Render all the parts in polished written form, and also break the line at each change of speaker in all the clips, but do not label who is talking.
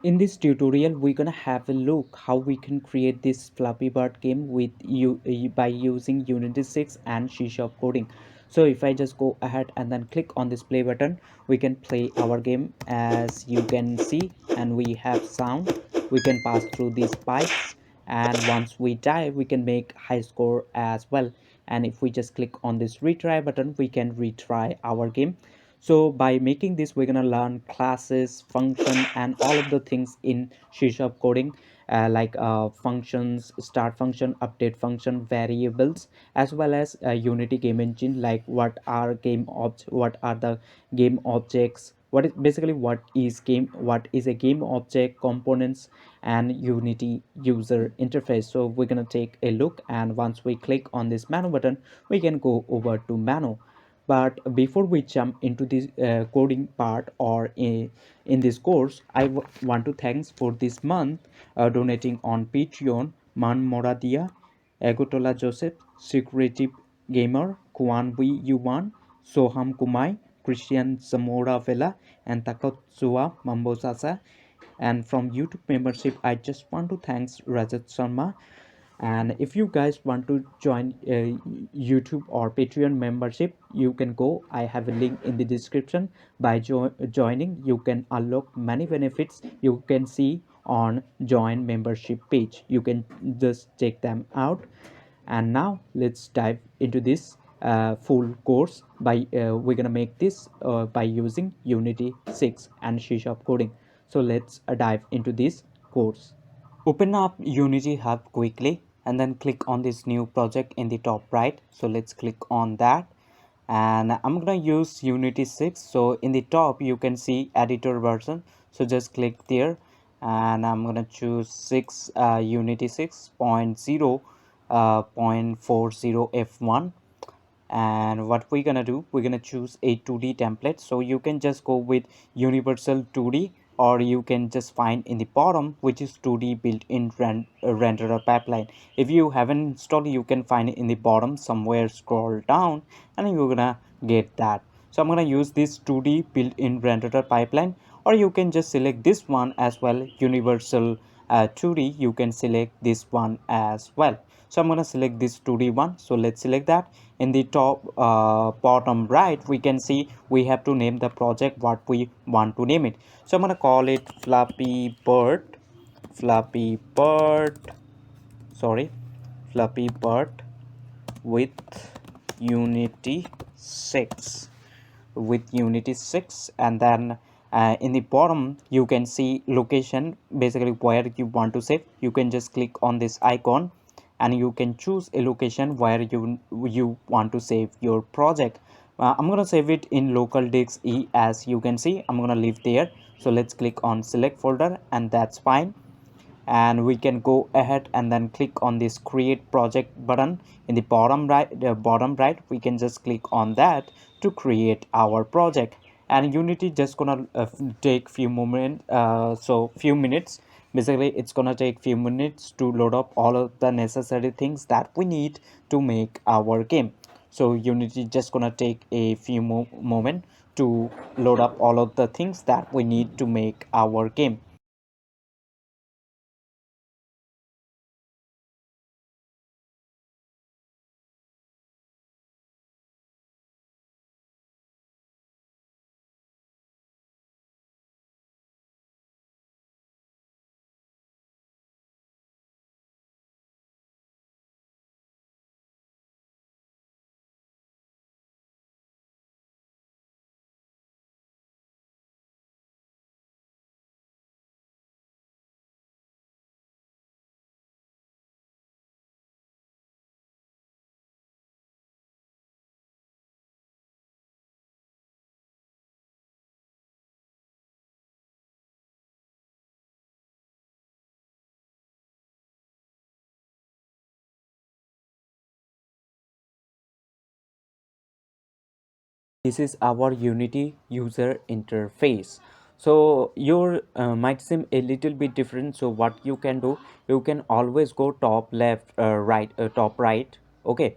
In this tutorial, we're gonna have a look how we can create this Flappy Bird game with you by using Unity 6 and C# coding. So if I just go ahead and then click on this play button, we can play our game as you can see, and we have sound. We can pass through these pipes, and once we die, we can make high score as well. And if we just click on this retry button, we can retry our game. So by making this, we're gonna learn classes, function, and all of the things in C# coding, like functions, start function, update function, variables, as well as Unity game engine, like what are the game objects, what is a game object, components, and Unity user interface. So we're gonna take a look, and once we click on this menu button, we can go over to menu. But before we jump into this coding part or in this course, want to thanks for this month donating on Patreon: Man Moradia, Agotola Joseph, Secretive Gamer, Kwan Wi Yuan, Soham Kumai, Cristian Zamora Vela, and Takotsuwa Mambosasa. And from YouTube membership, I just want to thanks Rajat Sharma. And if you guys want to join YouTube or Patreon membership, you can go. I have a link in the description. By joining, you can unlock many benefits. You can see on join membership page. You can just check them out. And now let's dive into this full course. By we're gonna make this by using Unity 6 and C# coding. So let's dive into this course. Open up Unity Hub quickly and then click on this new project in the top right. So let's click on that, and I'm gonna use Unity 6. So in the top you can see editor version, so just click there, and I'm gonna choose 6 Unity 6.0 0.40 F1. And what we're gonna do, we're gonna choose a 2D template. So you can just go with universal 2D, or you can just find in the bottom which is 2D built-in renderer pipeline. If you haven't installed, you can find it in the bottom somewhere, scroll down, and you're gonna get that. So I'm gonna use this 2D built-in renderer pipeline, or you can just select this one as well, universal 2D. You can select this one as well. So I'm going to select this 2D one. So let's select that. In the top bottom right, we can see we have to name the project what we want to name it. So I'm going to call it Flappy Bird, sorry, Flappy Bird with Unity 6, and then in the bottom you can see location, basically where you want to save. You can just click on this icon, and you can choose a location where you want to save your project. I'm gonna save it in local disk E. As you can see, I'm gonna leave there. So let's click on select folder, and that's fine. And we can go ahead and then click on this create project button in the bottom right. We can just click on that to create our project. And Unity just gonna take few moments, few minutes. Basically it's gonna take few minutes to load up all of the necessary things that we need to make our game. So Unity just gonna take a few moment to load up all of the things that we need to make our game. This is our Unity user interface. So your might seem a little bit different. So what you can do, you can always go top left, right, top right. Okay,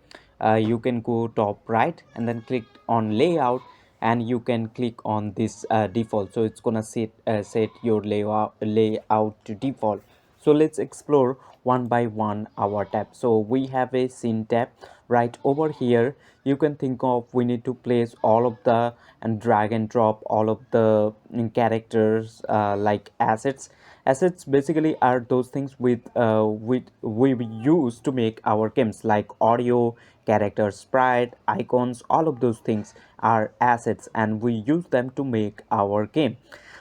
you can go top right and then click on layout, and you can click on this default. So it's gonna set your layout to default. So let's explore one by one our tab. So we have a scene tab right over here. You can think of, we need to place all of the and drag and drop all of the characters, like assets. Assets basically are those things with we use to make our games, like audio, character, sprite, icons. All of those things are assets, and we use them to make our game.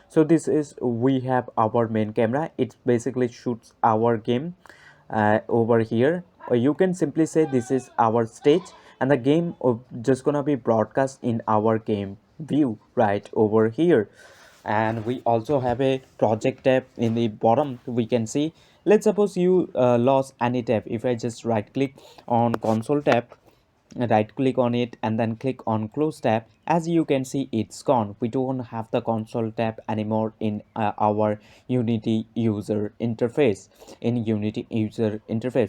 So this is, we have our main camera. It basically shoots our game over here. Or you can simply say this is our stage, and the game just gonna be broadcast in our game view right over here. And we also have a project tab in the bottom. We can see, let's suppose you lost any tab. If I just right click on console tab, right click on it, and then click on close tab, as you can see it's gone. We don't have the console tab anymore in our unity user interface,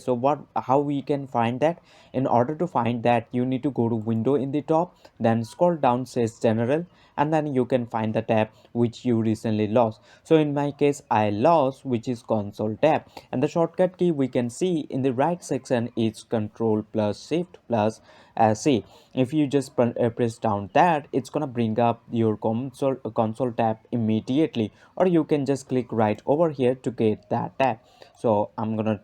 so what, how we can find that? In order to find that, you need to go to window in the top, then scroll down, says general, and then you can find the tab which you recently lost. So in my case, I lost, which is console tab, and the shortcut key we can see in the right section is control plus shift plus C. If you just press down that, it's gonna bring up your console tab immediately, or you can just click right over here to get that tab. So I'm gonna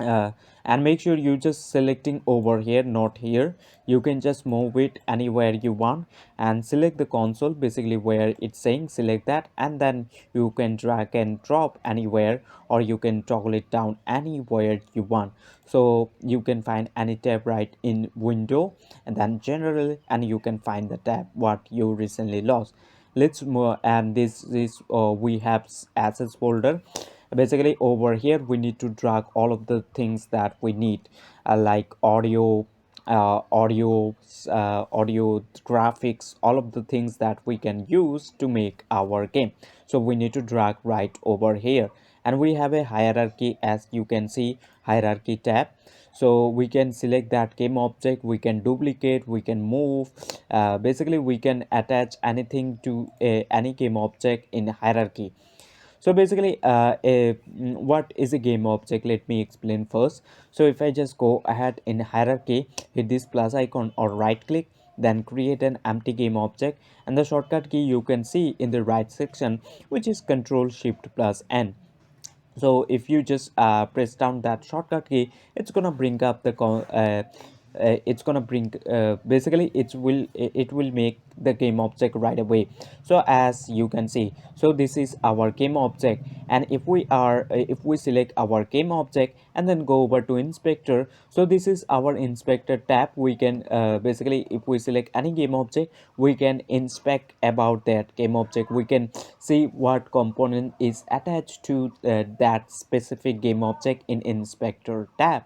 uh, and make sure you just selecting over here, not here. You can just move it anywhere you want and select the console, basically where it's saying select that, and then you can drag and drop anywhere, or you can toggle it down anywhere you want. So you can find any tab right in window, and then general, and you can find the tab what you recently lost. Let's move, and this is we have assets folder. Basically over here we need to drag all of the things that we need, like audio, graphics, all of the things that we can use to make our game. So we need to drag right over here, and we have a hierarchy, as you can see, hierarchy tab. So we can select that game object, we can duplicate, we can move, basically we can attach anything to any game object in hierarchy. So basically what is a game object, let me explain first. So if I just go ahead in hierarchy, hit this plus icon or right click, then create an empty game object, and the shortcut key you can see in the right section, which is control shift plus N. So if you just press down that shortcut key, it's gonna bring up the it's gonna bring basically it will make the game object right away. So as you can see, so this is our game object, and if we select our game object and then go over to inspector, so this is our inspector tab. We can basically, if we select any game object, we can inspect about that game object. We can see what component is attached to that specific game object in inspector tab.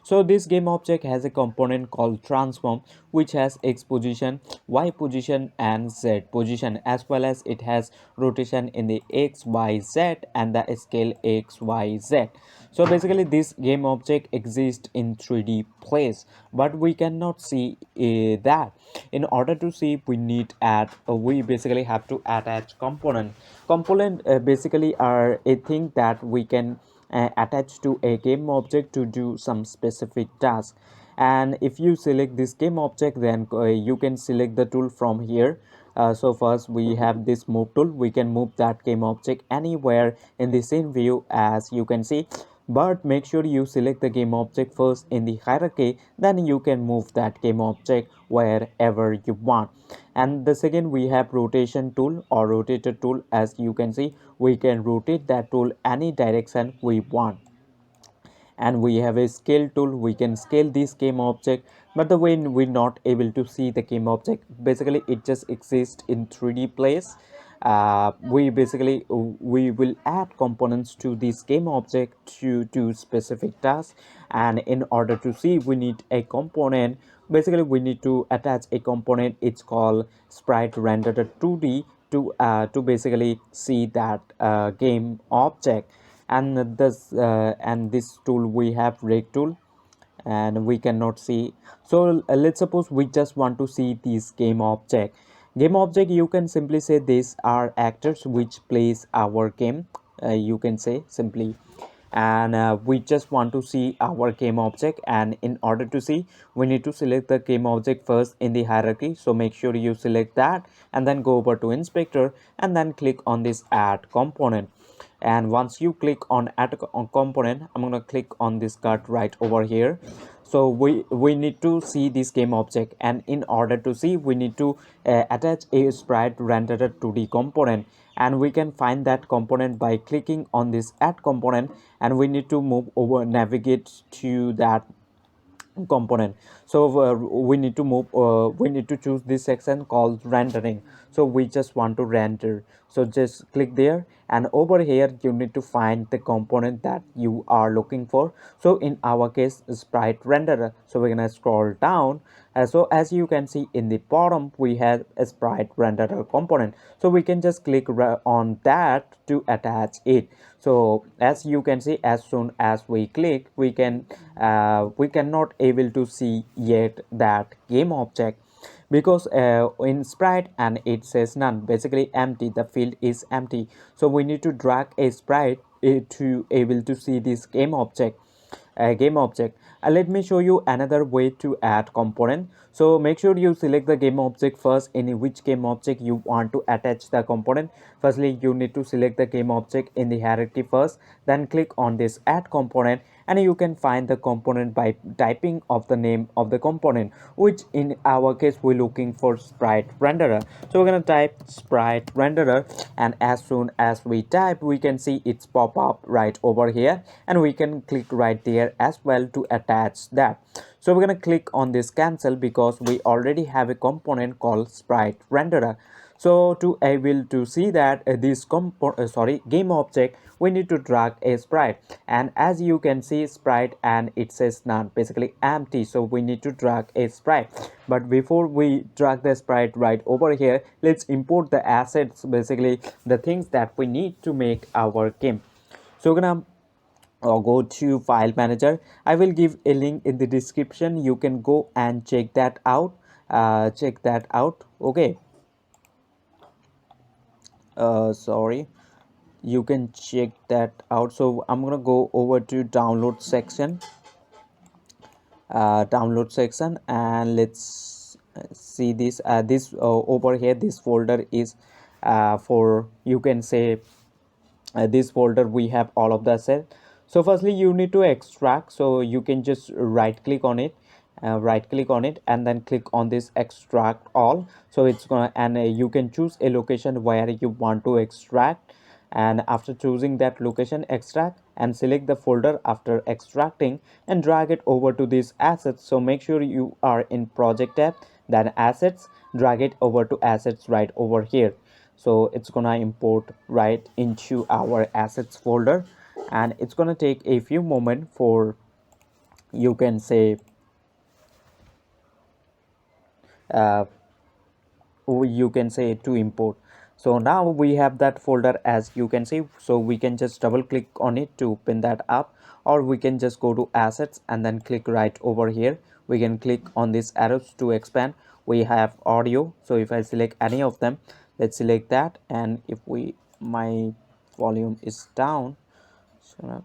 So this game object has a component called transform, which has x position, y position, and z position, as well as it has rotation in the x, y, z, and the scale x, y, z. So basically this game object exists in 3D place, but we cannot see that. In order to see, we basically have to attach component basically are a thing that we can attached to a game object to do some specific task. And if you select this game object, then you can select the tool from here. So first we have this move tool. We can move that game object anywhere in the same view, as you can see, but make sure you select the game object first in the hierarchy, then you can move that game object wherever you want. And the second, we have rotation tool or rotator tool. As you can see, we can rotate that tool any direction we want. And we have a scale tool. We can scale this game object, but the way we're not able to see the game object, basically it just exists in 3D place. We basically we will add components to this game object to do specific tasks, and in order to see, we need a component. Basically we need to attach a component, it's called sprite renderer 2D, to basically see that game object. And this tool, we have rig tool, and we cannot see. So let's suppose we just want to see this game object. Game object, you can simply say these are actors which plays our game. You can say simply, and we just want to see our game object, and in order to see, we need to select the game object first in the hierarchy. So make sure you select that and then go over to inspector and then click on this add component. And once you click on add component, I'm going to click on this cut right over here. So we need to see this game object, and in order to see, we need to attach a sprite renderer to the component, and we can find that component by clicking on this add component, and we need to move over, navigate to that component. So we need to choose this section called rendering. So we just want to render, so just click there, and over here you need to find the component that you are looking for. So in our case, sprite renderer. So we're gonna scroll down. So as you can see in the bottom, we have a sprite renderer component, so we can just click on that to attach it. So as you can see, as soon as we click, we cannot able to see yet that game object, because in sprite and it says none, basically empty, the field is empty. So we need to drag a sprite to able to see this game object. Let me show you another way to add component. So make sure you select the game object first, in which game object you want to attach the component. Firstly, you need to select the game object in the hierarchy first, then click on this add component, and you can find the component by typing of the name of the component, which in our case we're looking for sprite renderer. So we're going to type sprite renderer, and as soon as we type, we can see it's pop up right over here, and we can click right there as well to attach that. So we're going to click on this cancel, because we already have a component called sprite renderer. So to able to see that this game object, we need to drag a sprite, and as you can see sprite and it says none, basically empty. So we need to drag a sprite, but before we drag the sprite right over here, let's import the assets, basically the things that we need to make our game. So we're gonna go to file manager. I will give a link in the description, you can go and check that out. Okay. Sorry, you can check that out. So I'm gonna go over to download section, and let's see this over here. This folder is for, you can say, this folder we have all of the assets. So firstly you need to extract, so you can just right click on it and then click on this extract all. So it's gonna, and you can choose a location where you want to extract, and after choosing that location, extract and select the folder after extracting, and drag it over to these assets. So make sure you are in project tab, then assets, drag it over to assets right over here. So it's gonna import right into our assets folder, and it's gonna take a few moments for, you can say, uh, to import. So now we have that folder, as you can see. So we can just double click on it to open that up, or we can just go to assets and then click right over here. We can click on these arrows to expand. We have audio, so if I select any of them, let's select that, and if we, my volume is down, so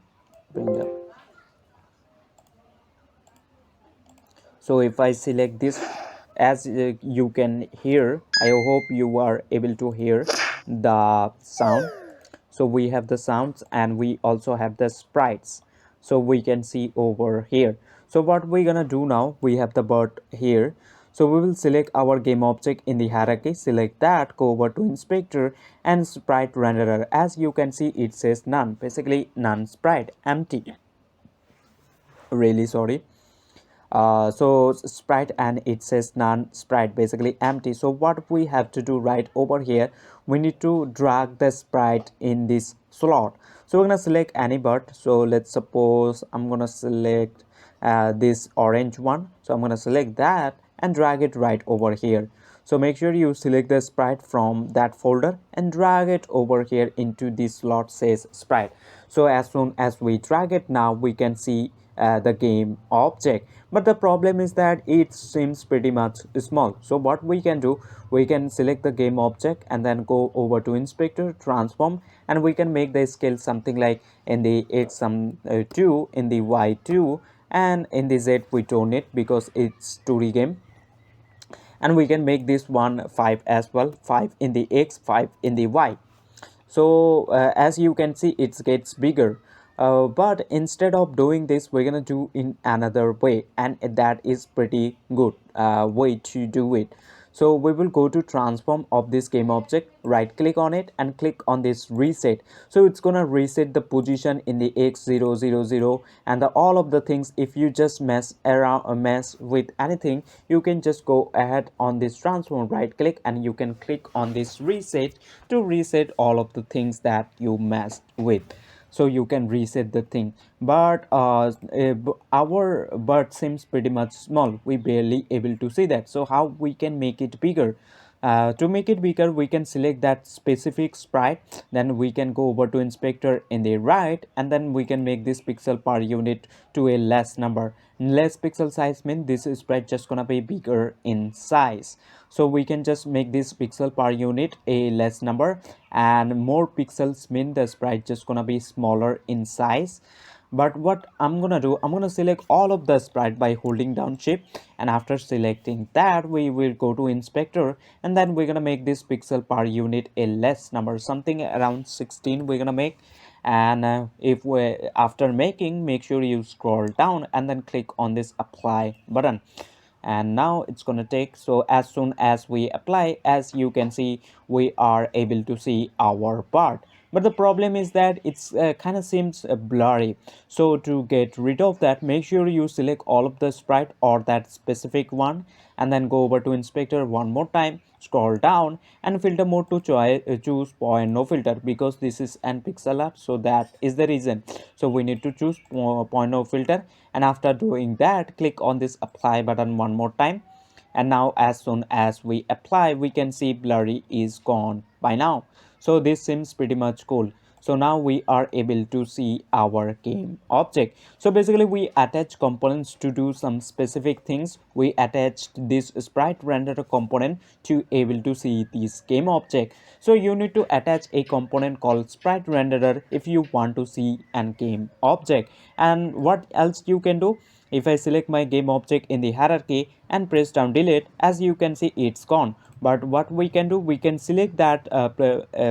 bring that. So if I select this, as you can hear, I hope you are able to hear the sound. So we have the sounds, and we also have the sprites, so we can see over here. So what we're gonna do now, we have the bird here. So we will select our game object in the hierarchy, select that, go over to inspector and sprite renderer. As you can see, it says none, basically none sprite, empty, really sorry. So sprite, and it says none sprite, basically empty. So what we have to do right over here, we need to drag the sprite in this slot. So we're gonna select any bird. So let's suppose I'm gonna select this orange one. So I'm gonna select that and drag it right over here. So make sure you select the sprite from that folder and drag it over here into this slot says sprite. So as soon as we drag it, now we can see the game object. But the problem is that it seems pretty much small. So what we can do, we can select the game object and then go over to inspector transform, and we can make the scale something like in the x some 2, in the y 2, and in the z we don't need because it's 2D game. And we can make this one 5 as well, 5 in the x, 5 in the y. So as you can see, it gets bigger. But instead of doing this, we're gonna do in another way, and that is pretty good way to do it. So we will go to transform of this game object, right click on it and click on this reset. So it's gonna reset the position in the x000, and all of the things. If you just mess around or mess with anything, you can just go ahead on this transform, right click, and you can click on this reset to reset all of the things that you messed with. So you can reset the thing. But our bird seems pretty much small, we barely able to see that. So how we can make it bigger? To make it bigger, we can select that specific sprite, then we can go over to inspector in the right, and then we can make this pixel per unit to a less number. Less pixel size means this sprite just gonna be bigger in size. So we can just make this pixel per unit a less number, and more pixels mean the sprite just gonna be smaller in size. But what I'm gonna do, I'm gonna select all of the sprite by holding down shift, and after selecting that, we will go to inspector, and then we're gonna make this pixel per unit a less number, something around 16 we're gonna make. And if we after making, make sure you scroll down and then click on this apply button, and now it's going to take. So as soon as we apply, as you can see, we are able to see our part. But the problem is that it's kind of seems blurry. So to get rid of that, make sure you select all of the sprite or that specific one, and then go over to inspector one more time, scroll down, and filter mode to choose point no filter, because this is an pixel art, so that is the reason. So we need to choose point no filter, and after doing that, click on this apply button one more time. And now as soon as we apply, we can see blurry is gone by now. So this seems pretty much cool. So now we are able to see our game object. So basically we attach components to do some specific things. We attached this sprite renderer component to able to see this game object. So you need to attach a component called sprite renderer if you want to see an game object. And what else you can do? If I select my game object in the hierarchy and press down delete, as you can see, it's gone. But what we can do, we can select that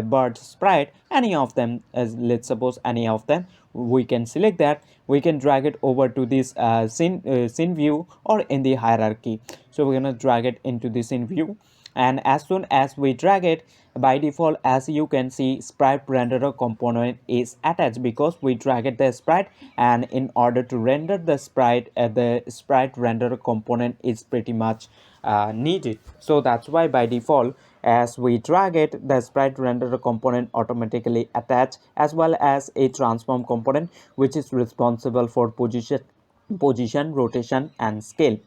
bird sprite, any of them, as let's suppose any of them, we can select that. We can drag it over to this scene view or in the hierarchy. So we're gonna drag it into the scene view, and as soon as we drag it, by default, as you can see, sprite renderer component is attached because we dragged the sprite, and in order to render the sprite renderer component is pretty much needed. So that's why by default, as we drag it, the sprite renderer component automatically attached, as well as a transform component which is responsible for position, rotation, and scale.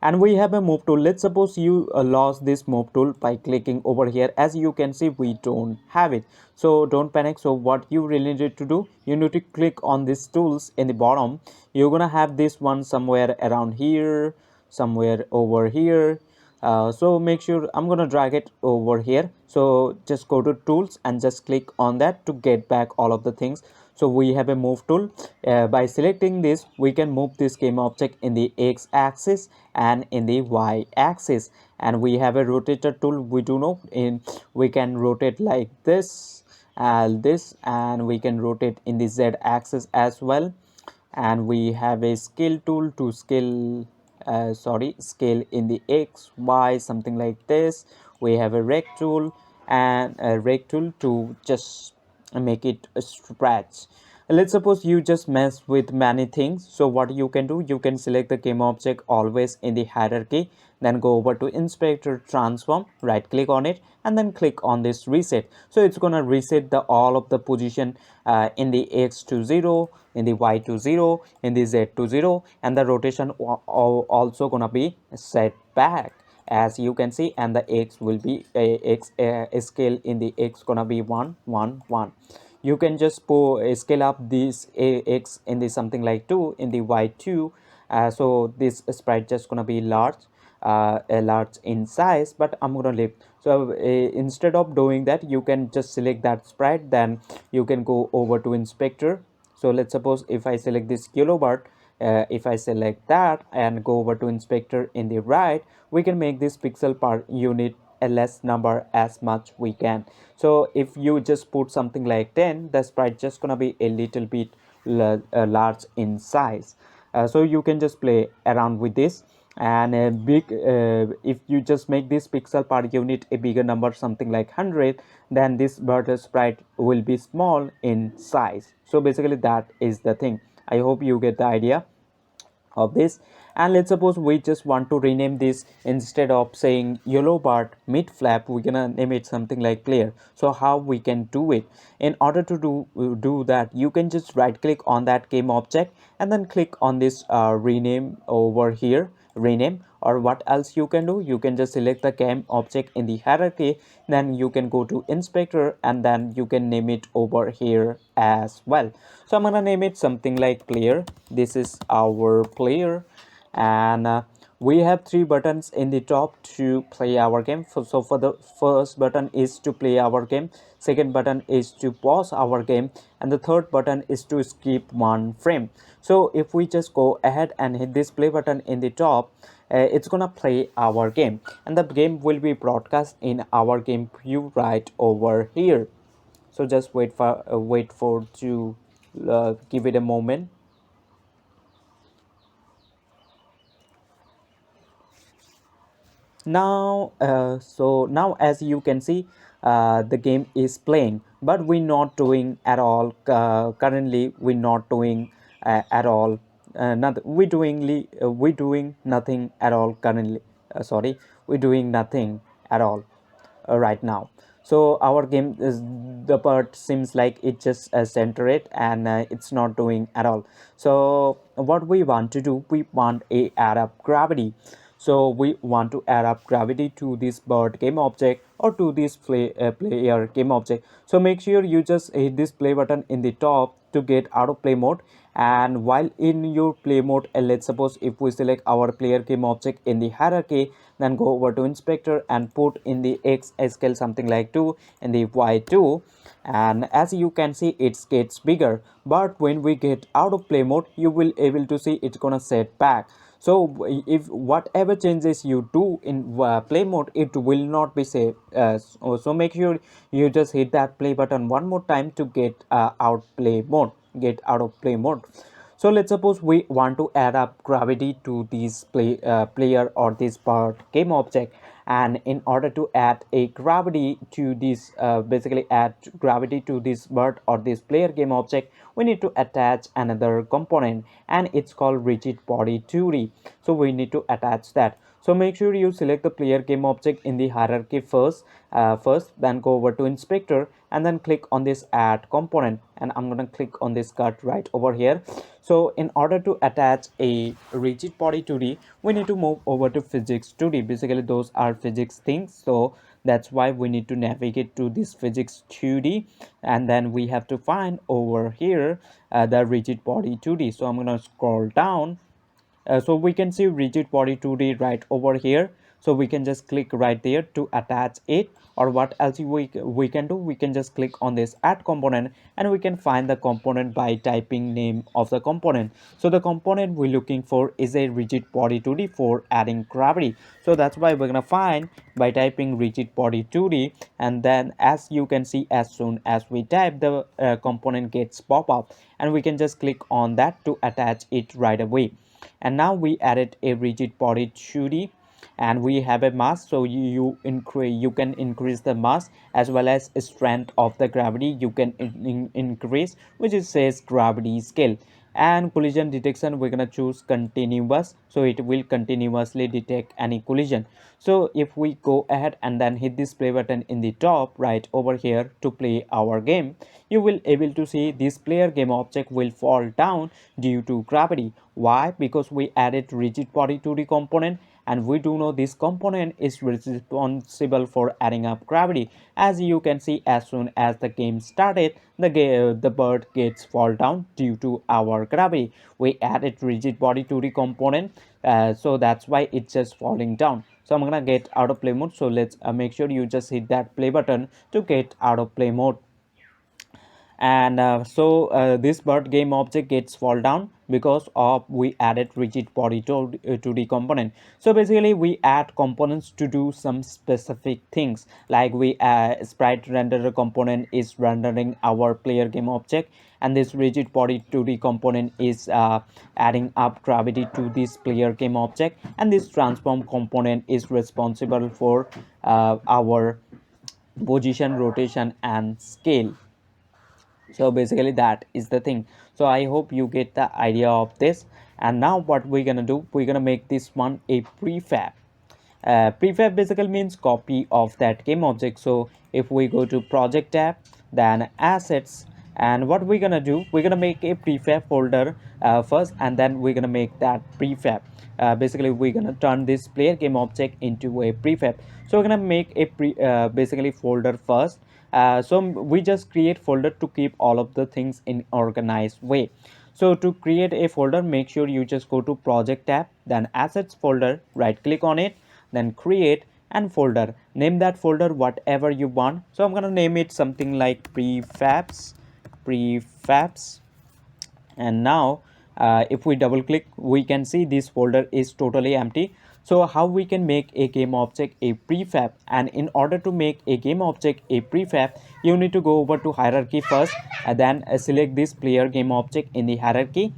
And we have a move tool. Let's suppose you lost this move tool by clicking over here. As you can see, we don't have it, so don't panic. So what you really need to do, you need to click on these tools in the bottom. You're gonna have this one somewhere around here, somewhere over here. So make sure, I'm gonna drag it over here. So just go to tools and just click on that to get back all of the things. So we have a move tool. By selecting this, we can move this game object in the x axis and in the y axis. And we have a rotator tool. We do know in we can rotate like this, and we can rotate in the z axis as well. And we have a scale tool to scale in the x y, something like this. We have a rect tool, and a rect tool to just make it stretch. Let's suppose you just mess with many things. So what you can do, you can select the game object always in the hierarchy, then go over to inspector transform, right click on it, and then click on this reset. So it's gonna reset the all of the position in the x to 0, in the y to 0, in the z to 0, and the rotation also gonna be set back, as you can see. And the x will be a scale in the x gonna be 1 1 1. you can just scale up this x in the something like 2 in the y2. So this sprite just gonna be large, large in size, but I'm gonna leave. So instead of doing that, you can just select that sprite, then you can go over to inspector. So let's suppose if I select this yellow bird, if I select that and go over to inspector in the right, we can make this pixel per unit a less number as much we can. So if you just put something like 10, the sprite just gonna be a little bit large in size. So you can just play around with this, and a big if you just make this pixel per unit a bigger number, something like 100, then this bird sprite will be small in size. So basically that is the thing. I hope you get the idea of this. And let's suppose we just want to rename this, instead of saying yellow bird mid flap, we're gonna name it something like player. So how we can do it? In order to do that, you can just right click on that game object and then click on this rename over here, rename. Or what else you can do, you can just select the game object in the hierarchy, then you can go to inspector and then you can name it over here as well. So I'm gonna name it something like player. This is our player, and we have three buttons in the top to play our game. So for the first button is to play our game, second button is to pause our game, and the third button is to skip one frame. So if we just go ahead and hit this play button in the top, it's gonna play our game, and the game will be broadcast in our game view right over here. So just wait for to give it a moment. Now so now as you can see, the game is playing, but we're not doing at all. Currently we're not doing at all, nothing. We're doing nothing at all currently. Sorry, we're doing nothing at all right now. So our game is, the part seems like it just center it, and it's not doing at all. So what we want to do, we want a add up gravity. So we want to add up gravity to this bird game object or to this player game object. So make sure you just hit this play button in the top to get out of play mode. And while in your play mode, let's suppose if we select our player game object in the hierarchy, then go over to inspector and put in the x scale something like 2 in the y2, and as you can see it gets bigger. But when we get out of play mode, you will able to see it's gonna set back. So if whatever changes you do in play mode, it will not be saved. So make sure you just hit that play button one more time to get out of play mode. So let's suppose we want to add up gravity to this player or this part game object. And in order to add a gravity to this basically add gravity to this bird or this player game object, we need to attach another component, and it's called rigid body 2D. So we need to attach that. So make sure you select the player game object in the hierarchy first, then go over to inspector and then click on this add component, and I'm gonna click on this cut right over here. So in order to attach a rigid body 2D, we need to move over to physics 2D. Basically those are physics things, so that's why we need to navigate to this physics 2D, and then we have to find over here the rigid body 2D. So I'm gonna scroll down. So we can see rigid body 2D right over here. So we can just click right there to attach it. Or what else we can do, we can just click on this add component, and we can find the component by typing name of the component. So the component we're looking for is a rigid body 2D for adding gravity. So that's why we're gonna find by typing rigid body 2D, and then as you can see, as soon as we type, the component gets pop up, and we can just click on that to attach it right away. And now we added a rigid body 2D, and we have a mass. So you can increase the mass as well as strength of the gravity. You can increase, which is says gravity scale. And collision detection, we're gonna choose continuous, so it will continuously detect any collision. So if we go ahead and then hit this play button in the top right over here to play our game, you will able to see this player game object will fall down due to gravity. Why? Because we added rigid body 2D component, and we do know this component is responsible for adding up gravity. As you can see, as soon as the game started, the bird gets fall down due to our gravity. We added rigid body to the component, so that's why it's just falling down. So I'm gonna get out of play mode. So let's make sure you just hit that play button to get out of play mode. And this bird game object gets fall down because of we added rigid body to the component. So basically we add components to do some specific things, like we sprite renderer component is rendering our player game object, and this rigid body to the component is adding up gravity to this player game object, and this transform component is responsible for our position, rotation, and scale. So basically that is the thing. So I hope you get the idea of this. And now what we're gonna do, we're gonna make this one a prefab. Prefab basically means copy of that game object. So if we go to project tab, then assets, and what we're gonna do, we're gonna make a prefab folder first, and then we're gonna make that prefab. Basically we're gonna turn this player game object into a prefab. So we're gonna make a basically folder first. So we just create folder to keep all of the things in organized way. So to create a folder, make sure you just go to project tab, then assets folder, right click on it, then create and folder. Name that folder whatever you want. So I'm gonna name it something like prefabs. And now if we double click, we can see this folder is totally empty. So how we can make a game object a prefab? And in order to make a game object a prefab, you need to go over to hierarchy first, and then select this player game object in the hierarchy.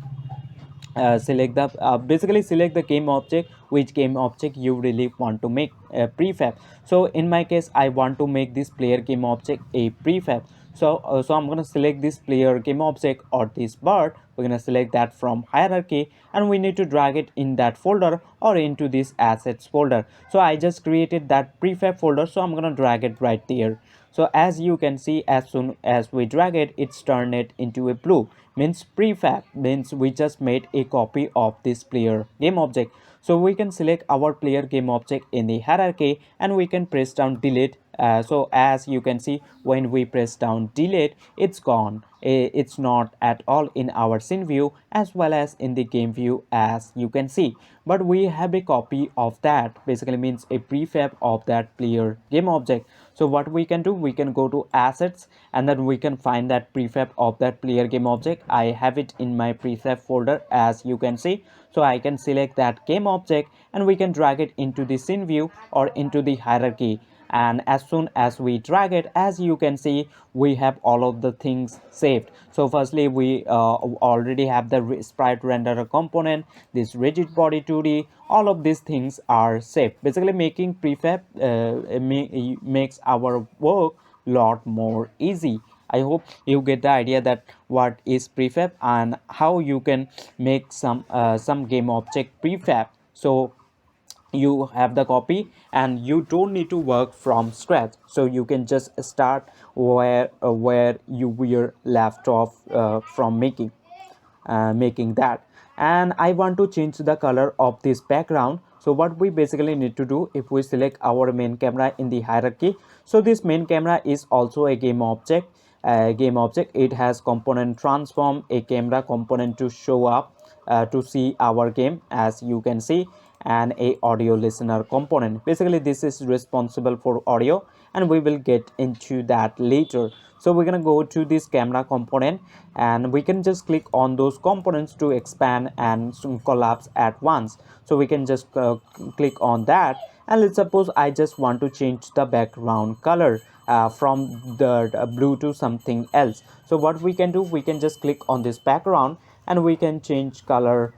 Select the basically select the game object, which game object you really want to make a prefab. So in my case, I want to make this player game object a prefab. So I'm going to select this player game object or this bird. We're going to select that from hierarchy, and we need to drag it in that folder or into this assets folder. So I just created that prefab folder, so I'm going to drag it right there. So as you can see, as soon as we drag it, it's turned it into a blue, means prefab, means we just made a copy of this player game object. So we can select our player game object in the hierarchy, and we can press down delete. So as you can see, when we press down delete, it's gone. It's not at all in our scene view as well as in the game view, as you can see. But we have a copy of that, basically means a prefab of that player game object. So what we can do, we can go to assets, and then we can find that prefab of that player game object. I have it in my prefab folder, as you can see. So I can select that game object, and we can drag it into the scene view or into the hierarchy. And as soon as we drag it, as you can see, we have all of the things saved. So firstly, we already have the sprite renderer component, this rigid body 2D, all of these things are saved. Basically making prefab makes our work lot more easy. I hope you get the idea that what is prefab and how you can make some game object prefab. So you have the copy, and you don't need to work from scratch. So you can just start where you were left off from making that. And I want to change the color of this background. So what we basically need to do, if we select our main camera in the hierarchy, so this main camera is also a game object. It has component transform, a camera component to show up to see our game, as you can see, and a audio listener component. Basically this is responsible for audio, and we will get into that later. So we're gonna go to this camera component, and we can just click on those components to expand and collapse at once. So we can just click on that, and let's suppose I just want to change the background color from the blue to something else. So what we can do, we can just click on this background, and we can change color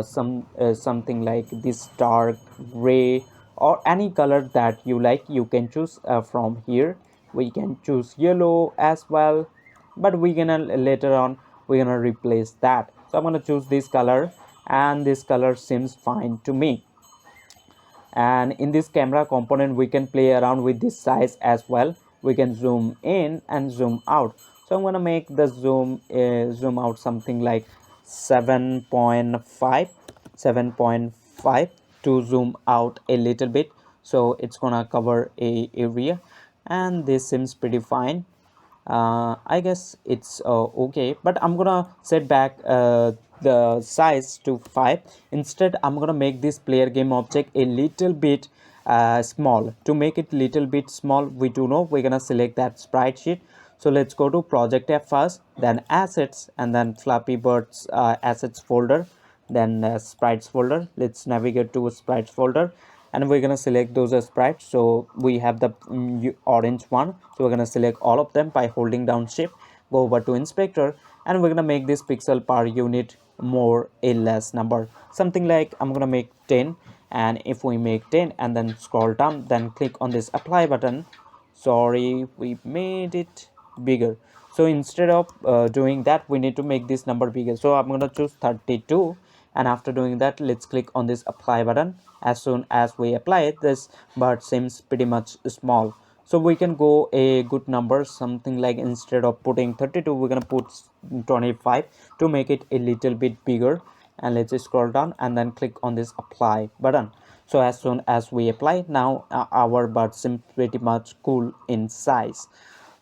something like this dark gray, or any color that you like. You can choose from here. We can choose yellow as well, but we're gonna later on we're gonna replace that. So I'm gonna choose this color, and this color seems fine to me. And in this camera component, we can play around with this size as well. We can zoom in and zoom out. So I'm gonna make the zoom out something like 7.5. to zoom out a little bit, so it's gonna cover a area, and this seems pretty fine. I guess it's okay, but I'm gonna set back the size to 5. Instead, I'm gonna make this player game object a little bit small. To make it little bit small, we do know we're gonna select that sprite sheet. So let's go to project tab first, then assets, and then Flappy Birds assets folder, then sprites folder. Let's navigate to sprites folder, and we're gonna select those as sprites. So we have the orange one, so we're gonna select all of them by holding down shift, go over to inspector, and we're gonna make this pixel per unit more a less number, something like I'm gonna make 10. And if we make 10 and then scroll down, then click on this apply button. Sorry, we made it bigger. So instead of doing that, we need to make this number bigger. So I'm going to choose 32, and after doing that, let's click on this apply button. As soon as we apply it, this bird seems pretty much small, so we can go a good number, something like instead of putting 32, we're going to put 25 to make it a little bit bigger. And let's just scroll down and then click on this apply button. So as soon as we apply, now our bird seems pretty much cool in size.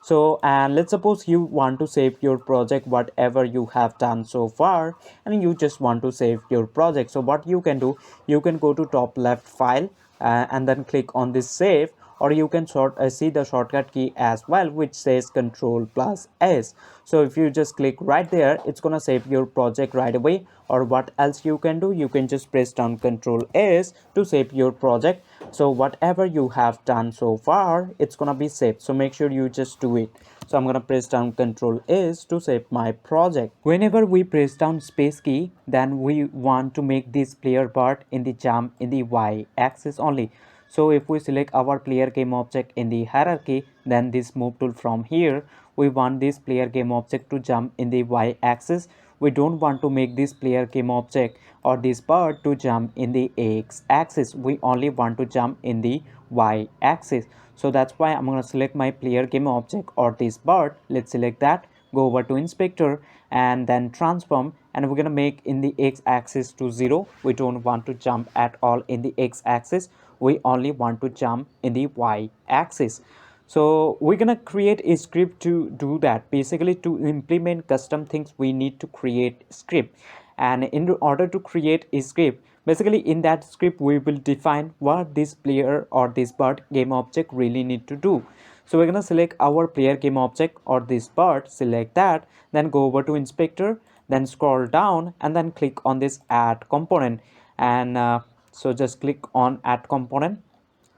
So, and let's suppose you want to save your project, whatever you have done so far, and you just want to save your project. So what you can do, you can go to top left file, and then click on this save, or you can see the shortcut key as well, which says control plus s. So if you just click right there, it's gonna save your project right away. Or what else you can do, you can just press down control s to save your project. So whatever you have done so far, it's gonna be saved. So make sure you just do it. So I'm gonna press down control s to save my project. Whenever we press down space key, then we want to make this player part in the jump in the y axis only. So if we select our player game object in the hierarchy, then this move tool from here, we want this player game object to jump in the y axis. We don't want to make this player game object or this bird to jump in the x axis. We only want to jump in the y axis. So that's why I'm going to select my player game object or this bird. Let's select that, go over to inspector, and then transform, and we're going to make in the x axis to 0. We don't want to jump at all in the x axis, we only want to jump in the y axis. So we're gonna create a script to do that. Basically, to implement custom things, we need to create script. And in order to create a script, basically in that script we will define what this player or this bird game object really need to do. So we're gonna select our player game object or this bird, select that, then go over to inspector, then scroll down and then click on this add component. And so just click on add component.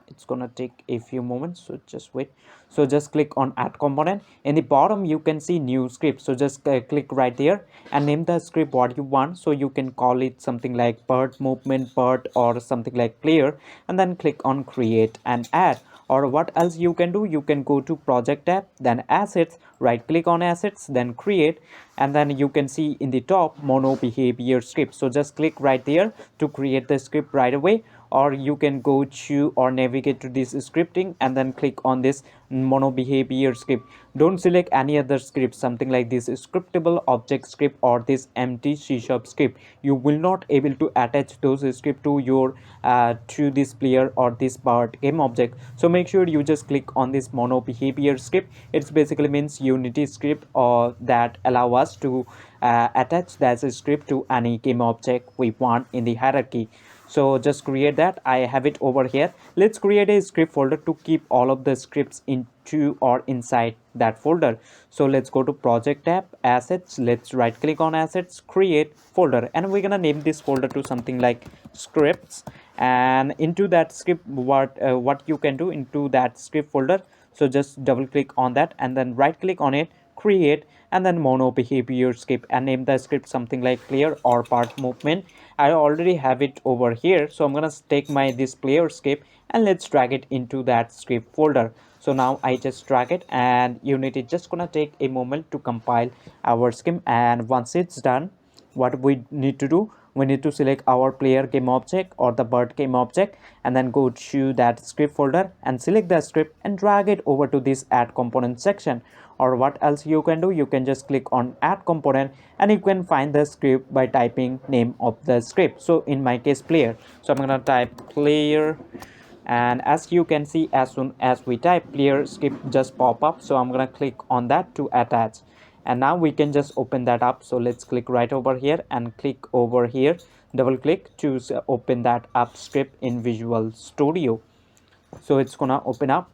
It's gonna take a few moments, so just wait. So just click on add component. In the bottom you can see new script, so just click right there and name the script what you want. So you can call it something like bird movement bird or something like player, and then click on create and add. Or what else you can do, you can go to project tab, then assets, right click on assets, then create, and then you can see in the top mono behavior script. So just click right there to create the script right away. Or you can go to or navigate to this scripting and then click on this mono behavior script. Don't select any other script, something like this scriptable object script or this empty C# script. You will not able to attach those script to your to this player or this bird game object. So make sure you just click on this mono behavior script. It's basically means unity script or that allow us to attach that script to any game object we want in the hierarchy. So just create that. I have it over here. Let's create a script folder to keep all of the scripts into or inside that folder. So let's go to project tab, assets, let's right click on assets, create folder, and we're gonna name this folder to something like scripts. And into that script, what you can do into that script folder, so just double click on that and then right click on it, create, and then mono behavior script, and name the script something like player or part movement. I already have it over here, so I'm gonna take my this player script and let's drag it into that script folder. So now I just drag it, and Unity just gonna take a moment to compile our scheme. And once it's done, what we need to do, we need to select our player game object or the bird game object, and then go to that script folder and select the script and drag it over to this add component section. Or what else you can do, you can just click on add component and you can find the script by typing name of the script. So in my case, player, so I'm gonna type player, and as you can see, as soon as we type player, script just pop up. So I'm gonna click on that to attach, and now we can just open that up. So let's click right over here and click over here, double click to open that up script in Visual Studio. So it's gonna open up.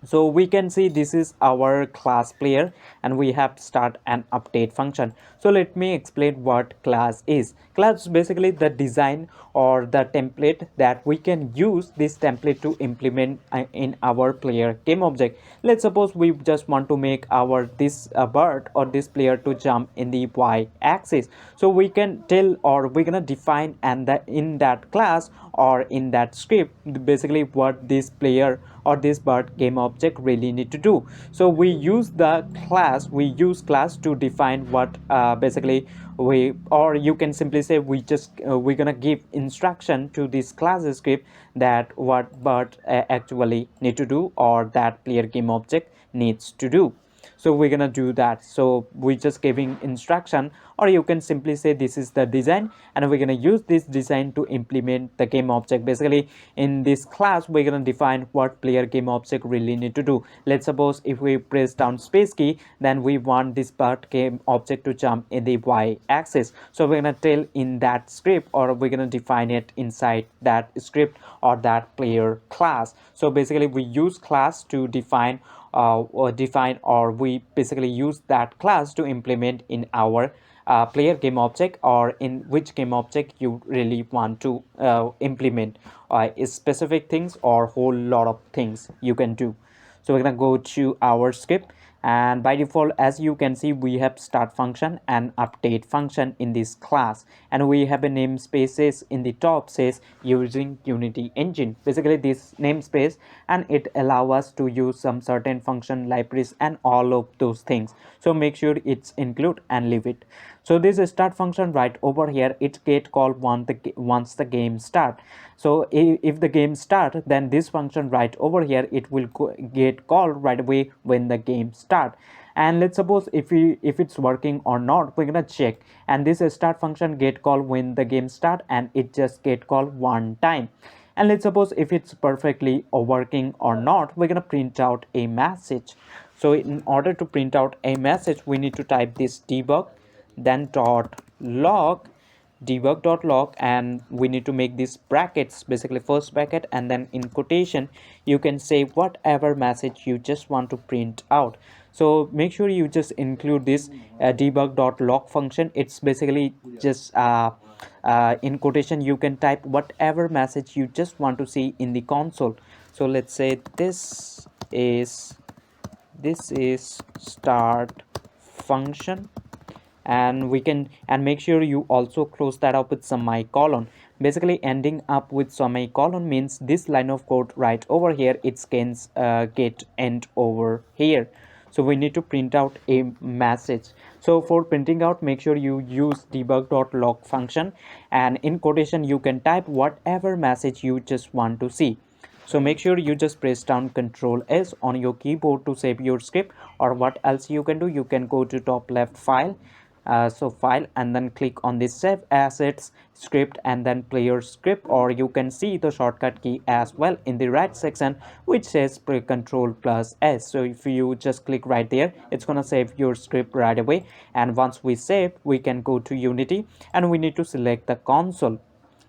So we can see this is our class player, and we have start and update function. So let me explain what class is. Class is basically the design or the template that we can use this template to implement in our player game object. Let's suppose we just want to make our this bird or this player to jump in the y axis. So we can tell, or we're gonna define, and that in that class or in that script, basically what this player or this bird game object really need to do. So we use the class, we use class to define what basically we, or you can simply say we just we're gonna give instruction to this class script that what bird actually need to do, or that player game object needs to do. So we're gonna do that. So we're just giving instruction, or you can simply say this is the design, and we're gonna use this design to implement the game object. Basically in this class we're gonna define what player game object really need to do. Let's suppose if we press down space key, then we want this part game object to jump in the y axis. So we're gonna tell in that script, or we're gonna define it inside that script or that player class. So basically we use class to define or we basically use that class to implement in our player game object, or in which game object you really want to implement specific things or whole lot of things you can do. So we're gonna go to our script, and by default, as you can see, we have start function and update function in this class, and we have a namespaces in the top says using Unity engine. Basically this namespace, and it allow us to use some certain function libraries and all of those things. So make sure it's include and leave it. So this start function right over here, it get called once the game start. So if the game start, then this function right over here, it will get called right away when the game start. And let's suppose if it's working or not, we're gonna check, and this start function get called when the game start, and it just get called one time. And let's suppose if it's perfectly working or not, we're gonna print out a message. So in order to print out a message, we need to type this debug, then dot log, debug.log, and we need to make these brackets, basically first bracket, and then in quotation you can say whatever message you just want to print out. So make sure you just include this debug.log function. It's basically just in quotation you can type whatever message you just want to see in the console. So let's say this is start function, and we can, and make sure you also close that up with semicolon. Basically ending up with semicolon means this line of code right over here, it can get end over here. So we need to print out a message. So for printing out, make sure you use debug.log function, and in quotation you can type whatever message you just want to see. So make sure you just press down Ctrl S on your keyboard to save your script, or what else you can do, you can go to top left file, so file, and then click on this save assets script, and then player script, or you can see the shortcut key as well in the right section which says Ctrl plus S. So if you just click right there, it's gonna save your script right away. And once we save, we can go to Unity, and we need to select the console.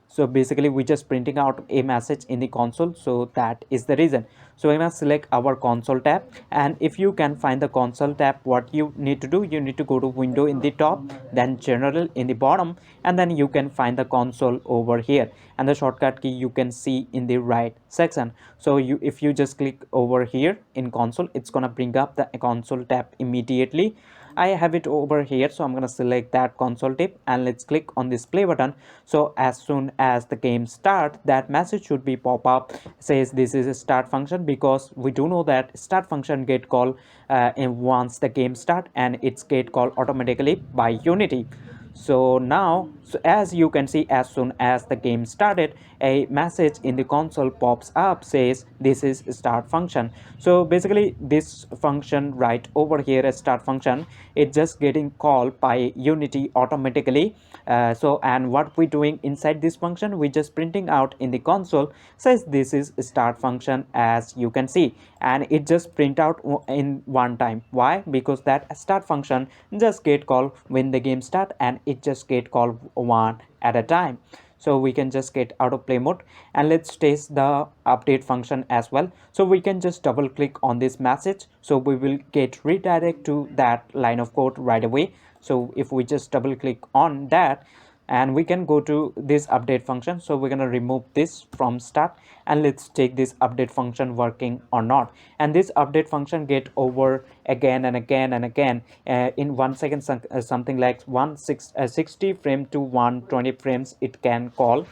So basically we just printing out a message in the console, so that is the reason. So we're gonna select our console tab, and if you can find the console tab, what you need to do, you need to go to window in the top, then general in the bottom, and then you can find the console over here, and the shortcut key you can see in the right section. So if you just click over here in console, it's gonna bring up the console tab immediately. I have it over here, so I'm going to select that console tip, and let's click on this play button. So as soon as the game starts, that message should be pop up, says this is a start function, because we do know that start function get called once the game start, and it's get called automatically by Unity. So now, so as you can see, as soon as the game started, a message in the console pops up, says this is start function. So basically this function right over here, a start function, it's just getting called by Unity automatically. So and what we doing inside this function, we just printing out in the console, says this is start function, as you can see, and it just print out in one time. Why? Because that start function just get called when the game start, and it just get called one at a time. So we can just get out of play mode, and let's test the update function as well. So we can just double click on this message, so we will get redirect to that line of code right away. So if we just double click on that, and we can go to this update function, so we're going to remove this from start, and let's take this update function working or not. And this update function get over again and again and again in 1 second, something like 60 frame to 120 frames it can call.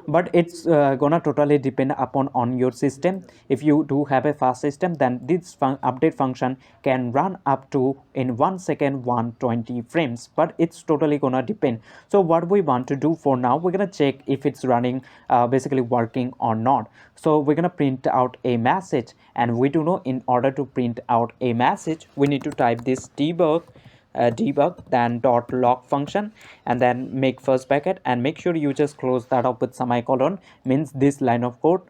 But it's gonna totally depend upon on your system. If you do have a fast system, then this update function can run up to in 1 second 120 frames, but it's totally gonna depend. So what we want to do for now, we're gonna check if it's running basically working or not. So we're gonna print out a message, and we do know in order to print out a message, we need to type this debug then dot log function, and then make first bracket, and make sure you just close that up with semicolon, means this line of code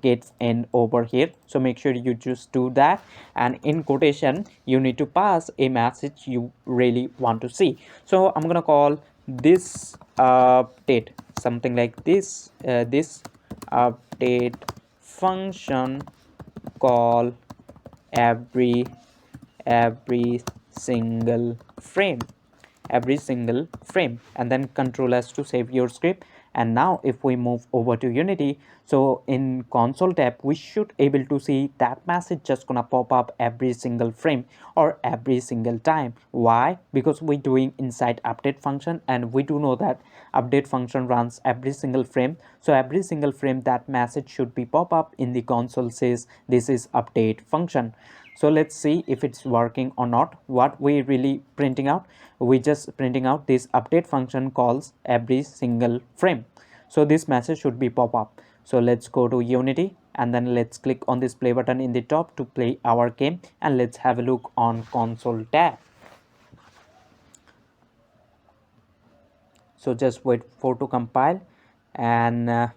gets end over here. So make sure you just do that, and in quotation you need to pass a message you really want to see. So I'm gonna call this update something like this, this update function call every every single frame and then control s to save your script. And now if we move over to Unity, so in console tab we should able to see that message just gonna pop up every single frame or every single time. Why? Because we doing inside update function, and we do know that update function runs every single frame. So every single frame that message should be pop up in the console says this is update function. So let's see if it's working or not. What we really printing out, we just printing out this update function calls every single frame. So this message should be pop up. So let's go to Unity, and then let's click on this play button in the top to play our game, and let's have a look on console tab. So just wait for to compile, and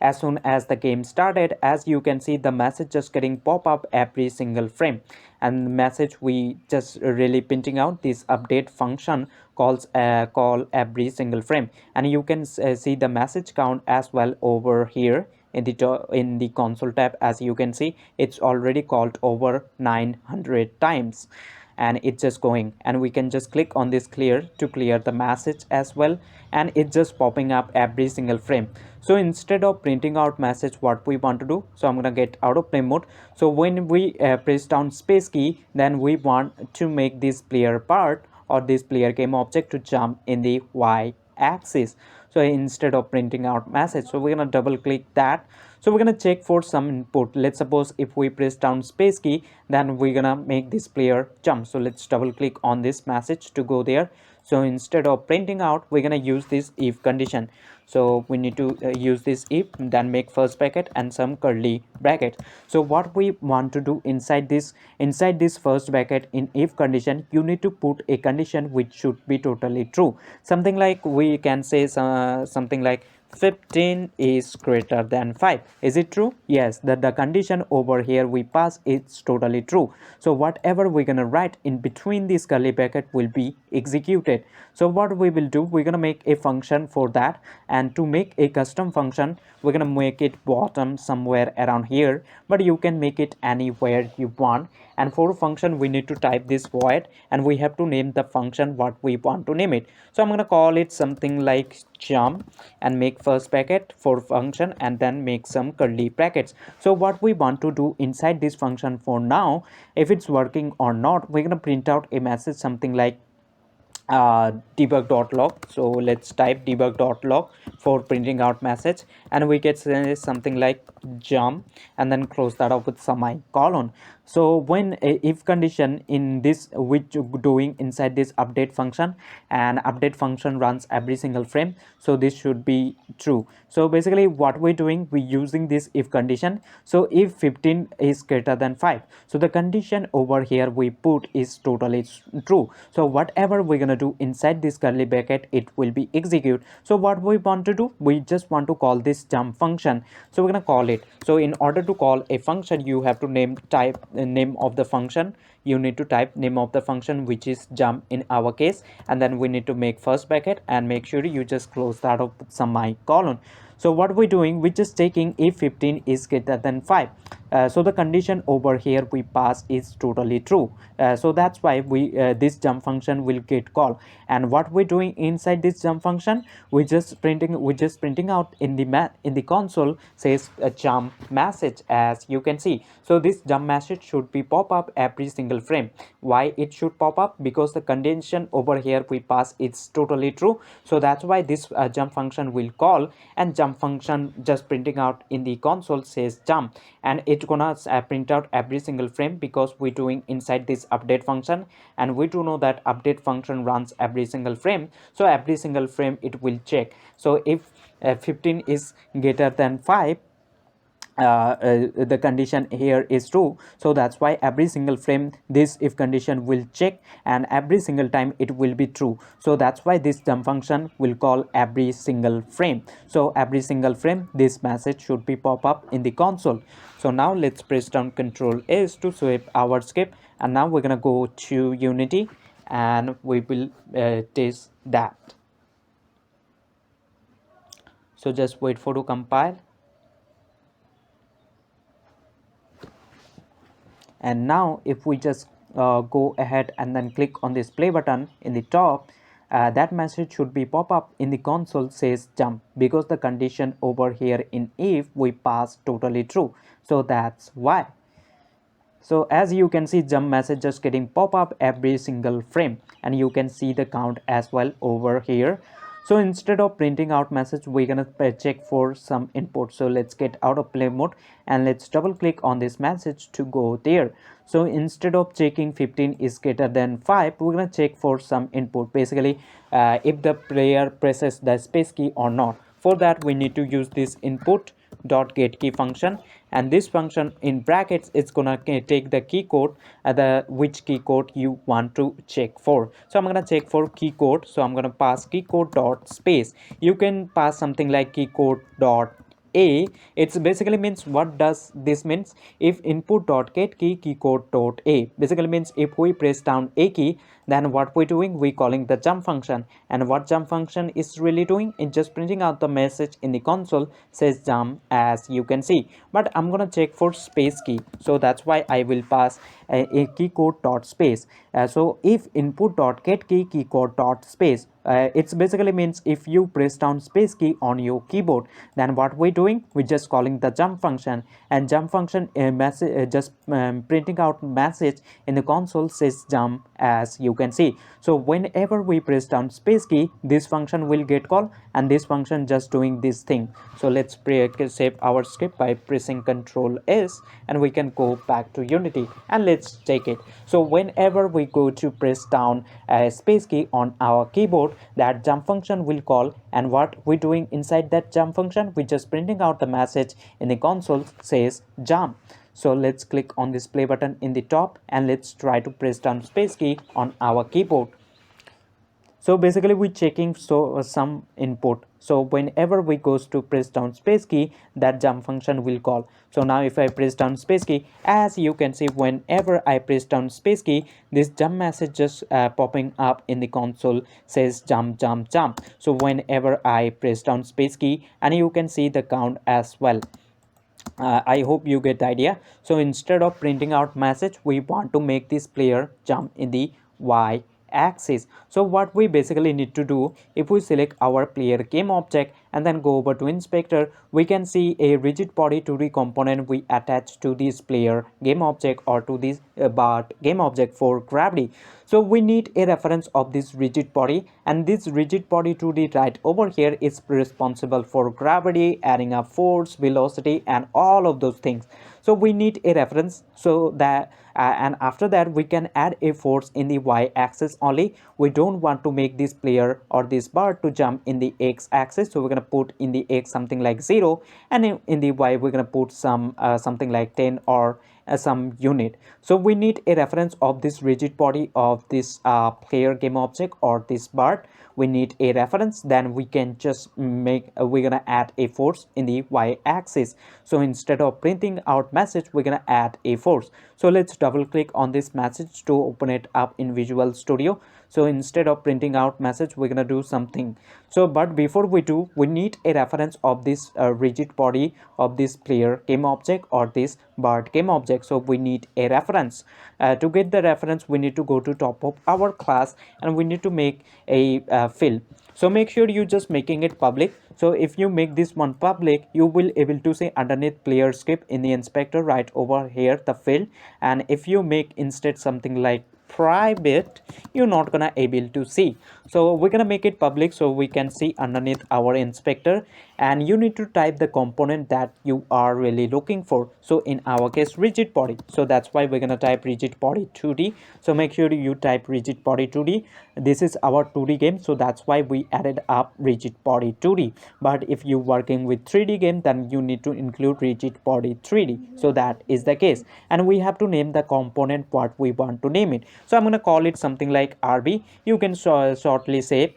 as soon as the game started, as you can see, the message just getting pop up every single frame, and the message we just really printing out this update function calls call every single frame. And you can see the message count as well over here in the console tab. As you can see, it's already called over 900 times, and it's just going, and we can just click on this clear to clear the message as well, and it's just popping up every single frame. So instead of printing out message, what we want to do, so I'm gonna get out of play mode. So when we press down space key, then we want to make this player part or this player game object to jump in the y axis. So instead of printing out message, so we're gonna double click that. So we're gonna check for some input. Let's suppose if we press down space key, then we're gonna make this player jump. So let's double click on this message to go there. So instead of printing out, we're gonna use this if condition. So we need to use this if, then make first bracket and some curly bracket. So what we want to do inside this first bracket in if condition, you need to put a condition which should be totally true. Something like we can say something like 15 is greater than 5. Is it true? Yes, that the condition over here we pass it's totally true. So whatever we're gonna write in between this curly bracket will be executed. So what we will do, we're gonna make a function for that, and to make a custom function, we're gonna make it bottom somewhere around here, but you can make it anywhere you want. And for function, we need to type this void, and we have to name the function what we want to name it. So I'm gonna call it something like jump, and make first bracket for function, and then make some curly brackets. So what we want to do inside this function for now, if it's working or not, we're gonna print out a message something like debug.log. So let's type debug.log for printing out message, and we get something like jump, and then close that up with semicolon. So when a if condition in this which doing inside this update function, and update function runs every single frame, so this should be true. So basically what we're doing, we're using this if condition. So if 15 is greater than 5, so the condition over here we put is totally true. So whatever we're gonna do inside this curly bracket, it will be execute. So what we want to do, we just want to call this jump function. So we're gonna call it. So in order to call a function, you have to type the name of the function. You need to type name of the function, which is jump in our case, and then we need to make first bracket and make sure you just close that up with some semicolon. So what we're doing, we're just taking if 15 is greater than 5. So the condition over here we pass is totally true. So that's why we this jump function will get called. And what we're doing inside this jump function, we just printing out in the in the console says a jump message, as you can see. So this jump message should be pop up every single frame. Why it should pop up? Because the condition over here we pass it's totally true. So that's why this jump function will call, and jump function just printing out in the console says jump, and it's gonna print out every single frame because we're doing inside this update function, and we do know that update function runs every single frame. So every single frame it will check. So if 15 is greater than 5, the condition here is true. So that's why every single frame this if condition will check, and every single time it will be true. So that's why this jump function will call every single frame. So every single frame this message should be pop up in the console. So now let's press down Ctrl S to save our script, and now we're gonna go to Unity and we will test that. So just wait for to compile. And now if we just go ahead and then click on this play button in the top, that message should be pop up in the console says jump, because the condition over here in if we pass totally true. So that's why. So as you can see, jump message just getting pop up every single frame, and you can see the count as well over here. So instead of printing out message, we're gonna check for some input. So let's get out of play mode and let's double click on this message to go there. So instead of checking 15 is greater than 5, we're gonna check for some input, basically if the player presses the space key or not. For that we need to use this input dot get key function, and this function in brackets it's gonna take the key code, the which key code you want to check for. So I'm gonna check for key code, so I'm gonna pass key code dot space. You can pass something like key code dot a. It's basically means, what does this means? If input dot get key key code dot a basically means if we press down a key, then what we're doing, we calling the jump function. And what jump function is really doing, it's just printing out the message in the console says jump, as you can see. But I'm gonna check for space key, so that's why I will pass a key code dot space. So if input dot get key key code dot space, it's basically means if you press down space key on your keyboard, then what we're doing, we're just calling the jump function. And jump function message just printing out message in the console says jump, as you can see. So whenever we press down space key, this function will get called, and this function just doing this thing. So let's save our script by pressing Ctrl S, and we can go back to Unity and let's take it. So whenever we go to press down a space key on our keyboard, that jump function will call, and what we're doing inside that jump function, we're just printing out the message in the console says jump. So let's click on this play button in the top and let's try to press down space key on our keyboard. So basically we're checking some input. So whenever we goes to press down space key, that jump function will call. So now if I press down space key, as you can see, whenever I press down space key, this jump message just popping up in the console says jump jump jump. So whenever I press down space key, and you can see the count as well. I hope you get the idea. So instead of printing out message, we want to make this player jump in the y axis. So what we basically need to do, if we select our player game object and then go over to inspector, we can see a rigid body 2D component we attach to this player game object or to this BART game object for gravity. So we need a reference of this rigid body, and this rigid body 2D right over here is responsible for gravity, adding up force, velocity, and all of those things. So we need a reference, so that and after that we can add a force in the y-axis only. We don't want to make this player or this bird to jump in the x-axis, so we're going to put in the x something like 0, and in the y we're going to put some something like 10 or some unit. So we need a reference of this rigid body of this player game object or this bird. We need a reference, then we can just make we're gonna add a force in the y-axis. So instead of printing out message, we're gonna add a force. So let's double click on this message to open it up in Visual Studio. So instead of printing out message, we're gonna do something. So but before we do, we need a reference of this rigid body of this player game object or this bird game object. So we need a reference. To get the reference, we need to go to top of our class and we need to make a fill. So make sure you just making it public. So if you make this one public, you will able to see underneath player script in the inspector right over here the field. And if you make instead something like private, you're not gonna able to see. So we're gonna make it public so we can see underneath our inspector, and you need to type the component that you are really looking for. So in our case, rigid body, so that's why we're gonna type rigid body 2D. So make sure you type rigid body 2D. This is our 2D game, so that's why we added up rigid body 2D. But if you're working with 3D game, then you need to include rigid body 3D. So that is the case, and we have to name the component what we want to name it. So I'm going to call it something like RB. You can shortly say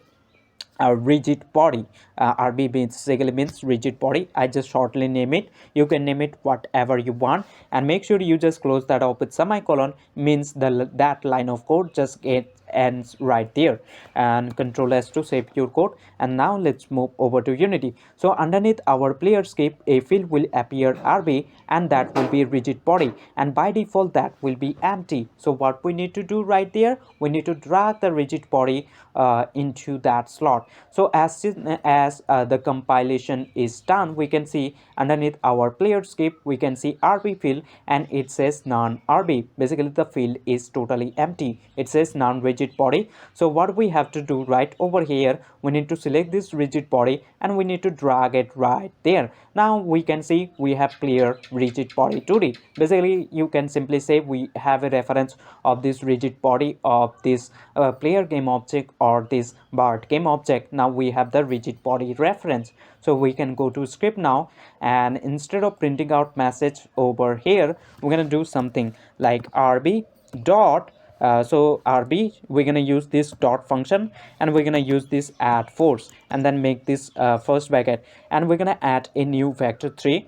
a rigid body. RB basically means rigid body. I just shortly name it. You can name it whatever you want, and make sure you just close that up with semicolon, means that line of code just ends right there, and Control S to save your code. And now let's move over to Unity. So underneath our player script, a field will appear RB, and that will be rigid body, and by default that will be empty. So what we need to do right there, we need to drag the rigid body into that slot. So as soon as the compilation is done, we can see underneath our player script, we can see RB field, and it says non RB. Basically the field is totally empty. It says non rigid body. So what we have to do right over here, we need to select this rigid body and we need to drag it right there. Now we can see we have clear rigid body 2D. Basically you can simply say we have a reference of this rigid body of this player game object or this bird game object. Now we have the rigid body reference. So we can go to script now, and instead of printing out message over here, we're going to do something like RB dot so RB, we're gonna use this dot function, and we're gonna use this add force, and then make this first bracket, and we're gonna add a new vector 3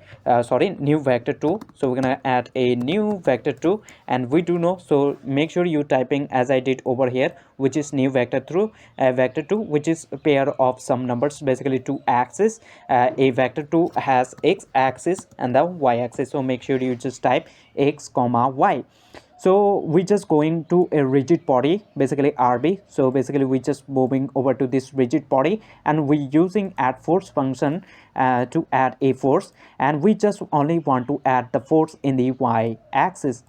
new vector 2. So we're gonna add a new vector 2, and we do know, so make sure you typing as I did over here, which is new vector 2 vector 2, which is a pair of some numbers, basically two axes. A vector 2 has x axis and the y axis, so make sure you just type x comma y. So we just going to a rigid body, basically RB. So basically we just moving over to this rigid body, and we using add force function to add a force, and we just only want to add the force in the y axis,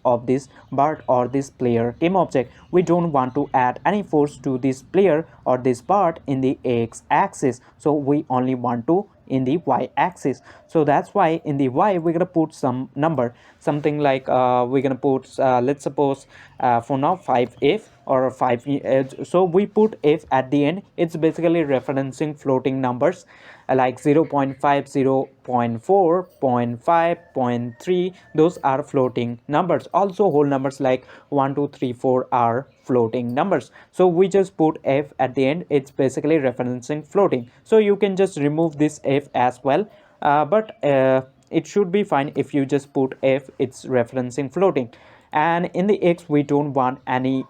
of this bird or this player game object. We don't want to add any force to this player or this bird in the x axis, so we only want to in the y-axis. So that's why in the y we're gonna put some number, something like we're gonna put let's suppose for now 5f or 5. So we put f at the end. It's basically referencing floating numbers like 0 0.5, 0 0.4, 0 0.5, 0.3. Those are floating numbers. Also whole numbers like 1 2 3 4 are floating numbers. So we just put f at the end. It's basically referencing floating. So you can just remove this f as well, but it should be fine if you just put f, it's referencing floating. And in the x we don't want any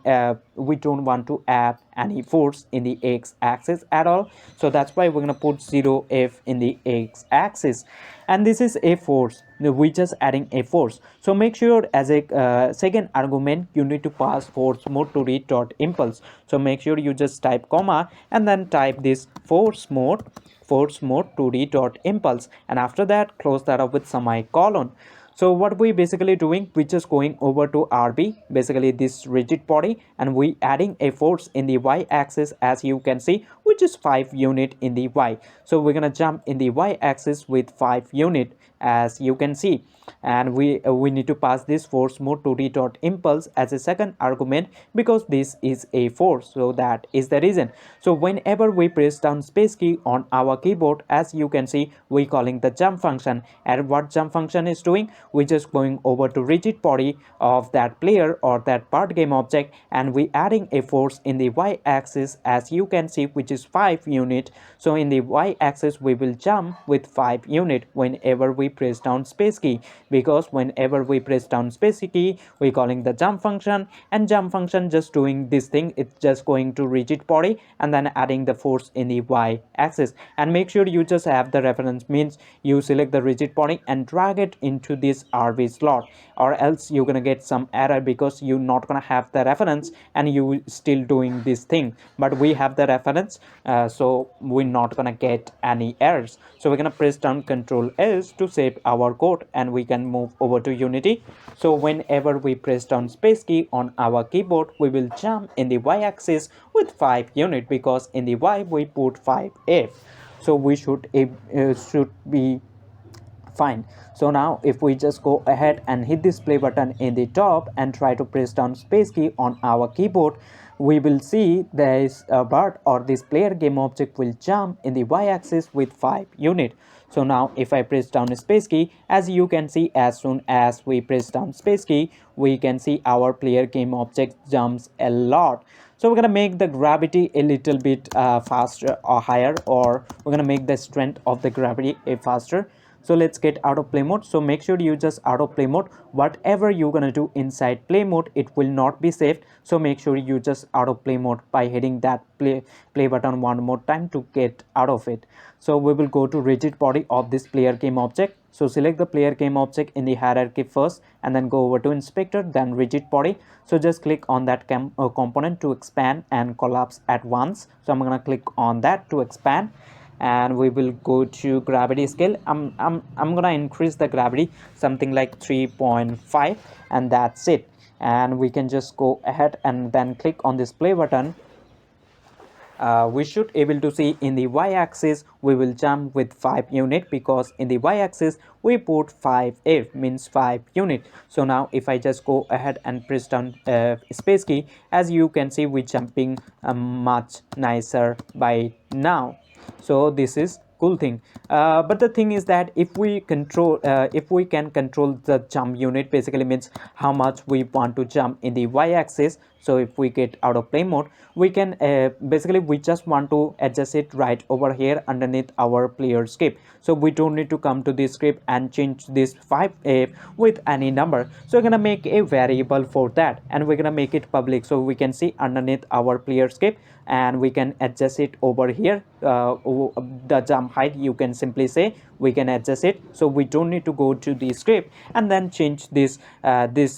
we don't want to add any force in the x axis at all, so that's why we're going to put 0f in the x axis, and this is a force. We just adding a force. So make sure as a second argument you need to pass force mode to read dot impulse. So make sure you just type comma and then type this force mode to read dot impulse, and after that close that up with semicolon. So what we basically doing, we just going over to RB, basically this rigid body, and we adding a force in the y axis, as you can see, which is 5 unit in the y. So we're gonna jump in the y axis with 5 unit, as you can see, and we need to pass this force mode to d dot impulse as a second argument, because this is a force, so that is the reason. So whenever we press down space key on our keyboard, as you can see, we calling the jump function. And what jump function is doing, we just going over to rigid body of that player or that part game object, and we adding a force in the y axis, as you can see, which is 5 unit. So in the y axis we will jump with 5 unit whenever we press down space key, because whenever we press down space key, we calling the jump function, and jump function just doing this thing, it's just going to rigid body and then adding the force in the y axis. And make sure you just have the reference, means you select the rigid body and drag it into this RB slot, or else you're gonna get some error, because you're not gonna have the reference and you still doing this thing. But we have the reference, so we're not gonna get any errors. So we're gonna press down Ctrl S to save our code, and we can move over to Unity. So whenever we press down space key on our keyboard, we will jump in the y axis with 5 unit, because in the y we put 5f, so we should be fine. So now if we just go ahead and hit this play button in the top and try to press down space key on our keyboard, we will see there is a bird, or this player game object will jump in the y-axis with 5 unit. So now if I press down space key, as you can see, as soon as we press down space key, we can see our player game object jumps a lot. So we're gonna make the gravity a little bit faster or higher, or we're gonna make the strength of the gravity a faster. So let's get out of play mode. So make sure you just out of play mode. Whatever you're gonna do inside play mode, it will not be saved. So make sure you just out of play mode by hitting that play button one more time to get out of it. So we will go to rigid body of this player game object. So select the player game object in the hierarchy first, and then go over to inspector, then rigid body. So just click on that component to expand and collapse at once. So I'm gonna click on that to expand, and we will go to gravity scale. I'm gonna increase the gravity something like 3.5, and that's it. And we can just go ahead and then click on this play button. We should able to see in the y-axis we will jump with 5 unit, because in the y-axis we put 5f, means 5 unit. So now if I just go ahead and press down space key, as you can see, we jumping much nicer by now. So this is cool thing. But the thing is that if we can control the jump unit, basically means how much we want to jump in the y-axis. So if we get out of play mode, we can basically we just want to adjust it right over here underneath our player script. So we don't need to come to this script and change this 5f with any number. So we're gonna make a variable for that, and we're gonna make it public, so we can see underneath our player script, and we can adjust it over here. The jump height, you can simply say we can adjust it, so we don't need to go to the script and then change this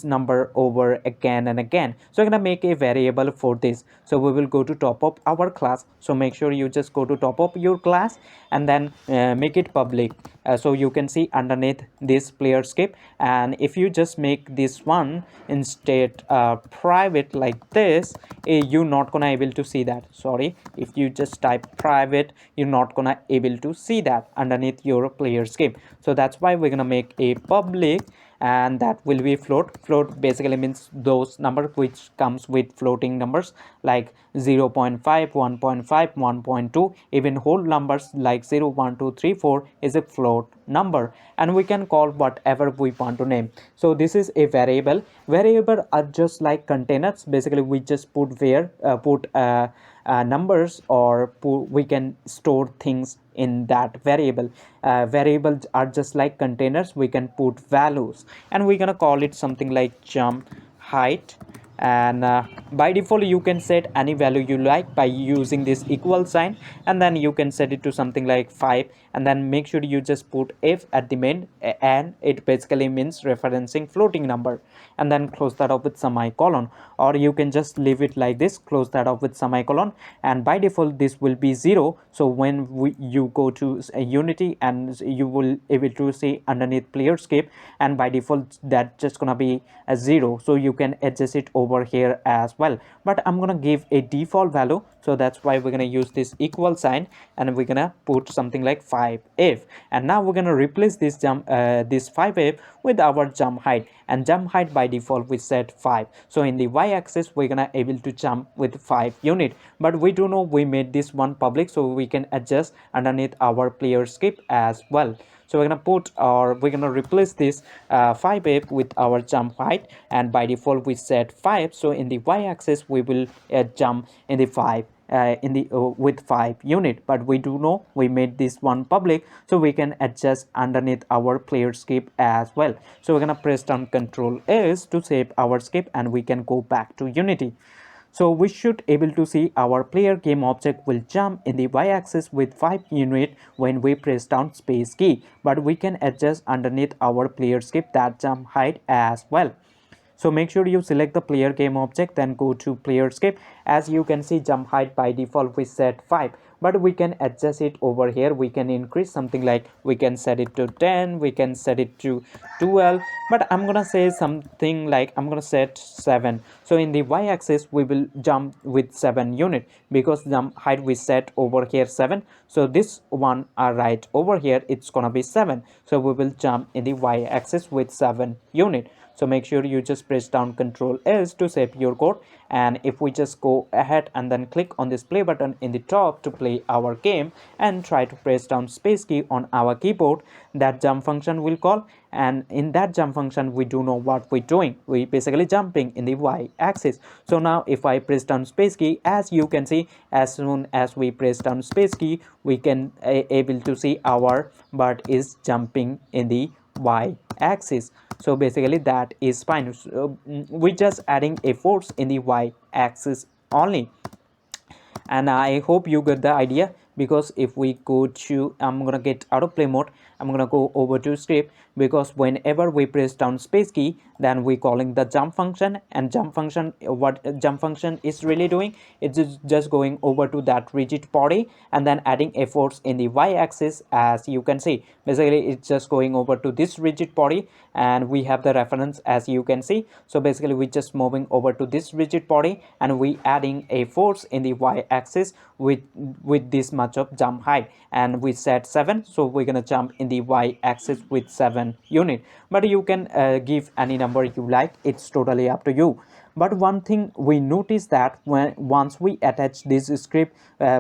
number over again and again. So I'm gonna make a variable for this. So we will go to top of our class. So make sure you just go to top of your class and then make it public. So you can see underneath this player script, and if you just make this one instead private like this, you're not gonna able to see that. Sorry, if you just type private, you're not gonna able to see that underneath your player script. So that's why we're gonna make a public, and that will be float basically means those numbers which comes with floating numbers like 0.5, 1.5, 1.2, even whole numbers like 0, 1, 2, 3, 4 is a float number, and we can call whatever we want to name. So this is a variable are just like containers. Basically we just put where numbers, or we can store things in that variable. Variables are just like containers, we can put values, and we're gonna call it something like jump height and by default you can set any value you like by using this equal sign, and then you can set it to something like 5, and then make sure you just put f at the main, and it basically means referencing floating number, and then close that up with semicolon, or you can just leave it like this, close that up with semicolon, and by default this will be 0. So when you go to Unity, and you will able to see underneath player skip, and by default that just gonna be a 0, so you can adjust it over here as well, but I'm gonna give a default value, so that's why we're gonna use this equal sign, and we're gonna put something like 5f, and now we're gonna replace this 5f with our jump height, and jump height by default we set 5. So in the y-axis we're gonna able to jump with 5 unit, but we do know we made this one public, so we can adjust underneath our player skip as well. So we're gonna put, or we're gonna replace this 5f with our jump height, and by default we set 5. So in the y-axis we will jump in the 5, in the with 5 unit, but we do know we made this one public, so we can adjust underneath our player skip as well. So we're gonna press down Ctrl S to save our skip, and we can go back to Unity. So we should able to see our player game object will jump in the y-axis with 5 unit when we press down space key, but we can adjust underneath our player skip that jump height as well. So make sure you select the player game object, then go to player skip. As you can see, jump height by default we set 5, but we can adjust it over here. We can increase something like, we can set it to 10, we can set it to 12, but I'm gonna say something like, I'm gonna set 7. So in the y-axis we will jump with 7 unit, because jump height we set over here 7, so this one right over here it's gonna be 7, so we will jump in the y-axis with 7 unit. So make sure you just press down Ctrl S to save your code, and if we just go ahead and then click on this play button in the top to play our game, and try to press down space key on our keyboard, that jump function will call, and in that jump function we do know what we're doing, we basically jumping in the y-axis. So now if I press down space key, as you can see, as soon as we press down space key, we can able to see our bird is jumping in the y-axis. So basically that is fine. So, we just adding a force in the y-axis only, and I hope you get the idea, because if we go to, I'm gonna get out of play mode, I'm gonna go over to script, because whenever we press down space key, then we calling the jump function, and jump function, what jump function is really doing, it's just going over to that rigid body and then adding a force in the y-axis. As you can see, basically it's just going over to this rigid body, and we have the reference as you can see. So basically we just moving over to this rigid body, and we adding a force in the y-axis with this much of jump height, and we set 7, so we're gonna jump in the y-axis with 7 unit, but you can give any number you like, it's totally up to you. But one thing we notice that when once we attach this script,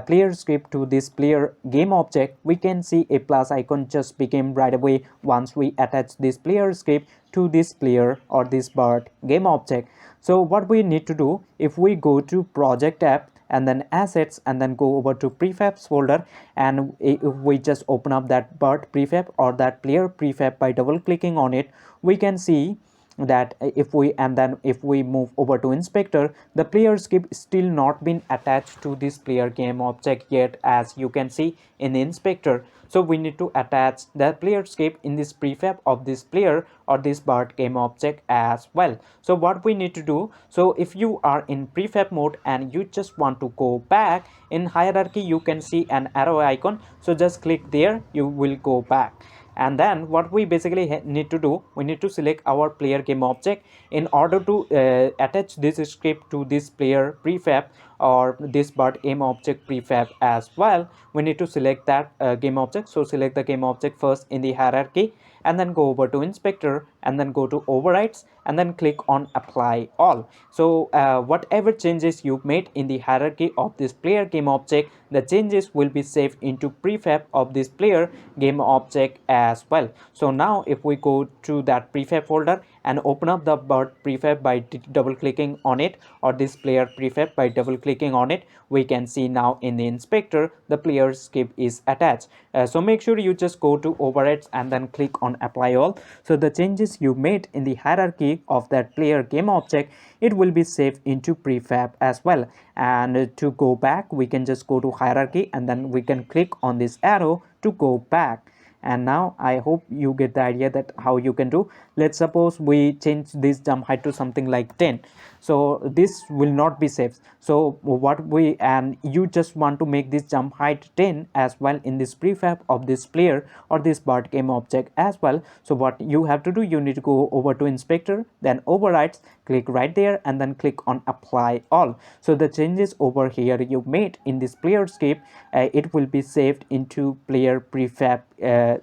player script to this player game object, we can see a plus icon just became right away once we attach this player script to this player or this bird game object. So what we need to do, if we go to project app and then assets, and then go over to prefabs folder, and if we just open up that bird prefab or that player prefab by double clicking on it, we can see that if we, and then if we move over to inspector, the player skip still not been attached to this player game object yet, as you can see in the inspector. So we need to attach the player skip in this prefab of this player or this bird game object as well. So what we need to do, so if you are in prefab mode and you just want to go back in hierarchy, you can see an arrow icon, so just click there, you will go back. And then what we basically need to do, we need to select our player game object in order to attach this script to this player prefab or this bird game object prefab as well. We need to select that game object, so select the game object first in the hierarchy, and then go over to inspector, and then go to overrides, and then click on apply all. So whatever changes you made in the hierarchy of this player game object, the changes will be saved into prefab of this player game object as well. So now if we go to that prefab folder and open up the bird prefab by double clicking on it, or this player prefab by double clicking on it. We can see now in the inspector the player skip is attached. So make sure you just go to overrides and then click on apply all. So the changes you made in the hierarchy of that player game object, it will be saved into prefab as well. And to go back, we can just go to hierarchy and then we can click on this arrow to go back. And now I hope you get the idea that how you can do. Let's suppose we change this jump height to something like 10, so this will not be safe. So what we, and you just want to make this jump height 10 as well in this prefab of this player or this bird game object as well. So what you have to do, you need to go over to inspector, then overrides, click right there and then click on apply all. So the changes over here you made in this player script, it will be saved into player prefab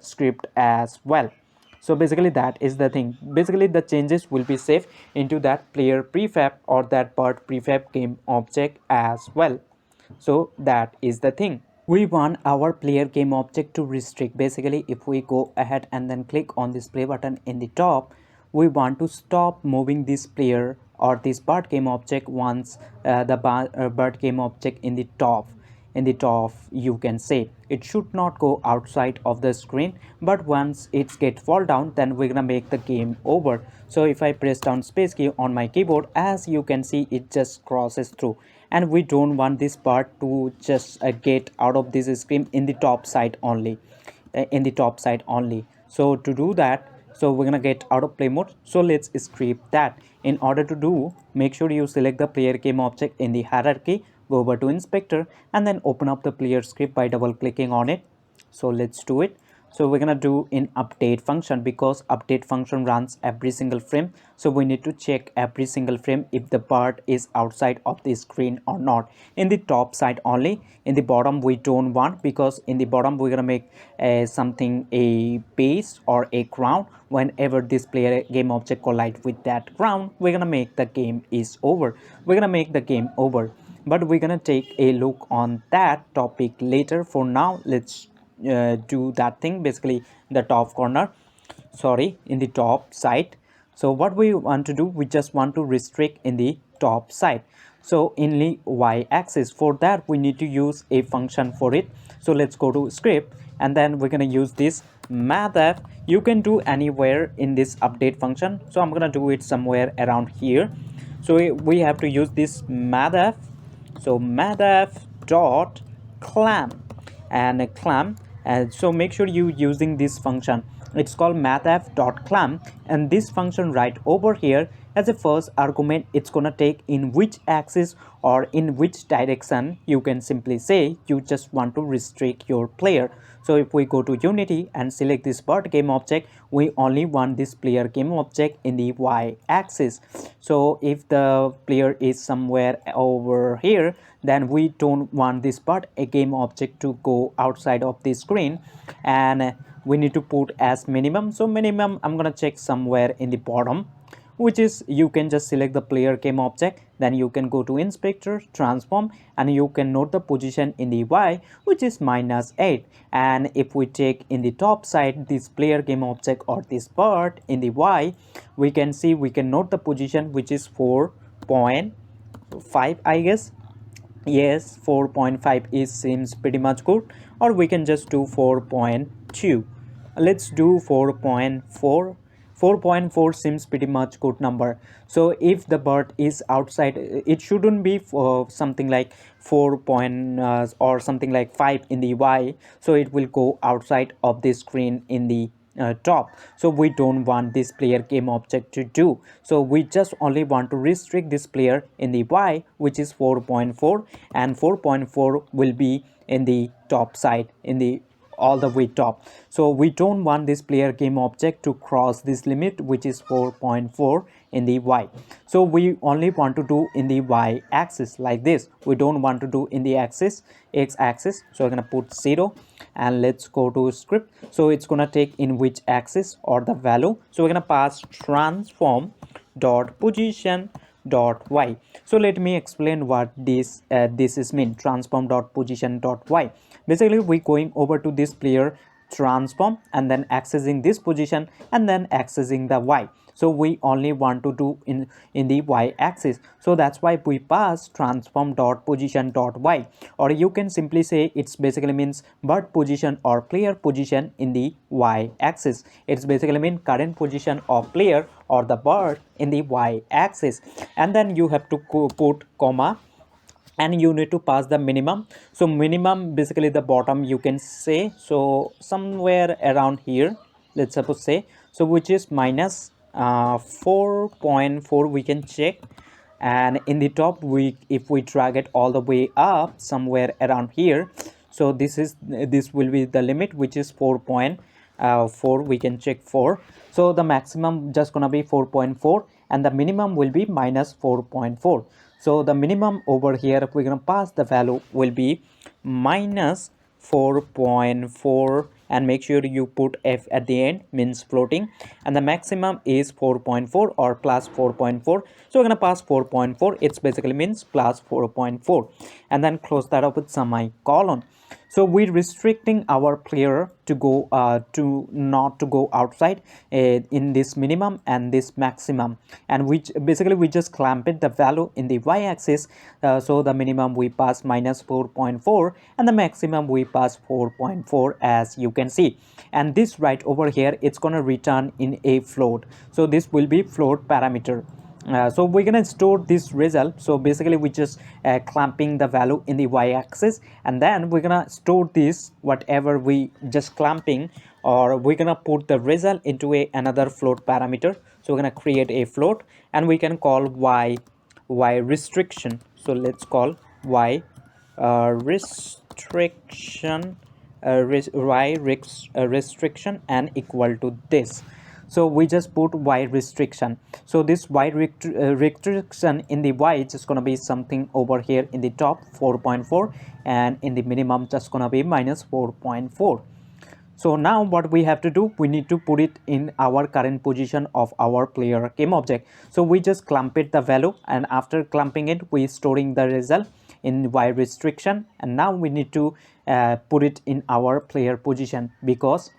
script as well. So basically that is the thing. Basically the changes will be saved into that player prefab or that bird prefab game object as well. So that is the thing. We want our player game object to restrict. Basically if we go ahead and then click on this play button in the top, we want to stop moving this player or this bird game object once the bird game object in the top, you can say it should not go outside of the screen, but once it gets fall down, then we're gonna make the game over. So if I press down space key on my keyboard, as you can see it just crosses through, and we don't want this part to just get out of this screen in the top side only, so to do that, so we're gonna get out of play mode. So let's script that. In order to do, make sure you select the player game object in the hierarchy, go over to inspector and then open up the player script by double clicking on it. So let's do it. So we're gonna do in update function, because update function runs every single frame, so we need to check every single frame if the part is outside of the screen or not. In the top side only, in the bottom we don't want, because in the bottom we're gonna make something a base or a ground. Whenever this player game object collide with that ground, we're gonna make the game is over, but we're gonna take a look on that topic later. For now, let's do that thing. Basically the top corner, sorry, in the top side. So what we want to do, we just want to restrict in the top side, so in the y-axis. For that we need to use a function for it. So let's go to script and then we're going to use this mathf. You can do anywhere in this update function, so I'm going to do it somewhere around here. So we have to use this mathf. So mathf dot clamp and clamp, and so make sure you using this function. It's called mathf.clamp, and this function right over here, as a first argument, it's gonna take in which axis or in which direction. You can simply say you just want to restrict your player. So if we go to Unity and select this bird game object, we only want this player game object in the y-axis. So if the player is somewhere over here, then we don't want this bird a game object to go outside of the screen, and we need to put as minimum. So minimum I'm gonna check somewhere in the bottom, which is, you can just select the player game object, then you can go to inspector, transform, and you can note the position in the y, which is -8. And if we take in the top side this player game object or this part in the y, we can see, we can note the position, which is 4.5, I guess. Yes, 4.5 is seems pretty much good, or we can just do 4.2. Let's do 4.4. 4.4 seems pretty much good number. So if the bird is outside, it shouldn't be for something like 4 point or something like 5 in the y, so it will go outside of the screen in the top. So we don't want this player game object to do, so we just only want to restrict this player in the y, which is 4.4, and 4.4 will be in the top side, in the all the way top. So we don't want this player game object to cross this limit, which is 4.4 in the y. So we only want to do in the y axis like this, we don't want to do in the axis, x axis. So we're gonna put 0, and let's go to script. So it's gonna take in which axis or the value. So we're gonna pass transform dot position dot y. So let me explain what this is mean, transform dot position dot y. Basically we going over to this player transform and then accessing this position and then accessing the y. So we only want to do in the y axis, so that's why we pass transform dot position dot y, or you can simply say it's basically means bird position or player position in the y axis. It's basically mean current position of player or the bird in the y axis, and then you have to put comma and you need to pass the minimum. So minimum basically the bottom you can say, so somewhere around here, let's suppose say, so which is minus 4.4 we can check, and in the top we, if we drag it all the way up somewhere around here, so this will be the limit, which is 4.4 we can check 4. So the maximum just gonna be 4.4 and the minimum will be minus 4.4. so the minimum over here, if we're gonna pass the value, will be minus 4.4, and make sure you put f at the end, means floating, and the maximum is 4.4 or plus 4.4. so we're gonna pass 4.4, it's basically means plus 4.4, and then close that up with semicolon. So we're restricting our player to go to not to go outside in this minimum and this maximum, and which basically we just clamp it the value in the y-axis. So the minimum we pass minus 4.4 and the maximum we pass 4.4, as you can see, and this right over here, it's gonna return in a float. So this will be float parameter. So we're gonna store this result. So basically we just clamping the value in the y-axis, and then we're gonna store this whatever we just clamping, or we're gonna put the result into another float parameter. So we're gonna create a float and we can call y restriction. So let's call y restriction restriction and equal to this. So we just put y restriction. So this y restriction in the y is just gonna be something over here in the top 4.4, and in the minimum just gonna be minus 4.4. So now what we have to do, we need to put it in our current position of our player game object. So we just clamp it the value, and after clamping it, we storing the result in y restriction, and now we need to put it in our player position, because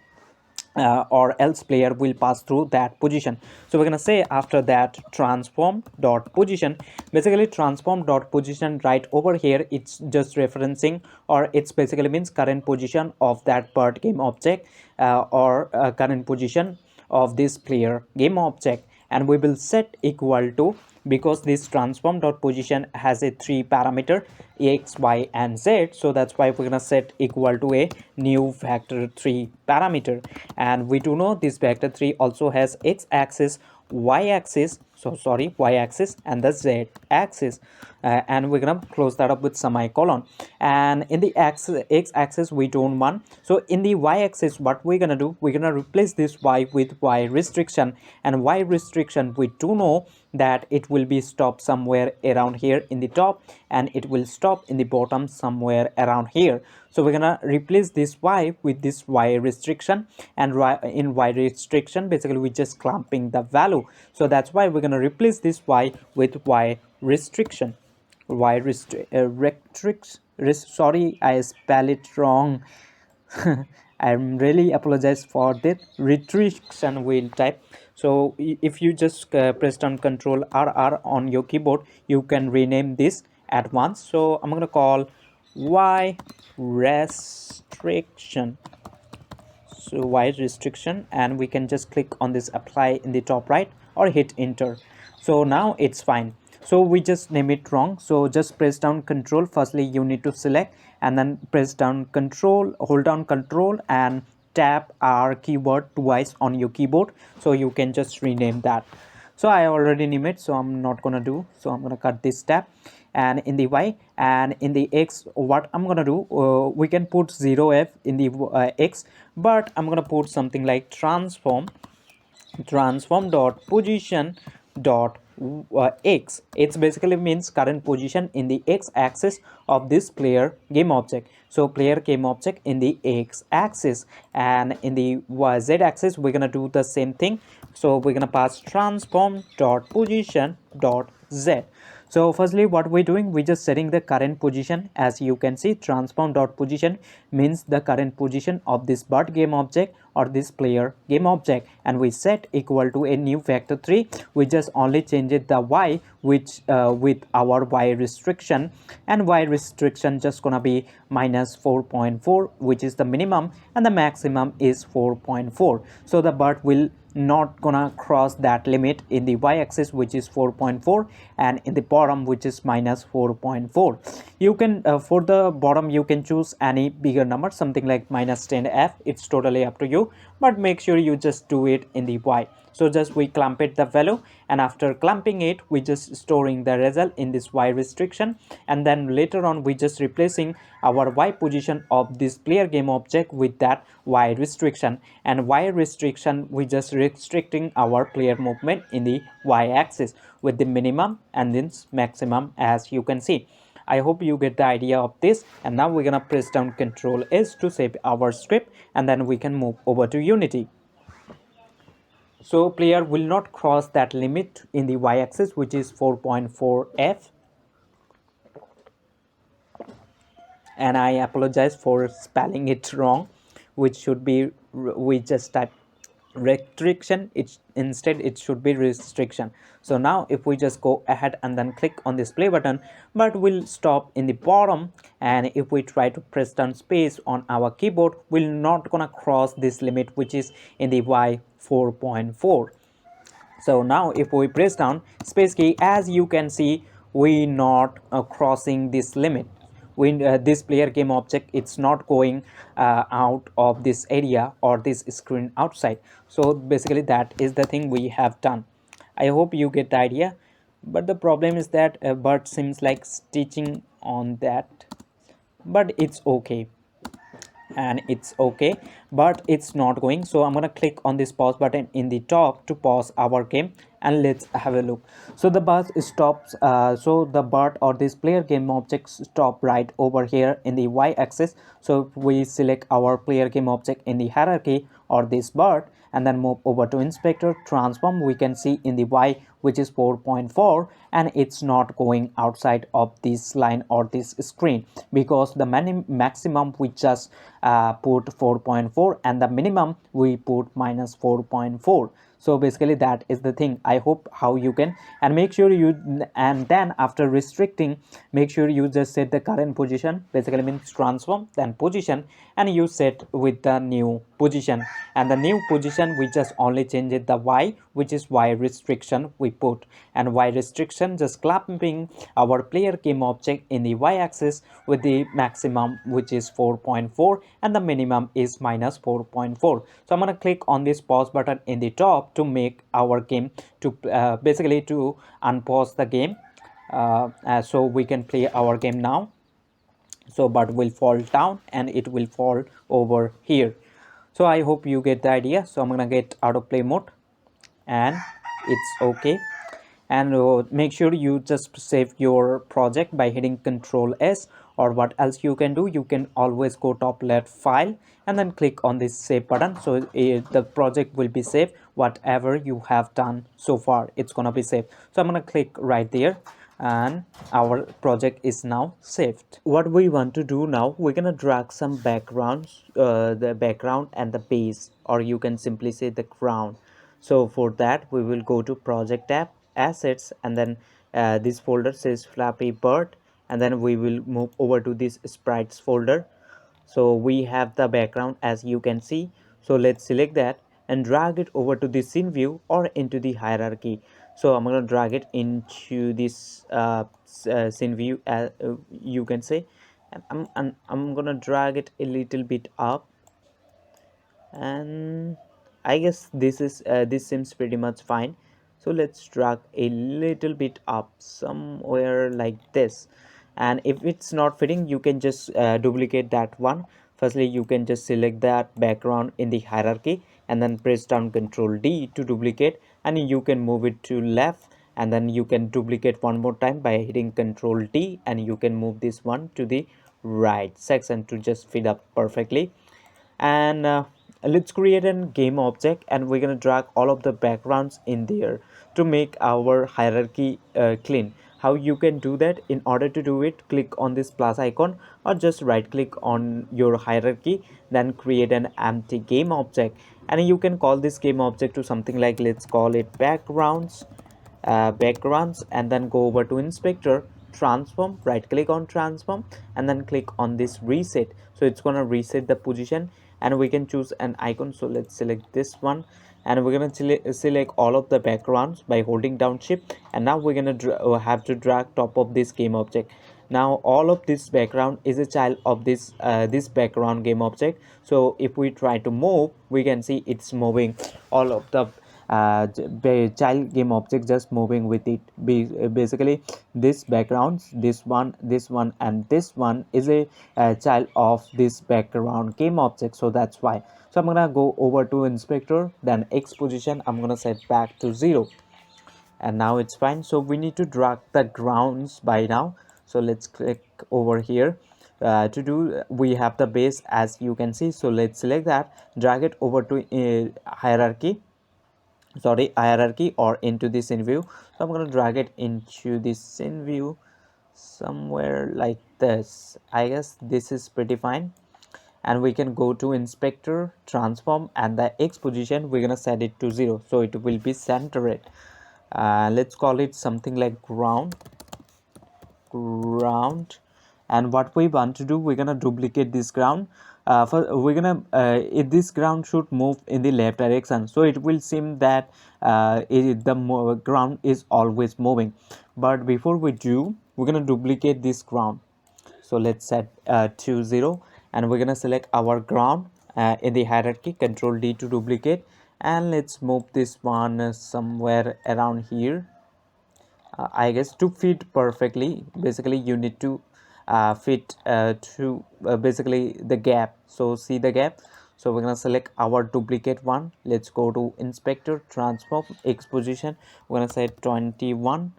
or else player will pass through that position. So we're gonna say after that transform dot position. Basically transform dot position right over here, it's just referencing, or it's basically means current position of that part game object, or current position of this player game object, and we will set equal to, because this transform dot position has a 3 parameter x, y and z, so that's why we're gonna set equal to a new vector 3 parameter, and we do know this vector 3 also has x axis, y axis, so sorry, y axis and the z axis, and we're gonna close that up with semicolon. And in the x axis we don't want, so in the y axis what we're gonna do, we're gonna replace this y with y restriction, and y restriction we do know that it will be stopped somewhere around here in the top, and it will stop in the bottom somewhere around here. So we're gonna replace this y with this y restriction, and in y restriction basically we just clamping the value. So that's why we're gonna replace this y with y restriction. Sorry, I spell it wrong. I'm really apologize for that. Restriction will type. So if you just press down Control RR on your keyboard, you can rename this at once. So I'm gonna call y restriction. So y restriction, and we can just click on this apply in the top right or hit enter. So now it's fine. So we just name it wrong, so just press down Control. Firstly you need to select, and then press down Control, hold down Control and tap R keyword twice on your keyboard, so you can just rename that. So I already named it, so I'm not gonna do, so I'm gonna cut this tab. And in the y and in the x, what I'm gonna do, we can put 0f in the x, but I'm gonna put something like transform dot position dot x. It's basically means current position in the x axis of this player game object. So player game object in the x axis, and in the z axis we're gonna do the same thing. So we're gonna pass transform dot position dot z. So firstly, what we're doing, we're just setting the current position. As you can see, transform dot position means the current position of this bird game object or this player game object, and we set equal to a new vector 3. We just only change it the y, which with our y restriction, and y restriction just gonna be minus 4.4, which is the minimum, and the maximum is 4.4. So the bird will not gonna cross that limit in the y-axis, which is 4.4, and in the bottom, which is minus 4.4. You can for the bottom you can choose any bigger number, something like minus 10f. It's totally up to you, but make sure you just do it in the y. So just we clump it the value, and after clumping it, we just storing the result in this y restriction, and then later on we just replacing our y position of this player game object with that y restriction, and y restriction we just restricting our player movement in the y axis with the minimum and then maximum, as you can see. I hope you get the idea of this, and now we're gonna press down Control S to save our script, and then we can move over to Unity. So player will not cross that limit in the y-axis, which is 4.4f, and I apologize for spelling it wrong, which should be, we just type restriction, it instead it should be restriction. So now if we just go ahead and then click on this play button, but we'll stop in the bottom, and if we try to press down space on our keyboard, we're not gonna cross this limit, which is in the y 4.4. So now if we press down space key, as you can see, we not crossing this limit. We this player game object, it's not going out of this area or this screen outside. So basically that is the thing we have done. I hope you get the idea, but the problem is that bird seems like stitching on that, but it's okay, and it's okay, but it's not going. So I'm gonna click on this pause button in the top to pause our game, and let's have a look. So the bus stops, so the bird or this player game objects stop right over here in the y-axis. So if we select our player game object in the hierarchy or this bird, and then move over to inspector transform, we can see in the y, which is 4.4, and it's not going outside of this line or this screen, because the maximum we just put 4.4, and the minimum we put minus 4.4. So basically that is the thing. I hope how you can, and make sure you, and then after restricting, make sure you just set the current position, basically means transform then position, and you set with the new position, and the new position we just only change it the y, which is y restriction we put, and y restriction just clamping our player game object in the y-axis with the maximum, which is 4.4, and the minimum is minus 4.4. So I'm going to click on this pause button in the top to make our game to basically to unpause the game, so we can play our game now. So but will fall down and it will fall over here. So I hope you get the idea. So I'm gonna get out of play mode, and it's okay. And make sure you just save your project by hitting Control S, or what else you can do, you can always go top left file and then click on this save button. So the project will be saved, whatever you have done so far, it's gonna be saved. So I'm gonna click right there, and our project is now saved. What we want to do now, we're gonna drag some backgrounds, the background and the base, or you can simply say the ground. So for that we will go to project tab, assets, and then this folder says Flappy Bird, and then we will move over to this sprites folder. So we have the background, as you can see. So let's select that and drag it over to the scene view or into the hierarchy. So I'm going to drag it into this scene view, you can say, and I'm gonna drag it a little bit up, and I guess this is this seems pretty much fine. So let's drag a little bit up somewhere like this, and if it's not fitting, you can just duplicate that one. Firstly, you can just select that background in the hierarchy and then press down Ctrl D to duplicate, and you can move it to left, and then you can duplicate one more time by hitting Ctrl D, and you can move this one to the right section to just fit up perfectly. And let's create a game object, and we're gonna drag all of the backgrounds in there to make our hierarchy clean. How you can do that? In order to do it, click on this plus icon or just right click on your hierarchy, then create an empty game object, and you can call this game object to something like, let's call it backgrounds, and then go over to inspector, transform, right click on transform, and then click on this reset. So it's gonna reset the position, and we can choose an icon. So let's select this one, and we're gonna select all of the backgrounds by holding down shift, and now we're gonna have to drag top of this game object. Now all of this background is a child of this background game object. So if we try to move, we can see it's moving. All of the child game object just moving with it. Basically this backgrounds, this one and this one is a child of this background game object, so that's why. So I'm gonna go over to inspector, then x position I'm gonna set back to 0, and now it's fine. So we need to drag the grounds by now. So let's click over here. To do, we have the base as you can see, so let's select that, drag it over to hierarchy or into the scene view. So I'm going to drag it into the scene view somewhere like this. I guess this is pretty fine, and we can go to inspector, transform, and the x position we're gonna set it to 0, so it will be centered. Let's call it something like ground. And what we want to do, we're gonna duplicate this ground. For we're gonna if this ground should move in the left direction, so it will seem that the ground is always moving. But before we do, we're gonna duplicate this ground. So let's set to 0, and we're gonna select our ground in the hierarchy, control D to duplicate, and let's move this one somewhere around here. I guess to fit perfectly, basically you need to fit to basically the gap. So see the gap. So we're gonna select our duplicate one. Let's go to inspector, transform, x position. We're gonna set 21,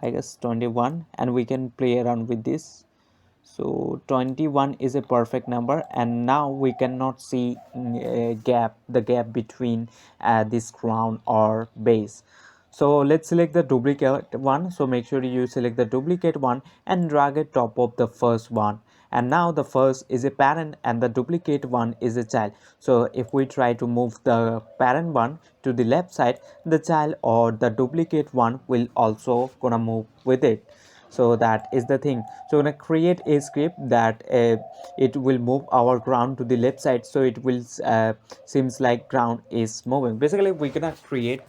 I guess 21, and we can play around with this. So 21 is a perfect number, and now we cannot see the gap between this crown or base. So let's select the duplicate one. So make sure you select the duplicate one and drag it top of the first one. And now the first is a parent and the duplicate one is a child. So if we try to move the parent one to the left side, the child or the duplicate one will also gonna move with it. So that is the thing. So we're gonna create a script that it will move our ground to the left side, so it will seems like ground is moving. Basically we're gonna create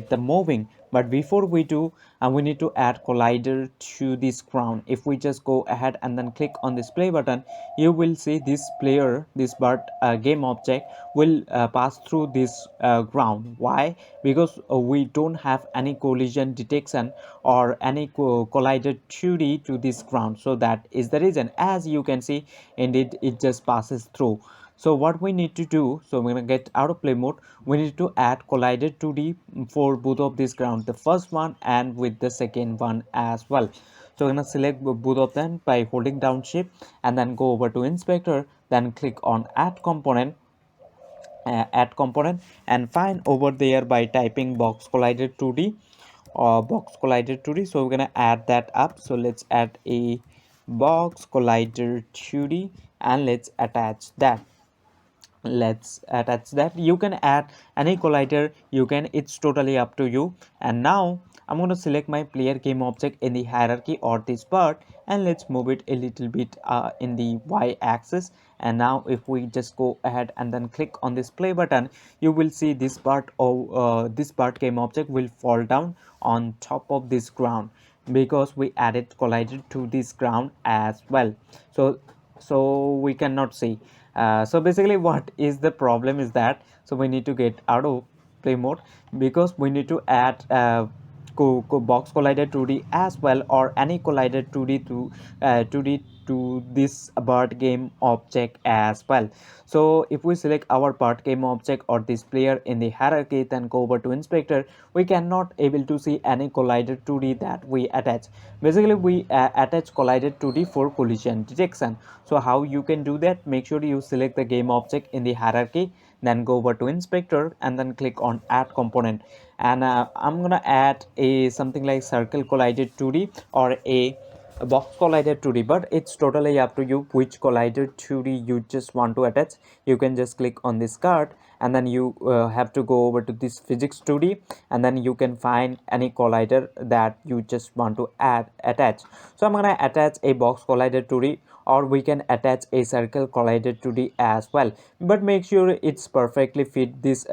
the moving. But before we do, we need to add collider to this ground. If we just go ahead and then click on this play button, you will see this bird game object will pass through this ground. Why? Because we don't have any collision detection or any collider 2D to this ground, so that is the reason. As you can see, indeed it just passes through. So what we need to do, so we're gonna get out of play mode. We need to add collider 2D for both of these ground, the first one and with the second one as well. So we're gonna select both of them by holding down shift, and then go over to inspector, then click on add component, and find over there by typing box collider 2D or box collider 2D. So we're gonna add that up. So let's add a box collider 2D, and let's attach that. You can add any collider, you can, it's totally up to you. And now I'm going to select my player game object in the hierarchy or this part, and let's move it a little bit in the y axis. And now if we just go ahead and then click on this play button, you will see this part game object will fall down on top of this ground, because we added collider to this ground as well. So we cannot see. So basically what is the problem is that, so we need to get out of play mode, because we need to add box collider 2D as well, or any collider 2D to this bird game object as well. So if we select our bird game object or this player in the hierarchy, then go over to inspector, we cannot able to see any collider 2D that we attach. Basically we attach collider 2D for collision detection. So how you can do that? Make sure you select the game object in the hierarchy, then go over to inspector and then click on add component. And I'm gonna add a something like circle collider 2D or a box collider 2D, but it's totally up to you which collider 2D you just want to attach. You can just click on this card and then you have to go over to this physics 2D, and then you can find any collider that you just want to attach. So I'm gonna attach a box collider 2D, or we can attach a circle collider 2D as well, but make sure it's perfectly fit this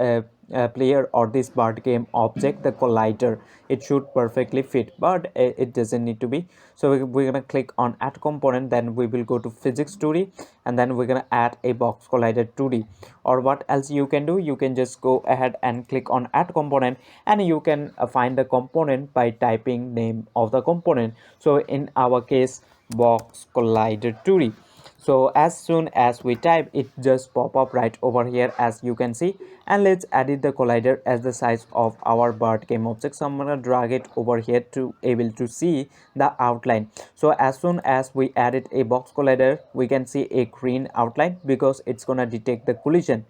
player or this board game object, the collider. It should perfectly fit, but it doesn't need to be. So we're gonna click on add component, then we will go to physics 2D, and then we're gonna add a box collider 2D. Or what else you can do, you can just go ahead and click on add component, and you can find the component by typing name of the component. So in our case, box collider 2D. So as soon as we type, it just pop up right over here as you can see. And let's edit the collider as the size of our bird game object. So I'm gonna drag it over here to able to see the outline. So as soon as we added a box collider, we can see a green outline because it's gonna detect the collision.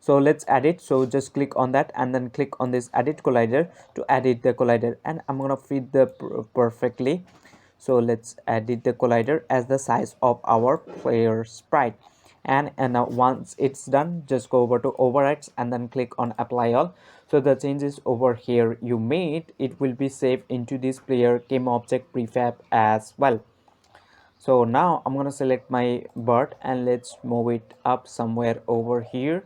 So let's edit. So just click on that and then click on this edit collider to edit the collider, and I'm gonna fit the perfectly. So let's edit the collider as the size of our player sprite. And now once it's done, just go over to overrides and then click on apply all. So the changes over here you made, it will be saved into this player game object prefab as well. So now I'm gonna select my bird and let's move it up somewhere over here.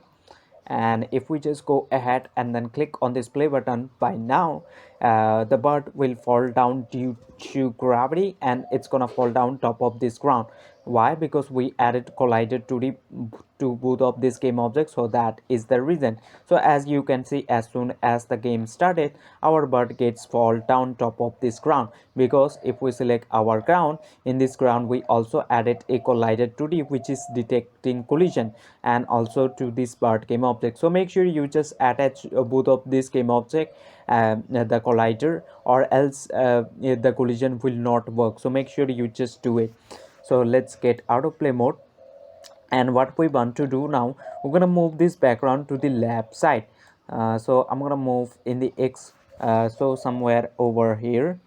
And if we just go ahead and then click on this play button, by now the bird will fall down due to gravity, and it's gonna fall down top of this ground. Why? Because we added collider to both of these game objects, so that is the reason. So as you can see, as soon as the game started, our bird gets fall down top of this ground, because if we select our ground, in this ground we also added a collider 2D which is detecting collision, and also to this bird game object. So make sure you just attach both of these game object, the collider, or else the collision will not work. So make sure you just do it. So let's get out of play mode, and what we want to do now, we're gonna move this background to the left side. So I'm gonna move in the X, so somewhere over here,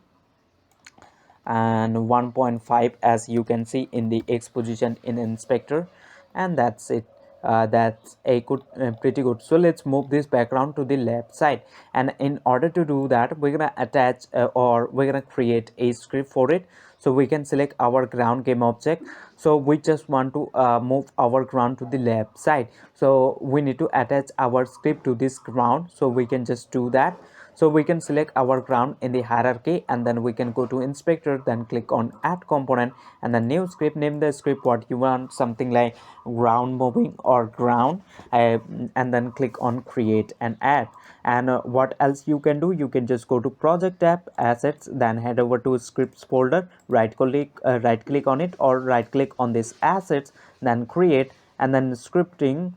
and 1.5 as you can see in the X position in inspector, and that's it. That's a good, pretty good. So let's move this background to the left side, and in order to do that, we're gonna attach or we're gonna create a script for it. So we can select our ground game object. So we just want to move our ground to the left side, so we need to attach our script to this ground. So we can just do that. So we can select our ground in the hierarchy, and then we can go to inspector, then click on add component, and then new script, name the script what you want, something like ground moving or ground, and then click on create and add. And what else you can do, you can just go to project tab, assets, then head over to scripts folder, right click on it, or right click on this assets, then create, and then scripting,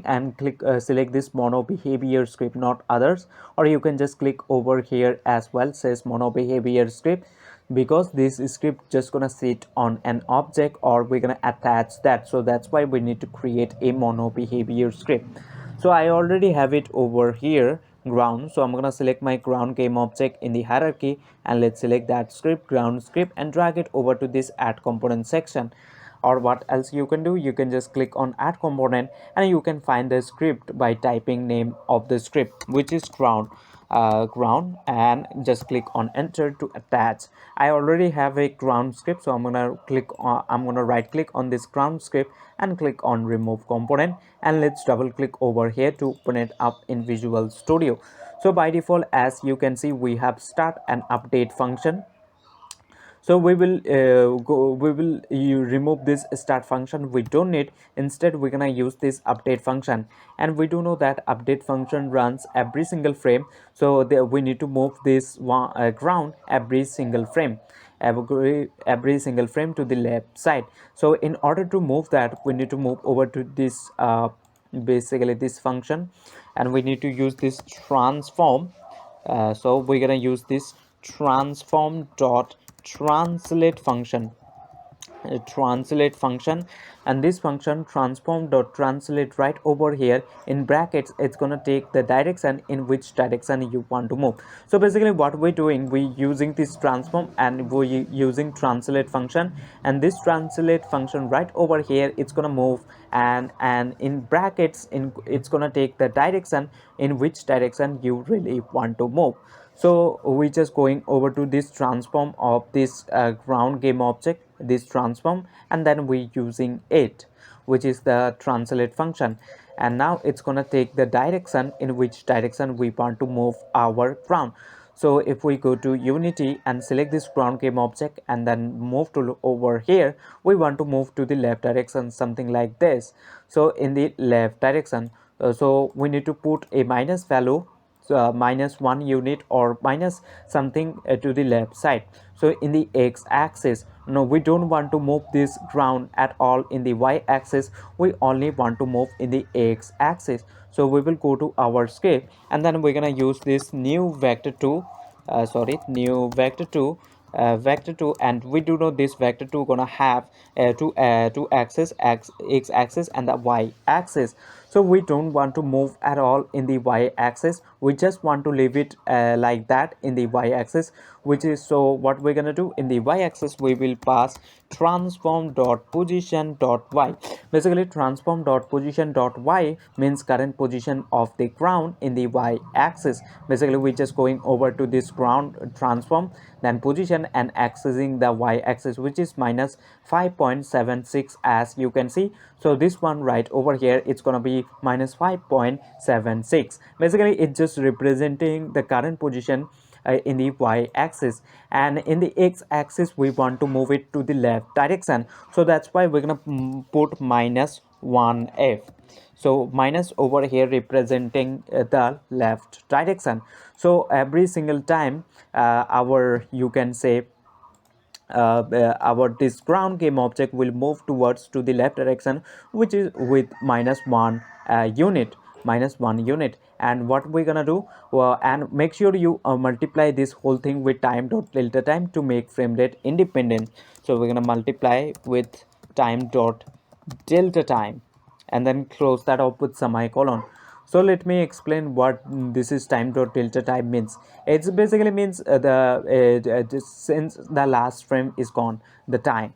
and click select this mono behavior script, not others. Or you can just click over here as well, says mono behavior script, because this script just gonna sit on an object, or we're gonna attach that. So that's why we need to create a mono behavior script. So I already have it over here, ground. So I'm gonna select my ground game object in the hierarchy, and let's select that script, ground script, and drag it over to this add component section. Or what else you can do, you can just click on add component, and you can find the script by typing name of the script, which is ground, and just click on enter to attach. I already have a ground script, so I'm gonna right click on this ground script and click on remove component, and let's double click over here to open it up in Visual Studio. So by default, as you can see, we have start and update function. So we will you remove this start function, we don't need. Instead we're gonna use this update function, and we do know that update function runs every single frame. So we need to move this one ground every single frame. every single frame to the left side. So in order to move that, we need to move over to this basically this function, and we need to use this transform. So we're gonna use this transform dot translate function, translate function. And this function transform dot translate, right over here in brackets, it's gonna take the direction in which direction you want to move. So basically what we're doing, we using this transform and we using translate function, and this translate function right over here, it's gonna move, and in brackets, in it's gonna take the direction in which direction you really want to move. So we just going over to this transform of this ground game object, this transform, and then we using it, which is the translate function. And now it's gonna take the direction in which direction we want to move our ground. So if we go to Unity and select this ground game object and then move to over here, we want to move to the left direction, something like this. So in the left direction, so we need to put a minus value, so minus 1 unit or minus something to the left side. So in the x-axis, no, we don't want to move this ground at all in the y-axis, we only want to move in the x-axis. So we will go to our script, and then we're gonna use this new vector 2, new vector 2, vector 2, and we do know this vector 2 gonna have two axes, x axis and the y axis. So we don't want to move at all in the y axis, we just want to leave it like that in the y axis, which is, so what we're gonna do in the y axis, we will pass transform dot position dot y. Basically transform dot position dot y means current position of the ground in the y axis. Basically we just going over to this ground transform, then position and accessing the y axis, which is minus 5.76 as you can see. So this one right over here, it's gonna be minus 5.76. basically it's just representing the current position in the y-axis, and in the x-axis we want to move it to the left direction. So that's why we're gonna put minus 1f. So minus over here representing the left direction. So every single time our, you can say, our this ground game object will move towards to the left direction, which is with minus 1 unit, minus 1 unit. And what we're gonna do, and make sure you multiply this whole thing with time dot delta time to make frame rate independent. So we're gonna multiply with time dot delta time and then close that up with semicolon. So let me explain what this is time dot delta time means. It basically means just since the last frame is gone, the time.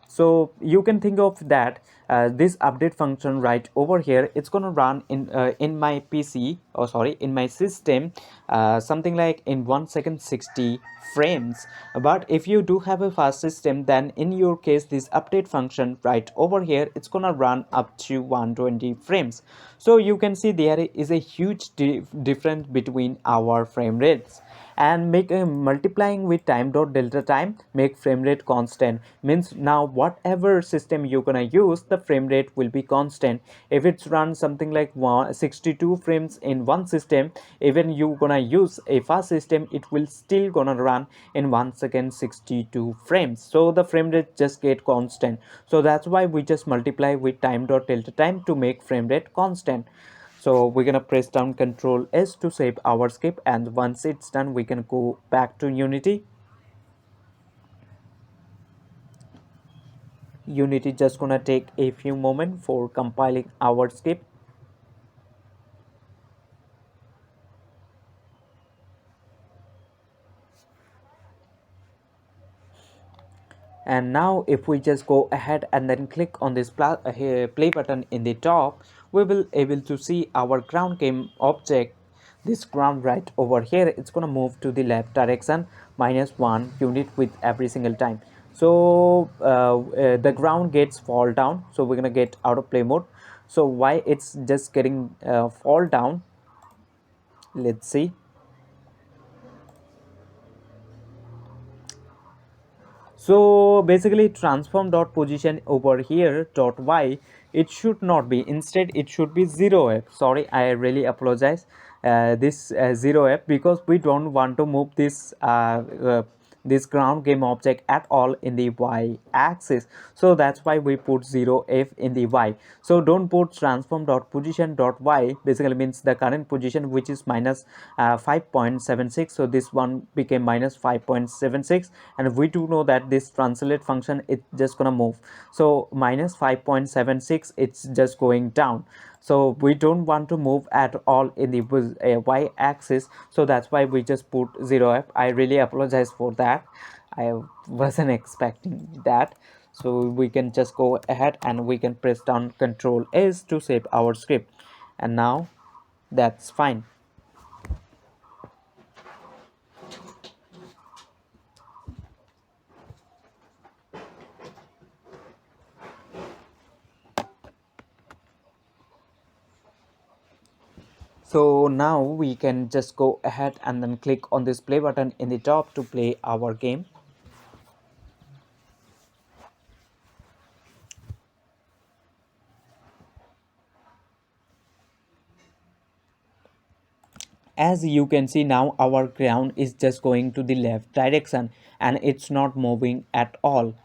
So you can think of that this update function right over here, it's gonna run in my PC, or sorry, in my system, something like in 1 second 60 frames. But if you do have a fast system, then in your case this update function right over here, it's gonna run up to 120 frames. So you can see there is a huge difference between our frame rates. And make multiplying with time dot delta time make frame rate constant, means now whatever system you're gonna use, the frame rate will be constant. If it's run something like 62 frames in one system, even you gonna use a fast system, it will still gonna run in 1 second 62 frames. So the frame rate just get constant. So that's why we just multiply with time dot delta time to make frame rate constant. So we're gonna press down Control S to save our script, and once it's done, we can go back to Unity. Unity just gonna take a few moments for compiling our script. And now if we just go ahead and then click on this play button in the top, we will able to see our ground game object, this ground right over here, it's gonna move to the left direction minus 1 unit with every single time. So the ground gets fall down, so we're gonna get out of play mode. So why it's just getting fall down, let's see. So basically transform dot position over here dot y, it should not be, instead it should be 0f. Sorry, I really apologize, this 0f, because we don't want to move this this ground game object at all in the y axis. So that's why we put 0f in the y. So don't put transform dot position dot y, basically means the current position, which is minus 5.76. so this one became minus 5.76, and we do know that this translate function it's just gonna move. So minus 5.76, it's just going down. So we don't want to move at all in the y axis, so that's why we just put 0f. I really apologize for that. I wasn't expecting that. So we can just go ahead and we can press down Control S to save our script, and now that's fine. So now we can just go ahead and then click on this play button in the top to play our game. As you can see, now our ground is just going to the left direction and it's not moving at all.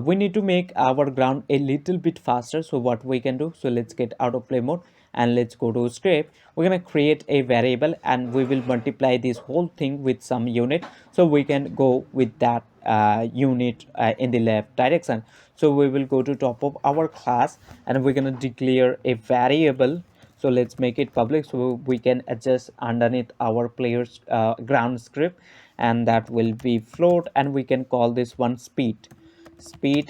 We need to make our ground a little bit faster. So what we can do, so let's get out of play mode and let's go to script. We're going to create a variable and we will multiply this whole thing with some unit, so we can go with that unit in the left direction. So we will go to top of our class and we're going to declare a variable. So let's make it public so we can adjust underneath our players ground script, and that will be float, and we can call this one speed,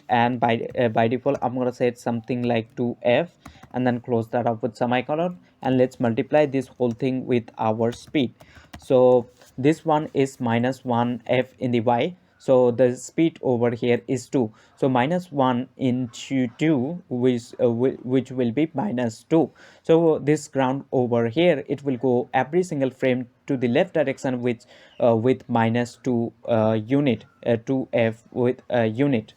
and by default I'm going to set something like 2f, and then close that up with semicolon, and let's multiply this whole thing with our speed. So this one is minus 1f in the y, so the speed over here is 2. So minus 1 into 2, which will be minus 2. So this ground over here, it will go every single frame to the left direction with minus 2 unit, 2f with unit.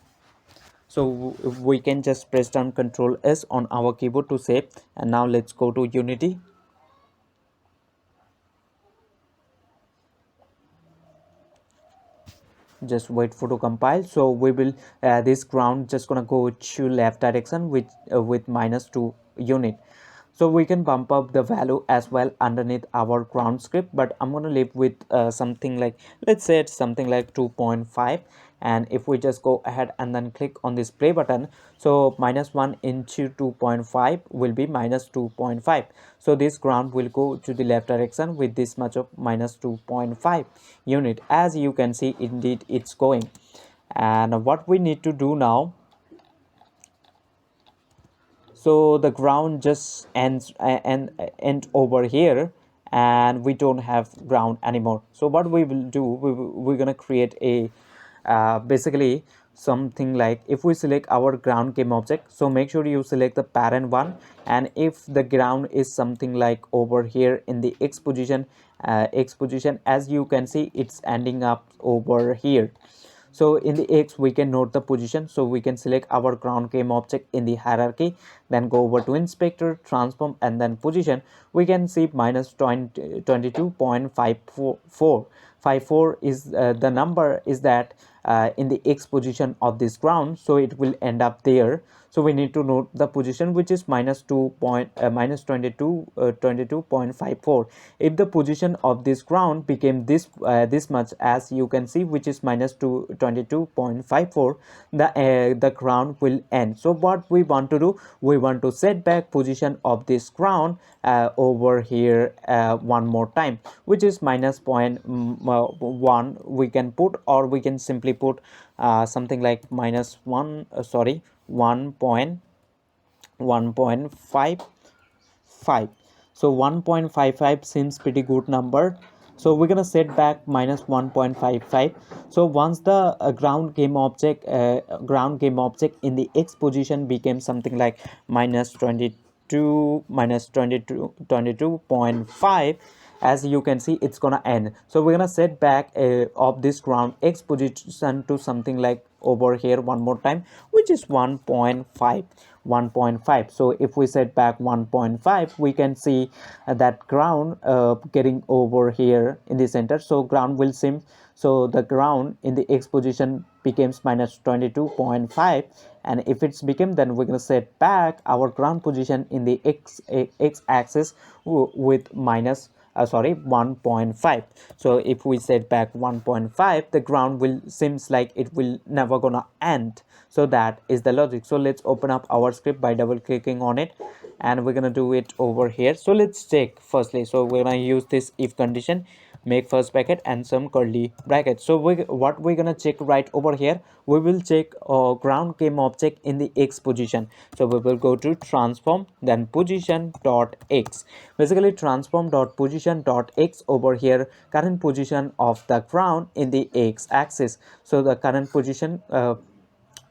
So we can just press down Control S on our keyboard to save, and now let's go to Unity. Just wait for to compile. So we will this ground just gonna go to left direction with minus 2 unit. So we can bump up the value as well underneath our ground script, but I'm gonna leave with something like, let's say it's something like 2.5. And if we just go ahead and then click on this play button, so minus 1 into 2.5 will be minus 2.5. So this ground will go to the left direction with this much of minus 2.5 unit. As you can see, indeed it's going. And what we need to do now, so the ground just ends and end over here, and we don't have ground anymore. So what we will do, we're gonna create a basically something like, if we select our ground game object, so make sure you select the parent one, and if the ground is something like over here in the x position, as you can see it's ending up over here. So in the X we can note the position, so we can select our ground game object in the hierarchy, then go over to inspector, transform, and then position. We can see minus 22.54. 54 is the number is that in the X position of this ground, so it will end up there. So we need to note the position, which is minus 22.54. If the position of this ground became this much, as you can see, which is minus 22.54, the ground will end. So what we want to do, we want to set back position of this ground over here one more time, which is minus 0.1 we can put, or we can simply put something like minus 1 sorry 1.55. So 1.55 seems pretty good number, so we're gonna set back minus 1.55. So once the ground game object in the X position became something like minus 22 minus 22.5, as you can see it's gonna end. So we're gonna set back of this ground X position to something like over here one more time, which is 1.5. 1.5. So if we set back 1.5, we can see that ground getting over here in the center. So ground will seem, so the ground in the x position becomes minus 22.5, and if it's become, then we're going to set back our ground position in the x axis with minus 1.5. So if we set back 1.5, the ground will seems like it will never gonna end. So that is the logic. So let's open up our script by double clicking on it, and we're gonna do it over here. So let's check firstly. So we're gonna use this if condition, make first bracket and some curly brackets. So what we're gonna check right over here, we will check ground game object in the x position. So we will go to transform, then position dot x. Basically transform dot position dot x over here, current position of the ground in the x axis. So the current position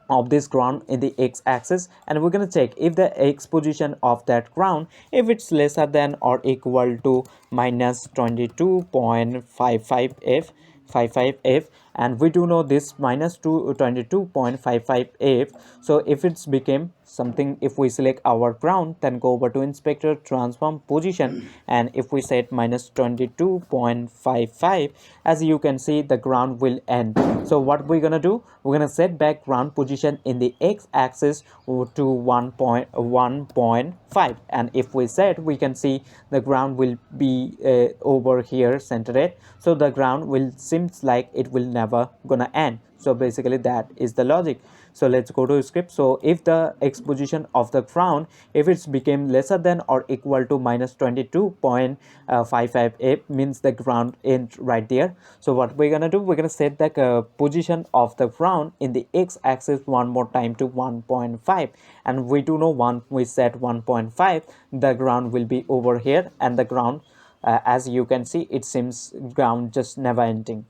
of this ground in the x-axis, and we're going to check if the x position of that ground, if it's lesser than or equal to minus 22.55 f, and we do know this minus 22.55 f. So if it's became something, if we select our ground, then go over to inspector, transform position, and if we set minus 22.55, as you can see the ground will end. So what we're gonna do, we're gonna set back ground position in the x-axis to 1.5, and if we set, we can see the ground will be over here centered. So the ground will seems like it will never gonna end. So basically that is the logic. So let's go to script. So if the x position of the ground, if it's became lesser than or equal to minus 22.55 f, means the ground end right there. So what we're gonna do, we're gonna set the position of the ground in the x axis one more time to 1.5, and we do know once we set 1.5, the ground will be over here, and the ground as you can see, it seems ground just never ending.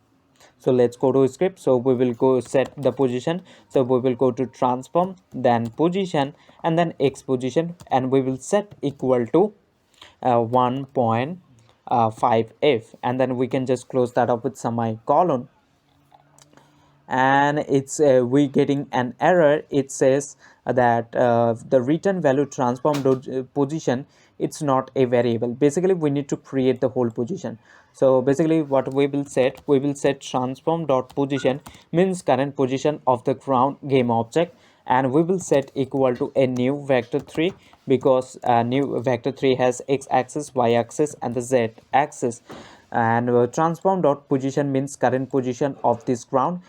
So let's go to script. So we will go set the position. So we will go to transform, then position, and then x position, and we will set equal to 1.5 f, and then we can just close that up with semicolon. And it's we getting an error. It says that the return value transform position, it's not a variable. Basically we need to create the whole position. So basically what we will set, we will set transform dot position, means current position of the ground game object, and we will set equal to a new vector 3, because new vector 3 has x axis, y axis, and the z axis. And transform dot position means current position of this ground,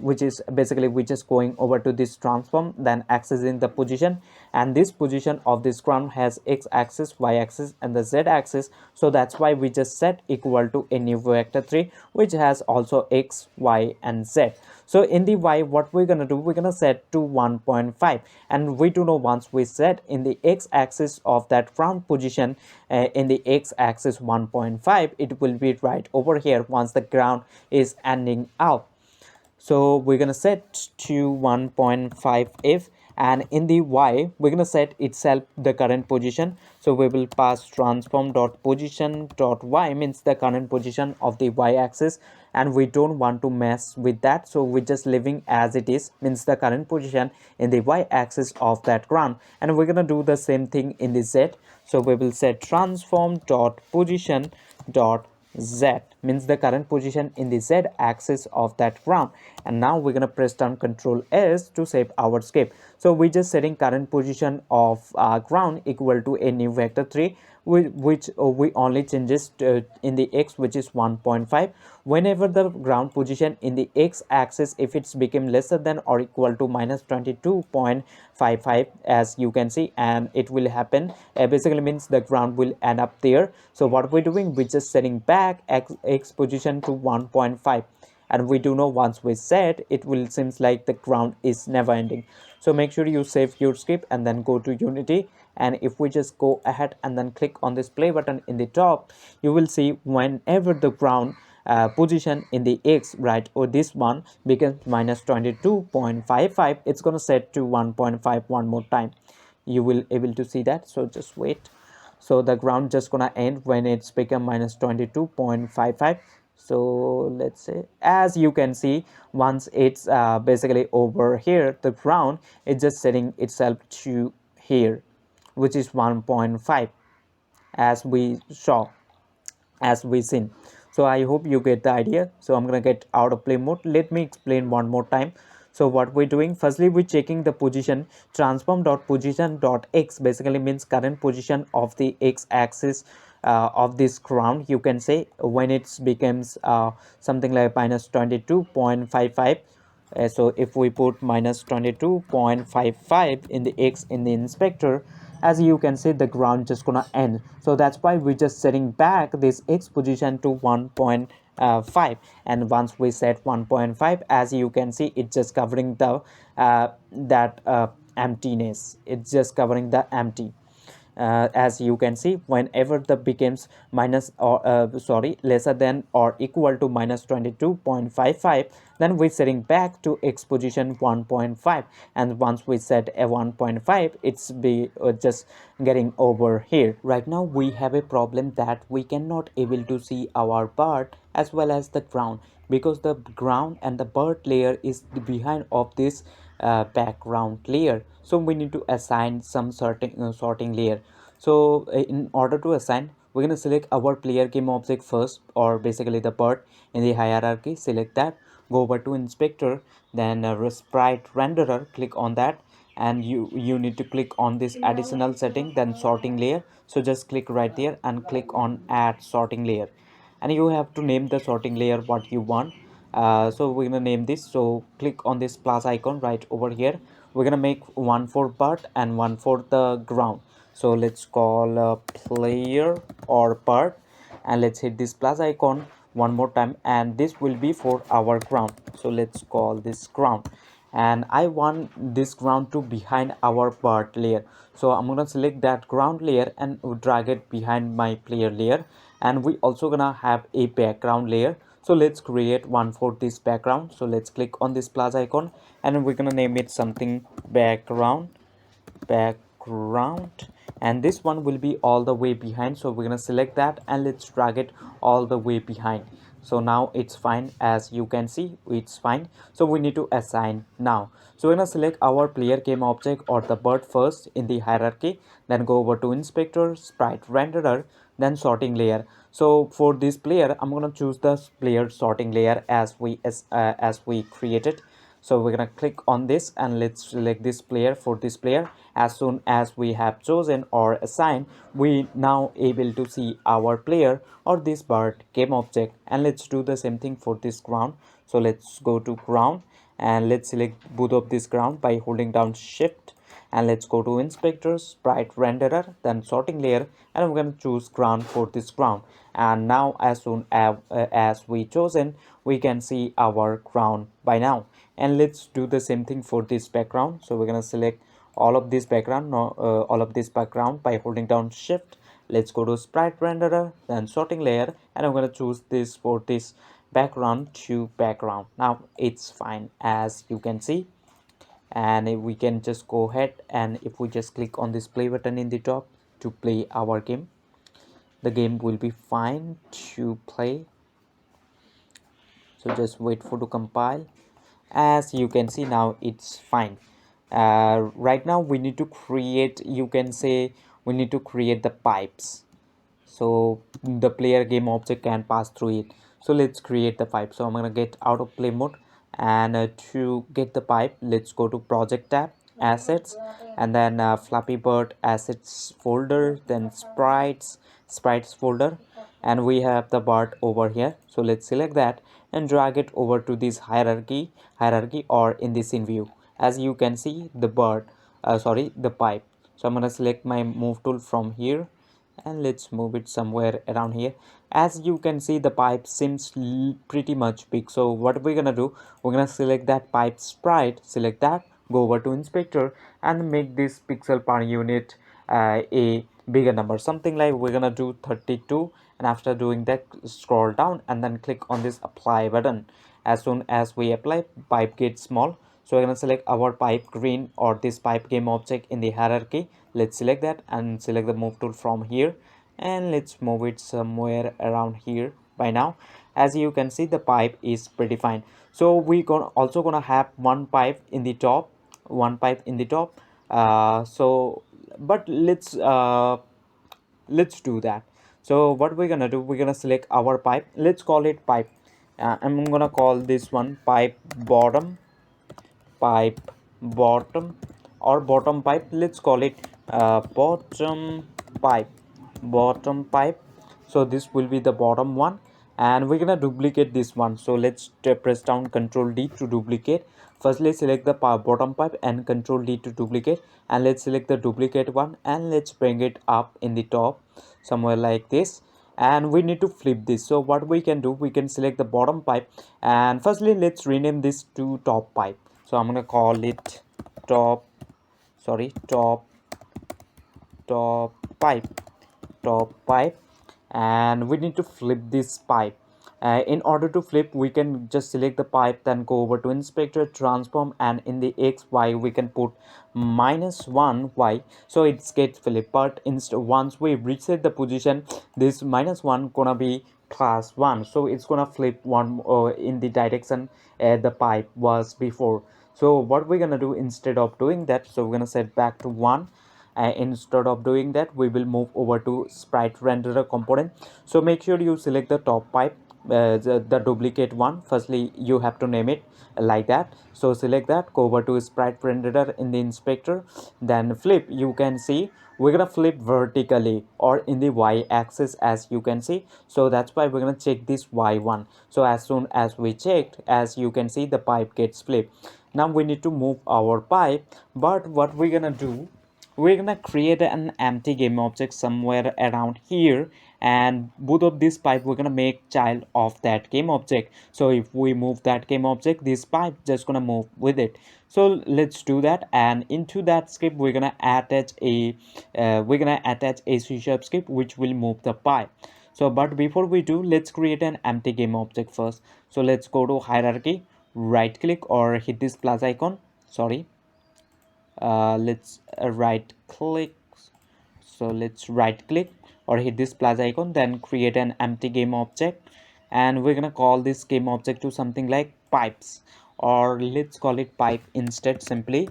which is basically we're just going over to this transform, then accessing the position, and this position of this ground has x axis, y axis, and the z axis. So that's why we just set equal to a new vector 3, which has also x, y, and z. So in the y, what we're gonna do, we're gonna set to 1.5, and we do know once we set in the x axis of that ground position in the x axis 1.5, it will be right over here once the ground is ending out. So we're gonna set to 1.5 f, and in the y we're gonna set itself the current position. So we will pass transform dot position dot y, means the current position of the y axis, and we don't want to mess with that, so we're just leaving as it is, means the current position in the y axis of that ground. And we're gonna do the same thing in the z. So we will set transform dot position dot z, means the current position in the z axis of that ground. And now we're going to press down Ctrl S to save our script. So we're just setting current position of ground equal to a new vector 3, which we only changes in the x, which is 1.5. Whenever the ground position in the x axis, if it's become lesser than or equal to minus 22.55, as you can see, and it will happen, basically means the ground will end up there. So what we're doing, we're just setting back x position to 1.5, and we do know once we set, it will seems like the ground is never ending. So make sure you save your script and then go to Unity, and if we just go ahead and then click on this play button in the top, you will see whenever the ground position in the x, right, or this one becomes minus 22.55, it's going to set to 1.5 one more time. You will able to see that. So just wait. So the ground just gonna end when it's become minus 22.55. So let's say, as you can see, once it's basically over here, the ground is just setting itself to here, which is 1.5, as we saw, as we seen. So I hope you get the idea. So I'm gonna get out of play mode. Let me explain one more time. So what we're doing, firstly we're checking the position. Transform dot position dot x basically means current position of the x axis of this ground, you can say, when it becomes something like minus 22.55. So if we put minus 22.55 in the x in the inspector, as you can see, the ground just gonna end. So that's why we're just setting back this x position to 1.5. And once we set 1.5, as you can see, it's just covering the that emptiness, it's just covering the empty. As you can see, whenever the becomes minus or sorry, lesser than or equal to minus 22.55, then we're setting back to x position 1.5. And once we set a 1.5, it's be just getting over here. Right now we have a problem that we cannot able to see our bird as well as the ground, because the ground and the bird layer is behind of this background layer. So we need to assign some sorting layer. So in order to assign, we're going to select our player game object first, or basically the bird in the hierarchy. Select that, go over to inspector, then sprite renderer, click on that, and you need to click on this additional setting, then sorting layer. So just click right there and click on add sorting layer, and you have to name the sorting layer what you want. So we're gonna name this. So click on this plus icon right over here. We're gonna make one for part and one for the ground. So let's call player or part, and let's hit this plus icon one more time, and this will be for our ground. So let's call this ground, and I want this ground to behind our part layer. So I'm gonna select that ground layer and drag it behind my player layer. And we also gonna have a background layer. So let's create one for this background. So let's click on this plus icon, and we're gonna name it something background, and this one will be all the way behind. So we're gonna select that and let's drag it all the way behind. So now it's fine, as you can see, it's fine. So we need to assign now. So we're gonna select our player game object or the bird first in the hierarchy, then go over to inspector, sprite renderer, then sorting layer. So for this player, I'm gonna choose the player sorting layer as we created. So we're gonna click on this and let's select this player. For this player, as soon as we have chosen or assigned, we now able to see our player or this bird game object. And let's do the same thing for this ground. So let's go to ground and let's select both of this ground by holding down shift, and let's go to inspector, sprite renderer, then sorting layer, and I'm going to choose ground for this ground. And now as soon as we chosen, we can see our ground by now. And let's do the same thing for this background. So we're going to select all of this background, no, all of this background by holding down shift. Let's go to sprite renderer, then sorting layer, and I'm going to choose this for this background to background. Now it's fine, as you can see. And if we can just go ahead, and if we just click on this play button in the top to play our game, the game will be fine to play. So just wait for to compile. As you can see, now it's fine. Right now we need to create, you can say, we need to create the pipes so the player game object can pass through it. So let's create the pipe. So I'm gonna get out of play mode, and to get the pipe, let's go to project tab, assets, and then flappy bird assets folder, then sprites folder, and we have the bird over here. So let's select that and drag it over to this hierarchy or in the scene view. As you can see, the bird sorry, the pipe. So I'm gonna select my move tool from here, and let's move it somewhere around here. As you can see, the pipe seems pretty much big. So what we're gonna do, we're gonna select that pipe sprite, select that, go over to inspector, and make this pixel per unit a bigger number, something like we're gonna do 32. And after doing that, scroll down and then click on this apply button. As soon as we apply, pipe gets small. So we're going to select our pipe green or this pipe game object in the hierarchy. Let's select that and select the move tool from here, and let's move it somewhere around here by now. as you can see the pipe is predefined. So we also gonna have one pipe in the top, one pipe in the top. So but let's do that. So what we're gonna do, we're gonna select our pipe. Let's call it pipe. I'm gonna call this one pipe bottom, pipe bottom, or bottom pipe. Let's call it bottom pipe, bottom pipe. So this will be the bottom one, and we're gonna duplicate this one. So let's press down Control D to duplicate. Firstly select the bottom pipe and Control D to duplicate, and let's select the duplicate one and let's bring it up in the top somewhere like this. And we need to flip this. So what we can do, we can select the bottom pipe, and firstly let's rename this to top pipe. So I'm gonna call it top, sorry, top pipe, top pipe. And we need to flip this pipe. In order to flip, we can just select the pipe, then go over to inspector, transform, and in the XY we can put -1 y, so it gets flipped. But once we reset the position, this -1 gonna be +1, so it's gonna flip one in the direction the pipe was before. So what we're gonna do instead of doing that, so we're gonna set back to 1. Instead of doing that, we will move over to sprite renderer component. So make sure you select the top pipe, the duplicate one. Firstly you have to name it like that. So select that, go over to sprite renderer in the inspector, then flip. You can see we're gonna flip vertically or in the y axis, as you can see. So that's why we're gonna check this y1. So as soon as we checked, as you can see, the pipe gets flipped. Now we need to move our pipe, but what we're gonna do, we're gonna create an empty game object somewhere around here, and both of this pipe we're gonna make child of that game object. So if we move that game object, this pipe just gonna move with it. So let's do that, and into that script we're gonna attach a C# script which will move the pipe. So but before we do, let's create an empty game object first. So let's go to hierarchy, right click or hit this plus icon, sorry, let's right click. So let's right click or hit this plus icon, then create an empty game object, and we're gonna call this game object to something like pipes, or let's call it pipe instead simply.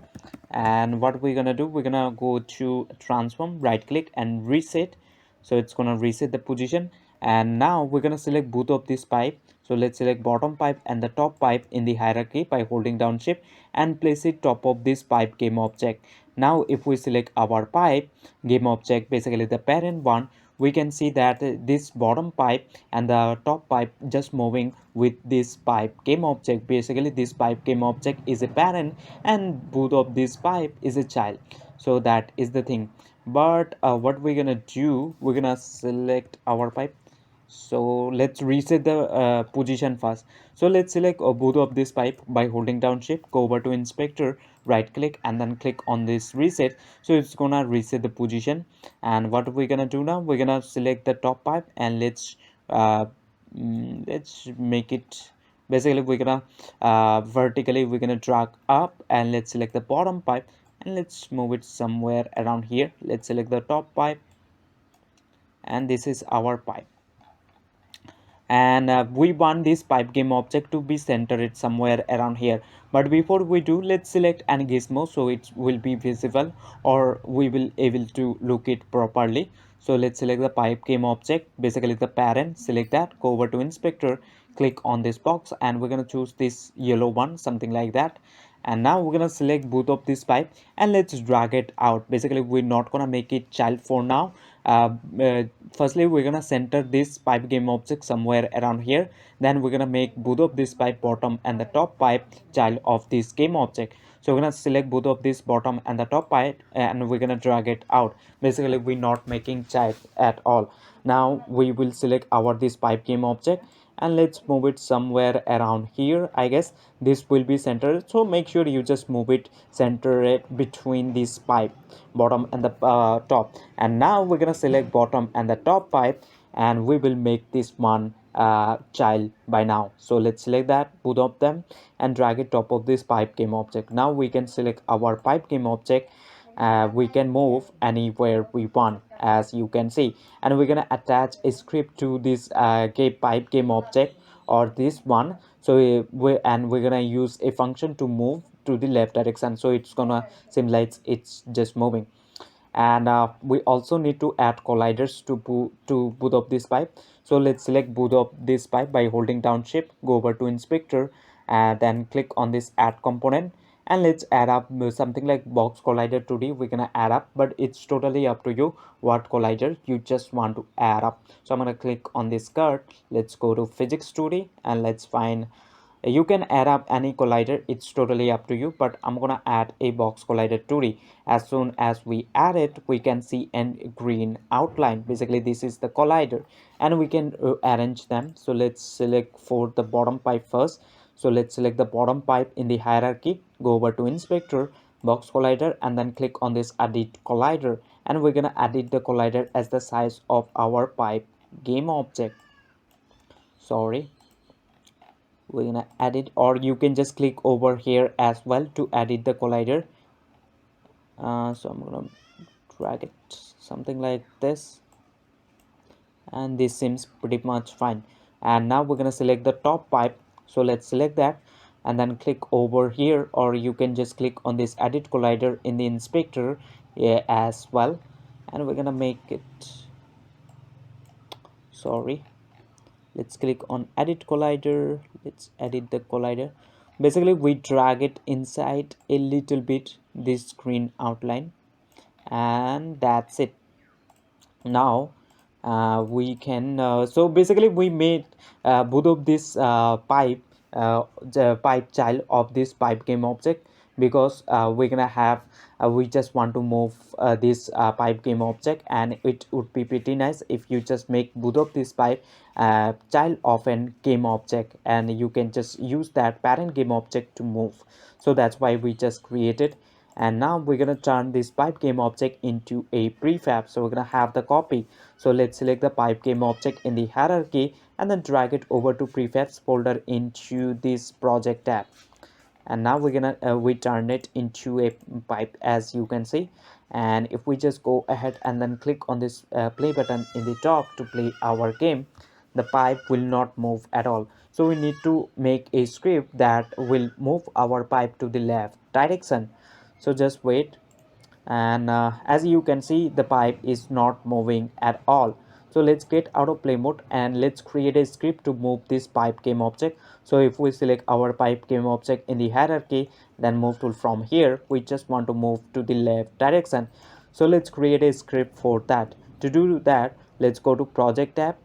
And what we're gonna do, we're gonna go to transform, right click and reset. So it's gonna reset the position, and now we're gonna select both of this pipe. So let's select bottom pipe and the top pipe in the hierarchy by holding down shift and place it top of this pipe game object. Now if we select our pipe game object, basically the parent one, we can see that this bottom pipe and the top pipe just moving with this pipe game object. Basically this pipe game object is a parent and both of this pipe is a child. So that is the thing. But what we're gonna do, we're gonna select our pipe. So let's reset the position first. So let's select both of this pipe by holding down shift, go over to inspector, right click and then click on this reset. So it's gonna reset the position. And what we're gonna do now, we're gonna select the top pipe and uh, let's make it, basically we're gonna vertically we're gonna drag up, and let's select the bottom pipe and let's move it somewhere around here. Let's select the top pipe, and this is our pipe. And we want this pipe game object to be centered somewhere around here. But before we do, let's select an gizmo so it will be visible, or we will able to look it properly. So let's select the pipe game object, basically the parent, select that, go over to inspector, click on this box, and we're going to choose this yellow one, something like that. And now we're gonna select both of this pipe and let's drag it out. Basically we're not gonna make it child for now. uh, Firstly we're gonna center this pipe game object somewhere around here, then we're gonna make both of this pipe bottom and the top pipe child of this game object. So we're gonna select both of this bottom and the top pipe and we're gonna drag it out. Basically we're not making child at all. Now we will select our this pipe game object and let's move it somewhere around here. I guess this will be centered, so make sure you just move it, center it between this pipe bottom and the top. And now we're gonna select bottom and the top pipe, and we will make this one child by now. So let's select that both of them and drag it top of this pipe game object. Now we can select our pipe game object. We can move anywhere we want, as you can see, and we're gonna attach a script to this pipe game object. or this one. So we're gonna use a function to move to the left direction, so it's gonna seem like it's just moving. And we also need to add colliders to both of this pipe. So let's select both of this pipe by holding down shift, go over to inspector, and then click on this add component, and let's add up something like box collider 2D. We're gonna add up, but it's totally up to you what collider you just want to add up. So I'm gonna click on this card, let's go to physics 2D, and let's find, you can add up any collider, it's totally up to you, but I'm gonna add a box collider 2D. As soon as we add it, we can see a green outline. Basically this is the collider, and we can arrange them. So let's select for the bottom pipe first. So let's select the bottom pipe in the hierarchy, go over to inspector, box collider, and then click on this edit collider, and we're gonna edit the collider as the size of our pipe game object. Sorry, we're gonna edit, or you can just click over here as well to edit the collider. So I'm gonna drag it something like this, and this seems pretty much fine. And now we're gonna select the top pipe. So let's select that and then click over here, or you can just click on this edit collider in the inspector, yeah, as well. And we're gonna make it, sorry, let's click on edit collider, let's edit the collider. Basically we drag it inside a little bit this screen outline, and that's it. Now we can so basically we made both of this the pipe child of this pipe game object, because we're gonna have we just want to move this pipe game object, and it would be pretty nice if you just make both of this pipe child of an game object, and you can just use that parent game object to move. So that's why we just created. And now we're going to turn this pipe game object into a prefab. So we're going to have the copy. So let's select the pipe game object in the hierarchy and then drag it over to prefabs folder into this project tab. And now we're gonna we turn it into a pipe, as you can see. And if we just go ahead and then click on this play button in the top to play our game, the pipe will not move at all. So we need to make a script that will move our pipe to the left direction. So just wait, and as you can see the pipe is not moving at all. So let's get out of play mode and let's create a script to move this pipe game object. So if we select our pipe game object in the hierarchy, then move tool, from here we just want to move to the left direction. So let's create a script for that. To do that, let's go to project tab,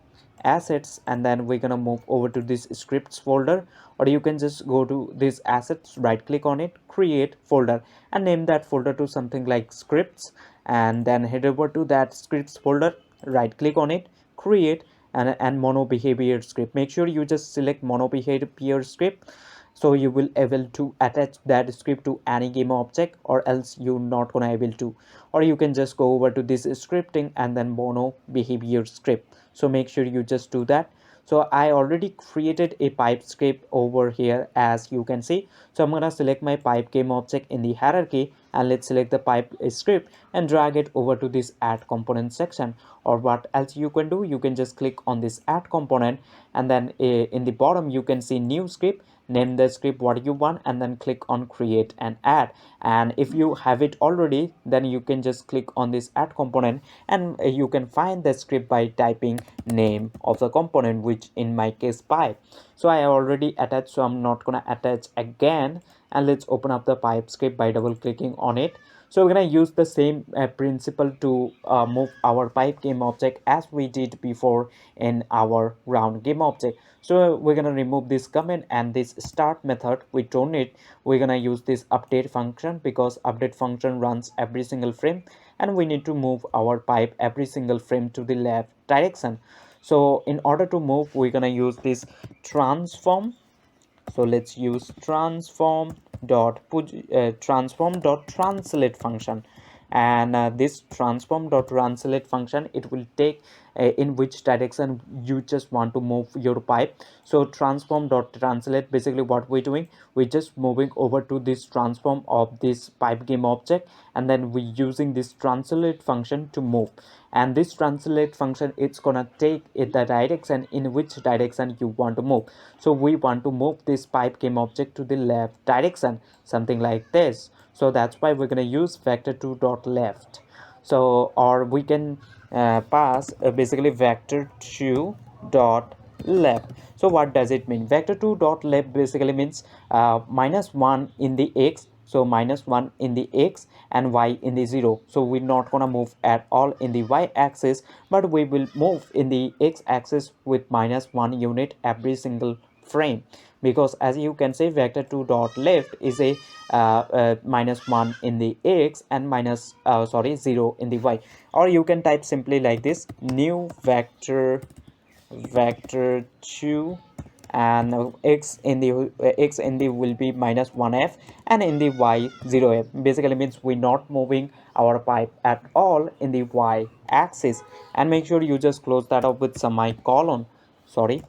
assets, and then we're gonna move over to this scripts folder, or you can just go to this assets, right click on it, create folder, and name that folder to something like scripts, and then head over to that scripts folder, right click on it, create, and mono behavior script. Make sure you just select mono behavior script, so you will able to attach that script to any game object, or else you're not gonna able to. Or you can just go over to this scripting and then mono behavior script. So make sure you just do that. So I already created a pipe script over here, as you can see. So I'm gonna select my pipe game object in the hierarchy, and let's select the pipe script and drag it over to this add component section. Or what else you can do, you can just click on this add component, and then in the bottom you can see new script, name the script what you want, and then click on create and add. And if you have it already, then you can just click on this add component, and you can find the script by typing name of the component, which in my case pipe. So I already attached, so I'm not gonna attach again. And let's open up the pipe script by double clicking on it. So we're gonna use the same principle to move our pipe game object as we did before in our round game object. So we're gonna remove this comment and this start method, we don't need. We're gonna use this update function, because update function runs every single frame, and we need to move our pipe every single frame to the left direction. So in order to move, we're gonna use this transform. So let's use transform dot translate function, and this transform dot translate function, it will take in which direction you just want to move your pipe. So transform dot translate, basically what we're doing, we're just moving over to this transform of this pipe game object, and then we're using this translate function to move. And this translate function, it's gonna take it the direction in which direction you want to move. So we want to move this pipe game object to the left direction, something like this. So that's why we're going to use vector2 dot left. So or we can pass basically vector2 dot left. So what does it mean? Vector2 dot left basically means -1 in the x, so -1 in the x and y in the 0. So we're not gonna move at all in the y axis, but we will move in the x axis with -1 unit every single frame, because as you can say, vector2 dot left is a -1 in the x and minus 0 in the y. Or you can type simply like this: new vector2, and x in the will be -1f, and in the y 0f. Basically means we're not moving our pipe at all in the y axis. And make sure you just close that up with semicolon, sorry,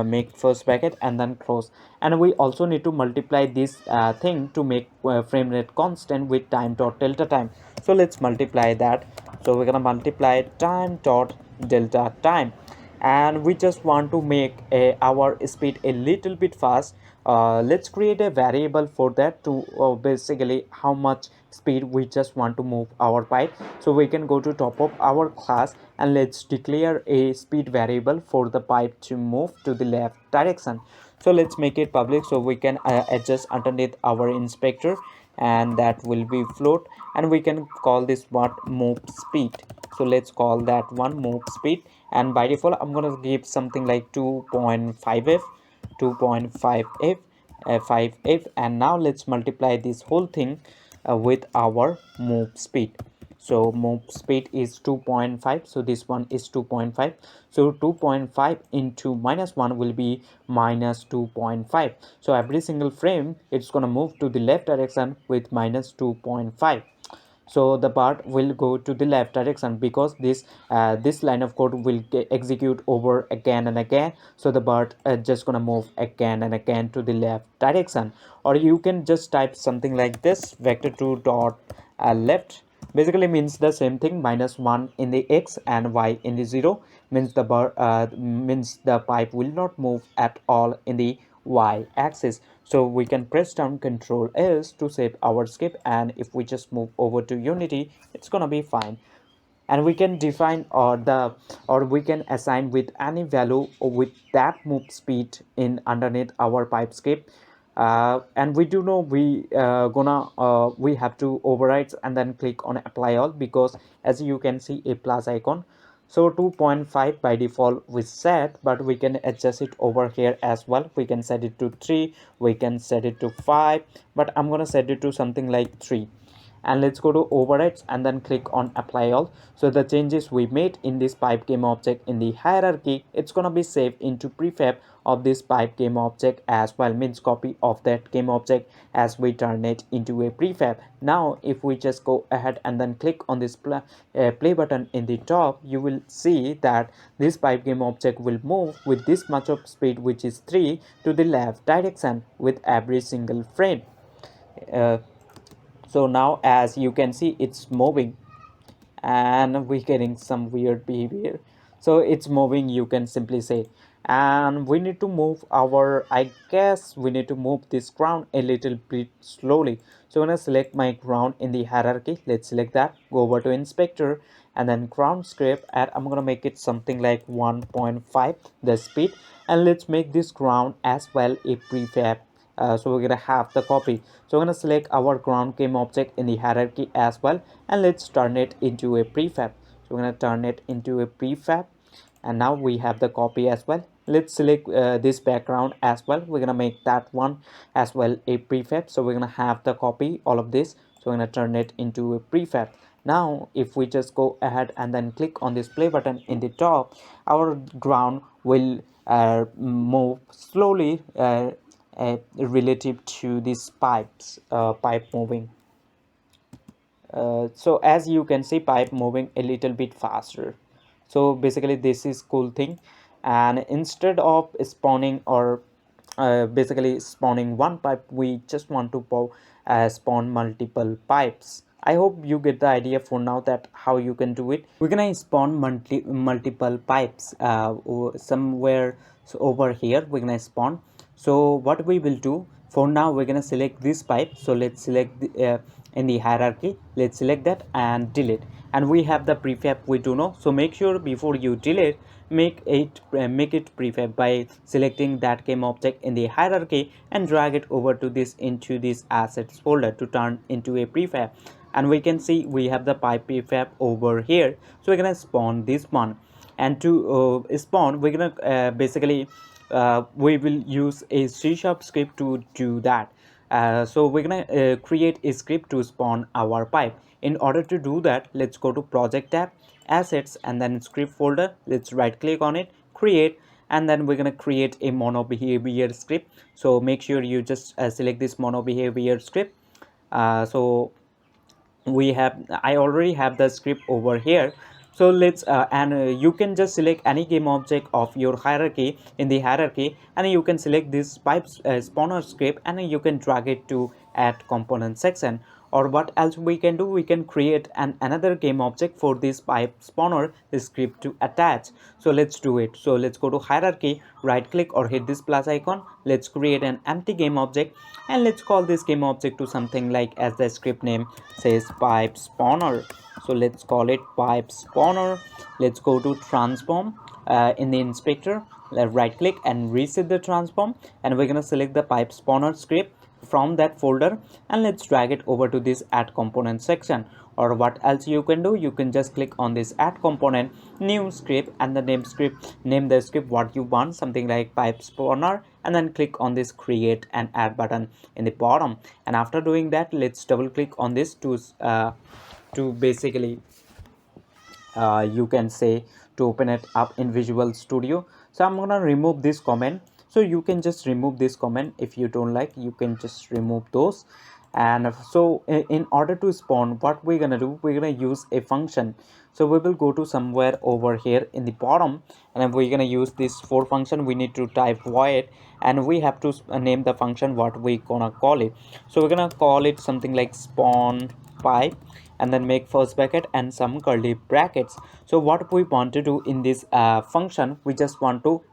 make first bracket and then close. And we also need to multiply this thing to make frame rate constant with time dot delta time. So let's multiply that. So we're gonna multiply time dot delta time, and we just want to make our speed a little bit fast. Let's create a variable for that to basically how much speed we just want to move our pipe. So we can go to top of our class and let's declare a speed variable for the pipe to move to the left direction. So let's make it public so we can adjust underneath our inspector, and that will be float. And we can call this what, move speed. So let's call that one move speed, and by default I'm gonna give something like 2.5f, 2.5f, 5f. And now let's multiply this whole thing with our move speed. So move speed is 2.5, so this one is 2.5. So 2.5 into -1 will be -2.5. So every single frame it's gonna move to the left direction with -2.5. So the part will go to the left direction, because this line of code will execute over again and again. So the part just gonna move again and again to the left direction. Or you can just type something like this: vector2 dot left, basically means the same thing, -1 in the x and y in the 0, means the pipe will not move at all in the y axis. So we can press down Ctrl S to save our skip, and if we just move over to Unity, it's gonna be fine. And we can define or we can assign with any value with that move speed in underneath our pipe script. And we do know we have to override and then click on apply all, because as you can see a plus icon. So 2.5 by default we set, but we can adjust it over here as well. We can set it to 3, we can set it to 5, but I'm gonna set it to something like 3. And let's go to overrides and then click on apply all. So the changes we made in this pipe game object in the hierarchy, it's gonna be saved into prefab of this pipe game object as well, means copy of that game object as we turn it into a prefab. Now if we just go ahead and then click on this play button in the top, you will see that this pipe game object will move with this much of speed, which is 3, to the left direction with every single frame. uh, so now as you can see it's moving, and we're getting some weird behavior. So it's moving, you can simply say. And we need to move our, I guess we need to move this ground a little bit slowly. So I'm gonna select my ground in the hierarchy. Let's select that, go over to inspector, and then ground script, and I'm gonna make it something like 1.5 the speed. And let's make this ground as well a prefab. So we're gonna have the copy. So we're gonna select our ground game object in the hierarchy as well, and let's turn it into a prefab. So we're gonna turn it into a prefab, and now we have the copy as well. Let's select this background as well. We're gonna make that one as well a prefab. So we're gonna have the copy all of this. So we're gonna turn it into a prefab. Now if we just go ahead and then click on this play button in the top, our ground will move slowly relative to this pipe moving. So as you can see, pipe moving a little bit faster. So basically this is cool thing. And instead of spawning or basically spawning one pipe, we just want to spawn multiple pipes. I hope you get the idea for now that how you can do it. We're gonna spawn multiple pipes somewhere. So over here we're gonna spawn. So what we will do for now, we're gonna select this pipe. So let's select in the hierarchy, let's select that and delete. And we have the prefab we do know. So make sure before you delete, make it prefab by selecting that game object in the hierarchy and drag it over to this into this assets folder to turn into a prefab. And we can see we have the pipe prefab over here. So we're gonna spawn this one. And to spawn, we're gonna basically we will use a C# script to do that. So we're gonna create a script to spawn our pipe. In order to do that, let's go to project tab, assets, and then script folder. Let's right click on it, create, and then we're gonna create a mono behavior script. So make sure you just select this mono behavior script. So we have, I already have the script over here. So let's and you can just select any game object of your hierarchy in the hierarchy, and you can select this pipe spawner script and you can drag it to add component section. Or what else we can do, we can create another game object for this pipe spawner script to attach. So let's do it. So let's go to hierarchy, right click or hit this plus icon. Let's create an empty game object and let's call this game object to something like, as the script name says, pipe spawner. So let's call it pipe spawner. Let's go to transform in the inspector, right click and reset the transform, and we're going to select the pipe spawner script from that folder and let's drag it over to this add component section. Or what else you can do, you can just click on this add component, new script, and the name the script what you want, something like pipe spawner, and then click on this create and add button in the bottom. And after doing that, let's double click on this to basically you can say to open it up in Visual Studio. So I'm gonna remove this comment. So you can just remove this comment if you don't like, you can just remove those. And so in order to spawn, what we're gonna do, we're gonna use a function. So we will go to somewhere over here in the bottom, and then we're gonna use this for function. We need to type void, and we have to name the function what we gonna call it. So we're gonna call it something like spawn pipe, and then make first bracket and some curly brackets. So what we want to do in this function, we just want to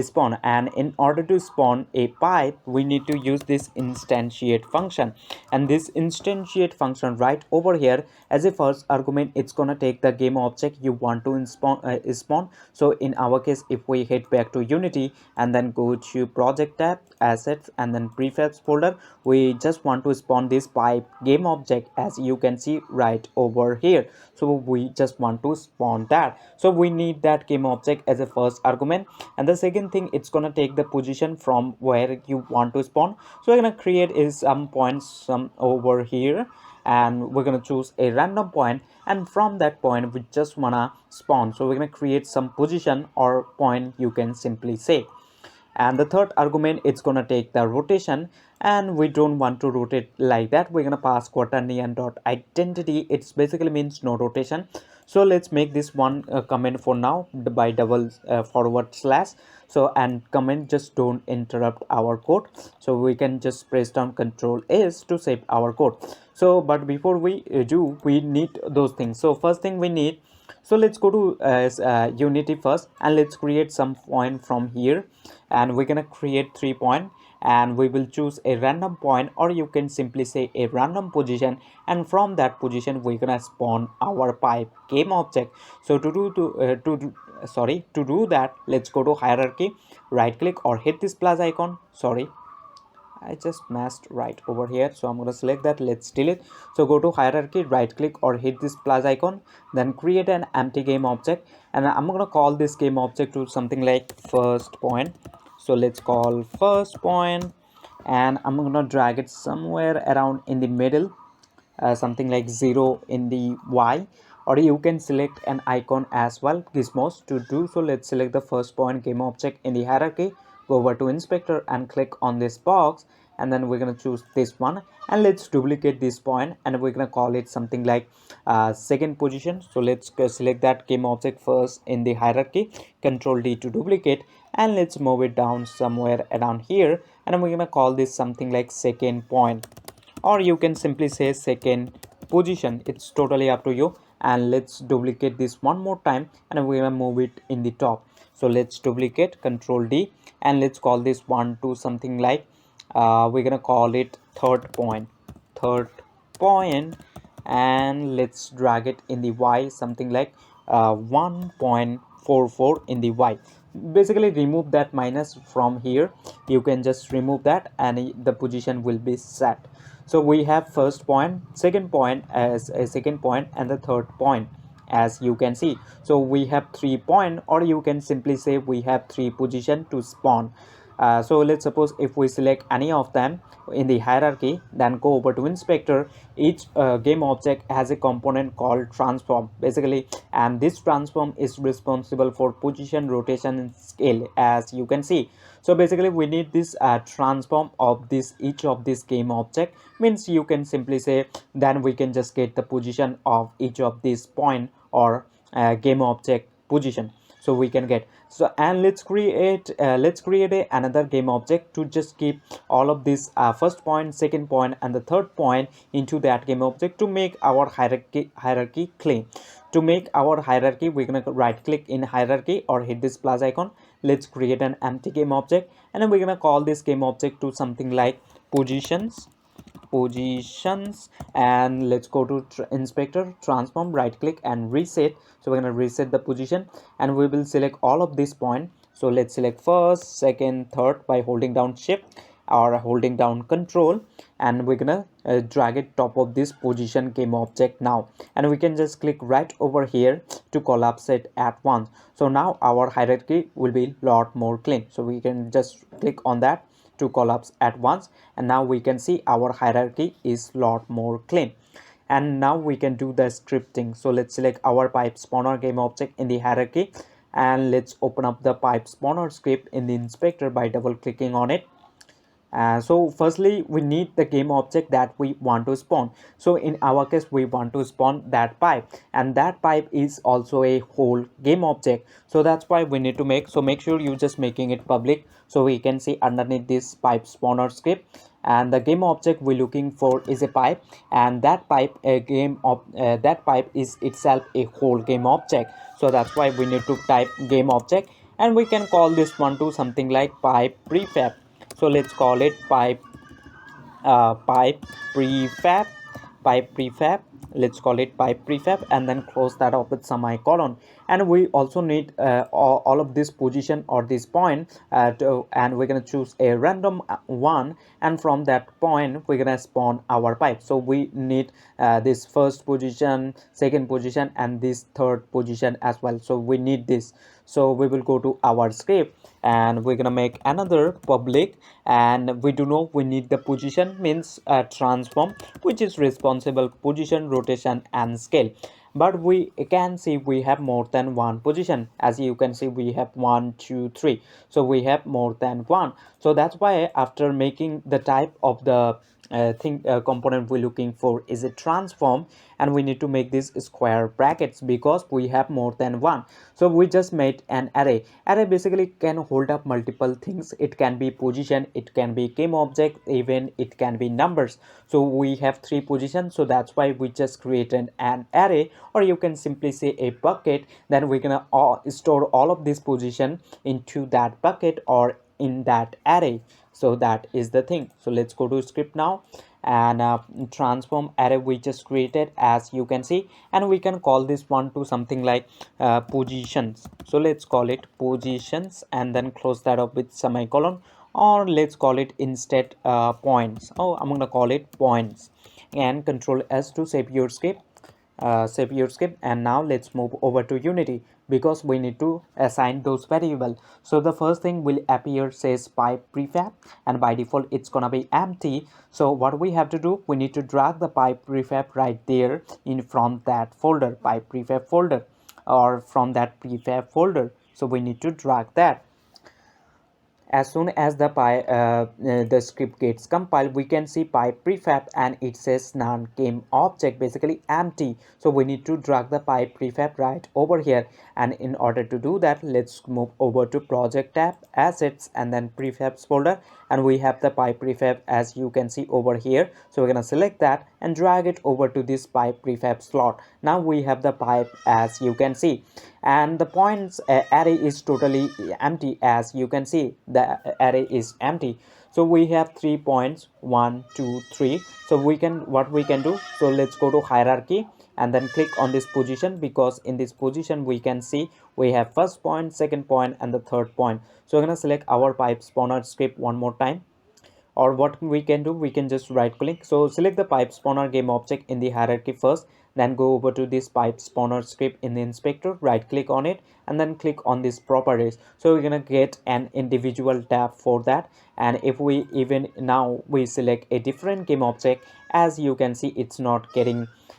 spawn, and in order to spawn a pipe, we need to use this instantiate function. And this instantiate function right over here, as a first argument, it's gonna take the game object you want to spawn. So in our case, if we head back to Unity and then go to project tab, assets, and then prefabs folder, we just want to spawn this pipe game object, as you can see right over here. So we just want to spawn that. So we need that game object as a first argument, and the second thing, it's gonna take the position from where you want to spawn. So we're gonna create is some points some over here, and we're gonna choose a random point, and from that point we just wanna spawn. So we're gonna create some position or point, you can simply say. And the third argument, it's gonna take the rotation, and we don't want to rotate like that. We're gonna pass quaternion dot identity. It's basically means no rotation. So let's make this one comment for now by double forward slash. So and comment, just don't interrupt our code. So we can just press down Control S to save our code. So but before we do, we need those things. So first thing we need, so let's go to Unity first, and let's create some point from here, and we're gonna create 3 point, and we will choose a random point, or you can simply say a random position, and from that position we're gonna spawn our pipe game object. So to do that, let's go to hierarchy, right click or hit this plus icon. Sorry, I just messed right over here, so I'm going to select that. Let's delete. So go to hierarchy, right click or hit this plus icon, then create an empty game object, and I'm going to call this game object to something like first point. So let's call first point, and I'm going to drag it somewhere around in the middle, something like 0 in the Y, or you can select an icon as well, gizmos to do so. Let's select the first point game object in the hierarchy, go over to inspector and click on this box, and then we're going to choose this one, and let's duplicate this point, and we're going to call it something like second position. So let's select that game object first in the hierarchy, control D to duplicate, and let's move it down somewhere around here, and we're going to call this something like second point, or you can simply say second position. It's totally up to you. And let's duplicate this one more time, and we're gonna move it in the top. So let's duplicate, control D, and let's call this one to something like we're gonna call it third point, and let's drag it in the Y, something like 1.44 in the Y. Basically remove that minus from here, you can just remove that, and the position will be set. So we have first point, second point as a second point, and the third point, as you can see. So we have 3 point, or you can simply say we have 3 position to spawn. So let's suppose if we select any of them in the hierarchy, then go over to inspector. Each game object has a component called transform, basically, and this transform is responsible for position, rotation, and scale, as you can see. So basically we need this transform of this each of this game object, means you can simply say then we can just get the position of each of these point, or game object position. So we can get, so, and let's create another game object to just keep all of this first point, second point, and the third point into that game object to make our hierarchy clean. To make our hierarchy, we're gonna right click in hierarchy or hit this plus icon. Let's create an empty game object, and then we're gonna call this game object to something like positions, and let's go to inspector, transform, right click, and reset. So we're going to reset the position, and we will select all of this point. So let's select first, second, third by holding down shift or holding down control, and we're gonna drag it top of this position game object now, and we can just click right over here to collapse it at once. So now our hierarchy will be a lot more clean, so we can just click on that to collapse at once, and now we can see our hierarchy is lot more clean. And now we can do the scripting. So let's select our pipe spawner game object in the hierarchy, and let's open up the pipe spawner script in the inspector by double clicking on it. So firstly we need the game object that we want to spawn. So in our case we want to spawn that pipe, and that pipe is also a whole game object. So that's why we need to make sure you just making it public, so we can see underneath this pipe spawner script. And the game object we're looking for is a pipe, and that pipe that pipe is itself a whole game object. So that's why we need to type game object, and we can call this one to something like pipe prefab. So let's call it pipe prefab, let's call it pipe prefab, and then close that up with semicolon. And we also need all of this position or this point and we're going to choose a random one, and from that point we're going to spawn our pipe. So we need this first position, second position, and this third position as well. So we need this. So we will go to our script, and we're gonna make another public, and we do know we need the position, means transform, which is responsible position, rotation, and scale. But we can see we have more than one position. As you can see, we have 1 2 3, so we have more than one. So that's why after making the type of the component we're looking for is a transform, and we need to make these square brackets because we have more than one. So we just made an array basically can hold up multiple things. It can be position, it can be game object, even it can be numbers. So we have 3 positions, so that's why we just created an array, or you can simply say a bucket. Then we're gonna store all of this position into that bucket or in that array. So that is the thing. So let's go to script now, and transform array we just created, as you can see, and we can call this one to something like positions. So let's call it positions, and then close that up with semicolon, or let's call it instead points. Oh, I'm gonna call it points, and control S to save your script. And now let's move over to Unity, because we need to assign those variable. So the first thing will appear says pipe prefab, and by default it's gonna be empty. So what we have to do, we need to drag the pipe prefab right there in from that folder, pipe prefab folder, or from that prefab folder. So we need to drag that, as soon as the script gets compiled, we can see pipe prefab and it says none came object, basically empty. So we need to drag the pipe prefab right over here, and in order to do that, let's move over to project tab, assets, and then prefabs folder, and we have the pipe prefab as you can see over here. So we're gonna select that and drag it over to this pipe prefab slot. Now we have the pipe as you can see, and the points array is totally empty. As you can see, the array is empty. So we have 3 points, 1 2 3. So we can, what we can do, so let's go to hierarchy and then click on this position, because in this position we can see we have first point, second point, and the third point. So we're going to select our pipe spawner script one more time, or what we can do, we can just right click. So select the pipe spawner game object in the hierarchy first, then go over to this pipe spawner script in the inspector, right click on it, and then click on this properties. So we're gonna get an individual tab for that. And if we even now we select a different game object, as you can see it's not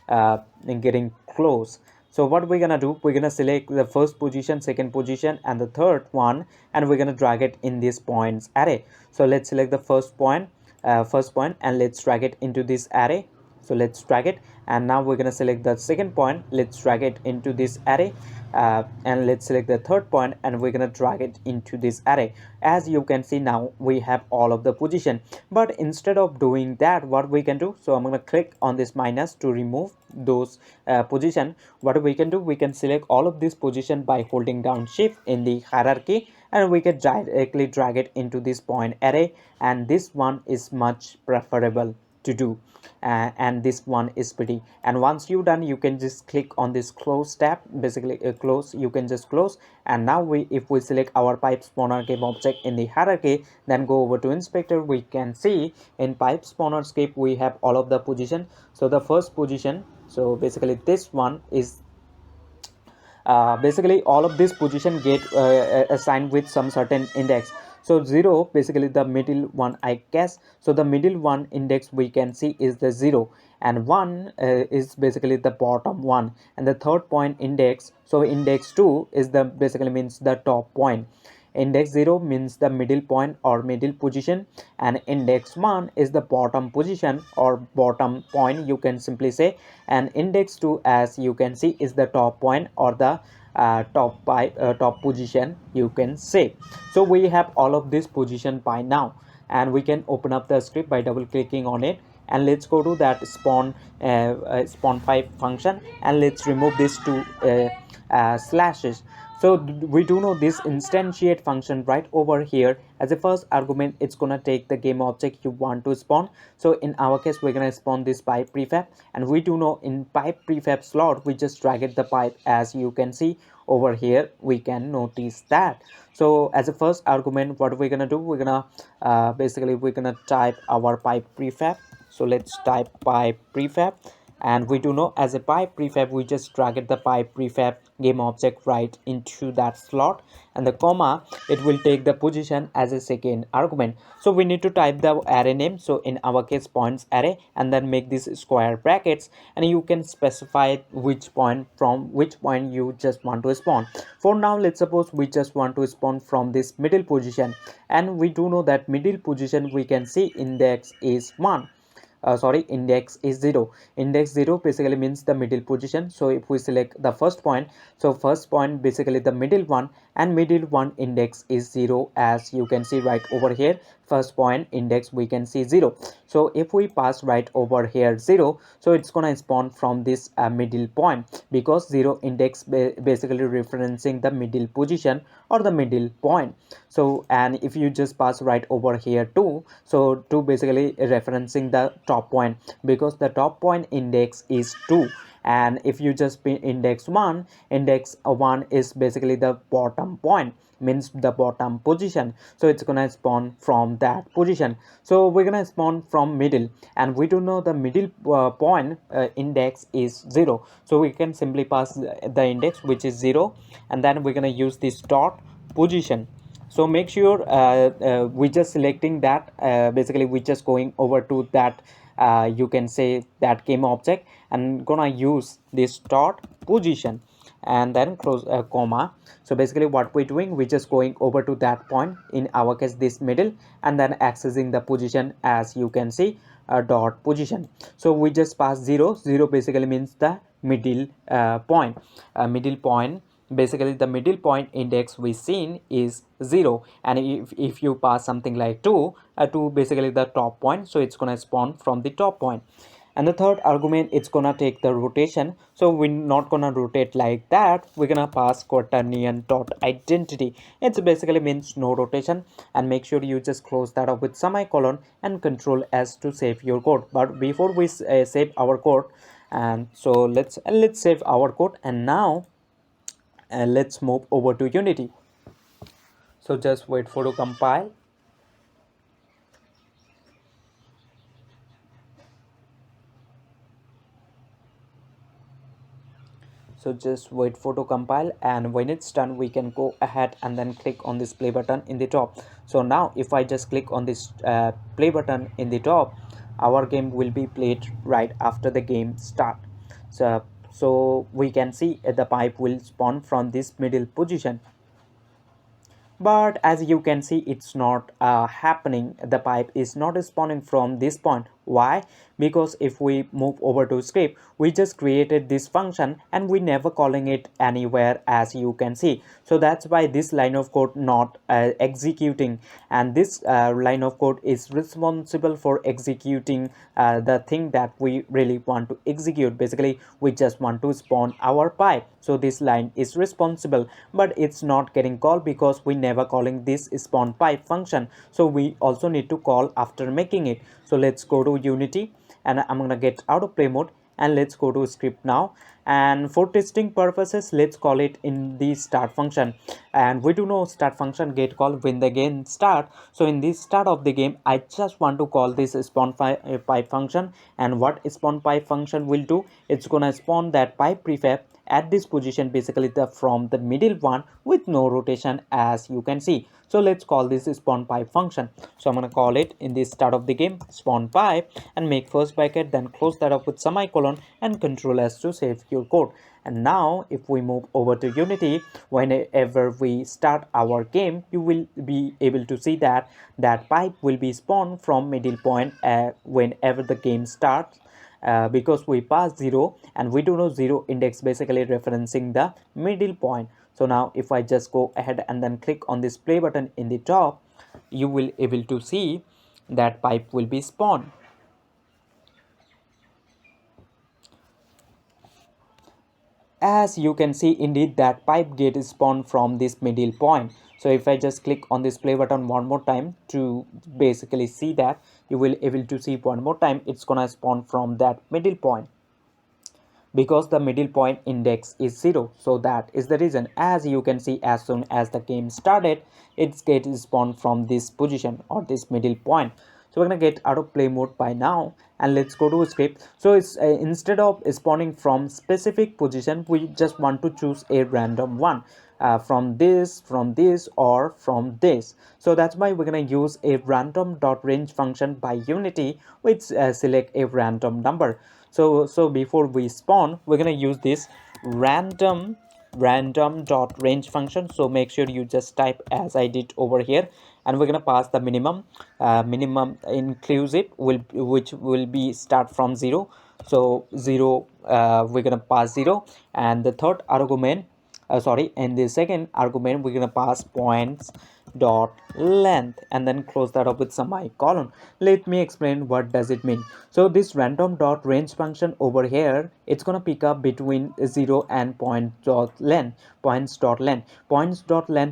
uh, getting close. So what we're gonna do, we're gonna select the first position, second position, and the third one, and we're gonna drag it in this points array. So let's select the first point, and let's drag it into this array. So let's drag it, and now we're gonna select the second point, let's drag it into this array, and let's select the third point, and we're gonna drag it into this array. As you can see, now we have all of the position. But instead of doing that, what we can do, so I'm gonna click on this minus to remove those position. What we can do, we can select all of this position by holding down shift in the hierarchy, and we can directly drag it into this point array, and this one is much preferable to do, and this one is pretty. And once you're done, you can just click on this close tab, basically close, you can just close. And now if we select our pipe spawner game object in the hierarchy, then go over to inspector, we can see in pipe spawner script we have all of the position. So the first position, so basically this one is basically all of this position get assigned with some certain index. So 0, basically the middle one, I guess. So the middle one index we can see is the 0, and 1 is basically the bottom one, and the third point index, so index 2 is the basically means the top point. Index 0 means the middle point or middle position, and index 1 is the bottom position or bottom point, you can simply say. And index 2, as you can see, is the top point or the top position, you can say. So we have all of this position by now, and we can open up the script by double clicking on it, and let's go to that spawn 5 function, and let's remove these two slashes. So we do know this instantiate function right over here, as a first argument it's gonna take the game object you want to spawn. So in our case, we're gonna spawn this pipe prefab, and we do know in pipe prefab slot we just drag it the pipe, as you can see over here, we can notice that. So as a first argument, what we're gonna do, we're gonna basically we're gonna type our pipe prefab. So let's type pipe prefab, and we do know as a pipe prefab we just drag it the pipe prefab game object right into that slot, and the comma, it will take the position as a second argument. So we need to type the array name, so in our case points array, and then make this square brackets, and you can specify which point, from which point you just want to spawn. For now, let's suppose we just want to spawn from this middle position, and we do know that middle position we can see index is 1. Sorry, index is 0. Index 0 basically means the middle position. So if we select the first point, so first point basically the middle one, and middle one index is 0, as you can see right over here. First point index we can see 0. So if we pass right over here 0, so it's gonna spawn from this middle point, because 0 index basically referencing the middle position or the middle point. So and if you just pass right over here 2, so 2 basically referencing the top point, because the top point index is 2. And if you just pin index 1, index 1 is basically the bottom point, means the bottom position. So it's gonna spawn from that position. So we're gonna spawn from middle, and we do know the middle point index is 0. So we can simply pass the index, which is 0, and then we're gonna use this dot position. So make sure we just selecting that, basically we just going over to that you can say that game object, and gonna use this dot position. and then close a comma. So basically what we're doing, we're just going over to that point, in our case this middle, and then accessing the position, as you can see, dot position. So we just pass 0. 0 basically means the middle point. Middle point, basically the middle point index we seen is 0, and if you pass something like 2 to basically the top point, so it's gonna spawn from the top point. And the third argument, it's gonna take the rotation, so we're not gonna rotate like that. We're gonna pass quaternion dot identity. It's basically means no rotation, and make sure you just close that up with semicolon and control S to save your code. But before we save our code, and so let's save our code, and now let's move over to Unity. So just wait for to compile. So just wait for to compile, and when it's done we can go ahead and then click on this play button in the top. So now if I just click on this play button in the top, our game will be played right after the game start. So we can see the pipe will spawn from this middle position, but as you can see it's not happening. The pipe is not spawning from this point. Why? Because if we move over to script, we just created this function and we never calling it anywhere, as you can see. So that's why this line of code not executing, and this line of code is responsible for executing the thing that we really want to execute. Basically we just want to spawn our pipe, so this line is responsible, but it's not getting called because we never calling this spawn pipe function. So we also need to call after making it. So let's go to Unity, and I'm gonna get out of play mode, and let's go to script now. And for testing purposes, let's call it in the start function. And we do know start function get called when the game start. So in this start of the game, I just want to call this spawn pipe function. And what spawn pipe function will do, it's gonna spawn that pipe prefab at this position, basically the from the middle one with no rotation, as you can see. So let's call this spawn pipe function. So I'm going to call it in the start of the game spawn pipe, and make first bracket, then close that up with semicolon and control S to save your code. And now if we move over to Unity, whenever we start our game, you will be able to see that that pipe will be spawned from middle point whenever the game starts, because we pass 0, and we do know 0 index basically referencing the middle point. So now if I just go ahead and then click on this play button in the top, you will able to see that pipe will be spawned. As you can see, indeed that pipe gate is spawned from this middle point. So if I just click on this play button one more time to basically see that, you will able to see one more time it's gonna spawn from that middle point, because the middle point index is 0. So that is the reason. As you can see, as soon as the game started, its gate is spawned from this position or this middle point. So we're gonna get out of play mode by now, and let's go to script. So it's instead of spawning from specific position, we just want to choose a random one, from this or from this. So that's why we're going to use a random dot range function by Unity, which select a random number. So before we spawn, we're going to use this random dot range function. So make sure you just type as I did over here, and we're going to pass the minimum inclusive which will be start from 0. So 0, we're going to pass 0, and the third argument, and the second argument, we're gonna pass points dot length, and then close that up with semicolon. Let me explain what does it mean. So this random dot range function over here, it's gonna pick up between 0 and points dot length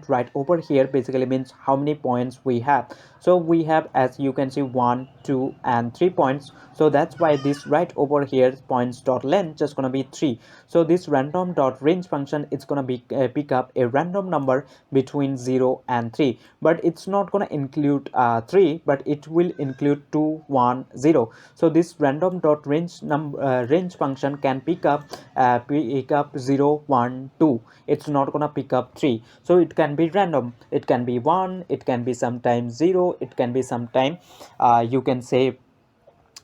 right over here basically means how many points we have. So we have, as you can see, 1, 2 and 3 points. So that's why this right over here points dot length just gonna be 3. So this random dot range function, it's gonna be pick up a random number between 0 and 3, but it's not gonna include 3, but it will include 2, 1, 0. So this random dot range function can pick up 0, 1, 2. It's not gonna pick up 3. So it can be random, it can be 1, it can be sometimes 0, it can be sometime you can say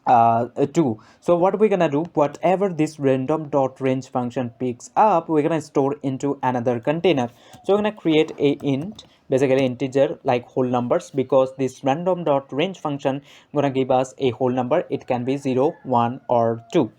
2. So what we're gonna do, whatever this random dot range function picks up, we're gonna store into another container. So we're gonna create a int, basically integer like whole numbers, because this random dot range function gonna give us a whole number. It can be 0, 1 or 2,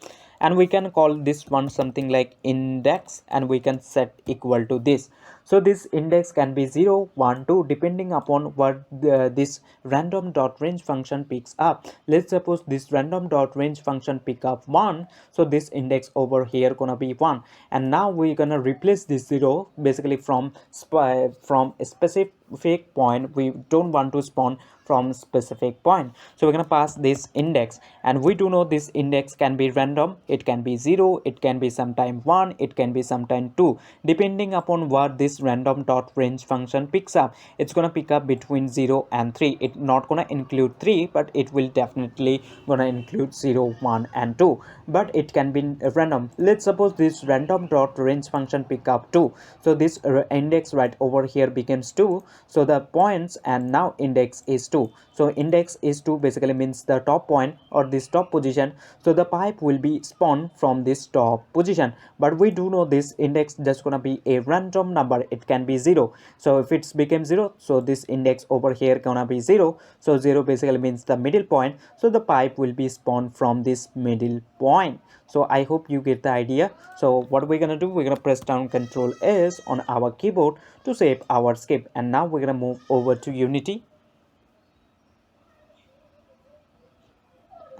and we can call this one something like index, and we can set equal to this. So this index can be 0, 1, 2 depending upon what this random dot range function picks up. Let's suppose this random dot range function pick up 1, so this index over here gonna be 1, and now we're gonna replace this 0 basically from a specific point. We don't want to spawn from specific point, so we're going to pass this index, and we do know this index can be random. It can be 0, it can be sometime 1, it can be sometime 2 depending upon what this random dot range function picks up. It's going to pick up between 0 and 3. It's not going to include 3, but it will definitely going to include 0, 1 and 2, but it can be random. Let's suppose this random dot range function pick up 2, so this index right over here becomes 2, so the points, and now index is 2. So index is 2 basically means the top point or this top position, so the pipe will be spawned from this top position. But we do know this index just gonna be a random number. It can be 0, so if it's became 0, so this index over here gonna be 0. So 0 basically means the middle point, so the pipe will be spawned from this middle point. So I hope you get the idea. So what we're gonna do, we're gonna press down Control S on our keyboard to save our script, and now we're gonna move over to Unity,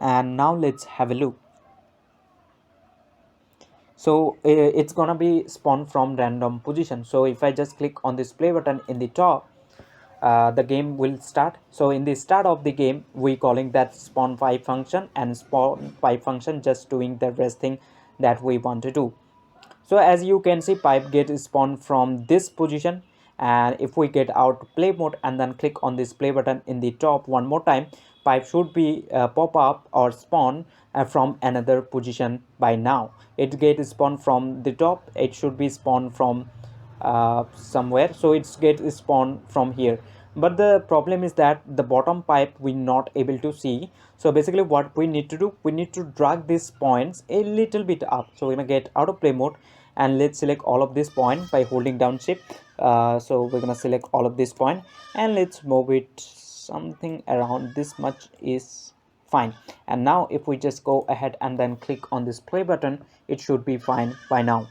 and now let's have a look. So it's gonna be spawned from random position. So if I just click on this play button in the top, the game will start. So in the start of the game, we calling that spawn pipe function, and spawn pipe function just doing the rest thing that we want to do. So as you can see, pipe get spawned from this position, and if we get out play mode and then click on this play button in the top one more time, pipe should be pop up or spawn from another position. By now it get spawned from the top, it should be spawned from somewhere, so it's get spawned from here. But the problem is that the bottom pipe we not able to see. So basically what we need to do, we need to drag these points a little bit up. So we're gonna get out of play mode, and let's select all of this point by holding down shift. So we're gonna select all of this point, and let's move it something around this much is fine. And now if we just go ahead and then click on this play button, it should be fine by now.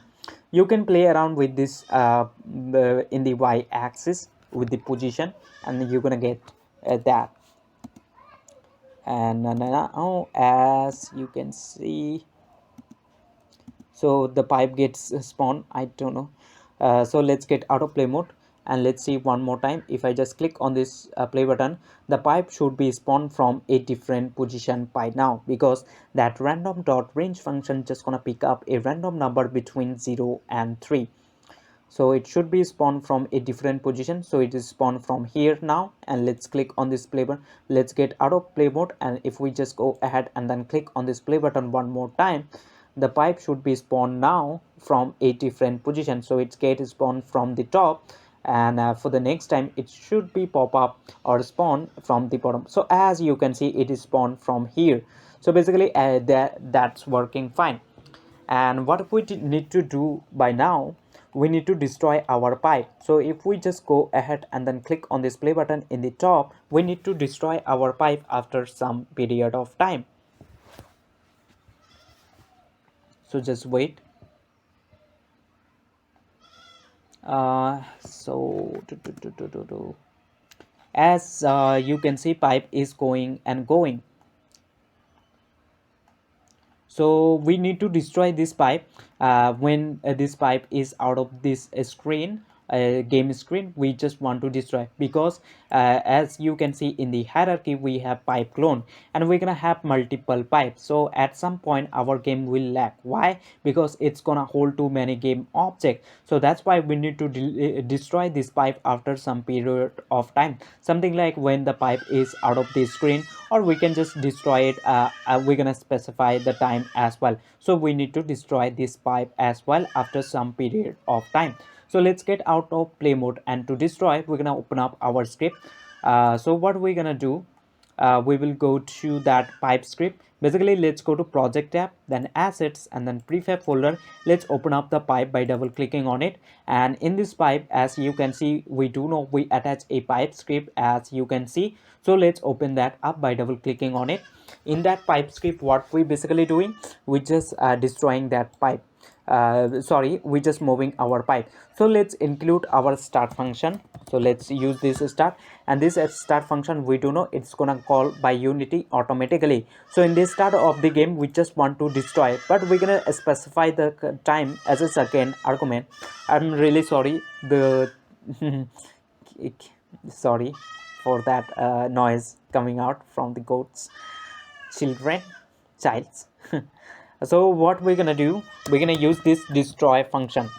You can play around with this in the y-axis with the position, and you're gonna get that. And now as you can see, so the pipe gets spawned. I don't know. So let's get out of play mode, and let's see one more time. If I just click on this play button, the pipe should be spawned from a different position by now, because that random dot range function just gonna pick up a random number between 0 and 3. So it should be spawned from a different position. So it is spawned from here now, and let's click on this play button. Let's get out of play mode, and if we just go ahead and then click on this play button one more time, the pipe should be spawned now from a different position. So it's get spawned from the top, and for the next time it should be pop up or spawn from the bottom. So as you can see, it is spawned from here. So basically that's working fine. And what we need to do by now, we need to destroy our pipe. So if we just go ahead and then click on this play button in the top, we need to destroy our pipe after some period of time. So just wait. As you can see, pipe is going and going. So we need to destroy this pipe. When this pipe is out of this screen, game screen, we just want to destroy, because as you can see in the hierarchy, we have pipe clone, and we're gonna have multiple pipes. So at some point our game will lag. Why? Because it's gonna hold too many game objects. So that's why we need to destroy this pipe after some period of time, something like when the pipe is out of the screen, or we can just destroy it. We're gonna specify the time as well. So we need to destroy this pipe as well after some period of time. So let's get out of play mode, and to destroy, we're gonna open up our script. So what we're gonna do, we will go to that pipe script. Basically, let's go to project tab, then assets, and then prefab folder. Let's open up the pipe by double clicking on it. And in this pipe, as you can see, we do know we attach a pipe script, as you can see. So let's open that up by double clicking on it. In that pipe script, what we basically doing, we just destroying that pipe. Sorry, we just moving our pipe. So let's include our start function. So let's use this start, and this start function, we do know it's gonna call by Unity automatically. So in this start of the game, we just want to destroy, but we're gonna specify the time as a second argument. I'm really sorry, the sorry for that noise coming out from the goats children childs. So what we're gonna do, we're gonna use this destroy function,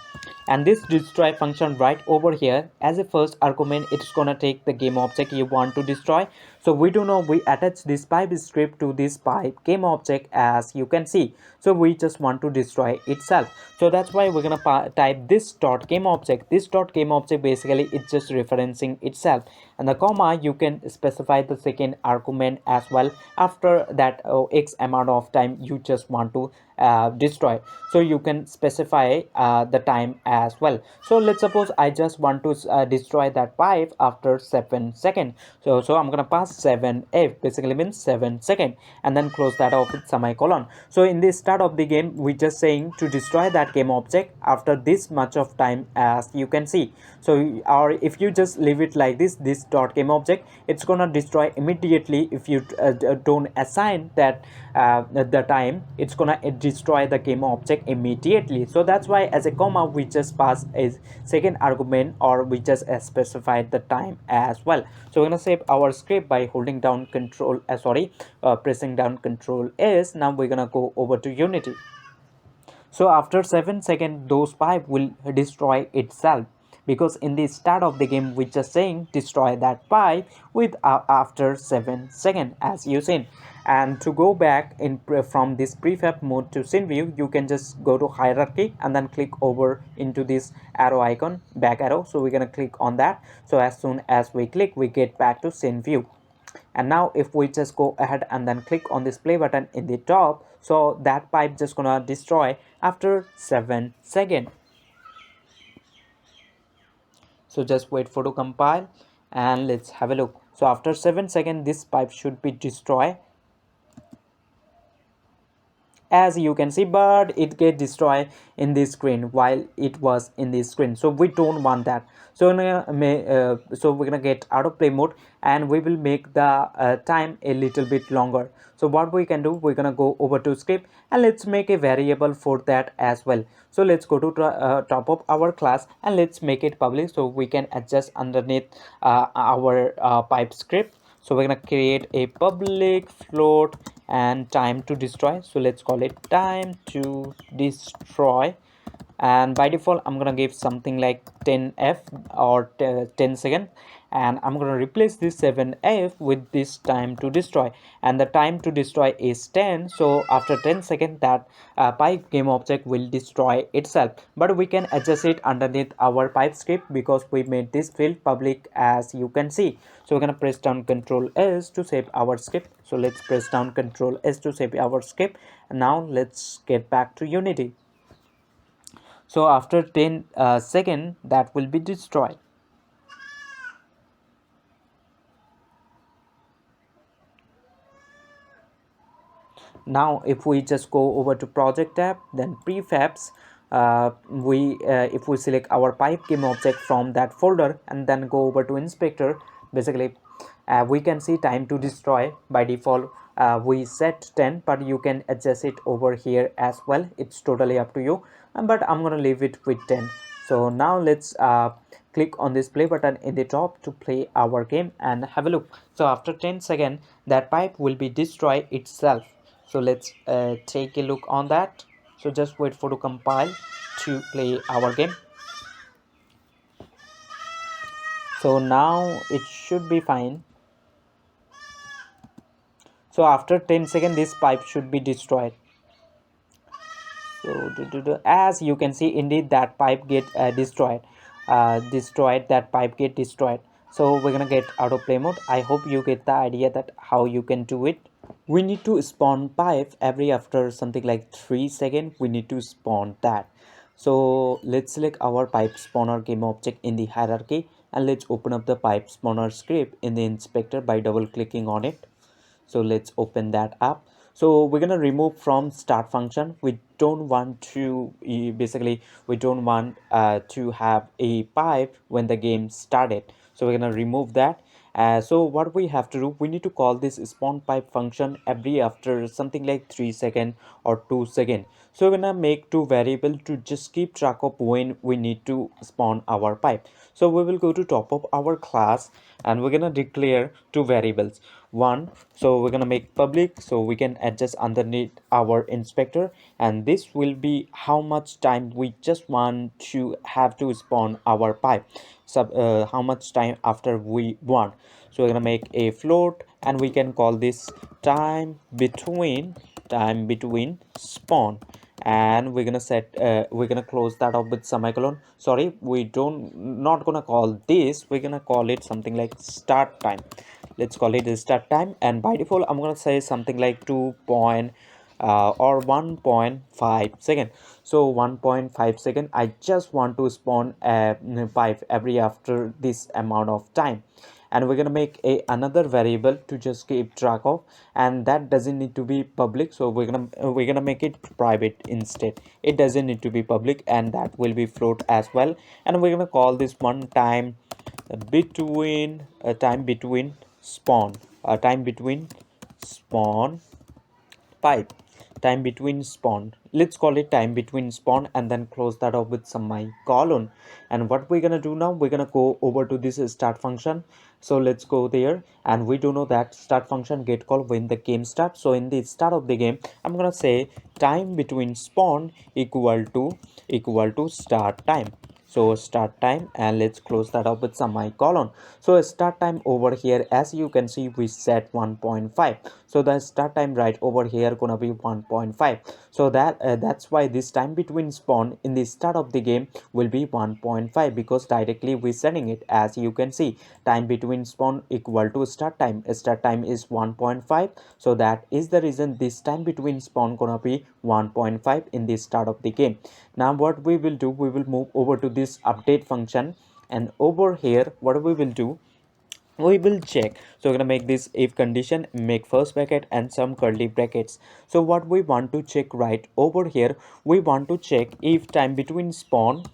and this destroy function right over here, as a first argument, it's gonna take the game object you want to destroy. So we do know we attach this pipe script to this pipe game object, as you can see. So we just want to destroy itself. So that's why we're gonna type this dot game object. This dot game object, basically it's just referencing itself, and the comma, you can specify the second argument as well. After that x amount of time you just want to destroy, so you can specify the time as well. So let's suppose I just want to destroy that pipe after 7 seconds. So I'm gonna pass 7f, basically means 7 seconds, and then close that off with semicolon. So in the start of the game, we just saying to destroy that game object after this much of time, as you can see. So, or if you just leave it like this dot game object, it's gonna destroy immediately. If you don't assign that the time, it's gonna destroy the game object immediately. So that's why as a comma, we just pass a second argument, or we just specified the time as well. So we're gonna save our script by holding down control pressing down control S. Now we're gonna go over to Unity. So after 7 seconds, those pipe will destroy itself, because in the start of the game we just saying destroy that pipe with after 7 seconds, as you seen. And to go back in from this prefab mode to scene view, you can just go to hierarchy and then click over into this arrow icon, back arrow. So we're gonna click on that. So as soon as we click, we get back to scene view. And now if we just go ahead and then click on this play button in the top, so that pipe just gonna destroy after 7 seconds. So just wait for to compile, and let's have a look. So after 7 seconds, this pipe should be destroyed, as you can see, but it get destroyed in this screen while it was in this screen. So we don't want that. So we're gonna get out of play mode, and we will make the time a little bit longer. So what we can do, we're gonna go over to script, and let's make a variable for that as well. So let's go to top of our class, and let's make it public, so we can adjust underneath our pipe script. So we're gonna create a public float and time to destroy. So let's call it time to destroy, and by default I'm gonna give something like 10f or 10 second, and I'm gonna replace this 7f with this time to destroy, and the time to destroy is 10. So after 10 seconds, that pipe game object will destroy itself, but we can adjust it underneath our pipe script because we made this field public, as you can see. So we're gonna press down Ctrl S to save our script. So let's press down Ctrl S to save our script, and now let's get back to Unity. So after 10 seconds, that will be destroyed. Now if we just go over to project tab, then prefabs, if we select our pipe game object from that folder and then go over to inspector, basically we can see time to destroy. By default we set 10, but you can adjust it over here as well. It's totally up to you, but I'm gonna leave it with 10. So now let's click on this play button in the top to play our game and have a look. So after 10 seconds, that pipe will be destroyed itself. So let's take a look on that. So just wait for to compile to play our game. So now it should be fine. So after 10 seconds, this pipe should be destroyed. So as you can see, indeed that pipe get destroyed. That pipe get destroyed. So we're gonna get auto play mode. I hope you get the idea that how you can do it. We need to spawn pipe every after something like 3 seconds. We need to spawn that. So let's select our pipe spawner game object in the hierarchy, and let's open up the pipe spawner script in the inspector by double clicking on it. So let's open that up. So we're gonna remove from start function. We don't want to basically we don't want to have a pipe when the game started, so we're gonna remove that. So what we have to do, we need to call this spawn pipe function every after something like 3 seconds or 2 seconds. So we're gonna make two variable to just keep track of when we need to spawn our pipe. So we will go to top of our class, and we're gonna declare two variables. One, so we're gonna make public so we can adjust underneath our inspector, and this will be how much time we just want to have to spawn our pipe. How much time after we want. So we're gonna make a float, and we can call this time between spawn, and we're gonna set we're gonna close that up with semicolon. Sorry, we don't not gonna call this, we're gonna call it something like start time. Let's call it a start time, and by default I'm gonna say something like 2 point or 1.5 second. So 1.5 second, I just want to spawn a pipe every after this amount of time. And we're gonna make another variable to just keep track of, and that doesn't need to be public, so we're gonna make it private instead. It doesn't need to be public, and that will be float as well. And we're gonna call this one time between spawn, time between spawn pipe, time between spawn. Let's call it time between spawn, and then close that up with some my colon. And what we're gonna do now, we're gonna go over to this start function. So let's go there, and we do know that start function get called when the game starts. So in the start of the game, I'm gonna say time between spawn equal to start time. So start time, and let's close that up with semicolon. So start time over here, as you can see, we set 1.5. So the start time right over here gonna be 1.5. So that's why this time between spawn in the start of the game will be 1.5, because directly we setting it. As you can see, time between spawn equal to start time. Start time is 1.5, so that is the reason this time between spawn gonna be 1.5 in the start of the game. Now what we will do, we will move over to this update function, and over here what we will do, we will check. So we're gonna make this if condition, make first bracket and some curly brackets. So what we want to check right over here, we want to check if time between spawn,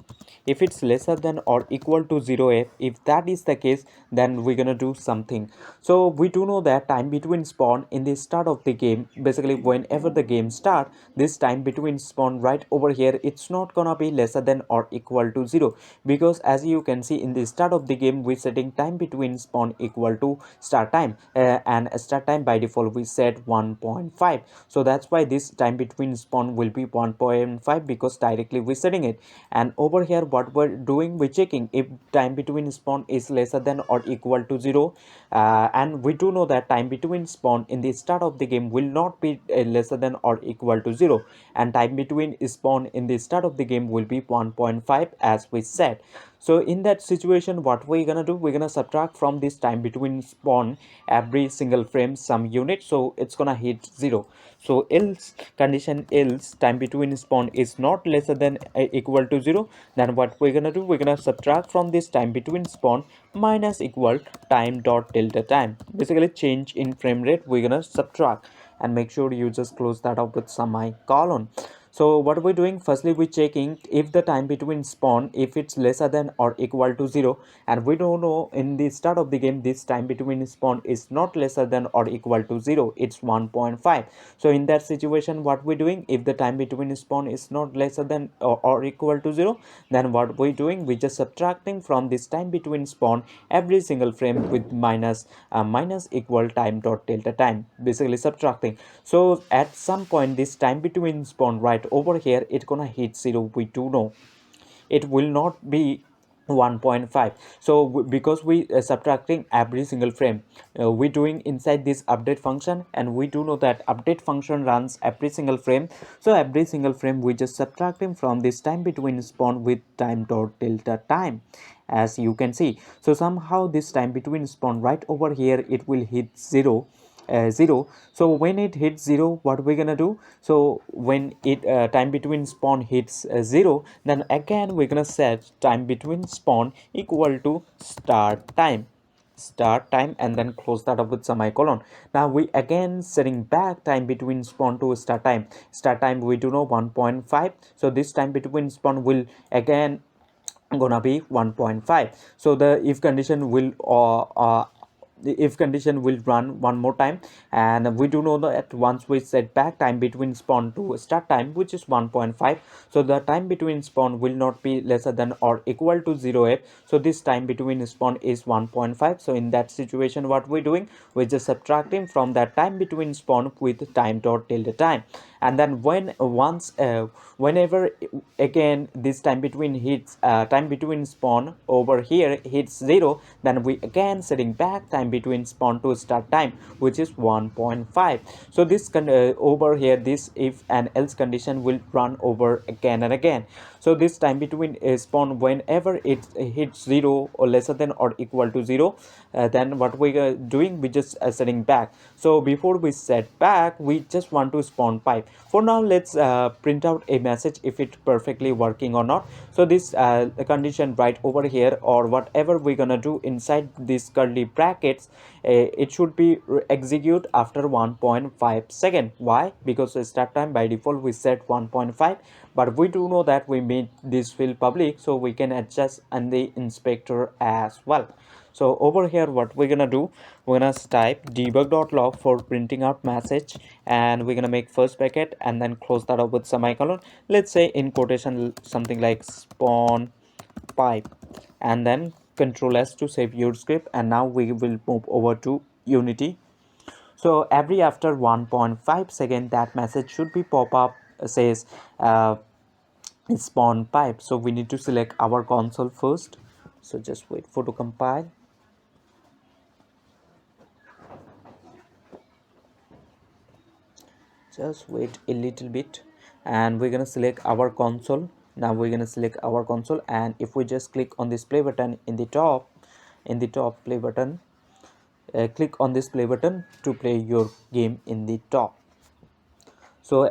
if it's lesser than or equal to 0f. If that is the case, then we're gonna do something. So we do know that time between spawn in the start of the game, basically whenever the game start, this time between spawn right over here, it's not gonna be lesser than or equal to 0, because as you can see in the start of the game, we're setting time between spawn equal to start time, and start time by default we set 1.5. So that's why this time between spawn will be 1.5, because directly we're setting it. And over here what we're doing, we're checking if time between spawn is lesser than or equal to 0, and we do know that time between spawn in the start of the game will not be lesser than or equal to 0, and time between spawn in the start of the game will be 1.5 as we said. So in that situation, what we're gonna do, we're gonna subtract from this time between spawn every single frame some unit, so it's gonna hit 0. So else condition, else time between spawn is not lesser than equal to 0, then what we're gonna do, we're gonna subtract from this time between spawn minus equal time dot delta time. Basically change in frame rate, we're gonna subtract, and make sure you just close that up with semicolon. So what we're doing, firstly we're checking if the time between spawn, if it's lesser than or equal to 0, and we don't know in the start of the game this time between spawn is not lesser than or equal to 0, it's 1.5. So in that situation what we're doing, if the time between spawn is not lesser than or equal to 0, then what we're doing, we just subtracting from this time between spawn every single frame with minus equal time dot delta time, basically subtracting. So at some point this time between spawn right over here, it's gonna hit 0. We do know it will not be 1.5. So because we subtracting every single frame, we doing inside this update function, and we do know that update function runs every single frame. So every single frame we just subtracting from this time between spawn with time dot delta time, as you can see. So somehow this time between spawn right over here, it will hit 0. So when it hits 0, what we're gonna do? So when it time between spawn hits 0, then again we're gonna set time between spawn equal to start time, and then close that up with semicolon. Now we again setting back time between spawn to start time we do know 1.5. So this time between spawn will again gonna be 1.5. So the if condition will the if condition will run one more time, and we do know that once we set back time between spawn to start time, which is 1.5, so the time between spawn will not be lesser than or equal to 0f. So this time between spawn is 1.5. So in that situation, what we're doing, we're just subtracting from that time between spawn with time dot tilde time. And then whenever again this time between hits time between spawn over here hits 0, then we again setting back time between spawn to start time, which is 1.5. So this over here, this if and else condition will run over again and again. So this time between spawn, whenever it hits 0 or lesser than or equal to 0, then what we are doing, we just setting back. So before we set back, we just want to spawn pipe. For now, let's print out a message if it's perfectly working or not. So this condition right over here, or whatever we're gonna do inside these curly brackets, it should be execute after 1.5 second. Why? Because the start time by default we set 1.5, but we do know that we made this field public, so we can adjust in the inspector as well. So over here, what we're gonna do, we're gonna type debug.log for printing out message, and we're gonna make first bracket and then close that up with semicolon. Let's say in quotation something like spawn pipe, and then control S to save your script. And now we will move over to Unity. So every after 1.5 second, that message should be pop up, says spawn pipe. So we need to select our console first. So just wait for to compile. Just wait a little bit, and we're gonna select our console. Now we're gonna select our console, and if we just click on this play button in the top play button, click on this play button to play your game in the top. So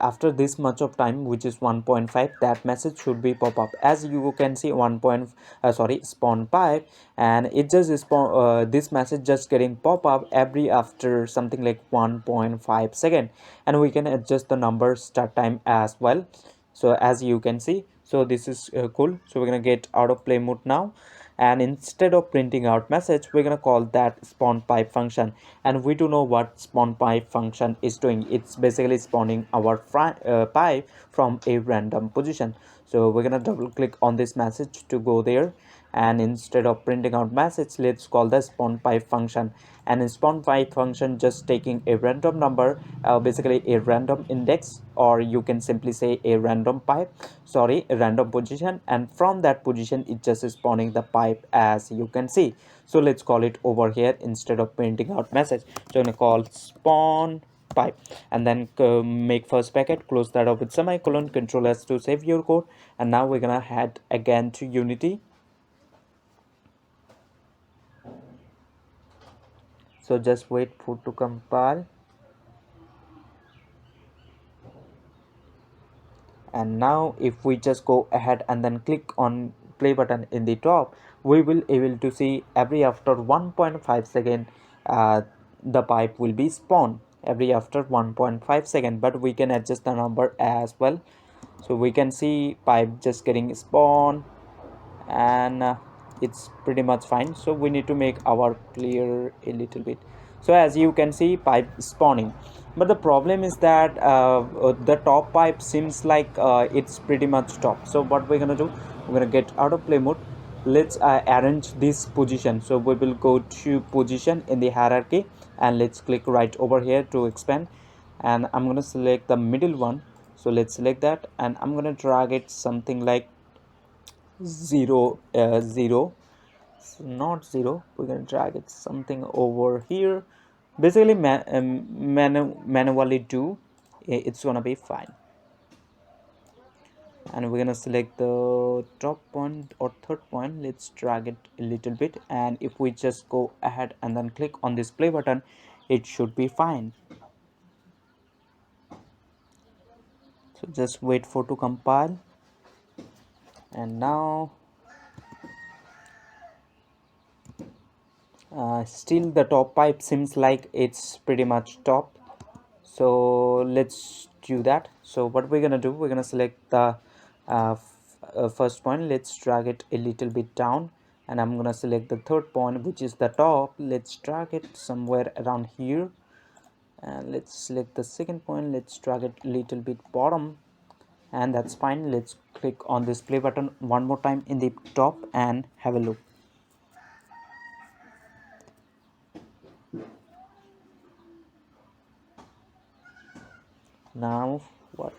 after this much of time, which is 1.5, that message should be pop up. As you can see, spawn pipe, and it just spawn this message just getting pop up every after something like 1.5 second. And we can adjust the number start time as well. So as you can see, so this is cool. So we're gonna get out of play mode now, and instead of printing out message, we're gonna call that spawn pipe function. And we do know what spawn pipe function is doing. It's basically spawning our pipe from a random position. So we're gonna double click on this message to go there, and instead of printing out message, let's call the spawn pipe function. And in spawn pipe function, just taking a random number, basically a random index, or you can simply say a random a random position, and from that position it just is spawning the pipe, as you can see. So let's call it over here instead of printing out message. So I'm gonna call spawn pipe, and then make first bracket, close that up with semicolon, control S to save your code. And now we're gonna head again to Unity. So just wait for to compile. And now if we just go ahead and then click on play button in the top, we will able to see every after 1.5 second, the pipe will be spawned every after 1.5 second. But we can adjust the number as well. So we can see pipe just getting spawned, and it's pretty much fine. So we need to make our clear a little bit. So as you can see, pipe spawning, but the problem is that the top pipe seems like it's pretty much top. So what we're gonna do, we're gonna get out of play mode. Let's arrange this position. So we will go to position in the hierarchy, and let's click right over here to expand, and I'm gonna select the middle one. So let's select that, and I'm gonna drag it something like 0 0. So not 0, we're gonna drag it something over here. Basically manually do, it's gonna be fine. And we're gonna select the top point or third point. Let's drag it a little bit, and if we just go ahead and then click on this play button, it should be fine. So just wait for to compile. And now still the top pipe seems like it's pretty much top. So let's do that. So what we're gonna do, we're gonna select the first point. Let's drag it a little bit down, and I'm gonna select the third point, which is the top. Let's drag it somewhere around here, and let's select the second point. Let's drag it a little bit bottom, and that's fine. Let's click on this play button one more time in the top and have a look. Now what,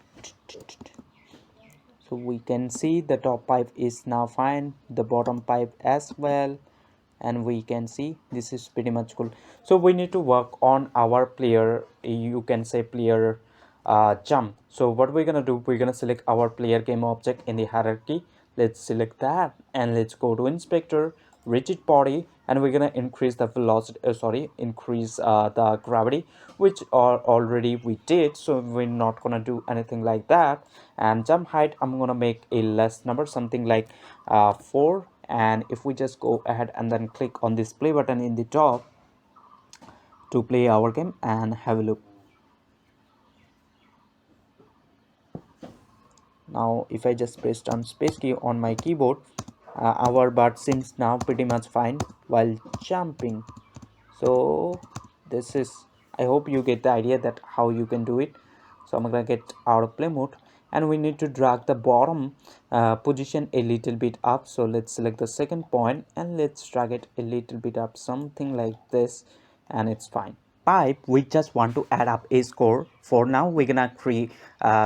so we can see the top pipe is now fine, the bottom pipe as well, and we can see this is pretty much cool. So we need to work on our player, you can say player jump. So what we're gonna do, we're gonna select our player game object in the hierarchy. Let's select that, and let's go to inspector, rigid body, and we're gonna increase the velocity, increase the gravity, which are already we did, so we're not gonna do anything like that. And jump height, I'm gonna make a less number, something like 4. And if we just go ahead and then click on this play button in the top to play our game and have a look. Now if I just press down space key on my keyboard, our bird seems now pretty much fine while jumping. So this is, I hope you get the idea that how you can do it. So I'm gonna get out of play mode, and we need to drag the bottom position a little bit up. So let's select the second point and let's drag it a little bit up, something like this, and it's fine. Pipe, we just want to add up a score. For now we're gonna create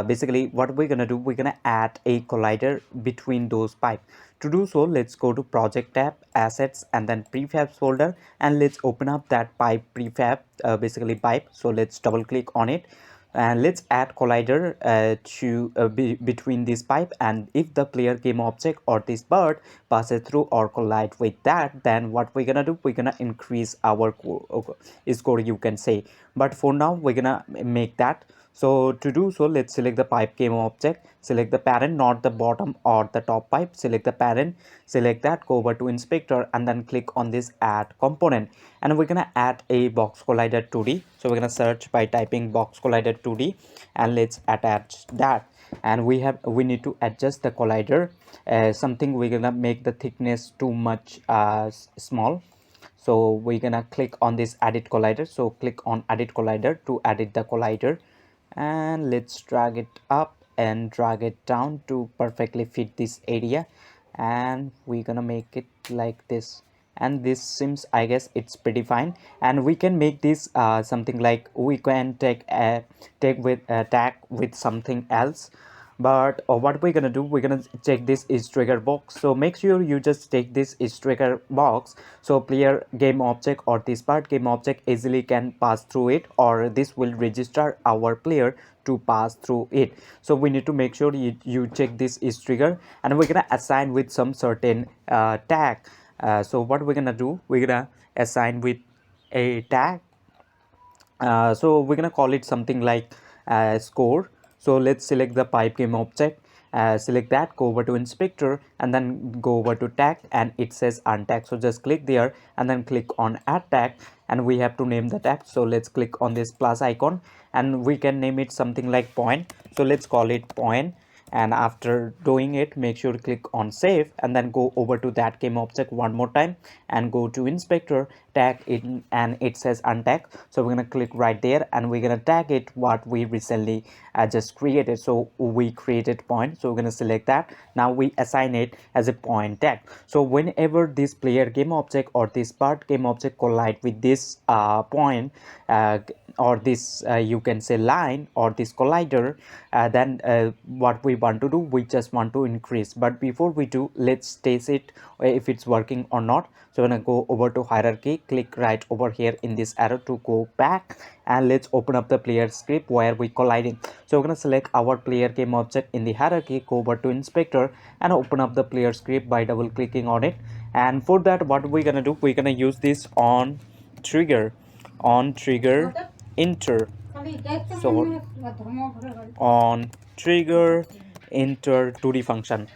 basically what we're gonna do, we're gonna add a collider between those pipes. To do so, let's go to project tab, assets, and then prefabs folder, and let's open up that pipe prefab, basically pipe. So let's double click on it, and let's add collider to between this pipe. And if the player game object or this bird passes through or collide with that, then what we're gonna do, we're gonna increase our score, you can say. But for now we're gonna make that. So to do so, let's select the pipe game object, select the parent, not the bottom or the top pipe, select the parent, select that, go over to inspector, and then click on this add component. And we're gonna add a box collider 2D. So we're gonna search by typing box collider 2D, and let's attach that. And we need to adjust the collider, something we're gonna make the thickness too much small. So we're gonna click on this edit collider. So click on edit collider to edit the collider, and let's drag it up and drag it down to perfectly fit this area. And we're gonna make it like this, and this seems, I guess it's pretty fine. And we can make this something like, we can take with tag with something else. But what we're gonna do, we're gonna check this is trigger box. So make sure you just take this is trigger box, so player game object or this part game object easily can pass through it, or this will register our player to pass through it. So we need to make sure you check this is trigger, and we're gonna assign with some certain tag. So what we're gonna do, we're gonna assign with a tag. So we're gonna call it something like score. So let's select the pipe game object, select that, go over to inspector, and then go over to tag, and it says untag. So just click there and then click on add tag, and we have to name the tag. So let's click on this plus icon, and we can name it something like point. So let's call it point. And after doing it, make sure to click on save, and then go over to that game object one more time and go to inspector, tag in, and it says untag. So we're gonna click right there and we're gonna tag it what we recently just created. So we created point, so we're gonna select that. Now we assign it as a point tag. So whenever this player game object or this part game object collide with this point or this you can say line or this collider, then what we want to do, we just want to increase. But before we do, let's test it if it's working or not. So we're gonna go over to hierarchy, click right over here in this arrow to go back, and let's open up the player script where we colliding. So we're gonna select our player game object in the hierarchy, go over to inspector and open up the player script by double clicking on it. And for that, what we're gonna do, we're gonna use this on trigger enter. So on trigger enter 2D function,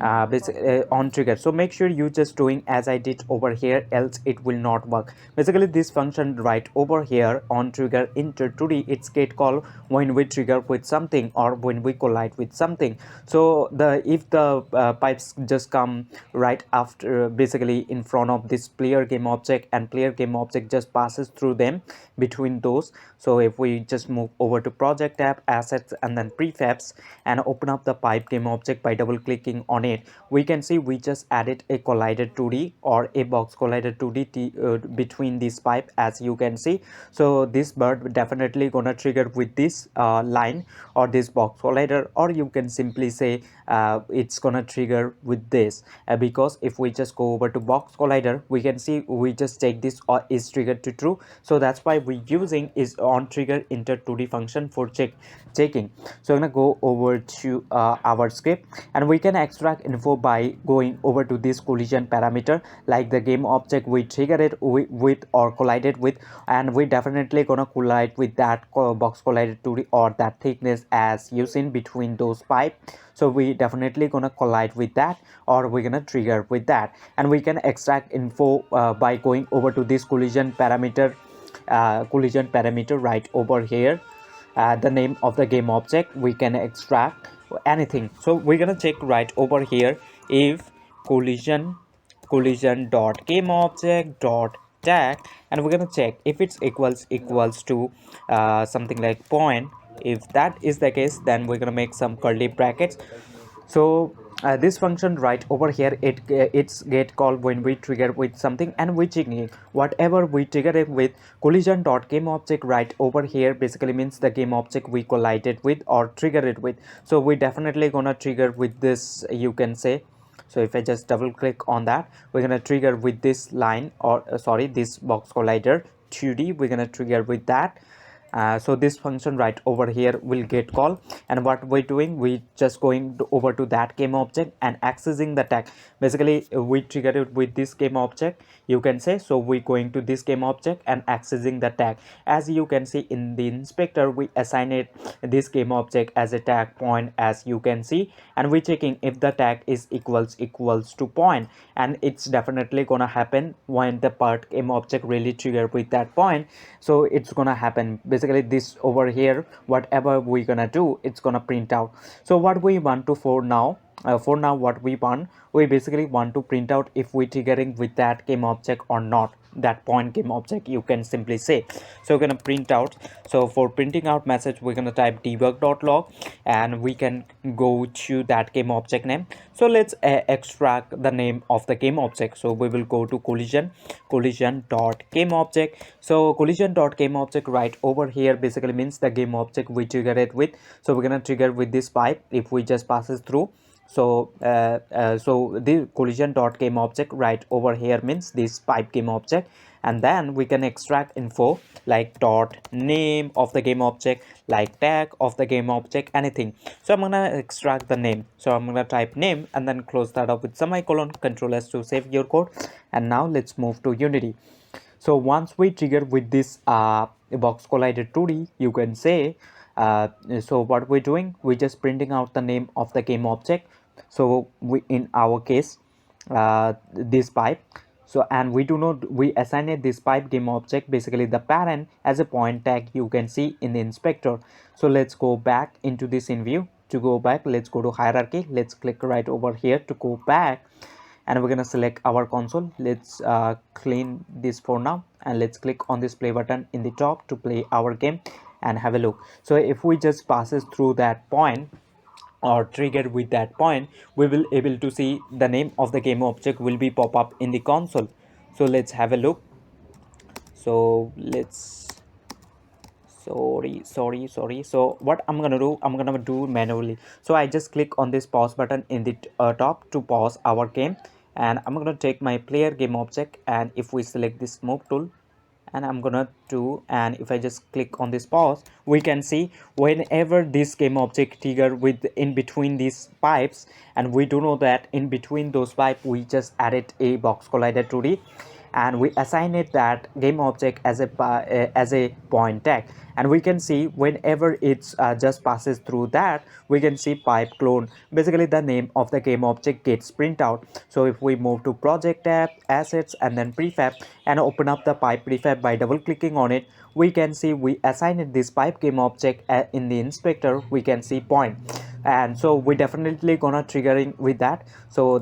on trigger. So make sure you just doing as I did over here, else it will not work. Basically this function right over here on trigger enter 2D, it's get called when we trigger with something or when we collide with something. So the if the pipes just come right after, basically in front of this player game object, and player game object just passes through them between those. So if we just move over to project tab, assets, and then prefabs, and open up the pipe game object by double clicking on it, we can see we just added a collider 2D or a box collider 2D between this pipe, as you can see. So this bird definitely gonna trigger with this line or this box collider, or you can simply say it's gonna trigger with this, because if we just go over to box collider, we can see we just take this or is triggered to true. So that's why we using is on trigger enter 2D function for checking. So I'm gonna go over to our script, and we can extract info by going over to this collision parameter, like the game object we trigger it with or collided with, and we definitely gonna collide with that box collider 2D or that thickness as you seen between those pipe. So we definitely gonna collide with that, or we're gonna trigger with that. And we can extract info by going over to this collision parameter right over here, the name of the game object. We can extract anything. So we're gonna check right over here if collision dot game object dot tag, and we're gonna check if it's equals to something like point. If that is the case, then we're gonna make some curly brackets. So this function right over here, it's get called when we trigger with something, and we checking whatever we trigger it with. Collision dot game object right over here basically means the game object we collided with or trigger it with. So we definitely gonna trigger with this, you can say. So if I just double click on that, we're gonna trigger with this line, or sorry, this box collider 2D, we're gonna trigger with that. So this function right over here will get called, and what we're doing, we just going over to that game object and accessing the tag. Basically we trigger it with this game object, you can say. So we going to this game object and accessing the tag. As you can see in the inspector, we assign it this game object as a tag point, as you can see, and we checking if the tag is equals to point, and it's definitely gonna happen when the part game object really trigger with that point. So it's gonna happen. Basically this over here, whatever we're gonna do, it's gonna print out. So what we want to for now what we want, we basically want to print out if we triggering with that game object or not, that point game object, you can simply say. So we're gonna print out. So for printing out message, we're gonna type debug.log, and we can go to that game object name. So let's extract the name of the game object. So we will go to collision dot game object. So collision dot game object right over here basically means the game object we trigger it with. So we're gonna trigger with this pipe if we just passes through. So so the collision dot game object right over here means this pipe game object, and then we can extract info like dot name of the game object, like tag of the game object, anything. So I'm gonna extract the name. So I'm gonna type name and then close that up with semicolon, control S to save your code. And now let's move to Unity. So once we trigger with this box collider 2D, you can say, so what we're doing, we're just printing out the name of the game object. So we, in our case, this pipe. So and we do not, we assigned this pipe game object, basically the parent, as a point tag, you can see in the inspector. So let's go back into this in view. To go back, let's go to hierarchy, let's click right over here to go back, and we're gonna select our console. Let's clean this for now, and let's click on this play button in the top to play our game and have a look. So if we just passes through that point or trigger with that point, we will able to see the name of the game object will be pop up in the console. So let's have a look. So let's sorry. So what I'm gonna do, I'm gonna do manually. So I just click on this pause button in the top to pause our game, and I'm gonna take my player game object, and if we select this move tool, and I'm gonna do, and if I just click on this pause, we can see whenever this game object trigger with in between these pipes, and we do know that in between those pipe we just added a box collider 2D, and we assign it that game object as a point tag, and we can see whenever it's just passes through that, we can see pipe clone, basically the name of the game object gets print out. So if we move to project tab, assets, and then prefab, and open up the pipe prefab by double clicking on it, we can see we assigned this pipe game object in the inspector, we can see point, and so we definitely gonna triggering with that. So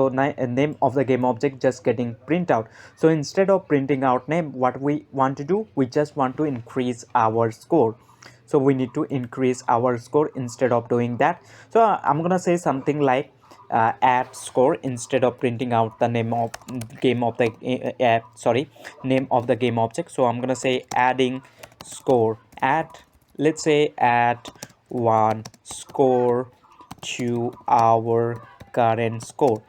name of the game object just getting print out. So instead of printing out name, what we want to do, we just want to increase our score. So we need to increase our score instead of doing that. So I'm gonna say something like add score instead of printing out the name of game of the name of the game object. So I'm gonna say adding score, add, let's say add one score to our current score.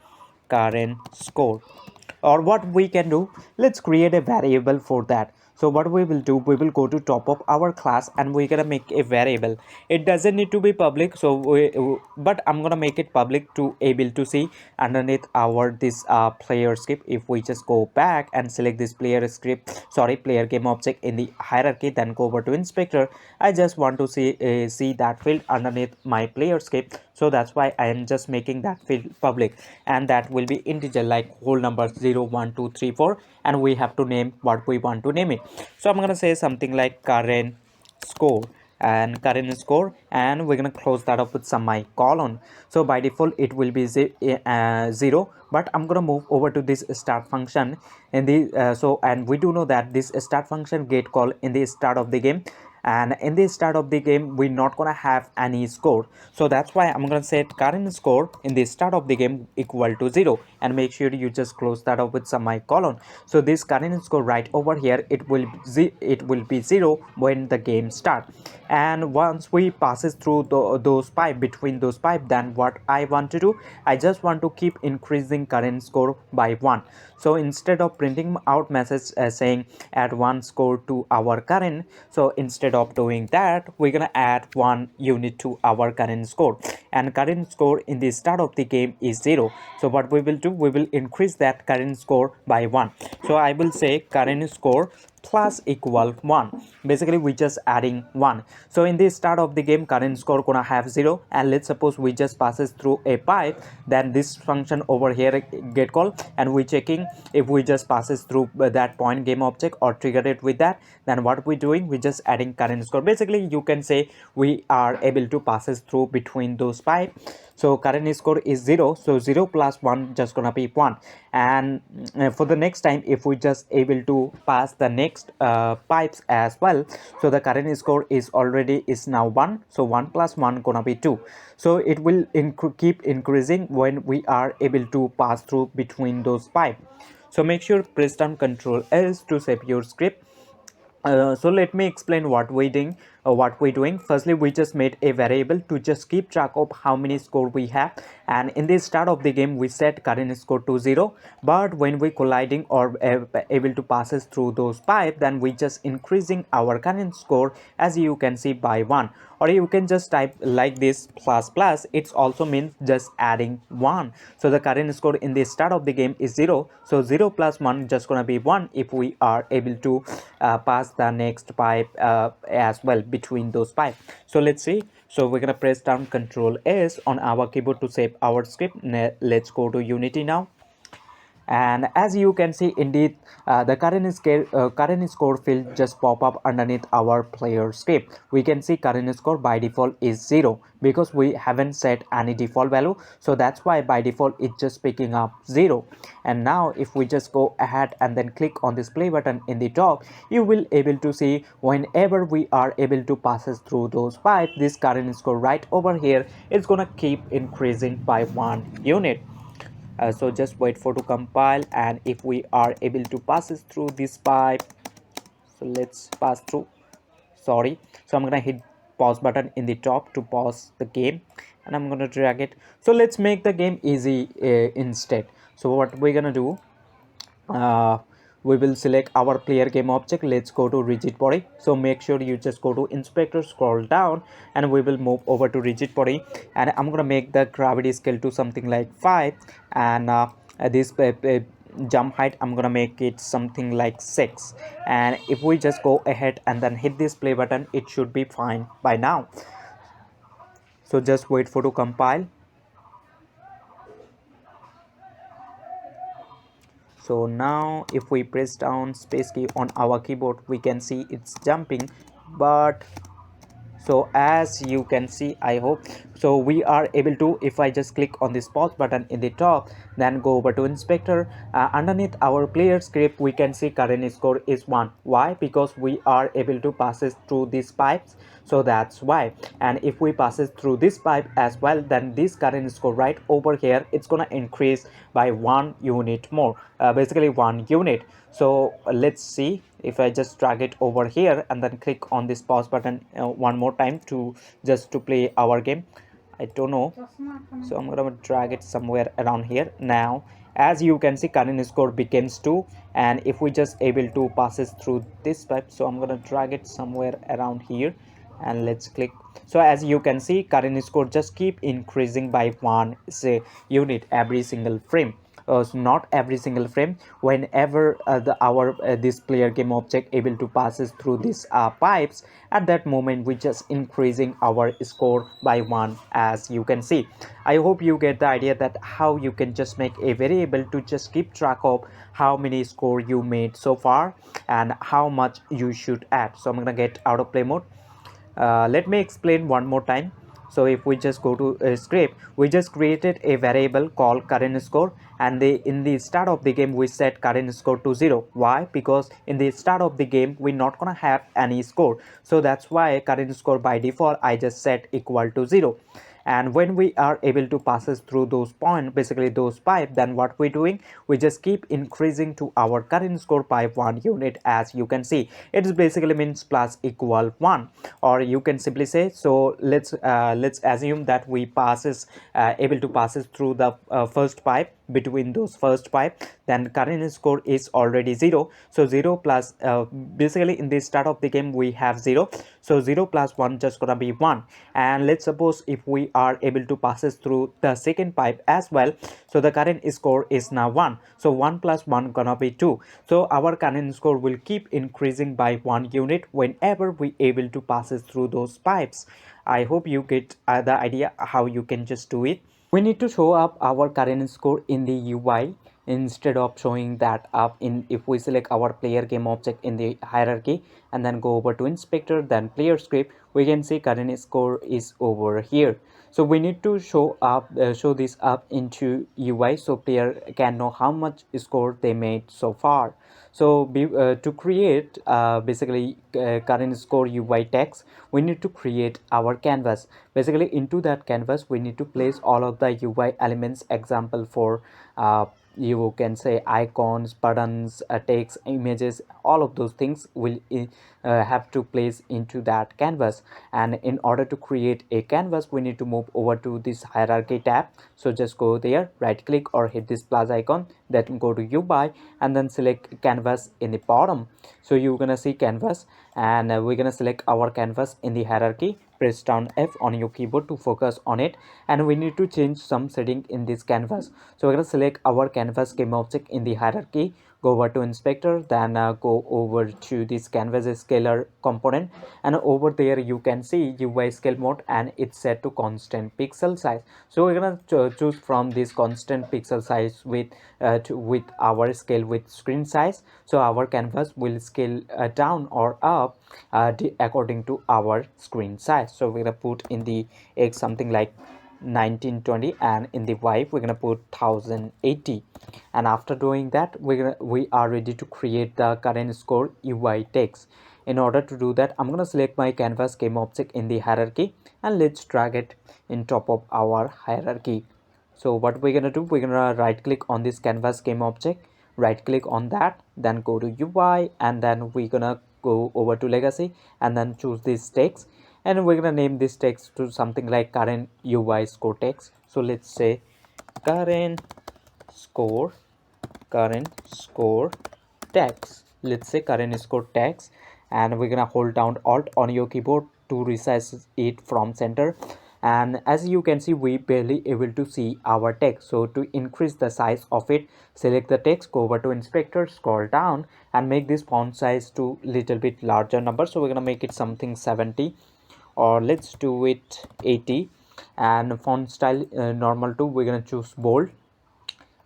Or what we can do, let's create a variable for that. So what we will do, we will go to top of our class, and we're gonna make a variable. It doesn't need to be public, so but I'm gonna make it public to able to see underneath our this player script. If we just go back and select this player game object in the hierarchy, then go over to inspector, I just want to see that field underneath my player script. So that's why I am just making that field public, and that will be integer like whole numbers 0 1 2 3 4, and we have to name what we want to name it. So I'm gonna say something like score current score, and we're gonna close that up with semicolon. So by default it will be 0, but I'm gonna move over to this start function in the and we do know that this start function get call in the start of the game, and in the start of the game we're not gonna have any score. So that's why I'm gonna set current score in the start of the game equal to 0, and make sure you just close that up with semicolon. So this current score right over here, it will be 0 when the game start. And once we passes through those pipe, between those pipe, then what I want to do, I just want to keep increasing current score by 1. So instead of printing out message saying add 1 score to our current, so instead of doing that, we're gonna add 1 unit to our current score, and current score in the start of the game is 0. So what we will do, we will increase that current score by 1. So I will say current score plus equal 1, basically we just adding 1. So in the start of the game, current score gonna have 0, and let's suppose we just passes through a pipe, then this function over here get called, and we checking if we just passes through that point game object or trigger it with that, then what we doing, we just adding current score. Basically you can say we are able to passes through between those pipe. So current score is 0, so 0 plus 1 just gonna be 1. And for the next time, if we just able to pass the next pipes as well, so the current score is now 1, so 1 plus 1 gonna be 2. So it will keep increasing when we are able to pass through between those pipes. So make sure press down Ctrl S to save your script. So let me explain what we're doing. Firstly, we just made a variable to just keep track of how many score we have, and in the start of the game we set current score to 0, but when we colliding or able to passes through those pipe, then we just increasing our current score, as you can see, by 1. Or you can just type like this plus plus, it also means just adding 1. So the current score in the start of the game is 0, so 0 plus 1 just gonna be 1 if we are able to pass the next pipe as well between those pipe. So let's see. So we're gonna press down Ctrl S on our keyboard to save our script. Let's go to Unity now, And as you can see, indeed, the current score field just pop up underneath our player script. We can see current score by default is 0 because we haven't set any default value, so that's why by default it's just picking up 0. And now if we just go ahead and then click on this play button in the top, you will able to see whenever we are able to passes through those pipes, this current score right over here is gonna keep increasing by 1 unit. So just wait for to compile, and if we are able to passes through this pipe, so let's pass through, sorry. So I'm gonna hit pause button in the top to pause the game, and I'm gonna drag it. So let's make the game easy instead. So what we're gonna do, uh, we will select our player game object. Let's go to rigid body. So make sure you just go to inspector, scroll down, and we will move over to rigid body. And I'm gonna make the gravity scale to something like 5, and this jump height I'm gonna make it something like 6. And if we just go ahead and then hit this play button, it should be fine by now. So just wait for to compile. So now if we press down space key on our keyboard, we can see it's jumping. But so as you can see, I hope so we are able to, if I just click on this pause button in the top, then go over to inspector, underneath our player script we can see current score is 1. Why? Because we are able to passes through these pipes, so that's why. And if we passes through this pipe as well, then this current score right over here, it's gonna increase by 1 unit more, basically 1 unit. So let's see, if I just drag it over here and then click on this pause button one more time to just to play our game, I don't know. So I'm gonna drag it somewhere around here. Now as you can see, current score becomes 2, and if we just able to passes through this pipe, so I'm gonna drag it somewhere around here, and let's click. So as you can see, current score just keep increasing by 1 say unit every single frame. So not every single frame, whenever our this player game object able to passes through these pipes, at that moment we just increasing our score by 1, as you can see. I hope you get the idea that how you can just make a variable to just keep track of how many score you made so far and how much you should add. So I'm gonna get out of play mode. Let me explain one more time. So if we just go to a script, we just created a variable called current score, and in the start of the game we set current score to 0. Why? Because in the start of the game we're not gonna have any score, so that's why current score by default I just set equal to 0. And when we are able to passes through those points, basically those pipe, then what we're doing, we just keep increasing to our current score by 1 unit. As you can see, it is basically means plus equal 1, or you can simply say, so let's assume that we passes able to passes through the first pipe. Between those first pipe, then current score is already 0. So 0 plus basically in the start of the game we have 0, so 0 plus 1 just gonna be 1. And let's suppose if we are able to passes through the second pipe as well, so the current score is now 1, so 1 plus 1 gonna be 2. So our current score will keep increasing by 1 unit whenever we able to passes through those pipes. I hope you get the idea how you can just do it. We need to show up our current score in the UI instead of showing that up in, if we select our player game object in the hierarchy and then go over to inspector, then player script, we can see current score is over here. So we need to show this up into UI so player can know how much score they made so far. So to create basically current score UI text, we need to create our canvas. Basically into that canvas we need to place all of the UI elements. Example for you can say icons, buttons, text, images, all of those things will have to place into that canvas. And in order to create a canvas, we need to move over to this hierarchy tab. So just go there, right click or hit this plus icon, then go to UI and then select canvas in the bottom. So you're gonna see canvas, and we're gonna select our canvas in the hierarchy press down F on your keyboard to focus on it, and we need to change some setting in this canvas. So we're going to select our canvas game object in the hierarchy, go over to inspector, then go over to this canvas scalar component, and over there you can see UI scale mode, and it's set to constant pixel size. So we're going to choose from this constant pixel size with our scale with screen size. So our canvas will scale down or up according to our screen size. So we're going to put in the X something like 1920, and in the Y we're gonna put 1080. And after doing that, we are ready to create the current score UI text. In order to do that, I'm gonna select my canvas game object in the hierarchy, and let's drag it in top of our hierarchy. So what we're gonna do, we're gonna right click on this canvas game object, right click on that, then go to UI, and then we're gonna go over to legacy and then choose this text, and we're gonna name this text to something like current UI score text. So let's say current score current score text. Let's say current score text, and we're gonna hold down alt on your keyboard to resize it from center. And as you can see, we barely able to see our text. So to increase the size of it, select the text, go over to inspector, scroll down, and make this font size to little bit larger number. So we're gonna make it something 70, or let's do it 80. And font style normal too, we're gonna choose bold,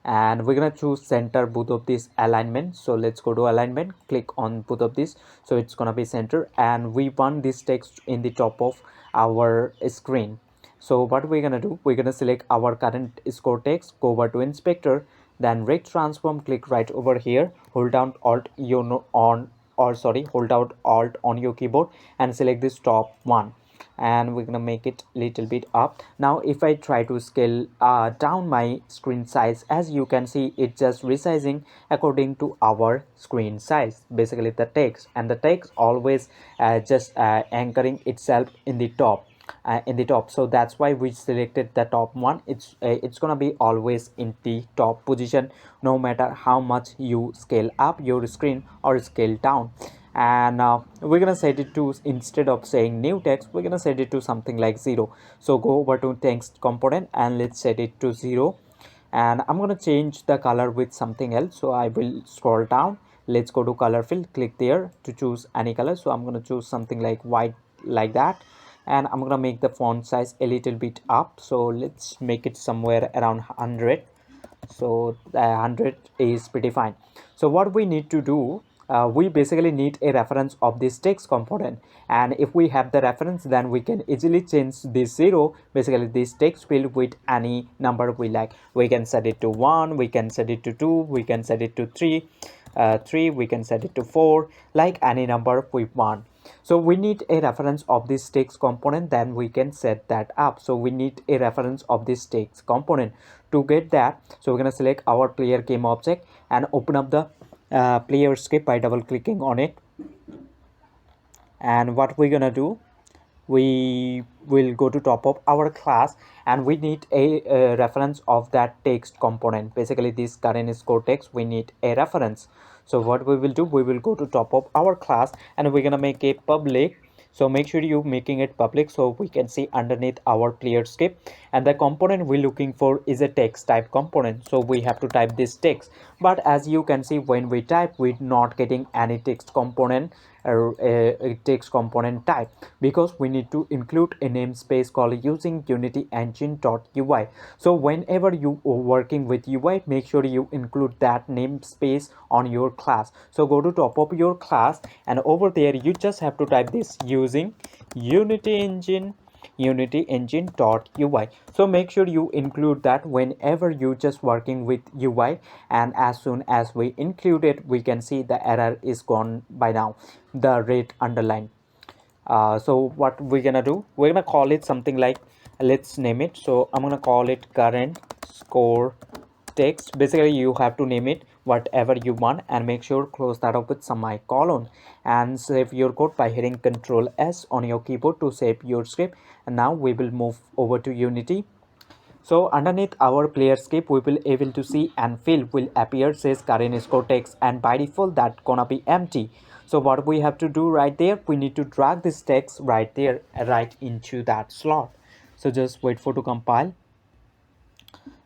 and we're gonna choose center both of these alignment. So let's go to alignment, click on both of these, so it's gonna be center, and we want this text in the top of our screen. So what we're gonna do, we're gonna select our current score text, go over to inspector, then rect transform, click right over here, hold down alt you know on or sorry hold out alt on your keyboard and select this top one, and we're gonna make it little bit up. Now if I try to scale down my screen size, as you can see, it's just resizing according to our screen size, basically the text, and the text always just anchoring itself in the top. So that's why we selected the top one. It's gonna be always in the top position, no matter how much you scale up your screen or scale down. And we're gonna set it to, instead of saying new text, we're gonna set it to something like 0. So go over to text component and let's set it to 0, and I'm gonna change the color with something else. So I will scroll down, let's go to color fill, click there to choose any color. So I'm gonna choose something like white, like that, and I'm gonna make the font size a little bit up. So let's make it somewhere around 100. So 100 is pretty fine. So what we need to do, we basically need a reference of this text component, and if we have the reference, then we can easily change this 0, basically this text field, with any number we like. We can set it to 1, we can set it to 2, we can set it to 3, we can set it to 4, like any number we want. So we need a reference of this text component, then we can set that up. So we need a reference of this text component. To get that, so we're going to select our player game object and open up the player script by double clicking on it. And what we're gonna do, we will go to top of our class, and we need a reference of that text component, basically this current score text, we need a reference. So what we will do, we will go to top of our class and we're gonna make it public. So make sure you making it public so we can see underneath our player script. And the component we're looking for is a text type component, so we have to type this text. But as you can see, when we type, we're not getting any text component or a text component type, because we need to include a namespace called using unity engine.ui. So whenever you are working with UI, make sure you include that namespace on your class. So go to top of your class, and over there you just have to type this using unity engine.ui. So make sure you include that whenever you just working with UI, and as soon as we include it, we can see the error is gone by now, the red underline. So what we're gonna do, we're gonna call it something like, let's name it. So I'm gonna call it current score text. Basically you have to name it whatever you want, and make sure close that up with semicolon, and save your code by hitting Ctrl S on your keyboard to save your script. And now we will move over to Unity. So underneath our player script, we will able to see and field will appear says current score text, and by default that gonna be empty. So what we have to do right there, we need to drag this text right there, right into that slot. So just wait for to compile,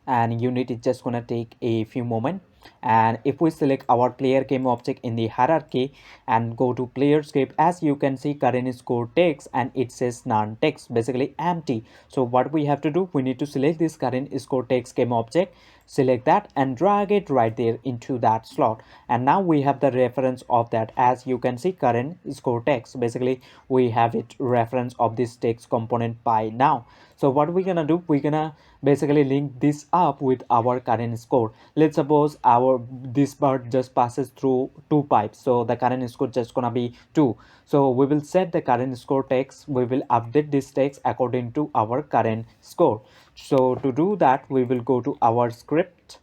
and unit is just gonna take a few moments. And if we select our player game object in the hierarchy and go to player script, as you can see current score text and it says none text, basically empty. So what we have to do, we need to select this current score text game object, select that and drag it right there into that slot. And now we have the reference of that. As you can see current score text, basically we have it reference of this text component by now. So what we're gonna do, we're gonna basically link this up with our current score. Let's suppose our this bird just passes through two pipes, so the current score just gonna be 2. So we will set the current score text, we will update this text according to our current score. So to do that, we will go to our script,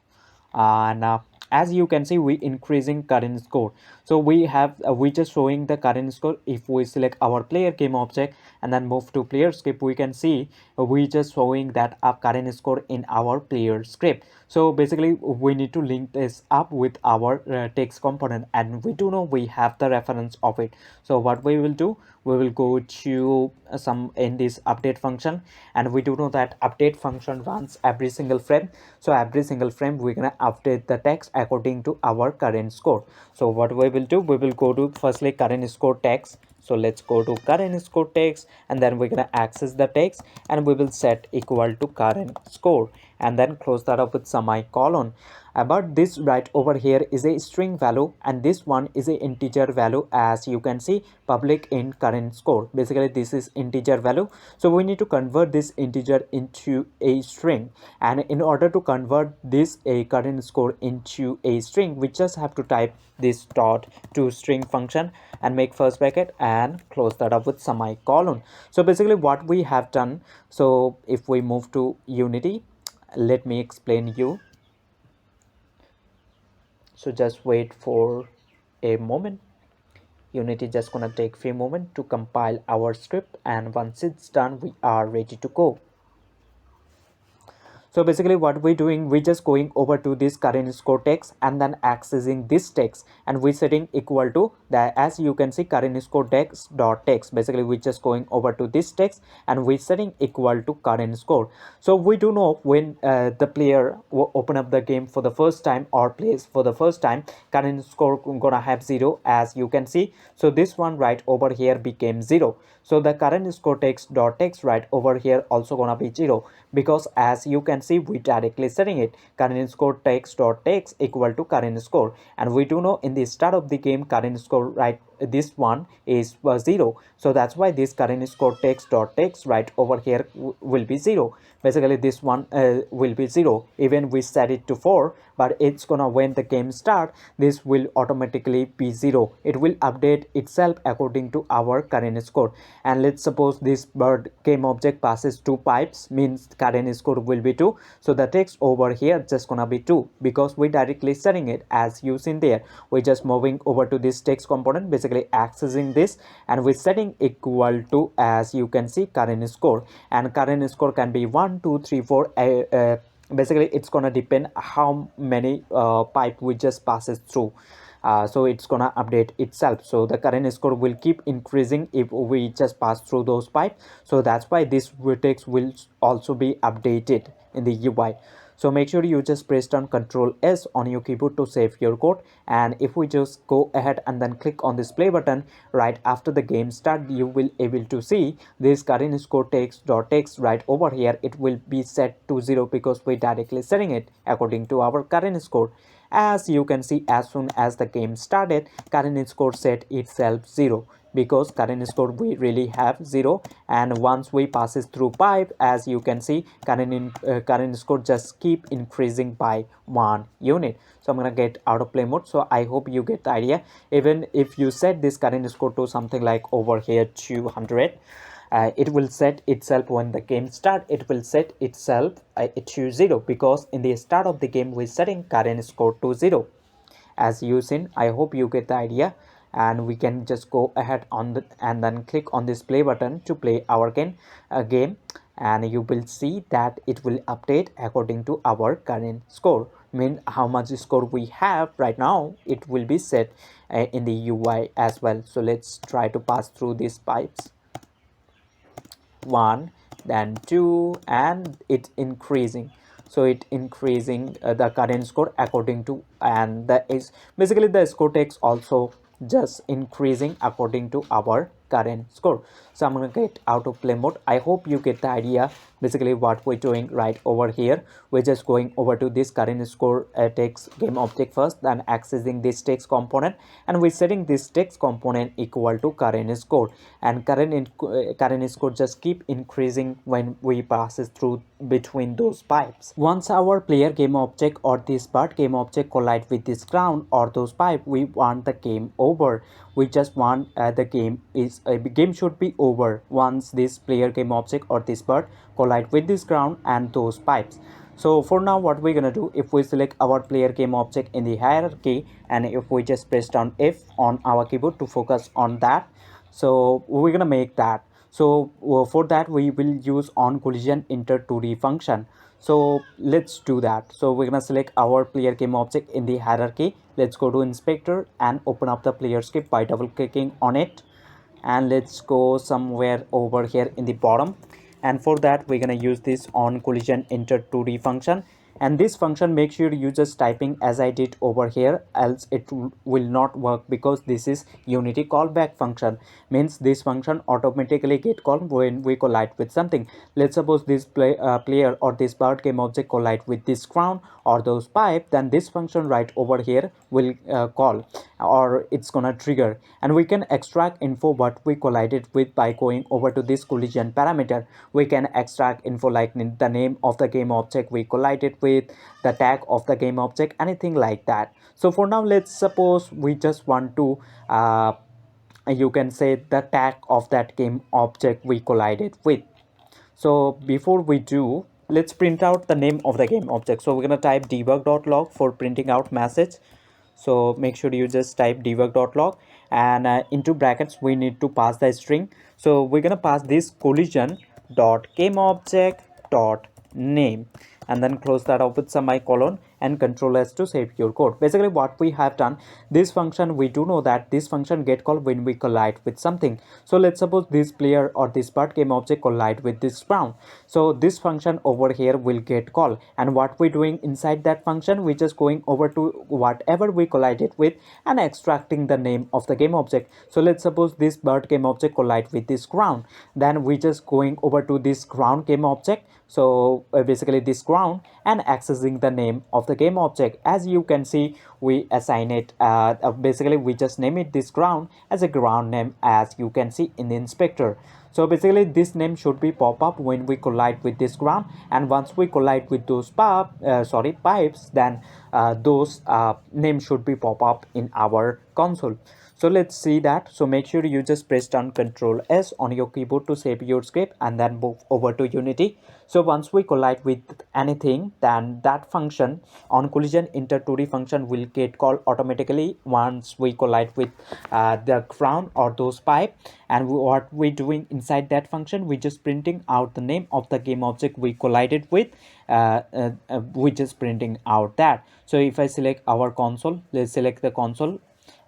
and as you can see we increasing current score. So we have we just showing the current score. If we select our player game object and then move to player script, we can see we just showing that up current score in our player script. So basically we need to link this up with our text component, and we do know we have the reference of it. So what we will do, we will go to some in this update function, and we do know that update function runs every single frame. So every single frame we're gonna update the text according to our current score. So what we will do, we will go to firstly current score text. So let's go to current score text, and then we're gonna access the text, and we will set equal to current score, and then close that up with semicolon. But this right over here is a string value, and this one is a integer value. As you can see public in current score, basically this is integer value. So we need to convert this integer into a string, and in order to convert this a current score into a string, we just have to type this dot to string function and make first bracket and close that up with semicolon. So basically what we have done, so if we move to Unity, let me explain you. So just wait for a moment. Unity just gonna take few moments to compile our script, and once it's done we are ready to go. So basically what we're doing, we're just going over to this current score text and then accessing this text, and we're setting equal to that. As you can see current score text dot text, basically we're just going over to this text and we're setting equal to current score. So we do know when the player will open up the game for the first time or plays for the first time, current score gonna have 0, as you can see. So this one right over here became 0. So the current score text dot text right over here also gonna be 0, because as you can see we directly setting it current score text dot text equal to current score, and we do know in the start of the game current score right this one is 0. So that's why this current score text dot text right over here will be 0. Basically this one will be 0 even we set it to 4, but it's gonna, when the game start, this will automatically be 0. It will update itself according to our current score. And let's suppose this bird game object passes 2 pipes, means current score will be 2. So the text over here just gonna be 2, because we directly setting it as you seen there. We're just moving over to this text component, basically accessing this, and we're setting equal to, as you can see, current score. And current score can be 1 2 3 4. Basically it's gonna depend how many pipe we just passes through. So it's gonna update itself. So the current score will keep increasing if we just pass through those pipes. So that's why this vertex will also be updated in the UI. So make sure you just press down Ctrl S on your keyboard to save your code. And if we just go ahead and then click on this play button right after the game start, you will able to see this current score text dot text right over here. It will be set to 0 because we directly setting it according to our current score. As you can see, as soon as the game started, current score set itself 0, because current score we really have 0. And once we passes through pipe, as you can see, current score just keep increasing by 1 unit. So I'm gonna get out of play mode. So I hope you get the idea. Even if you set this current score to something like over here 200, it will set itself when the game start, it will set itself to 0, because in the start of the game we're setting current score to 0, as you seen. I hope you get the idea. And we can just go ahead on the and then click on this play button to play our game, and you will see that it will update according to our current score. mean how much score we have right now, it will be set in the UI as well. So let's try to pass through these pipes. 1, then 2, and it's increasing. So it increasing the current score according to, and the is basically the score text also just increasing according to our current score. So I'm gonna get out of play mode. I hope you get the idea. Basically what we're doing right over here, we're just going over to this current score text game object first, then accessing this text component, and we're setting this text component equal to current score, and current score just keep increasing when we passes through between those pipes. Once our player game object or this part game object collide with this ground or those pipe, we want the game over. We just want the game should be over once this player game object or this bird collide with this ground and those pipes. So for now what we're gonna do, if we select our player game object in the hierarchy, and if we just press down F on our keyboard to focus on that, so we're gonna make that. So for that we will use on collision inter 2D function. So let's do that. So we're gonna select our player game object in the hierarchy. Let's go to inspector and open up the player script by double clicking on it, and let's go somewhere over here in the bottom. And for that we're gonna use this on collision inter 2D function, and this function make sure you just typing as I did over here, else it will not work, because this is unity callback function. Means this function automatically get called when we collide with something. Let's suppose this player or this bird game object collide with this crown or those pipe, then this function right over here will call, or it's gonna trigger, and we can extract info what we collided with by going over to this collision parameter. We can extract info like the name of the game object we collided with, the tag of the game object, anything like that. So for now, let's suppose we just want to you can say the tag of that game object we collided with. So before we do, let's print out the name of the game object. So we're gonna type debug.log for printing out message. So make sure you just type debug.log, and into brackets we need to pass the string. So we're gonna pass this collision dot game object dot name, and then close that up with semicolon and control S to save your code. Basically what we have done, this function, we do know that this function get called when we collide with something. So let's suppose this player or this part game object collide with this ground, so this function over here will get called, and what we're doing inside that function, we're just going over to whatever we collided with and extracting the name of the game object. So let's suppose this bird game object collide with this ground, then we just going over to this ground game object. So basically this ground, and accessing the name of the game object. As you can see, we assign it basically we just name it this ground as a ground name, as you can see in the inspector. So basically this name should be pop up when we collide with this ground, and once we collide with those pipes, then those names should be pop up in our console. So let's see that. So make sure you just press down Ctrl S on your keyboard to save your script, and then move over to Unity. So once we collide with anything, then that function on collision inter 2D function will get called automatically once we collide with the ground or those pipe. And what we're doing inside that function, we just printing out the name of the game object we collided with. We just printing out that. So if I select our console, let's select the console,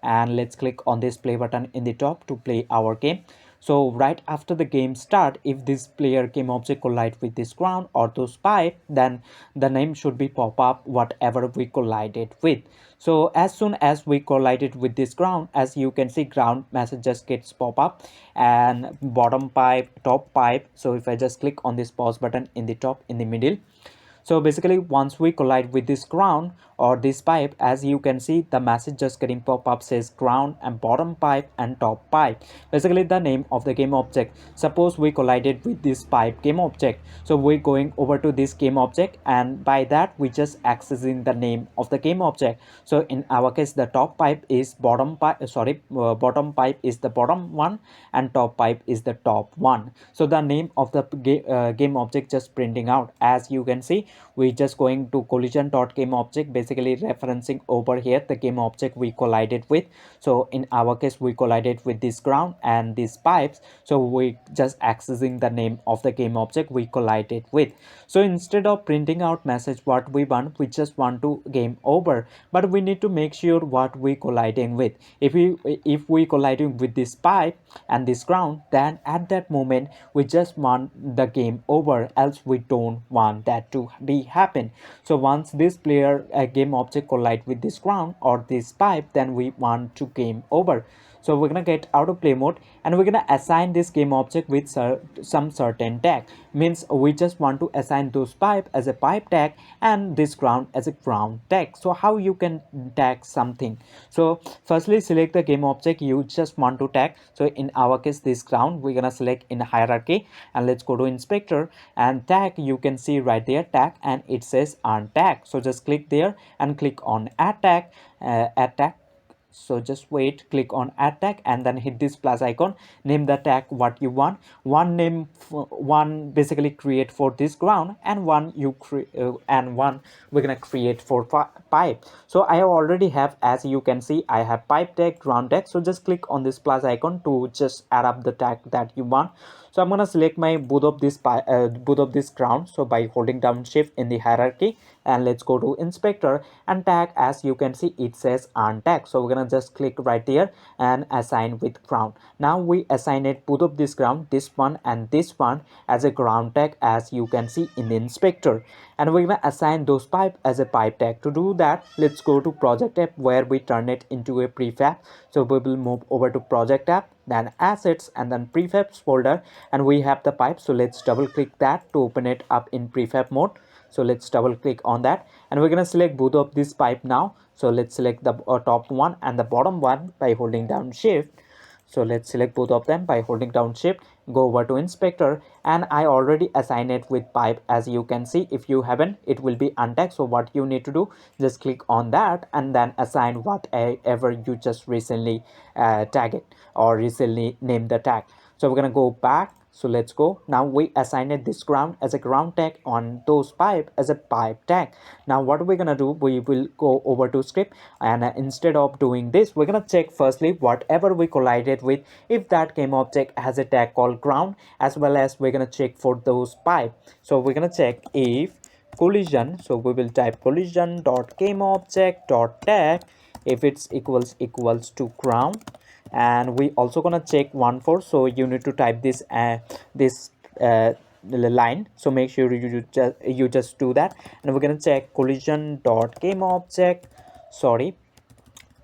and let's click on this play button in the top to play our game. So right after the game start, if this player game object collide with this ground or those pipe, then the name should be pop up whatever we collided with. So as soon as we collided with this ground, as you can see, ground message just gets pop up, and bottom pipe, top pipe. So if I just click on this pause button in the top in the middle, so basically once we collide with this ground or this pipe, as you can see, the message just getting pop up says ground and bottom pipe and top pipe, basically the name of the game object. Suppose we collided with this pipe game object, so we're going over to this game object, and by that we just accessing the name of the game object. So in our case, the top pipe is bottom pipe, bottom pipe is the bottom one, and top pipe is the top one. So the name of the game object just printing out, as you can see, we just going to collision dot game object, basically referencing over here the game object we collided with. So in our case we collided with this ground and these pipes, so we just accessing the name of the game object we collided with. So instead of printing out message what we want, we just want to game over, but we need to make sure what we colliding with. If we colliding with this pipe and this ground, then at that moment we just want the game over, else we don't want that to be happen. So once this player game object collide with this ground or this pipe, then we want to game over. So we're gonna get out of play mode and we're gonna assign this game object with some certain tag. Means we just want to assign those pipe as a pipe tag and this ground as a ground tag. So how you can tag something? So firstly select the game object you just want to tag. So in our case this ground, we're gonna select in hierarchy and let's go to inspector and tag. You can see right there tag and it says untag. So just click there and click on add tag. Add tag. So just wait, click on add tag and then hit this plus icon, name the tag what you want. One name, one basically create for this ground and one you create and one we're gonna create for pipe. So I already have, as you can see, I have pipe tag, ground tag. So just click on this plus icon to just add up the tag that you want. So I'm gonna select my both of this ground. So by holding down shift in the hierarchy and let's go to inspector and tag, as you can see it says untag. So we're gonna just click right there and assign with ground. Now we assign it both of this ground, this one and this one, as a ground tag, as you can see in the inspector, and we're gonna assign those pipe as a pipe tag. To do that, let's go to project app where we turn it into a prefab. So we will move over to project app, then assets and then prefabs folder, and we have the pipe. So let's double click that to open it up in prefab mode. So let's double click on that and we're gonna select both of this pipe now. So let's select the top one and the bottom one by holding down shift. So let's select both of them by holding down shift, go over to inspector, and I already assign it with pipe. As you can see, if you haven't, it will be untagged. So what you need to do, just click on that and then assign whatever you just recently tag it or recently name the tag. So we're gonna go back. So let's go. Now we assigned this ground as a ground tag, on those pipe as a pipe tag. Now what we're gonna do, we will go over to script and instead of doing this, we're gonna check firstly whatever we collided with, if that game object has a tag called ground, as well as we're gonna check for those pipe. So we're gonna check if collision. So we will type collision dot game object dot tag if it's equals to ground, and we also gonna check 1 4. So you need to type this line. So make sure you just do that, and we're gonna check collision dot game object, sorry,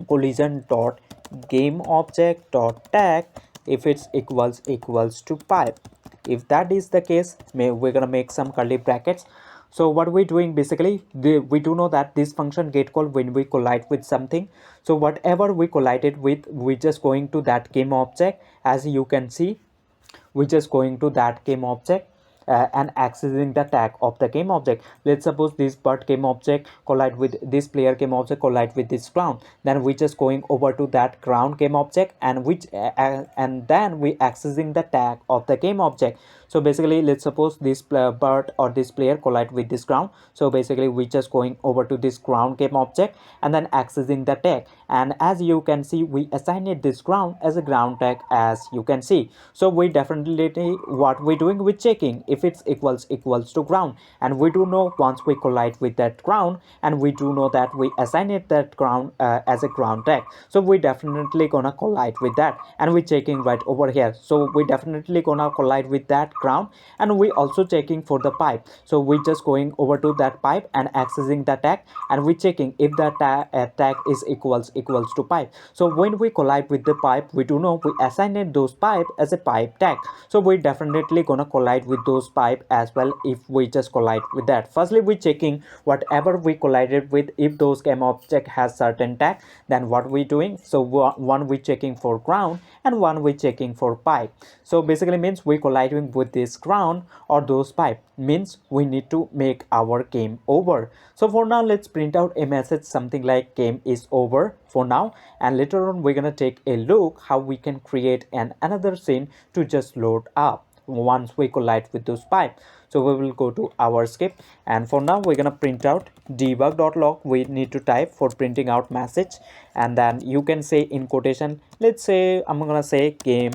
collision dot game object dot tag if it's equals to pipe. If that is the case, we're gonna make some curly brackets. So what we're doing basically, we do know that this function get called when we collide with something. So whatever we collided with, we just going to that game object. As you can see, we're just going to that game object and accessing the tag of the game object. Let's suppose this bird game object collide with this player game object, collide with this ground, then we just going over to that ground game object and and then we accessing the tag of the game object. So basically, let's suppose this bird or this player collide with this ground. So basically we just going over to this ground game object and then accessing the tag, and as you can see, we assigned this ground as a ground tag, as you can see. So we definitely, what we're doing, we're checking if it's equals to ground, and we do know once we collide with that ground, and we do know that we assign it that ground as a ground tag. So we definitely gonna collide with that, and we're checking right over here. So we definitely gonna collide with that ground, and we also checking for the pipe. So we just going over to that pipe and accessing the tag, and we checking if the tag is equals to pipe. So when we collide with the pipe, we do know we assigned those pipe as a pipe tag. So we definitely gonna collide with those pipe as well if we just collide with that. Firstly, we checking whatever we collided with, if those game object has certain tag, then what we doing. So one we checking for ground and one we checking for pipe. So basically means we colliding with this ground or those pipe, means we need to make our game over. So for now, let's print out a message something like game is over for now, and later on we're gonna take a look how we can create another scene to just load up. once we collide with those pipe. So we will go to our script, and for now we're gonna print out debug.log. We need to type for printing out message, and then you can say in quotation, let's say I'm gonna say game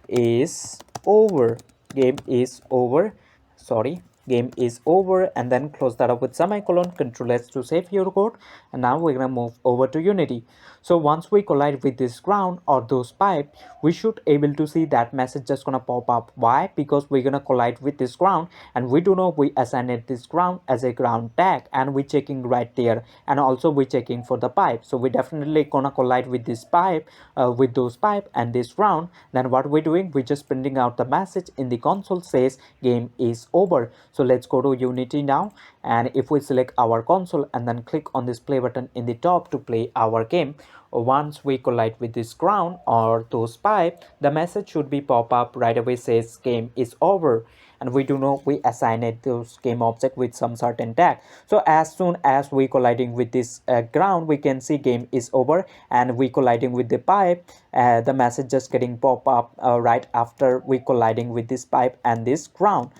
is over, game is over, sorry, game is over, and then close that up with semicolon, control S to save your code. And now we're gonna move over to Unity. So once we collide with this ground or those pipe, we should able to see that message just gonna pop up. Why? Because we're gonna collide with this ground, and we do know we assigned this ground as a ground tag, and we checking right there, and also we checking for the pipe. So we definitely gonna collide with this pipe, with those pipe and this ground. Then what we're doing, we're just printing out the message in the console says game is over. So let's go to Unity now, and if we select our console and then click on this play button in the top to play our game, once we collide with this ground or those pipe, the message should be pop up right away says game is over. And we do know we assign it those game object with some certain tag. So as soon as we colliding with this ground, we can see game is over, and we colliding with the pipe, the message just getting pop up right after we colliding with this pipe and this ground,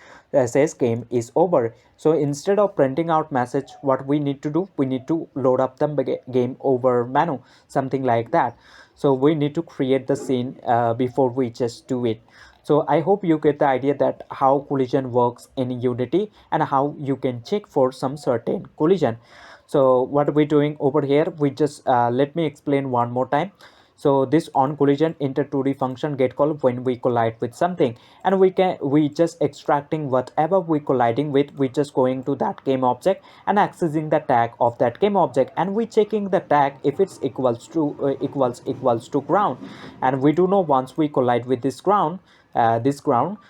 says game is over. So instead of printing out message, what we need to do, we need to load up the game over menu, something like that. So we need to create the scene before we just do it. So I hope you get the idea that how collision works in Unity and how you can check for some certain collision. So what we're doing over here, we just let me explain one more time. So this on collision inter 2D function get called when we collide with something, and we just extracting whatever we colliding with, we just going to that game object and accessing the tag of that game object, and we checking the tag if it's equals to equals to ground. And we do know once we collide with this ground,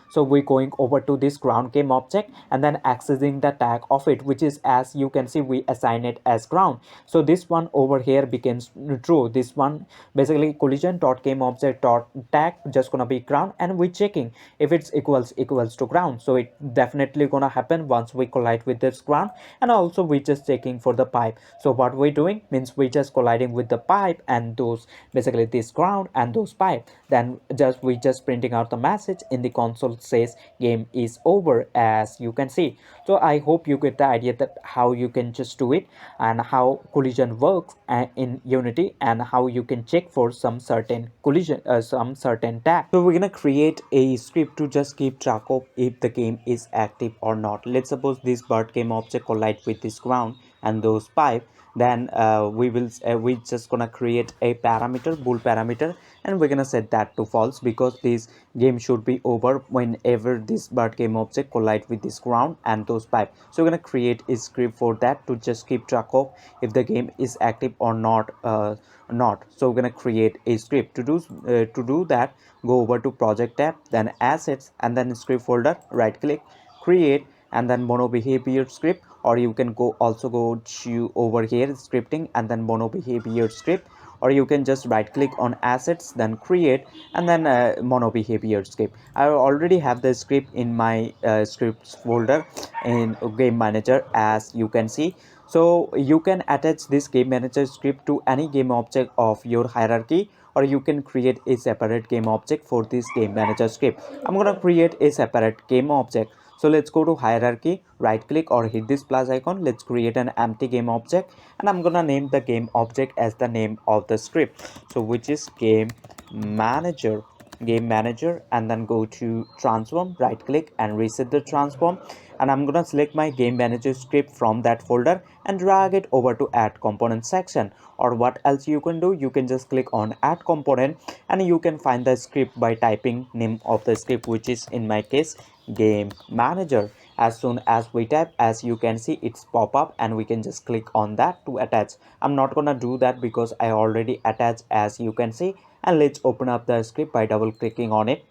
so we're going over to this ground game object and then accessing the tag of it, which is, as you can see, we assign it as ground. So this one over here becomes true. This one basically collision dot game object dot tag just gonna be ground, and we checking if it's equals to ground. So it definitely gonna happen once we collide with this ground. And also we just checking for the pipe. So what we're doing means we just colliding with the pipe and those, basically this ground and those pipe, then we just printing out the message in the console says game is over, as you can see. So I hope you get the idea that how you can just do it and how collision works in Unity, and how you can check for some certain collision, some certain tag. So we're gonna create a script to just keep track of if the game is active or not. Let's suppose this bird game object collide with this ground and those pipe, then we just gonna create a parameter, bool parameter, and we're gonna set that to false, because this game should be over whenever this bird game object collide with this ground and those pipe. So we're gonna create a script for that to just keep track of if the game is active or not. So we're gonna create a script to do that. Go over to project tab, then assets, and then script folder, right click, create, and then mono behavior script. Or you can also go to over here scripting and then mono behavior script, or you can just right click on assets, then create, and then mono behavior script. I already have the script in my scripts folder in game manager, as you can see. So you can attach this game manager script to any game object of your hierarchy, or you can create a separate game object for this game manager script. I'm gonna create a separate game object. So let's go to hierarchy, right click or hit this plus icon. Let's create an empty game object, and I'm gonna name the game object as the name of the script, so which is manager game manager. And then go to transform, right click and reset the transform, and I'm gonna select my game manager script from that folder and drag it over to add component section. Or what else you can do, you can just click on add component, and you can find the script by typing name of the script, which is in my case game manager. As soon as we type, as you can see, it's pop up, and we can just click on that to attach. I'm not gonna do that because I already attached, as you can see. And let's open up the script by double clicking on it.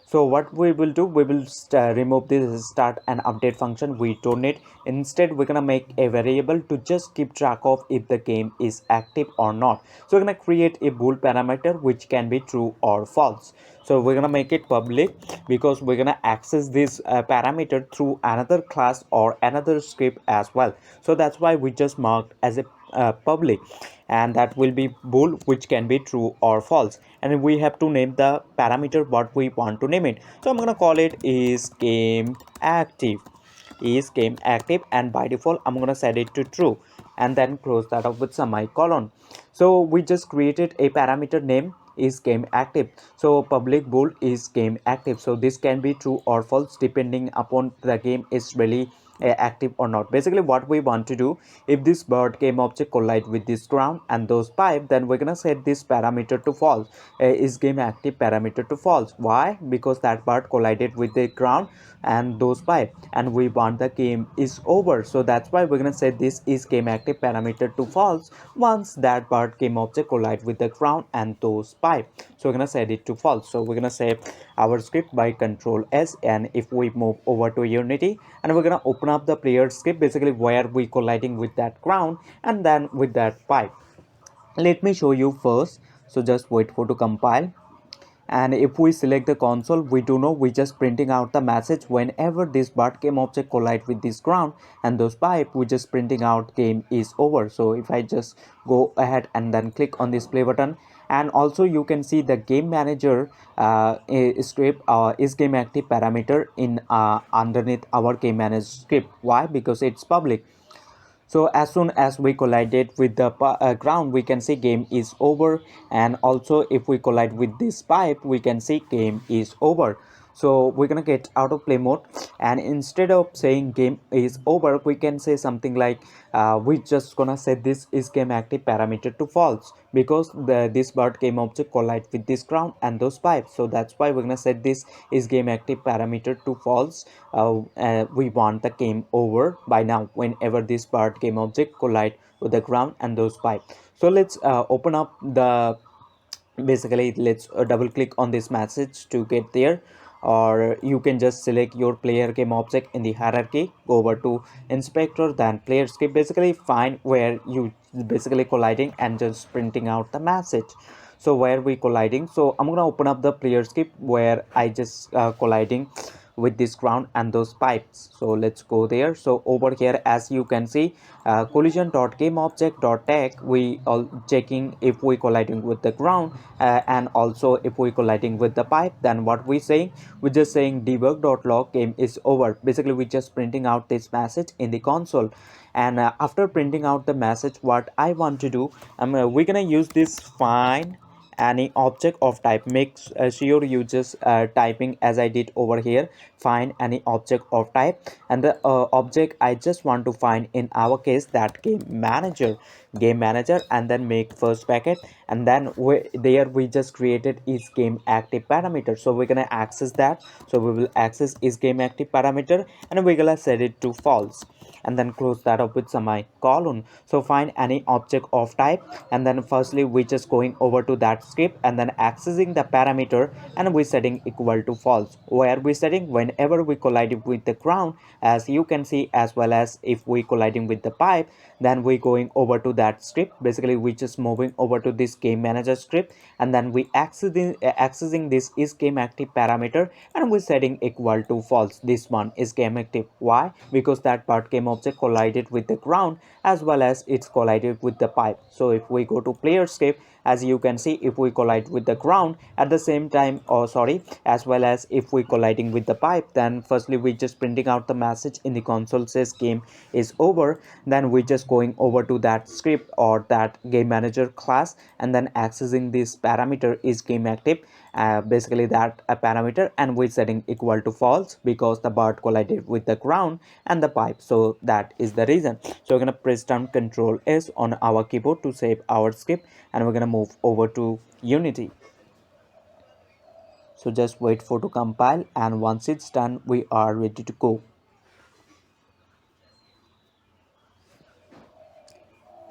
So what we will do, we will remove this start and update function. We don't need. Instead, we're gonna make a variable to just keep track of if the game is active or not. So we're gonna create a bool parameter which can be true or false. So we're gonna make it public because we're gonna access this parameter through another class or another script as well. So that's why we just marked as a public, and that will be bool, which can be true or false. And we have to name the parameter what we want to name it. So I'm gonna call it is game active, is game active, and by default I'm gonna set it to true, and then close that up with semicolon. So we just created a parameter name is game active. So public bool is game active, so this can be true or false depending upon the game is really active or not. Basically what we want to do, if this bird game object collide with this ground and those pipe, then we're gonna set this parameter to false, is game active parameter to false. Why? Because that bird collided with the ground and those pipe, and we want the game is over, so that's why we're gonna set this is game active parameter to false once that bird game object collide with the ground and those pipe. So we're gonna set it to false. So we're gonna save our script by control S, and if we move over to Unity, and we're gonna open up the player script, basically where we colliding with that ground and then with that pipe. Let me show you first. So just wait for to compile, and if we select the console, we do know we just printing out the message whenever this bird game object collide with this ground and those pipe, we just printing out game is over. So if I just go ahead and then click on this play button, and also you can see the game manager script is game active parameter in underneath our game manager script. Why? Because it's public. So as soon as we collided with the ground, we can see game is over, and also if we collide with this pipe, we can see game is over. So we're gonna get out of play mode, and instead of saying game is over, we can say something like we just gonna set this is game active parameter to false, because this bird game object collide with this ground and those pipes. So that's why we're gonna set this is game active parameter to false. We want the game over by now whenever this bird game object collide with the ground and those pipes. So let's open up the, basically let's double click on this message to get there, or you can just select your player game object in the hierarchy, go over to inspector, then player script, basically find where you basically colliding and just printing out the message. So where we colliding, so I'm gonna open up the player script where I just colliding with this ground and those pipes. So let's go there. So over here, as you can see, collision dot game object dot tag, we all checking if we colliding with the ground, and also if we colliding with the pipe, then what we saying, we're just saying debug dot log game is over. Basically we just printing out this message in the console. And after printing out the message, what I want to do, we're gonna use this find any object of type. Make sure you just typing as I did over here, find any object of type, and the object I just want to find in our case that game manager, and then make first bracket, and then there we just created is game active parameter. So we're gonna access that. So we will access is game active parameter, and we're gonna set it to false, and then close that up with semicolon. So find any object of type, and then firstly we just going over to that script and then accessing the parameter, and we setting equal to false, where we setting whenever we collide with the ground, as you can see, as well as if we colliding with the pipe, then we going over to that script. Basically we just moving over to this game manager script, and then we accessing this is game active parameter, and we setting equal to false. This one is game active. Why? Because that part game object collided with the ground as well as it's collided with the pipe. So if we go to player script, as you can see, if we collide with the ground at the same time, or sorry, as well as if we colliding with the pipe, then firstly we just printing out the message in the console says game is over. Then we just going over to that script or that game manager class, and then accessing this parameter is game active, basically that a parameter, and we're setting equal to false because the bird collided with the ground and the pipe. So that is the reason. So we're gonna press down control S on our keyboard to save our script, and we're gonna move over to Unity. So just wait for to compile, and once it's done, we are ready to go.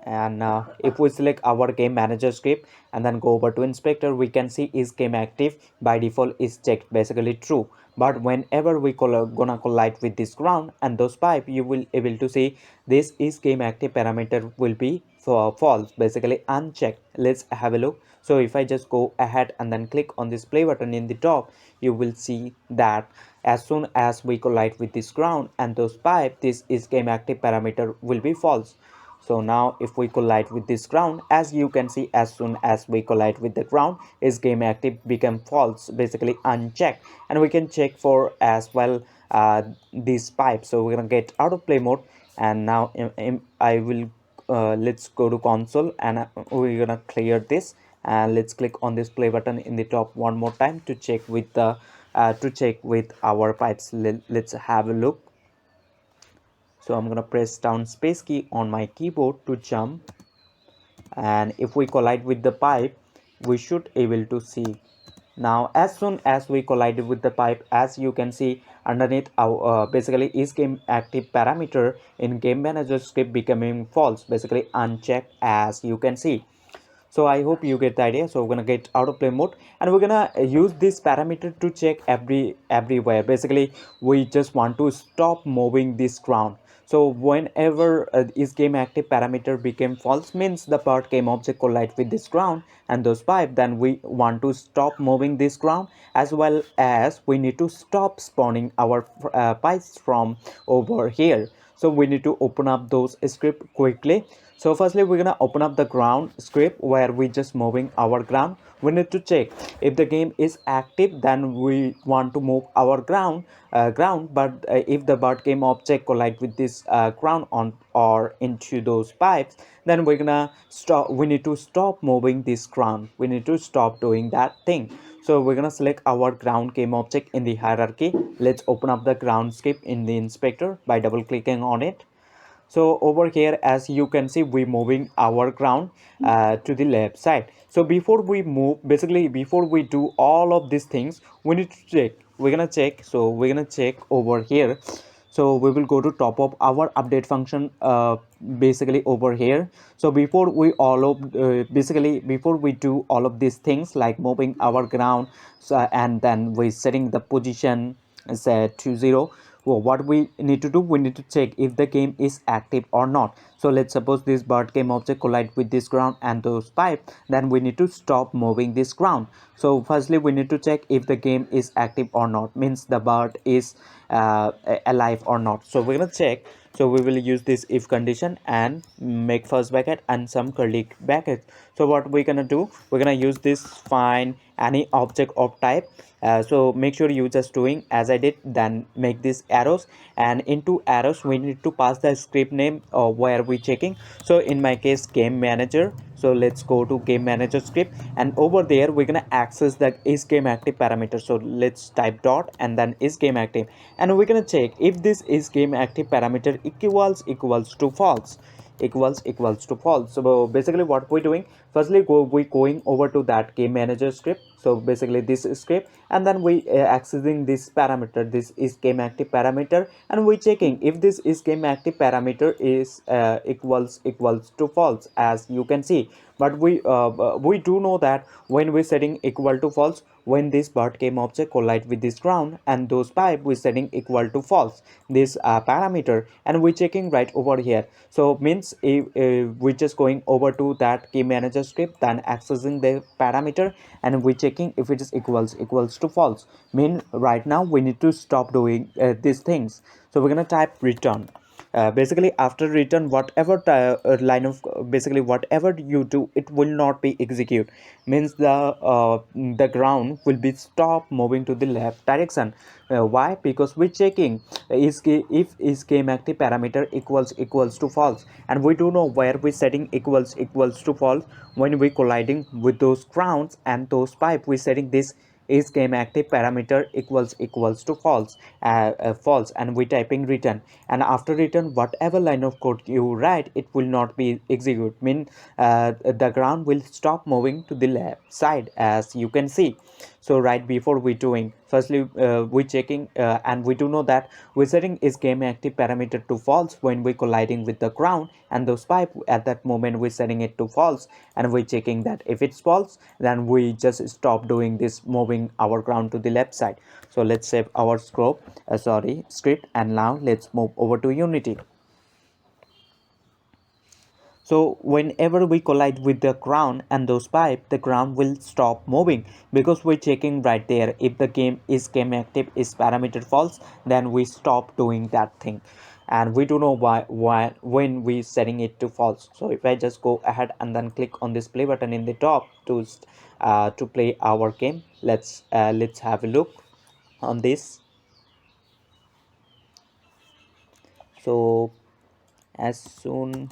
And if we select our game manager script and then go over to inspector, we can see is game active by default is checked, basically true. But whenever we gonna collide with this ground and those pipe, you will able to see this is game active parameter will be for false, basically unchecked. Let's have a look. So if I just go ahead and then click on this play button in the top, you will see that as soon as we collide with this ground and those pipe, this is game active parameter will be false. So now if we collide with this ground, as you can see, as soon as we collide with the ground, is game active become false, basically unchecked. And we can check for as well this pipe. So we're gonna get out of play mode, and now I will let's go to console, and we're gonna clear this, and let's click on this play button in the top one more time to check with the to check with our pipes. Let's have a look. So I'm gonna press down space key on my keyboard to jump, and if we collide with the pipe, we should able to see. Now as soon as we collided with the pipe, as you can see underneath our basically is game active parameter in game manager script becoming false, basically unchecked, as you can see. So I hope you get the idea. So we're gonna get out of play mode, and we're gonna use this parameter to check everywhere. Basically we just want to stop moving this ground. So whenever is game active parameter became false, means the part game object collide with this ground and those pipe, then we want to stop moving this ground, as well as we need to stop spawning our pipes from over here. So we need to open up those script quickly. So firstly we're gonna open up the ground script where we just moving our ground. We need to check if the game is active, then we want to move our ground. But if the bird game object collide with this ground on or into those pipes, then we're gonna stop. We need to stop moving this ground. We need to stop doing that thing. So we're gonna select our ground game object in the hierarchy. Let's open up the ground script in the inspector by double clicking on it. So over here, as you can see, we moving our ground to the left side. So before we move, basically before we do all of these things, we need to check. We're gonna check. So we're gonna check over here. So we will go to top of our update function, basically over here. So before we all of basically before we do all of these things like moving our ground, so, and then we setting the position set to 0. Well, what we need to do, we need to check if the game is active or not. So let's suppose this bird game object collide with this ground and those pipe, then we need to stop moving this ground. So firstly we need to check if the game is active or not, means the bird is alive or not. So we're gonna check. So we will use this if condition and make first bracket and some curly brackets. So what we're gonna do, we're gonna use this find any object of type. So make sure you just doing as I did, then make these arrows, and into arrows we need to pass the script name where we checking. So in my case game manager. So let's go to game manager script, and over there we're gonna access the is game active parameter. So let's type dot and then is game active, and we're gonna check if this is game active parameter equals to false, equals to false. So basically what we're doing, firstly we going over to that game manager script. So basically this script, and then we accessing this parameter, this is game active parameter, and we checking if this is game active parameter is equals to false, as you can see. But we do know that when we're setting equal to false, when this bird game object collide with this ground and those pipe, we're setting equal to false this parameter, and we're checking right over here. So means if we're just going over to that game manager script, then accessing the parameter, and we're checking if it is equals to false, mean right now we need to stop doing these things. So we're gonna type return. Basically after return, whatever line of basically whatever you do, it will not be execute, means the ground will be stop moving to the left direction. Why? Because we're checking if is game active parameter equals to false, and we do know where we're setting equals to false. When we colliding with those grounds and those pipe, we're setting this is game active parameter equals to false, and we typing return, and after return whatever line of code you write, it will not be execute, mean the ground will stop moving to the left side, as you can see. So right before we doing, firstly we checking, and we do know that we setting is game active parameter to false when we colliding with the ground and those pipe. At that moment we're setting it to false, and we're checking that if it's false, then we just stop doing this moving our ground to the left side. So let's save our script, and now let's move over to Unity. So whenever we collide with the ground and those pipe, the ground will stop moving, because we're checking right there if the game active is parameter false, then we stop doing that thing. and we don't know why when we setting it to false. So if I just go ahead and then click on this play button in the top to play our game, let's have a look on this. So as soon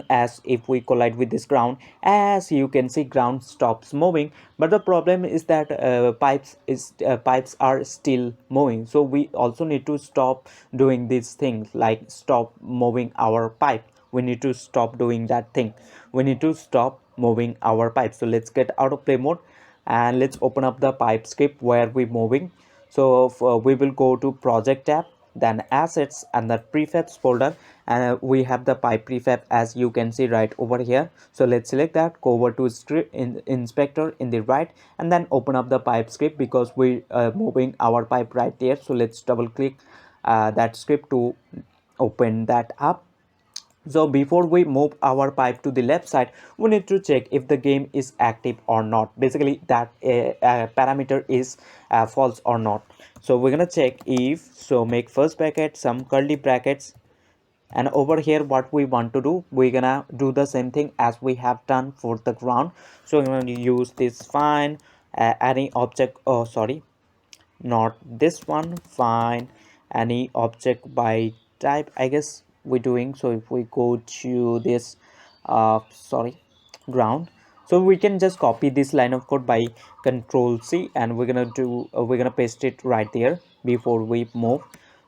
as if we collide with this ground, as you can see, ground stops moving, but the problem is that pipes are still moving. So we also need to stop doing these things, like stop moving our pipe. We need to stop doing that thing. We need to stop moving our pipe. So let's get out of play mode and let's open up the pipe script where we're moving. So we will go to project tab, then assets and the prefabs folder, and we have the pipe prefab as you can see right over here. So let's select that, go over to script in inspector in the right, and then open up the pipe script because we are moving our pipe right there. So let's double click that script to open that up. So before we move our pipe to the left side, we need to check if the game is active or not. Basically that parameter is false or not. So we're gonna check if, so make first bracket some curly brackets, and over here what we want to do, we're gonna do the same thing as we have done for the ground. So we're going to use this fine any object, oh sorry, not this one, fine any object by type, I guess we're doing. So if we go to this sorry, ground, so we can just copy this line of code by control C, and we're gonna do we're gonna paste it right there before we move.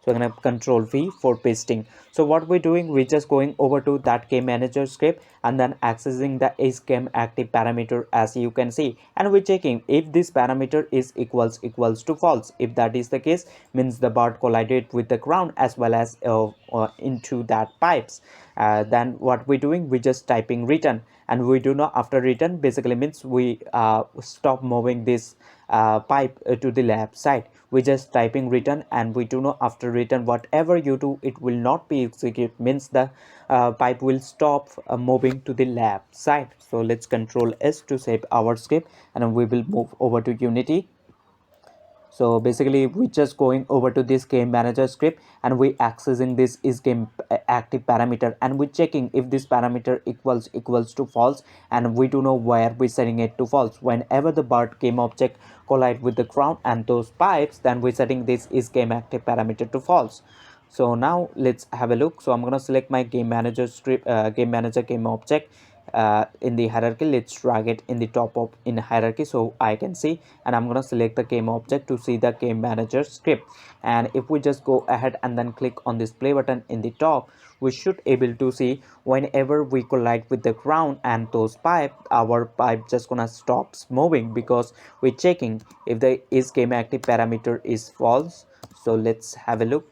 So I'm gonna control V for pasting. So what we're doing, we're just going over to that game manager script and then accessing the is game active parameter as you can see, and we're checking if this parameter is equals to false. If that is the case, means the bird collided with the ground as well as into that pipes. Then what we're doing, we just typing return, and we do not after return basically means we stop moving this pipe to the left side. We just typing return, and we do not after return whatever you do, it will not be execute, means the pipe will stop moving to the left side. So let's control S to save our script, and we will move over to Unity. So basically we just going over to this game manager script, and we accessing this is game active parameter, and we checking if this parameter equals to false, and we do know where we setting it to false. Whenever the bird game object collide with the ground and those pipes, then we setting this is game active parameter to false. So now let's have a look. So I'm going to select my game manager script, game manager game object in the hierarchy. Let's drag it in the top of in hierarchy so I can see, and I'm going to select the game object to see the game manager script. And if we just go ahead and then click on this play button in the top, we should able to see whenever we collide with the ground and those pipe, our pipe just gonna stops moving because we're checking if the is game active parameter is false. So let's have a look.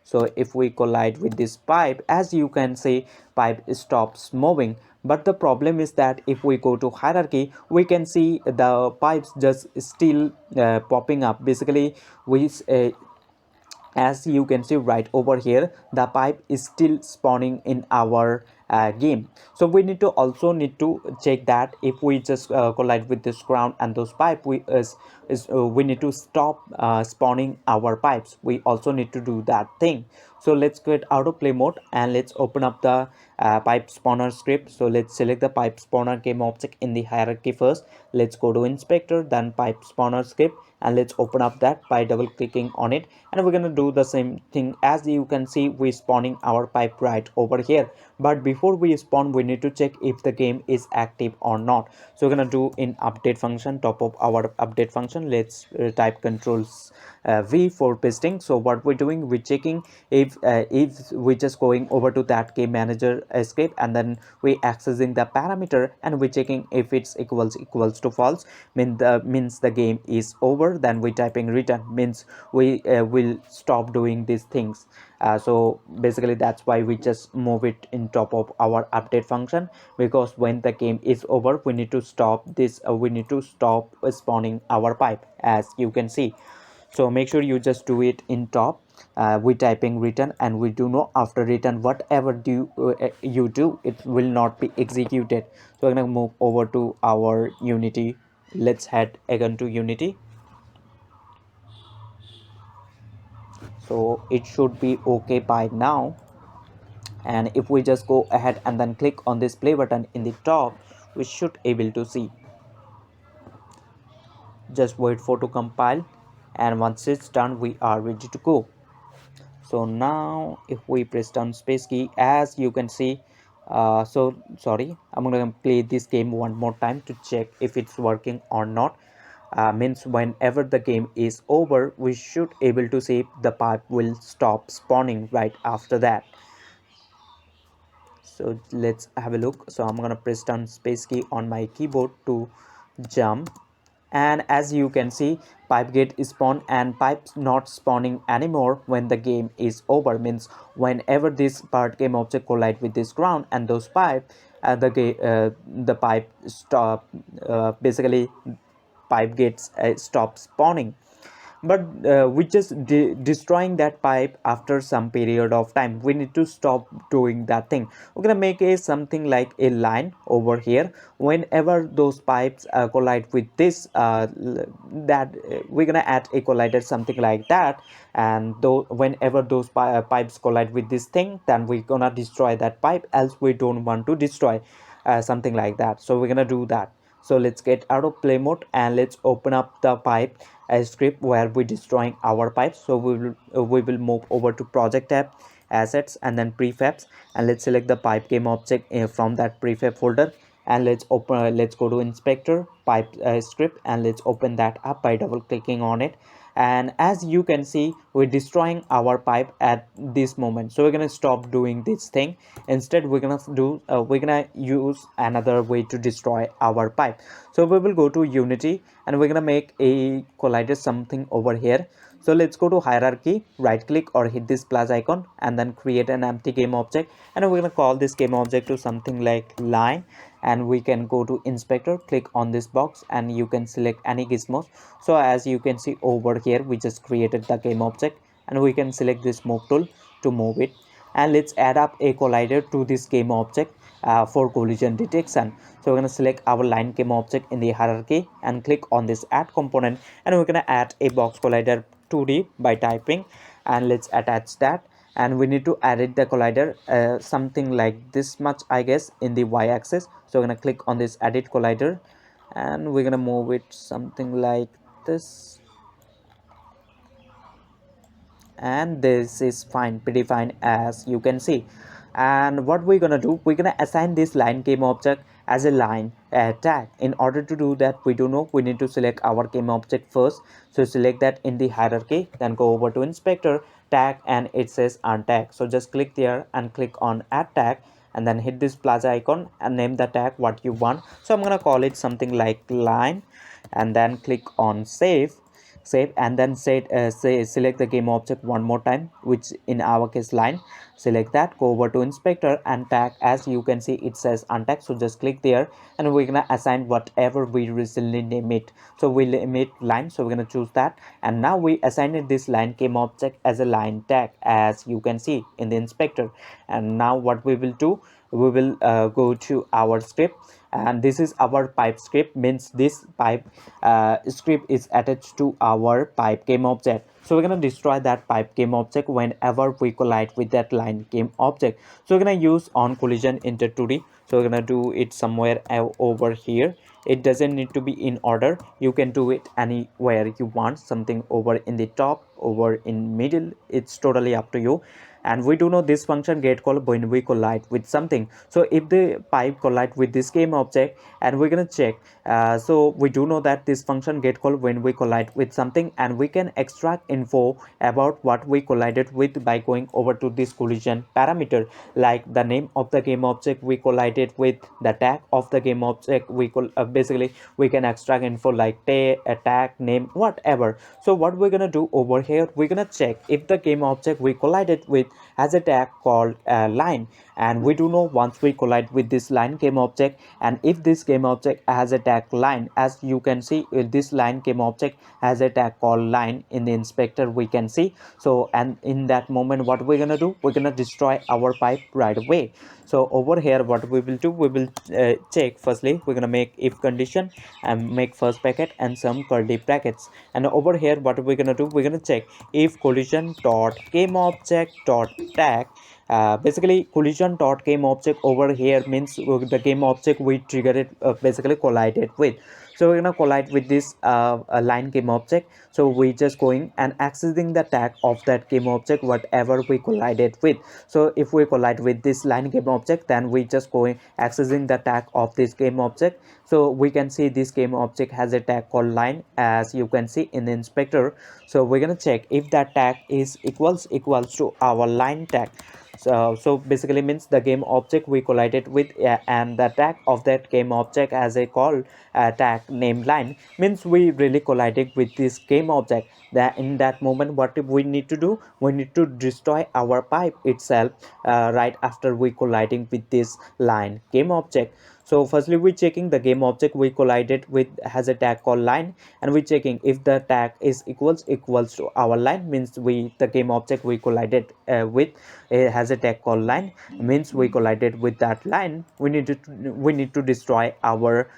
So if we collide with this pipe, as you can see, pipe stops moving. But the problem is that if we go to hierarchy, we can see the pipes just still popping up. Basically we as you can see right over here, the pipe is still spawning in our game. So we need to also need to check that if we just collide with this ground and those pipe, we need to stop spawning our pipes. We also need to do that thing. So let's get out of play mode and let's open up the pipe spawner script. So let's select the pipe spawner game object in the hierarchy first. Let's go to inspector, then pipe spawner script, and let's open up that by double clicking on it, and we're gonna do the same thing. As you can see, we spawning our pipe right over here, but before we spawn, we need to check if the game is active or not. So we're gonna do in update function, top of our update function, let's type controls V for pasting. So what we're doing, we're checking if we just going over to that game manager script, and then we accessing the parameter, and we're checking if it's equals to false, means the game is over. Then we typing return, means we will stop doing these things. So basically that's why we just move it in top of our update function, because when the game is over, we need to stop this, we need to stop spawning our pipe, as you can see. So make sure you just do it in top. We typing return, and we do know after return whatever you do, it will not be executed. So I'm gonna move over to our Unity. Let's head again to Unity. So it should be okay by now. And if we just go ahead and then click on this play button in the top, we should able to see. Just wait for to compile, and once it's done we are ready to go. So now if we press down space key, as you can see, so sorry, I'm gonna play this game one more time to check if it's working or not. Means whenever the game is over, we should able to see the pipe will stop spawning right after that. So let's have a look. So I'm gonna press down space key on my keyboard to jump, and as you can see, pipe get spawn and pipes not spawning anymore when the game is over. Means whenever this part game object collide with this ground and those pipe, the pipe stop, basically pipe gets stop spawning. But we just destroying that pipe after some period of time. We need to stop doing that thing. We're gonna make a something like a line over here. Whenever those pipes collide with this, we're gonna add a collider something like that. And though whenever those pipes collide with this thing, then we're gonna destroy that pipe, else we don't want to destroy something like that. So we're gonna do that. So let's get out of play mode and let's open up the pipe script where we're destroying our pipes. So we will move over to project tab, assets, and then prefabs, and let's select the pipe game object from that prefab folder. And let's go to inspector pipe script, and let's open that up by double clicking on it. And as you can see, we're destroying our pipe at this moment. So we're gonna stop doing this thing. Instead we're gonna use another way to destroy our pipe. So we will go to Unity, and we're gonna make a collider something over here. So let's go to hierarchy, right click or hit this plus icon, and then create an empty game object, and we're gonna call this game object to something like line. And we can go to inspector, click on this box, and you can select any gizmos. So as you can see over here, we just created the game object, and we can select this move tool to move it. And let's add up a collider to this game object for collision detection. So we're going to select our line game object in the hierarchy and click on this add component, and we're going to add a box collider 2D by typing, and let's attach that. And we need to edit the collider something like this much, I guess, in the y-axis. So we're going to click on this edit collider, and we're going to move it something like this. And this is fine, pretty fine, as you can see. And what we're gonna do, we're gonna assign this line game object as a line tag. In order to do that, we do know we need to select our game object first. So select that in the hierarchy, then go over to inspector tag, and it says untag. So just click there and click on add tag, and then hit this plus icon and name the tag what you want. So I'm gonna call it something like line, and then click on save, and then select the game object one more time, which in our case line. Select that, go over to inspector and tag. As you can see, it says untag, so just click there, and we're gonna assign whatever we recently name it. So we name it line, so we're gonna choose that. And now we assigned this line game object as a line tag, as you can see in the inspector. And now what we will do, we will go to our script, and this is our pipe script. Means this pipe script is attached to our pipe game object. So we're going to destroy that pipe game object whenever we collide with that line game object. So we're going to use on collision inter 2D. So we're going to do it somewhere over here. It doesn't need to be in order, you can do it anywhere you want, something over in the top, over in middle, it's totally up to you. And we do know this function get called when we collide with something. So if the pipe collide with this game object, and we're gonna check, so we do know that this function get called when we collide with something, and we can extract info about what we collided with by going over to this collision parameter, like the name of the game object we collided with, the tag of the game object basically we can extract info like tag name, whatever. So what we're gonna do over here, we're gonna check if the game object we collided with has a tag called line. And we do know once we collide with this line game object, and if this game object has a tag line, as you can see, this line game object has a tag called line in the inspector, we can see. So and in that moment, what we're gonna do, we're gonna destroy our pipe right away. So over here what we will do, we will check. Firstly we're gonna make if condition and make first bracket and some curly brackets, and over here what we're gonna do, we're gonna check if collision dot game object dot tag. Basically collision dot game object over here means the game object we trigger it basically collided with. So we're gonna collide with this line game object. So we just going and accessing the tag of that game object whatever we collided with. So if we collide with this line game object, then we just going accessing the tag of this game object. So we can see this game object has a tag called line, as you can see in the inspector. So we're gonna check if that tag is equals to our line tag. So basically means the game object we collided with and the tag of that game object as a call tag named line means we really collided with this game object. That in that moment what we need to do, we need to destroy our pipe itself right after we colliding with this line game object. So firstly we checking the game object we collided with has a tag called line, and we checking if the tag is equals to our line means we the game object we collided with has a tag called line means we collided with that line. We need to destroy our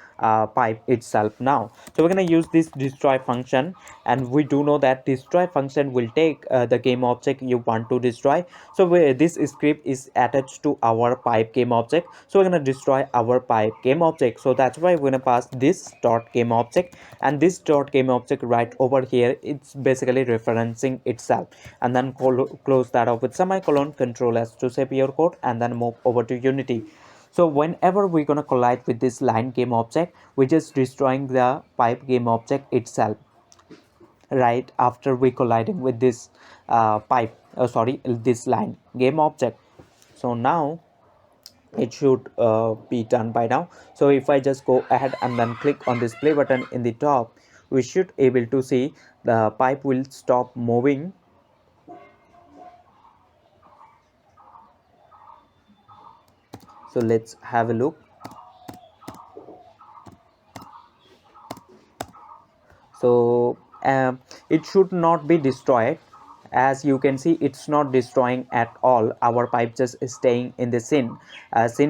pipe itself now. So we're going to use this destroy function, and we do know that destroy function will take the game object you want to destroy. So this script is attached to our pipe game object, so we're going to destroy our pipe game object. So that's why we're going to pass this dot game object, and this dot game object right over here, it's basically referencing itself. And then close that off with semicolon, control s to save your code, and then move over to Unity. So whenever we're gonna collide with this line game object, we're just destroying the pipe game object itself right after we colliding with this pipe sorry, this line game object. So now it should be done by now. So if I just go ahead and then click on this play button in the top, we should able to see the pipe will stop moving. So let's have a look. So it should not be destroyed. As you can see, it's not destroying at all. Our pipe just is staying in the scene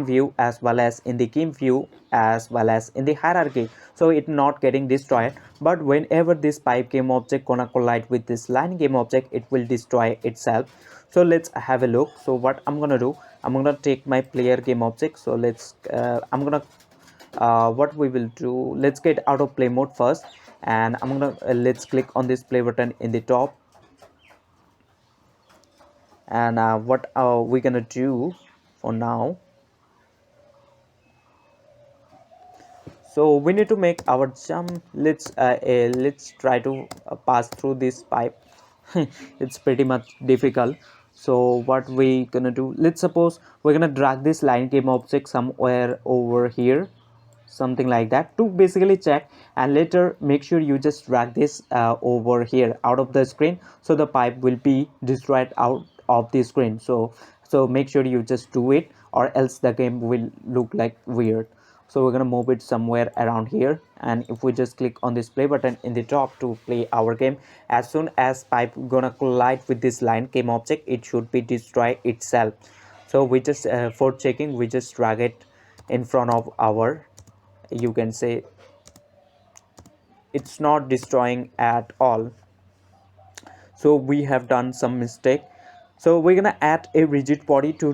view, as well as in the game view, as well as in the hierarchy. So it not getting destroyed, but whenever this pipe game object gonna collide with this line game object, it will destroy itself. So let's have a look. So what I'm gonna do, I'm gonna take my player game object. So let's I'm gonna what we will do, let's get out of play mode first, and I'm gonna let's click on this play button in the top. And what we're gonna do for now, so we need to make our jump. Let's try to pass through this pipe. It's pretty much difficult. So what we gonna do, let's suppose we're gonna drag this line game object somewhere over here, something like that, to basically check, and later make sure you just drag this over here out of the screen, so the pipe will be destroyed out of the screen. So make sure you just do it, or else the game will look like weird. So we're gonna move it somewhere around here, and if we just click on this play button in the top to play our game, as soon as pipe gonna collide with this line game object, it should be destroy itself. So we just for checking, we just drag it in front of our, you can say, it's not destroying at all. So we have done some mistake. So we're gonna add a rigid body to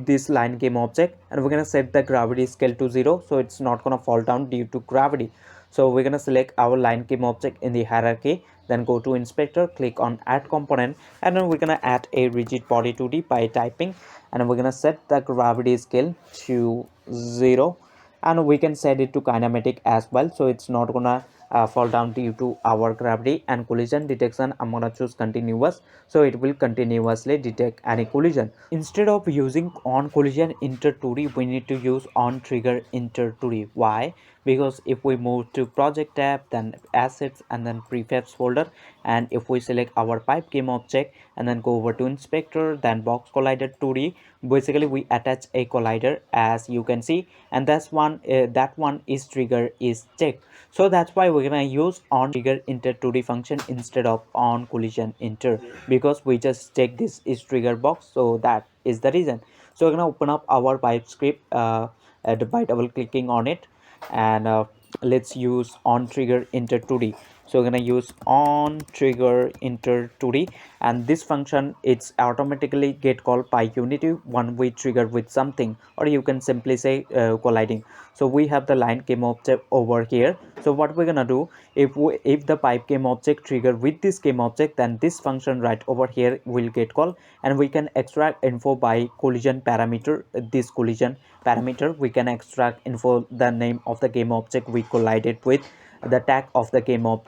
this line game object, and we're gonna set the gravity scale to 0, so it's not gonna fall down due to gravity. So we're gonna select our line game object in the hierarchy, then go to inspector, click on add component, and then we're gonna add a rigid body 2D by typing, and we're gonna set the gravity scale to 0, and we can set it to kinematic as well, so it's not gonna fall down due to our gravity. And collision detection, I'm gonna choose continuous, so it will continuously detect any collision. Instead of using on collision inter 2D, we need to use on trigger inter 2D. Why? Because if we move to project tab, then assets, and then prefabs folder, and if we select our pipe game object and then go over to inspector, then box collider 2D, basically we attach a collider, as you can see, and that one is trigger is checked. So that's why we're gonna use on trigger inter 2D function instead of on collision inter, because we just check this is trigger box, so that is the reason. So we're gonna open up our pipe script by double clicking on it, and let's use on trigger enter 2d. So we're gonna use on trigger enter 2d, and this function it's automatically get called by unity when we trigger with something, or you can simply say colliding. So we have the line game object over here. So what we're gonna do, if the pipe game object trigger with this game object, then this function right over here will get called, and we can extract info by collision parameter. This collision parameter we can extract info, the name of the game object we collided with, the tag of the game of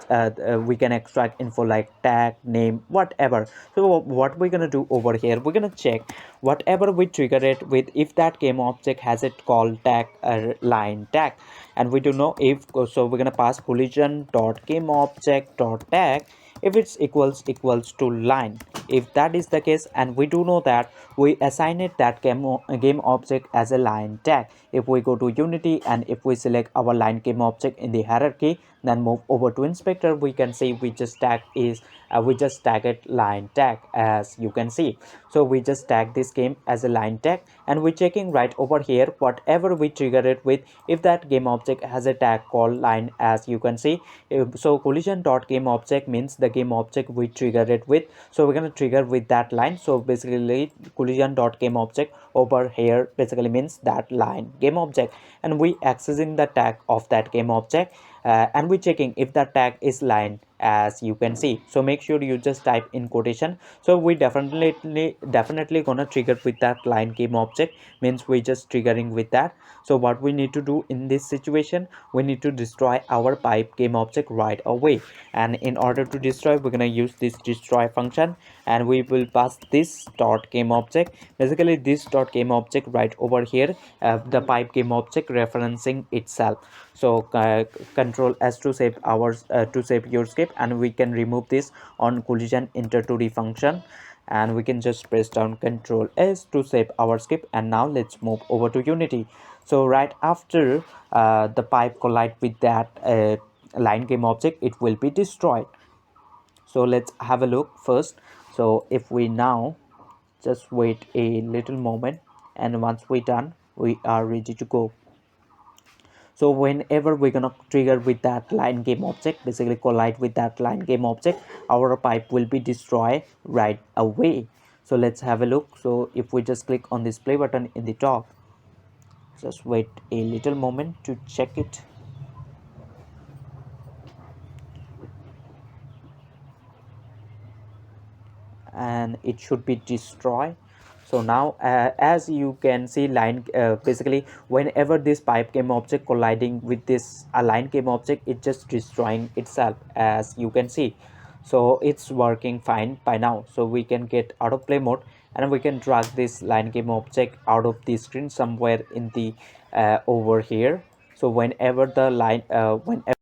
we can extract info like tag name, whatever. So what we're gonna do over here, we're gonna check whatever we trigger it with, if that game object has it called tag line tag, and we do know if, so we're gonna pass collision dot game object dot tag if it's equals to line. If that is the case, and we do know that we assign it that game object as a line tag. If we go to unity and if we select our line game object in the hierarchy, then move over to inspector, we can see we just tag it line tag, as you can see. So we just tag this game as a line tag, and we're checking right over here whatever we trigger it with, if that game object has a tag called line, as you can see. So collision dot game object means the game object we trigger it with, so we're going to trigger with that line. So basically collision dot game object over here basically means that line game object, and we accessing the tag of that game object, and we checking if the tag is line, as you can see. So make sure you just type in quotation. So we definitely gonna trigger with that line game object, means we just triggering with that. So what we need to do in this situation, we need to destroy our pipe game object right away, and in order to destroy, we're gonna use this destroy function, and we will pass this dot game object, basically this dot game object right over here, the pipe game object referencing itself. So control s to save ours, to save your script, and we can remove this on collision enter 2d function, and we can just press down control s to save our script. And now let's move over to unity. So right after the pipe collide with that line game object, it will be destroyed. So let's have a look first. So if we now just wait a little moment, and once we're done, we are ready to go. So whenever we're gonna trigger with that line game object, basically collide with that line game object, our pipe will be destroyed right away. So let's have a look. So if we just click on this play button in the top, just wait a little moment to check it, and it should be destroyed. So now as you can see, line basically whenever this pipe game object colliding with this line game object, it just destroying itself, as you can see. So it's working fine by now. So we can get out of play mode, and we can drag this line game object out of the screen somewhere in the over here. So whenever the line whenever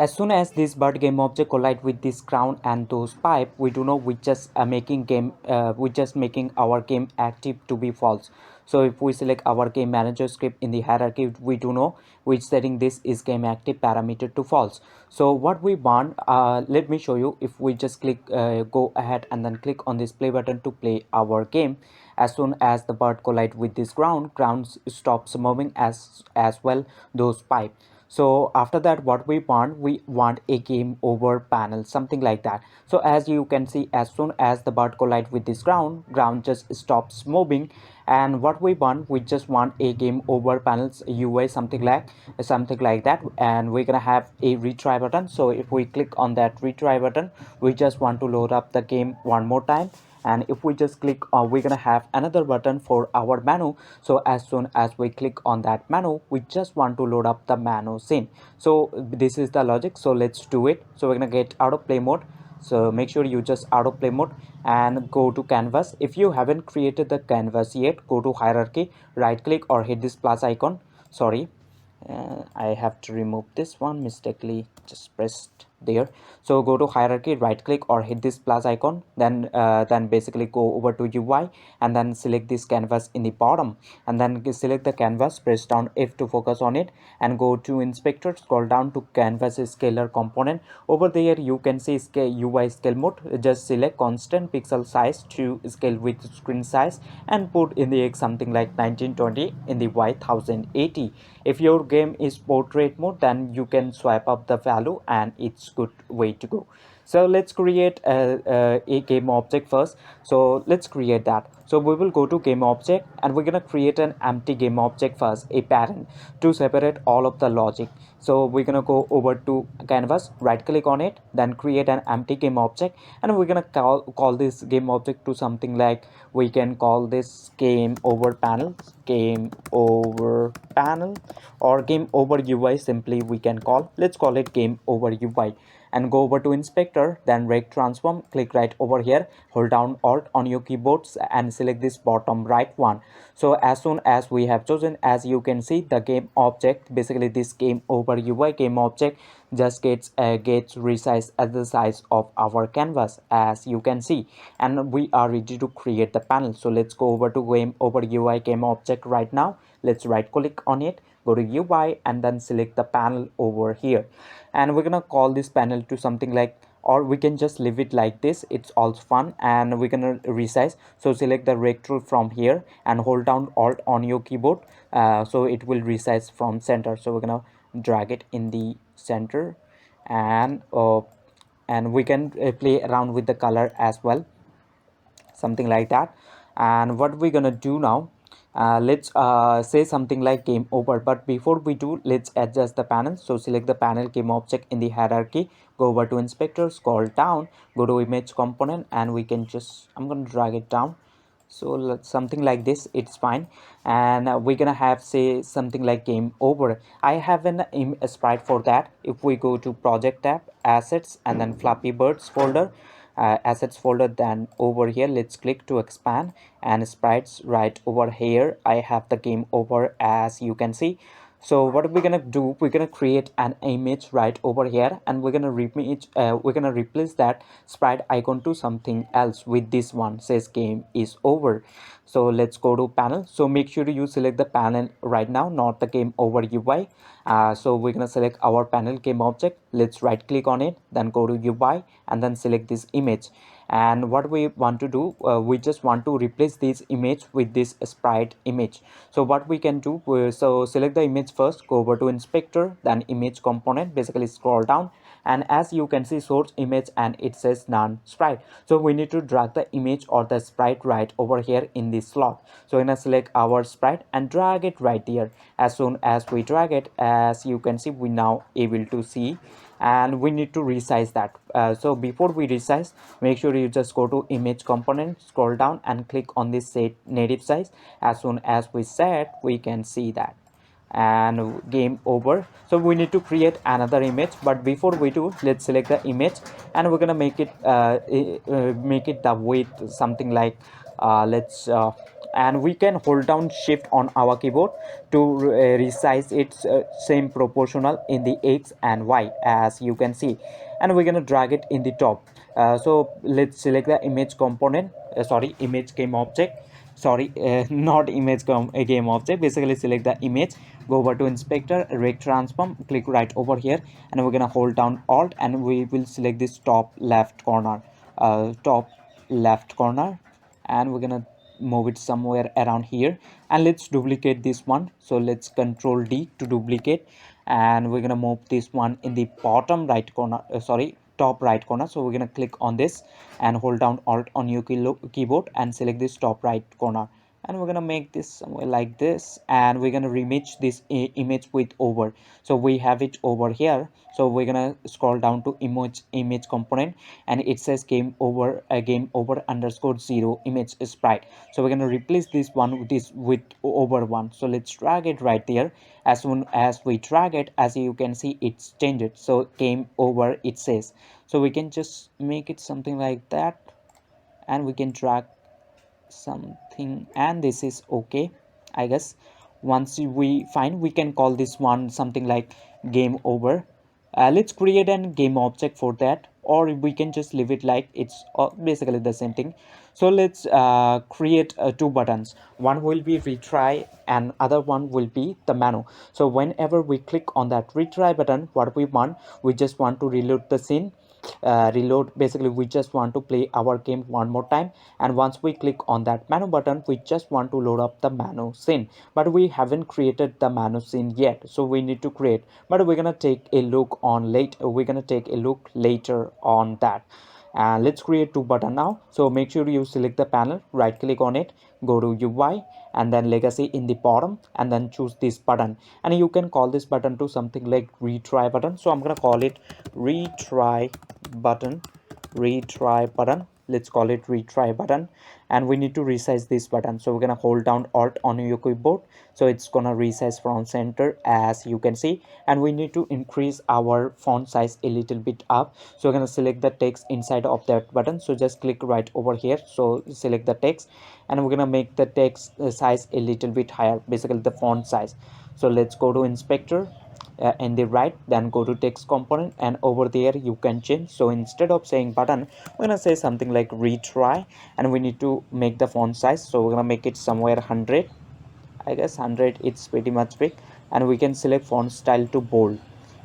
as soon as this bird game object collide with this crown and those pipe, we do know we just making our game active to be false. So if we select our game manager script in the hierarchy, we do know which setting this is game active parameter to false. So what we want, let me show you. If we just click go ahead and then click on this play button to play our game, as soon as the bird collide with this ground stops moving, as well those pipe. So after that, what we want a game over panel, something like that. So as you can see, as soon as the bird collide with this ground just stops moving, And what we want, we just want a game over panels UI, something like that. And we're gonna have a retry button. So if we click on that retry button, we just want to load up the game one more time. And if we just click on, we're gonna have another button for our menu. So as soon as we click on that menu, we just want to load up the menu scene. So this is the logic, so let's do it. So we're gonna get out of play mode. So make sure you just out of play mode and go to canvas. If you haven't created the canvas yet, go to hierarchy, right click or hit this plus icon. Sorry, I have to remove this one, mistakenly just pressed there. So go to hierarchy, right click or hit this plus icon, then basically go over to UI and then select this canvas in the bottom, and then select the canvas, press down F to focus on it, and go to inspector, scroll down to canvas scalar component. Over there you can see scale UI scale mode. Just select constant pixel size to scale with screen size and put in the X something like 1920, in the Y 1080. If your game is portrait mode, then you can swipe up the value and it's good way to go. So let's create a game object first. So let's create that. So we will go to game object and we're gonna create an empty game object first, a parent, to separate all of the logic. So we're gonna go over to canvas, right click on it, then create an empty game object, and we're gonna call this game object to something like, we can call this game over panel, game over panel, or game over UI, simply we can call, let's call it game over UI. And go over to inspector, then rect transform, click right over here, hold down alt on your keyboards and select this bottom right one. So as soon as we have chosen, as you can see, the game object, basically this game over UI game object, just gets resized at the size of our canvas, as you can see, and we are ready to create the panel. So let's go over to game over UI game object right now. Let's right click on it, go to UI and then select the panel over here, and we're gonna call this panel to something like, or we can just leave it like this, it's also fun. And we're gonna resize. So select the rect tool from here and hold down alt on your keyboard, so it will resize from center. So we're gonna drag it in the center, and we can play around with the color as well, something like that. And what we're gonna do now, let's say something like game over, but before we do, let's adjust the panel. So select the panel game object in the hierarchy, go over to inspector, scroll down, go to image component, and we can just, I'm gonna drag it down. So something like this, it's fine. And we're gonna have, say, something like game over. I have a sprite for that. If we go to project tab, assets, and then Flappy Birds folder, assets folder, then over here let's click to expand, and sprites right over here, I have the game over, as you can see. So what we're gonna do, we're gonna create an image right over here, and we're gonna replace that sprite icon to something else with this one, says game is over. So let's go to panel. So make sure you select the panel right now, not the game over UI. So we're gonna select our panel game object, let's right click on it, then go to UI and then select this image. And what we want to do, we just want to replace this image with this sprite image. So what we can do, so select the image first, go over to inspector, then image component, basically scroll down, and as you can see, source image, and it says none sprite. So we need to drag the image or the sprite right over here in this slot. So we're gonna select our sprite and drag it right there. As soon as we drag it, as you can see, we now able to see, and we need to resize that. So before we resize, make sure you just go to image component, scroll down and click on this set native size. As soon as we set, we can see that, and game over. So we need to create another image, but before we do, let's select the image, and we're gonna make it the width something like, let's and we can hold down shift on our keyboard to resize its same proportional in the X and Y, as you can see, and we're gonna drag it in the top. So let's select the image component, sorry, image game object, sorry, not image game object, basically select the image, go over to inspector, rect transform, click right over here, and we're gonna hold down alt, and we will select this top left corner, and we're gonna move it somewhere around here, and let's duplicate this one. So let's control D to duplicate, and we're gonna move this one in the bottom right corner, sorry, top right corner. So we're gonna click on this and hold down alt on your keyboard and select this top right corner, and we're gonna make this somewhere like this, and we're gonna remix this image with over. So we have it over here, so we're gonna scroll down to image component, and it says game over underscore 0 image sprite. So we're gonna replace this one with this with over one. So let's drag it right there. As soon as we drag it, as you can see, it's changed. So game over it says. So we can just make it something like that, and we can drag something, and this is okay, I guess. Once we find, we can call this one something like game over. Let's create an game object for that, or we can just leave it like it's basically the same thing. So let's create two buttons. One will be retry and other one will be the menu. So whenever we click on that retry button, what we want, we just want to reload the scene. Reload, basically we just want to play our game one more time, and once we click on that menu button, we just want to load up the menu scene. But we haven't created the menu scene yet, so we need to create. But we're gonna take a look on later, we're gonna take a look later on that. And let's create two button now. So make sure you select the panel, right click on it, go to UI, and then legacy in the bottom, and then choose this button. And you can call this button to something like retry button. So I'm gonna call it retry button. Retry button, let's call it retry button. And we need to resize this button, so we're gonna hold down alt on your keyboard, so it's gonna resize from center, as you can see. And we need to increase our font size a little bit up, so we're gonna select the text inside of that button. So just click right over here, so select the text, and we're gonna make the text size a little bit higher, basically the font size. So let's go to inspector, in the right, then go to text component, and over there you can change. So instead of saying button, we're gonna say something like retry, and we need to make the font size, so we're gonna make it somewhere 100, I guess 100, it's pretty much big. And we can select font style to bold.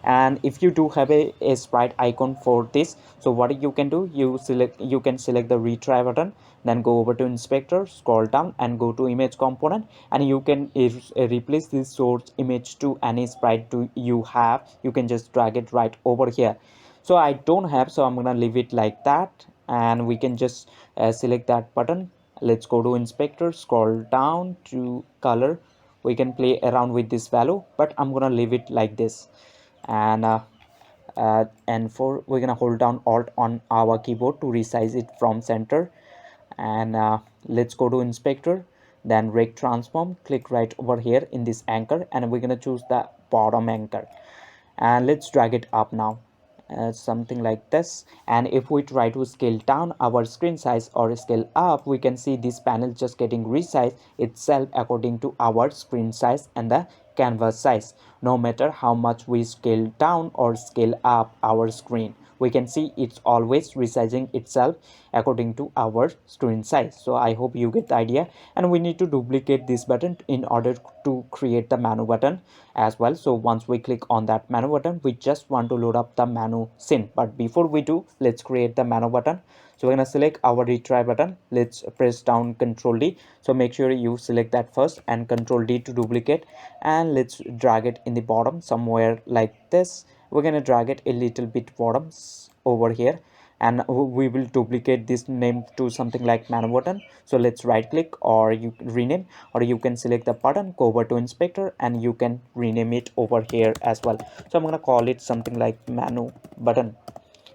And if you do have a sprite icon for this, so what you can do, you can select the retry button, then go over to inspector, scroll down, and go to image component, and you can replace this source image to any sprite you have. You can just drag it right over here. So I don't have, so I'm gonna leave it like that, and we can just select that button. Let's go to inspector, scroll down to color. We can play around with this value, but I'm gonna leave it like this. And for we're gonna hold down alt on our keyboard to resize it from center. And let's go to inspector, then rect transform, click right over here in this anchor, and we're gonna choose the bottom anchor, and let's drag it up now, something like this. And if we try to scale down our screen size or scale up, we can see this panel just getting resized itself according to our screen size and the canvas size. No matter how much we scale down or scale up our screen, we can see it's always resizing itself according to our screen size. So I hope you get the idea. And we need to duplicate this button in order to create the menu button as well. So once we click on that menu button, we just want to load up the menu scene. But before we do, let's create the menu button. So we're going to select our retry button. Let's press down Control D. So make sure you select that first, and Control D to duplicate, and let's drag it in the bottom somewhere like this. We're going to drag it a little bit bottom over here, and we will duplicate this name to something like menu button. So let's right click, or you rename, or you can select the button, go over to inspector, and you can rename it over here as well. So I'm going to call it something like menu button,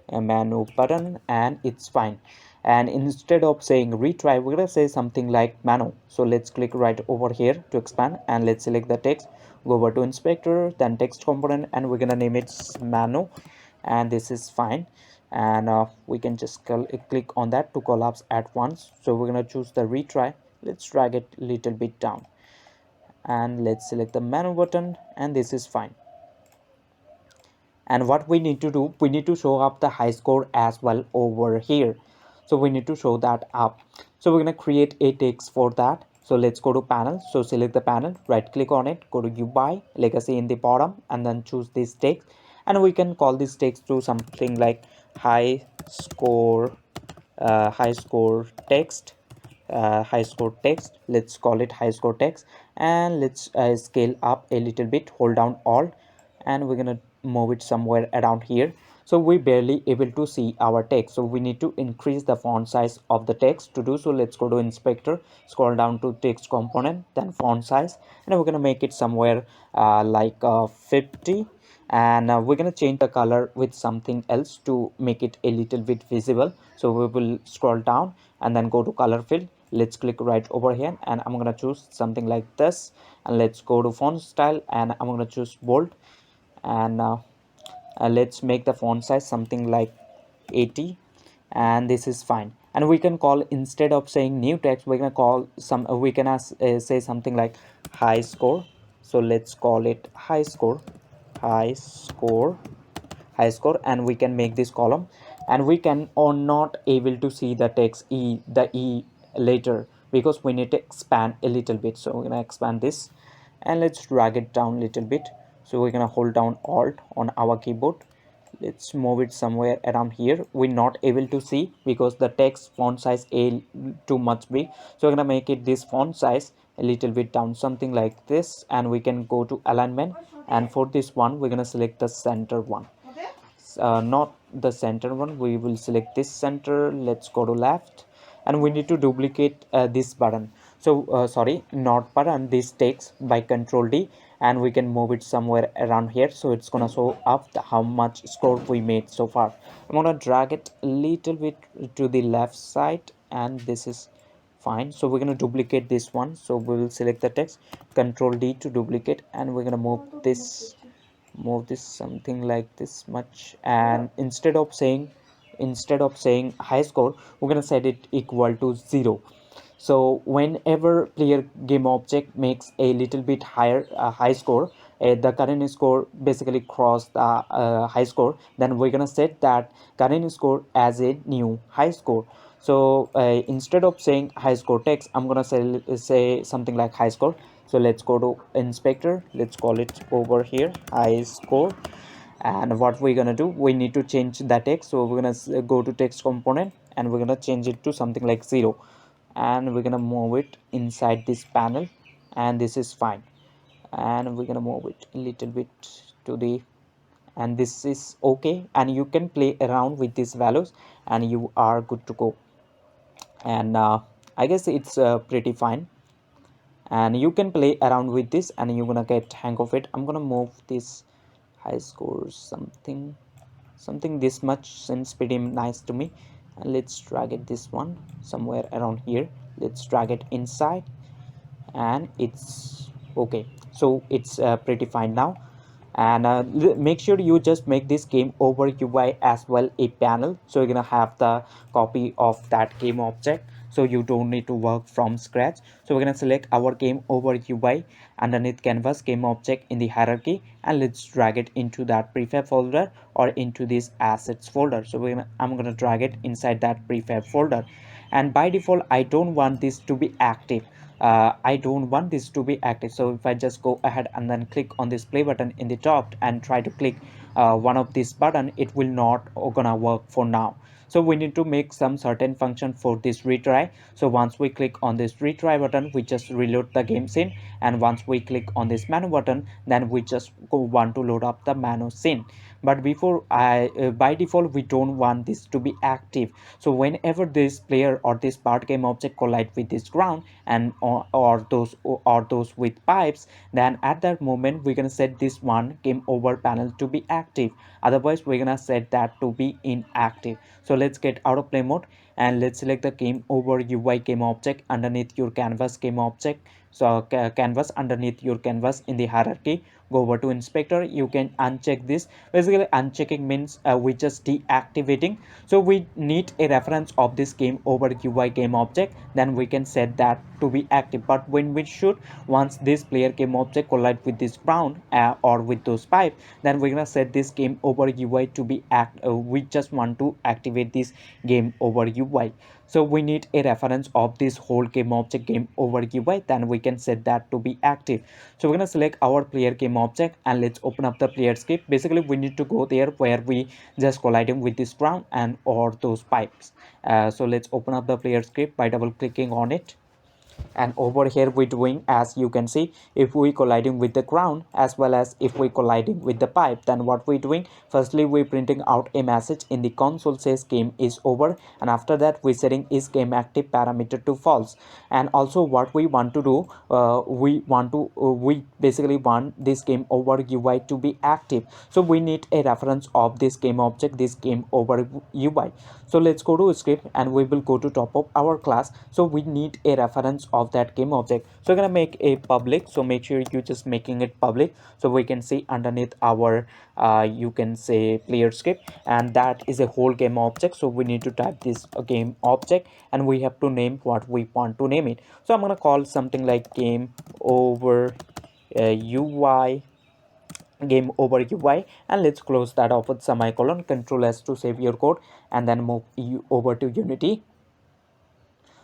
a menu button, and it's fine. And instead of saying retry, we're going to say something like menu. So let's click right over here to expand, and let's select the text, go over to inspector, then text component, and we're going to name it menu, and this is fine. And we can just click on that to collapse at once. So we're going to choose the retry. Let's drag it a little bit down, and let's select the menu button, and this is fine. And what we need to do, we need to show up the high score as well over here. So we need to show that up. So we're going to create a text for that. So let's go to panel. So select the panel, right click on it, go to UI, legacy in the bottom, and then choose this text. And we can call this text to something like high score, high score text, high score text. Let's call it high score text, and let's scale up a little bit, hold down alt, and we're gonna move it somewhere around here. so we barely able to see our text. So we need to increase the font size of the text. To do so, let's go to inspector, scroll down to text component, then font size, and we're going to make it somewhere like 50. And we're going to change the color with something else to make it a little bit visible. So we will scroll down and then go to color field. Let's click right over here, and I'm going to choose something like this. And let's go to font style, and I'm going to choose bold. And let's make the font size something like 80, and this is fine. And we can call, instead of saying new text, we're gonna call some we can say something like high score. So let's call it high score, high score, high score. And we can make this column, and we can or not able to see the text e later, because we need to expand a little bit. So we're gonna expand this, and let's drag it down a little bit. So we're gonna hold down alt on our keyboard. Let's move it somewhere around here. We're not able to see because the text font size a too much big. So we're gonna make it this font size a little bit down, something like this. And we can go to alignment, and for this one we're gonna select the center one, not the center one. We will select this center. Let's go to left, and we need to duplicate this button. So sorry, not button, this text, by control D, and we can move it somewhere around here. So it's gonna show up how much score we made so far. I'm gonna drag it a little bit to the left side, and this is fine. So we're going to duplicate this one. So we will select the text, control D to duplicate, and we're going to move this something like this much. And instead of saying high score, we're going to set it equal to 0. So whenever player game object makes a little bit higher high score, the current score basically cross the high score, then we're gonna set that current score as a new high score. So instead of saying high score text, I'm gonna say something like high score. So let's go to inspector, let's call it over here high score. And what we're gonna do, we need to change the text. So we're gonna go to text component, and we're gonna change it to something like 0. And we're gonna move it inside this panel, and this is fine. And we're gonna move it a little bit to the, and this is okay. And you can play around with these values, and you are good to go. And I guess it's pretty fine, and you can play around with this, and you're gonna get hang of it. I'm gonna move this high scores something this much, seems pretty nice to me. And let's drag it this one somewhere around here. Let's drag it inside, and it's okay. So it's pretty fine now. And make sure you just make this game over UI as well a panel, so you're gonna have the copy of that game object, so you don't need to work from scratch. So we're gonna select our game over UI underneath canvas game object in the hierarchy, and let's drag it into that prefab folder or into this assets folder. So I'm gonna drag it inside that prefab folder. And by default, I don't want this to be active. I don't want this to be active. So if I just go ahead and then click on this play button in the top and try to click one of this button, it will not gonna work for now. So we need to make some certain function for this retry. So once we click on this retry button, we just reload the game scene. And once we click on this menu button, then we just want to load up the menu scene. But before by default, we don't want this to be active. So whenever this player or this part game object collide with this ground, and or those with pipes, then at that moment we're gonna set this one game over panel to be active. Otherwise we're gonna set that to be inactive. So let's get out of play mode, and let's select the game over UI game object underneath your canvas game object. So canvas underneath your canvas in the hierarchy, go over to inspector. You can uncheck this. Basically unchecking means we just deactivating. So we need a reference of this game over UI game object, then we can set that to be active. But when we shoot, once this player game object collide with this ground or with those pipe, then we're gonna set this game over UI to be we just want to activate this game over UI. So we need a reference of this whole game object game over UI, then we can set that to be active. So we're going to select our player game object, and let's open up the player script. Basically we need to go there where we just colliding with this ground and or those pipes. So let's open up the player script by double clicking on it. And over here we're doing, as you can see, if we colliding with the ground as well as if we colliding with the pipe, then what we're doing, firstly we're printing out a message in the console says game is over, and after that we're setting is game active parameter to false. And also what we want to do, we basically want this game over UI to be active, so we need a reference of this game object, this game over UI. So let's go to script and we will go to top of our class. So we need a reference of that game object, so we're gonna make a public, so make sure you just making it public so we can see underneath our you can say player script, and that is a whole game object. So we need to type this game object and we have to name what we want to name it. So I'm gonna call something like game over UI, game over UI, and let's close that off with semicolon, control S to save your code, and then move you over to Unity.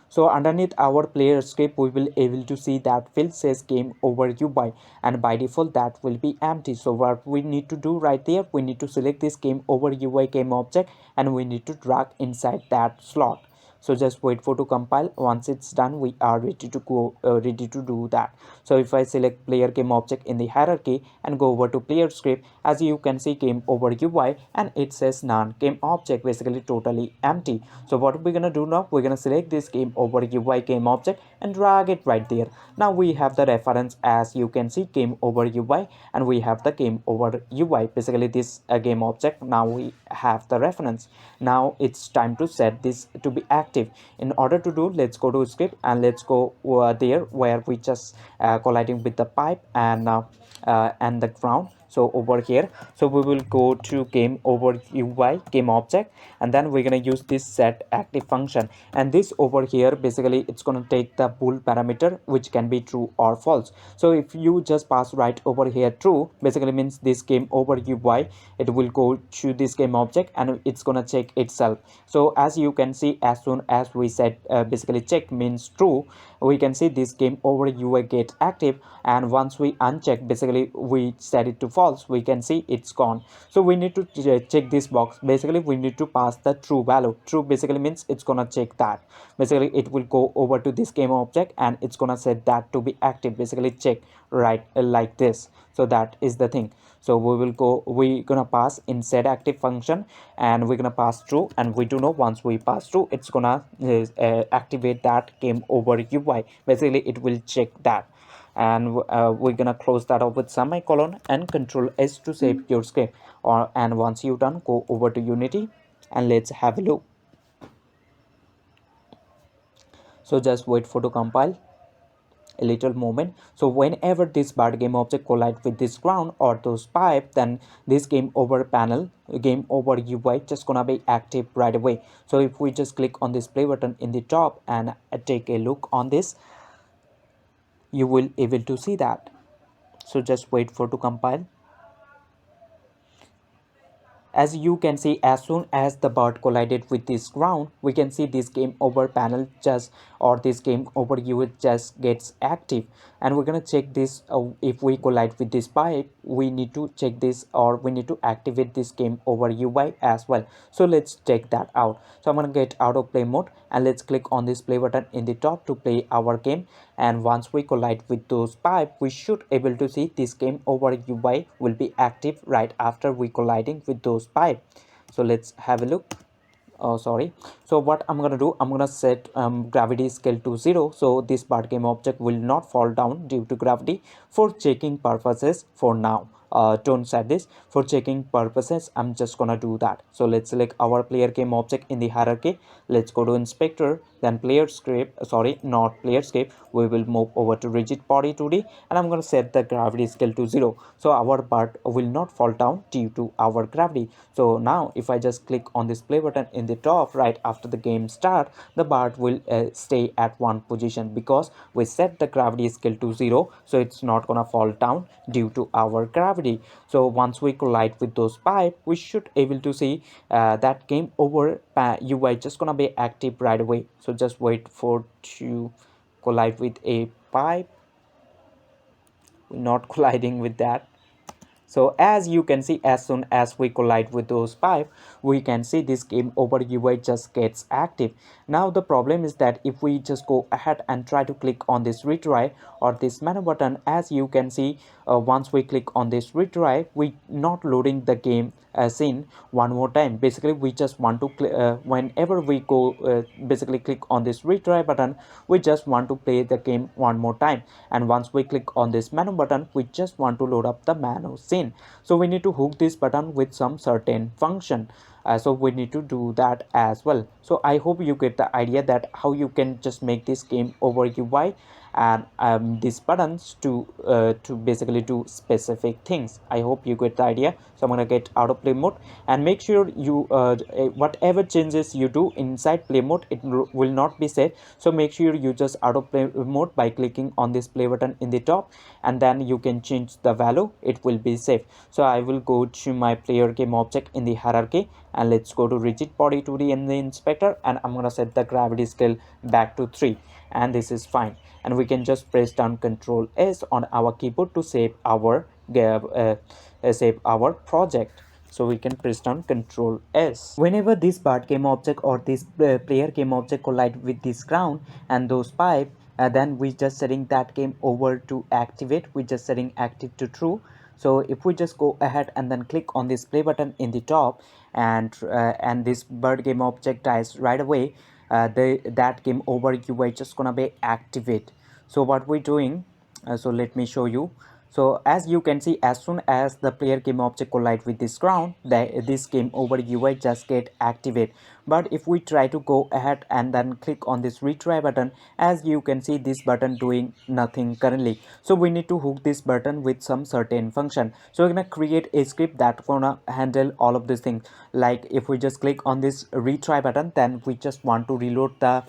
So underneath our player script we will able to see that field says game over UI, and by default that will be empty. So what we need to do right there, we need to select this game over UI game object and we need to drag inside that slot. So just wait for to compile. Once it's done, we are ready to go, ready to do that. So if I select player game object in the hierarchy and go over to player script, as you can see game over UI and it says none, game object basically totally empty. So what we're gonna do now, we're gonna select this game over UI game object and drag it right there. Now we have the reference, as you can see, game over UI, and we have the game over UI, basically this game object. Now we have the reference. Now it's time to set this to be active. In order to do, let's go to script and let's go there where we just colliding with the pipe and the ground. So over here, so we will go to game over UI game object, and then we're gonna use this set active function, and this over here basically it's gonna take the bool parameter which can be true or false. So if you just pass right over here true, basically means this game over UI, it will go to this game object and it's gonna check itself. So as you can see, as soon as we said basically check means true, we can see this game over UI get active, and once we uncheck, basically we set it to false, we can see it's gone. So we need to check this box, basically we need to pass the true value. True basically means it's gonna check that, basically it will go over to this game object and it's gonna set that to be active, basically check right like this. So that is the thing. So we're gonna pass in set active function and we're gonna pass true, and we do know once we pass true, it's gonna activate that game over UI, basically it will check that. And we're gonna close that up with semicolon and control S to save your script. And once you're done, go over to Unity and let's have a look. So just wait for to compile a little moment. So whenever this bird game object collide with this ground or those pipe, then this game over panel, game over UI, just gonna be active right away. So if we just click on this play button in the top and take a look on this, you will able to see that. So just wait for to compile. As you can see, as soon as the bird collided with this ground, we can see this game over panel just, or this game over UI just gets active. And we're gonna check this, if we collide with this pipe, we need to check this, or we need to activate this game over UI as well. So let's check that out. So I'm gonna get out of play mode and let's click on this play button in the top to play our game. And once we collide with those pipe, we should able to see this game over UI will be active right after we colliding with those pipe. So let's have a look. Oh sorry. So what I'm gonna do, I'm gonna set gravity scale to 0, so this part game object will not fall down due to gravity for checking purposes for now. Don't set this for checking purposes, I'm just gonna do that. So let's select our player game object in the hierarchy, let's go to inspector, then player script, sorry, not player script, we will move over to rigid body 2D, and I'm going to set the gravity scale to 0, so our part will not fall down due to our gravity. So now if I just click on this play button in the top right after the game start, the part will stay at one position because we set the gravity scale to 0, so it's not gonna fall down due to our gravity. So once we collide with those pipe, we should able to see that game over UI just gonna be active right away. So just wait for to collide with a pipe. We're not colliding with that. So as you can see, as soon as we collide with those pipe, we can see this game over UI just gets active. Now the problem is that if we just go ahead and try to click on this retry or this menu button, as you can see, once we click on this retry, we not loading the game scene one more time. Basically we just want to whenever we go basically click on this retry button, we just want to play the game one more time, and once we click on this menu button, we just want to load up the menu scene. So we need to hook this button with some certain function. So we need to do that as well. So I hope you get the idea that how you can just make this game over UI and these buttons to basically do specific things. I hope you get the idea. So I'm gonna get autoplay mode, and make sure you whatever changes you do inside play mode, it will not be safe. So make sure you just autoplay mode by clicking on this play button in the top, and then you can change the value, it will be safe. So I will go to my player game object in the hierarchy, and let's go to rigid body 2D in the inspector, and I'm gonna set the gravity scale back to 3, and this is fine. And we can just press down Ctrl S on our keyboard to save our project. So we can press down Ctrl S. Whenever this part game object or this player game object collide with this ground and those pipe, then we just setting that game over to activate. We just setting active to true. So if we just go ahead and then click on this play button in the top, and this bird game object dies right away, that game over UI just gonna be activate. So what we're doing, so let me show you. So as you can see, as soon as the player game object collide with this ground, this game over UI just get activate. But if we try to go ahead and then click on this retry button, as you can see this button doing nothing currently. So we need to hook this button with some certain function. So we're gonna create a script that gonna handle all of these things. Like if we just click on this retry button, then we just want to reload the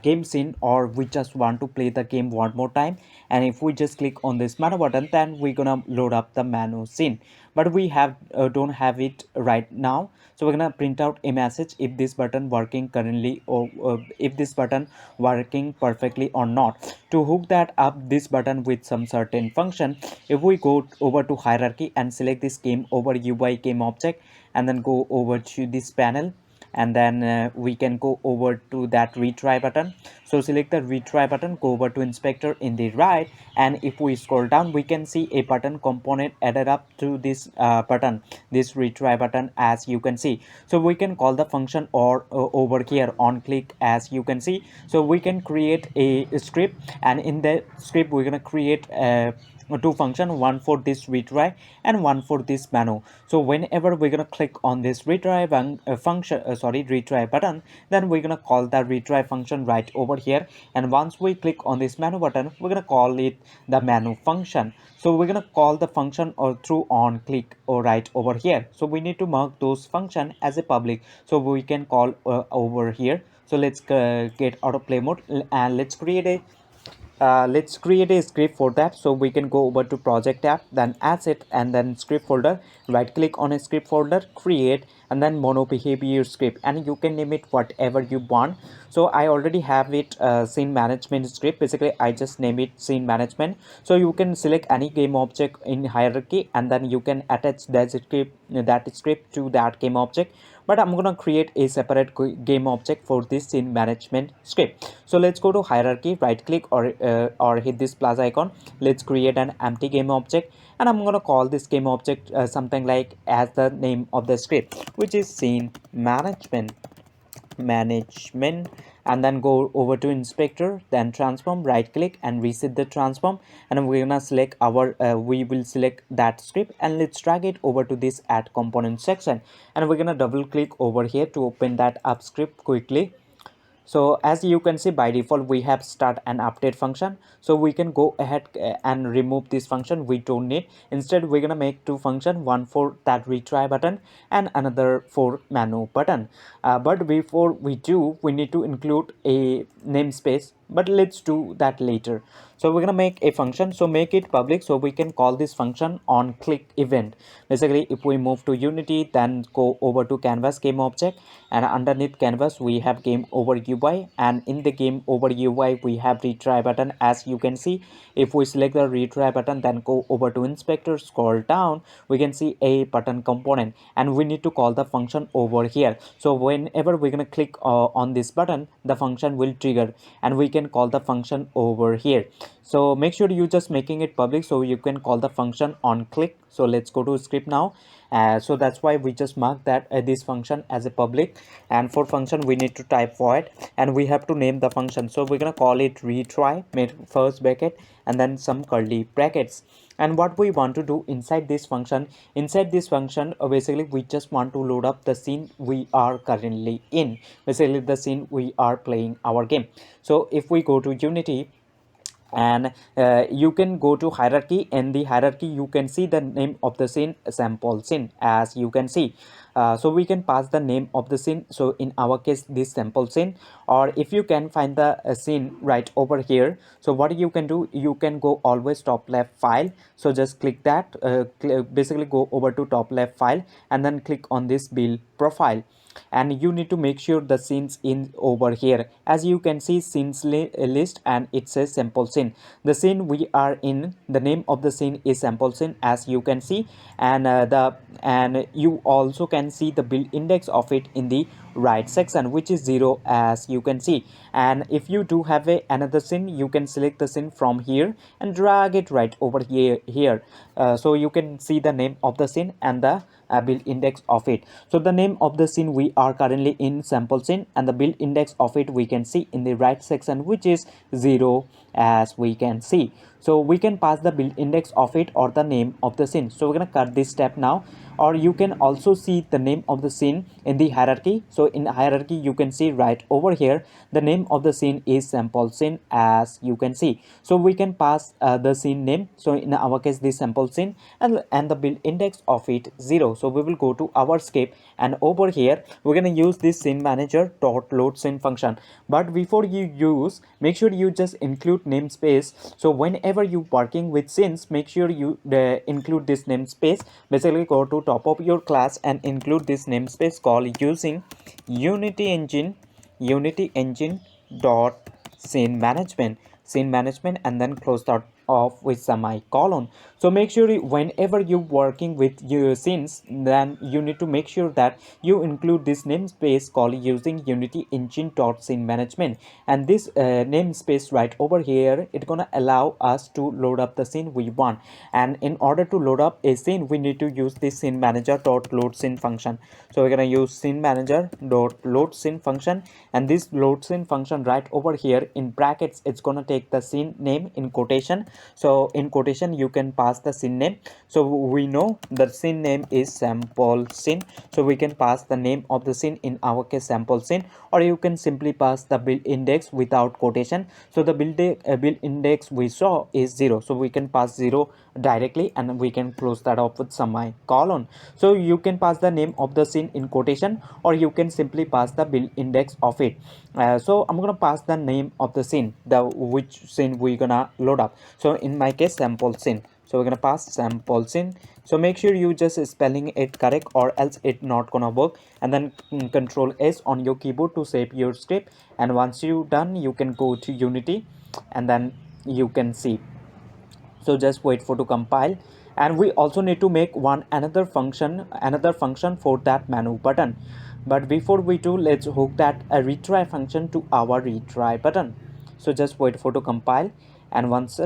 game scene, or we just want to play the game one more time. And if we just click on this menu button, then we're gonna load up the menu scene. But we have don't have it right now. So we're gonna print out a message if this button working currently, or if this button working perfectly or not. To hook that up this button with some certain function, if we go over to hierarchy and select this game over UI game object, and then go over to this panel, and then we can go over to that retry button. So select the retry button, go over to inspector in the right, and if we scroll down, we can see a button component added up to this button, this retry button, as you can see. So we can call the function, or over here on click, as you can see. So we can create a script, and in the script we're gonna create two function, one for this retry and one for this menu. So whenever we're gonna click on this retry retry button, then we're gonna call the retry function right over here, and once we click on this menu button, we're gonna call it the menu function. So we're gonna call the function or through on click or right over here. So we need to mark those function as a public, so we can call over here. So let's get autoplay mode, and let's create a script for that. So we can go over to project tab, then asset, and then script folder, right click on a script folder, create, and then mono behavior script, and you can name it whatever you want. So I already have it scene management script. Basically I just name it scene management. So you can select any game object in hierarchy, and then you can attach that script to that game object. But I'm gonna create a separate game object for this scene management script. So let's go to hierarchy, right click, or hit this plus icon. Let's create an empty game object, and I'm gonna call this game object something like as the name of the script, which is scene management. And then go over to inspector, then transform, right click and reset the transform, and we're gonna select our we will select that script, and let's drag it over to this add component section, and we're gonna double click over here to open that up script quickly. So as you can see, by default we have start and update function. So we can go ahead and remove this function, we don't need. Instead we're gonna make two function, one for that retry button and another for menu button. But before we do, we need to include a namespace. but let's do that later. So we're gonna make a function, so make it public so we can call this function on click event. Basically, if we move to Unity, then go over to canvas game object, and underneath canvas we have game over UI, and in the game over UI we have retry button. As you can see, if we select the retry button, then go over to inspector, scroll down, we can see a button component, and we need to call the function over here. So whenever we're going to click on this button, the function will trigger, and we can call the function over here. So make sure you just making it public so you can call the function on click. So let's go to script now. So that's why we just mark that this function as a public, and for function we need to type void, and we have to name the function. So we're gonna call it retry, made first bracket and then some curly brackets. And what we want to do inside this function, basically we just want to load up the scene we are currently in, basically the scene we are playing our game. So if we go to Unity, and you can go to hierarchy. In the hierarchy you can see the name of the scene, sample scene, as you can see. So we can pass the name of the scene, so in our case this sample scene. Or if you can find the scene right over here, so what you can do, you can go always top left file. So just click that, basically go over to top left file and then click on this build profile, and you need to make sure the scenes in over here. As you can see, scenes list, and it says sample scene. The scene we are in, the name of the scene is sample scene, as you can see. And you also can see the build index of it in the right section, which is 0, as you can see. And if you do have another scene, you can select the scene from here and drag it right over here. So you can see the name of the scene and the build index of it. So the name of the scene we are currently in, sample scene, and the build index of it we can see in the right section, which is 0, as we can see. So we can pass the build index of it or the name of the scene. So we're gonna cut this step now. Or you can also see the name of the scene in the hierarchy. So in hierarchy you can see right over here the name of the scene is sample scene, as you can see. So we can pass the scene name, so in our case this sample scene, and the build index of it 0. So we will go to our script, and over here we're going to use this scene manager dot load scene function. But before you use, make sure you just include namespace. So whenever you working with scenes, make sure you include this namespace. Basically go to top of your class and include this namespace called using unity engine dot scene management, and then close that off with semicolon. So make sure whenever you working with your scenes, then you need to make sure that you include this namespace called using unity engine dot scene management. And this namespace right over here, it's gonna allow us to load up the scene we want. And in order to load up a scene, we need to use this scene manager dot load scene function. So we're gonna use scene manager dot load scene function, and this load scene function right over here in brackets, it's gonna take the scene name in quotation. So in quotation you can pass the scene name. So we know the scene name is sample scene, so we can pass the name of the scene, in our case sample scene. Or you can simply pass the build index without quotation. So the build index we saw is 0, so we can pass 0 directly, and we can close that off with semicolon. So you can pass the name of the scene in quotation, or you can simply pass the build index of it. So I'm gonna pass the name of the scene, the which scene we're gonna load up. So in my case sample scene, so we're gonna pass sample scene. So make sure you just spelling it correct, or else it not gonna work. And then control S on your keyboard to save your script. And once you done, you can go to Unity, and then you can see. So just wait for to compile. And we also need to make another function for that menu button. But before we do, let's hook that a retry function to our retry button. So just wait for to compile, and once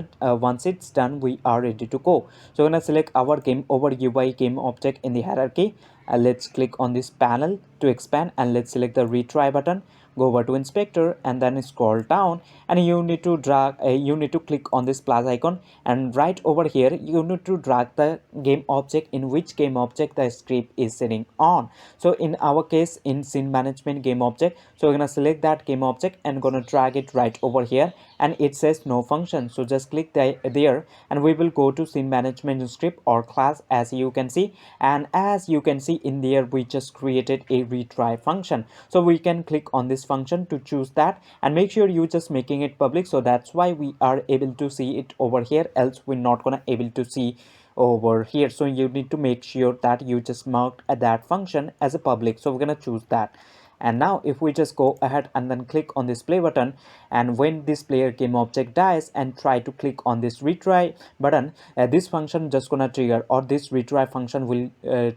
it's done, we are ready to go. So we're gonna select our game over UI game object in the hierarchy. Let's click on this panel to expand, and let's select the retry button. Go over to inspector and then scroll down, and you need to click on this plus icon, and right over here you need to drag the game object in which game object the script is sitting on. So in our case, in scene management game object, so we're gonna select that game object and gonna drag it right over here, and it says no function. So just click there, and we will go to scene management script or class, as you can see. And as you can see in there, we just created a retry function. So we can click on this function to choose that, and make sure you just making it public. So that's why we are able to see it over here, else we're not gonna able to see over here. So you need to make sure that you just marked that function as a public. So we're gonna choose that. And now if we just go ahead and then click on this play button, and when this player game object dies and try to click on this retry button, this function just gonna trigger, or this retry function will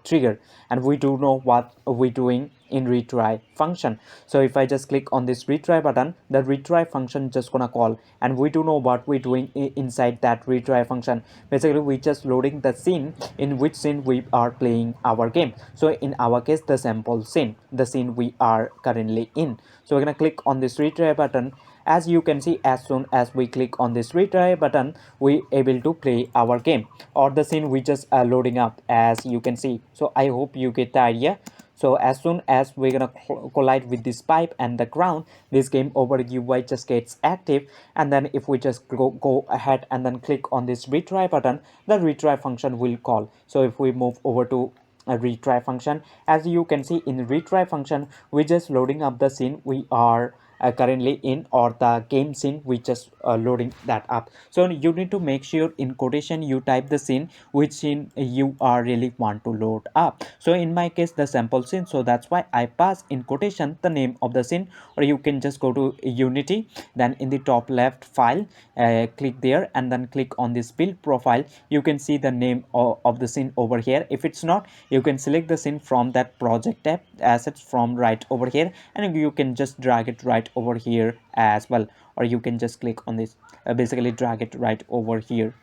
trigger, and we do know what we're doing in retry function. So if I just click on this retry button, the retry function just gonna call, and we do know what we're doing inside that retry function. Basically we just loading the scene in which scene we are playing our game. So in our case, the sample scene, the scene we are currently in. So we're gonna click on this retry button. As you can see, as soon as we click on this retry button, we able to play our game, or the scene we just loading up, as you can see. So I hope you get the idea. So as soon as we're gonna collide with this pipe and the ground, this game over UI just gets active. And then if we just go ahead and then click on this retry button, the retry function will call. So if we move over to a retry function, as you can see in retry function, we just loading up the scene we are currently in, or the game scene we just loading that up. So you need to make sure in quotation you type the scene which scene you are really want to load up. So in my case, the sample scene, so that's why I pass in quotation the name of the scene. Or you can just go to Unity, then in the top left file, click there, and then click on this build profile. You can see the name of the scene over here. If it's not, you can select the scene from that project tab, assets from right over here, and you can just drag it right over here as well. Or you can just click on this, basically drag it right over here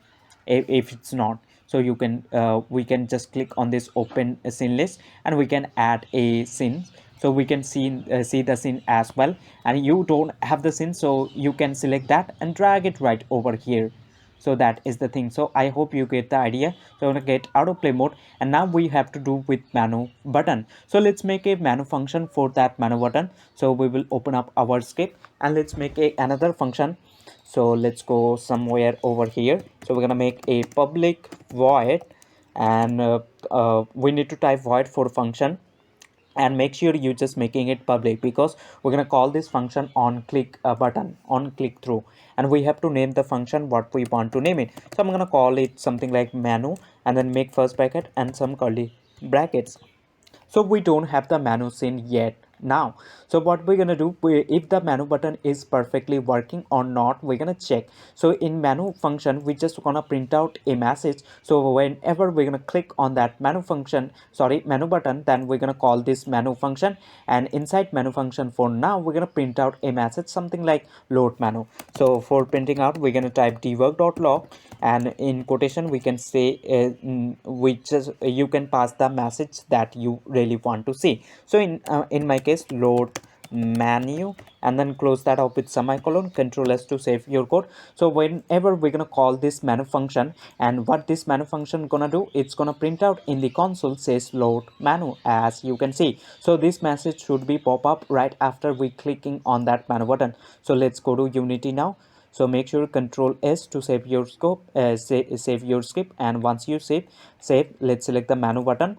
if it's not. So you can we can just click on this open scene list, and we can add a scene. So we can see the scene as well, and you don't have the scene, so you can select that and drag it right over here. So that is the thing. So I hope you get the idea. So I'm gonna get autoplay mode, and now we have to do with menu button. So let's make a menu function for that menu button. So we will open up our script, and let's make another function. So let's go somewhere over here. So we're gonna make a public void, and we need to type void for function, and make sure you just making it public, because we're going to call this function on click button, on click through, and we have to name the function what we want to name it. So I'm going to call it something like menu, and then make first bracket and some curly brackets. So we don't have the menu scene yet now. So what we're gonna do, if the menu button is perfectly working or not, we're gonna check. So in menu function, we just gonna print out a message. So whenever we're gonna click on that menu function, sorry, menu button, then we're gonna call this menu function, and inside menu function for now, we're gonna print out a message something like load menu. So for printing out, we're gonna type debug.log, and in quotation we can say we just you can pass the message that you really want to see. So in my case, load menu, and then close that up with semicolon, control S to save your code. So whenever we're gonna call this menu function, and what this menu function gonna do, it's gonna print out in the console says load menu, as you can see. So this message should be pop up right after we clicking on that menu button. So let's go to Unity now. So make sure control S to save your scope, save your script, and once you save, let's select the menu button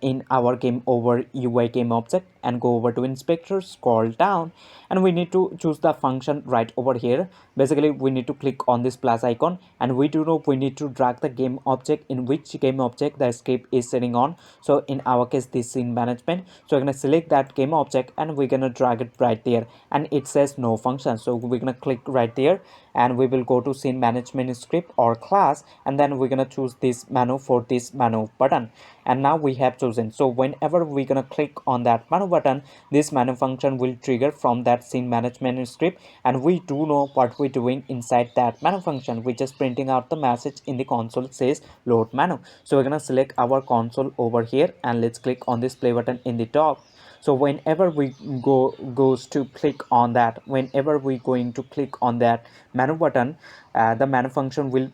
in our game over UI game object, and go over to inspector, scroll down, and we need to choose the function right over here. Basically we need to click on this plus icon, and we do know we need to drag the game object in which game object the script is sitting on. So in our case, this scene management. So we're gonna select that game object, and we're gonna drag it right there, and it says no function. So we're gonna click right there, and we will go to scene management script or class, and then we're gonna choose this menu for this menu button. And now we have chosen. So whenever we're gonna click on that menu button, this menu function will trigger from that scene management script, and we do know what we're doing inside that menu function. We're just printing out the message in the console says load menu. So we're gonna select our console over here, and let's click on this play button in the top. So whenever we goes to click on that, whenever we going to click on that menu button, the menu function will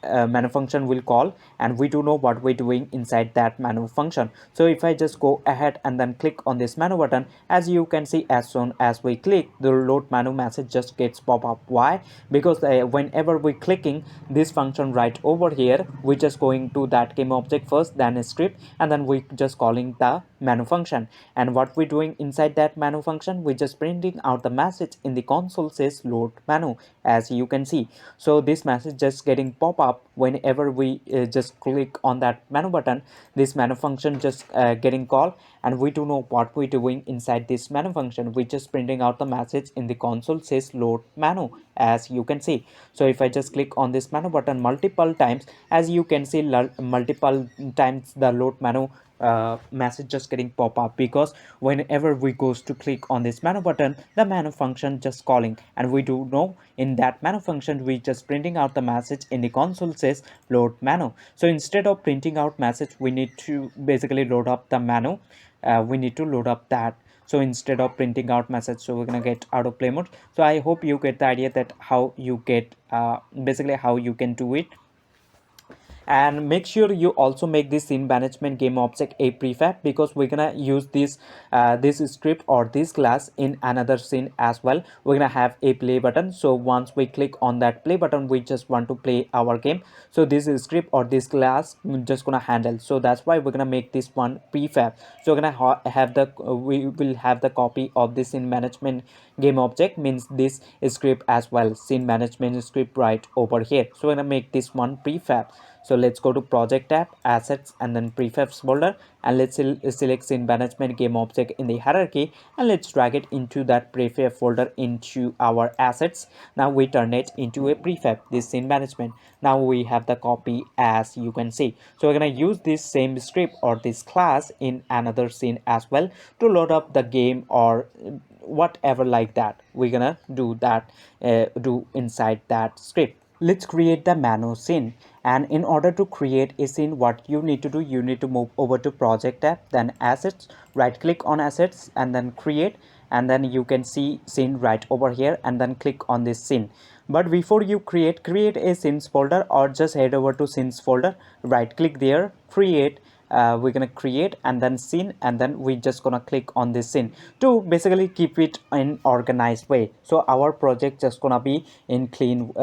menu function will call, and we do know what we're doing inside that menu function. So if I just go ahead and then click on this menu button, as you can see, as soon as we click, the load menu message just gets pop up. Why? Because whenever we clicking this function right over here, we just going to that game object first, then a script, and then we just calling the menu function. And what we're doing inside that menu function, we just printing out the message in the console says load menu, as you can see. So this message just getting pop up whenever we just click on that menu button. This menu function just getting called, and we do know what we're doing inside this menu function. We just printing out the message in the console says load menu, as you can see. So if I just click on this menu button multiple times, as you can see, multiple times the load menu message just getting pop up, because whenever we goes to click on this menu button, the menu function just calling, and we do know in that menu function we just printing out the message in the console says load menu. So instead of printing out message, we need to basically load up the menu. We need to load up that. So instead of printing out message, so we're gonna get out of play mode. So I hope you get the idea that how you get basically how you can do it. And make sure you also make this scene management game object a prefab, because we're gonna use this script or this class in another scene as well. We're gonna have a play button, so once we click on that play button, we just want to play our game. So this script or this class just gonna handle, so that's why we're gonna make this one prefab. So we're gonna have the we will have the copy of this scene management game object, means this script as well, scene management script right over here. So we're gonna make this one prefab. So let's go to project tab, assets, and then prefabs folder, and let's select scene management game object in the hierarchy, and let's drag it into that prefab folder into our assets. Now we turn it into a prefab, this scene management. Now we have the copy, as you can see. So we're gonna use this same script or this class in another scene as well to load up the game or whatever like that. We're gonna do that, do inside that script. Let's create the manu scene. And in order to create a scene, what you need to do, you need to move over to project tab, then assets, right click on assets, and then create, and then you can see scene right over here, and then click on this scene. But before you create a scenes folder, or just head over to scenes folder, right click there, create. We're gonna create and then scene, and then we just gonna click on this scene to basically keep it in organized way. So our project just gonna be in clean,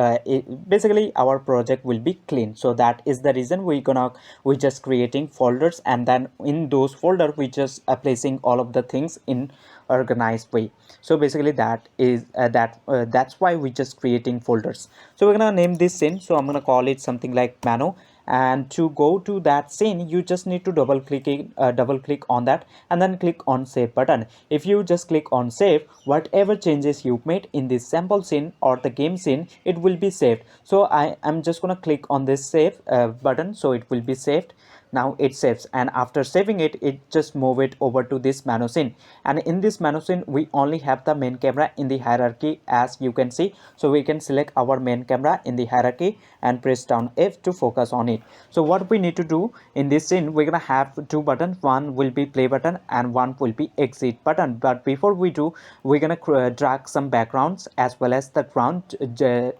basically our project will be clean. So that is the reason we just creating folders, and then in those folder we just placing all of the things in organized way. So basically that is that's why we just creating folders. So we're gonna name this scene, so I'm gonna call it something like manu. And to go to that scene, you just need to double click on that, and then click on save button. If you just click on save, whatever changes you made in this sample scene or the game scene, it will be saved. So I am just gonna click on this save button, so it will be saved. Now it saves, and after saving it, it just move it over to this manu scene. And in this manu scene, we only have the main camera in the hierarchy, as you can see. So we can select our main camera in the hierarchy and press down F to focus on it. So what we need to do in this scene, we're gonna have two buttons. One will be play button and one will be exit button. But before we do, we're gonna drag some backgrounds as well as the ground.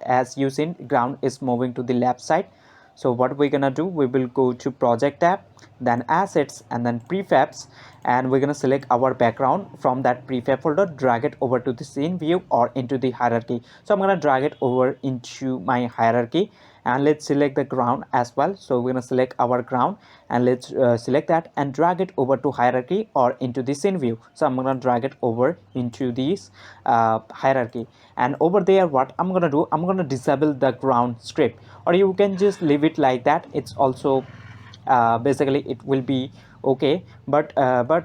As you see, ground is moving to the left side. So what we're gonna do, we will go to project tab, then assets, and then prefabs, and we're gonna select our background from that prefab folder, drag it over to the scene view or into the hierarchy. So I'm gonna drag it over into my hierarchy, and let's select the ground as well. So we're gonna select our ground, and let's select that and drag it over to hierarchy or into the scene view. So I'm gonna drag it over into this hierarchy, and over there what I'm gonna do, I'm gonna disable the ground script, or you can just leave it like that. It's also basically it will be okay. But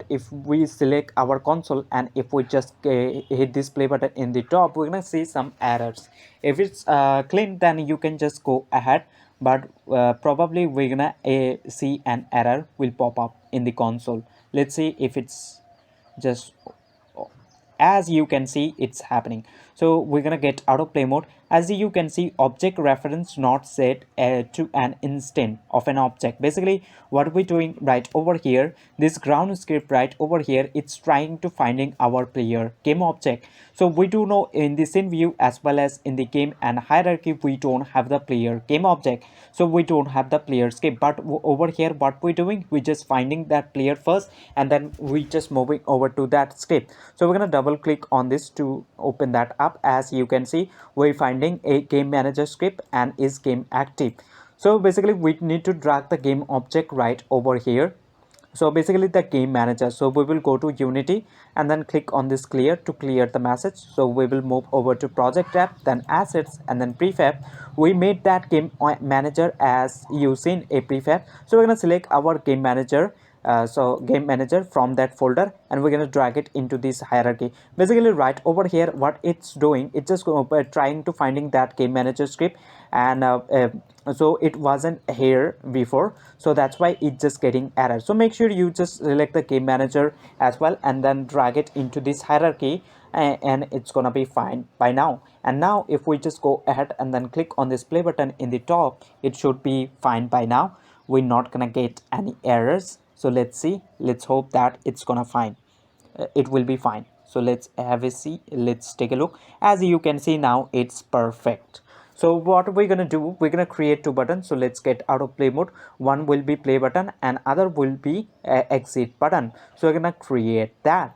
if we select our console, and if we just hit this play button in the top, we're gonna see some errors. If it's clean, then you can just go ahead, but probably we're gonna see an error will pop up in the console. Let's see if it's just, as you can see, it's happening. So we're gonna get out of play mode. As you can see, object reference not set to an instant of an object. Basically what we're doing right over here, this ground script right over here, it's trying to finding our player game object. So we do know in the scene view as well as in the game and hierarchy, we don't have the player game object, so we don't have the player skip. But over here what we're doing, we just finding that player first and then we just moving over to that script. So we're gonna double click on this to open that up. As you can see, we're finding a game manager script and is game active. So basically we need to drag the game object right over here. So basically the game manager, so we will go to Unity and then click on this clear to clear the message. So we will move over to project tab, then assets, and then prefab. We made that game manager as you seen a prefab. So we're going to select our game manager, so game manager from that folder, and we're going to drag it into this hierarchy. Basically right over here what it's doing, it's just trying to finding that game manager script, and so it wasn't here before, so that's why it's just getting error. So make sure you just select the game manager as well and then drag it into this hierarchy, and it's gonna be fine by now. And now if we just go ahead and then click on this play button in the top, it should be fine by now. We're not gonna get any errors. So let's see, let's hope that it's gonna fine, it will be fine. So let's have a see, let's take a look. As you can see now, it's perfect. So what we're gonna do, we're gonna create two buttons. So let's get out of play mode. One will be play button and other will be exit button. So we're gonna create that.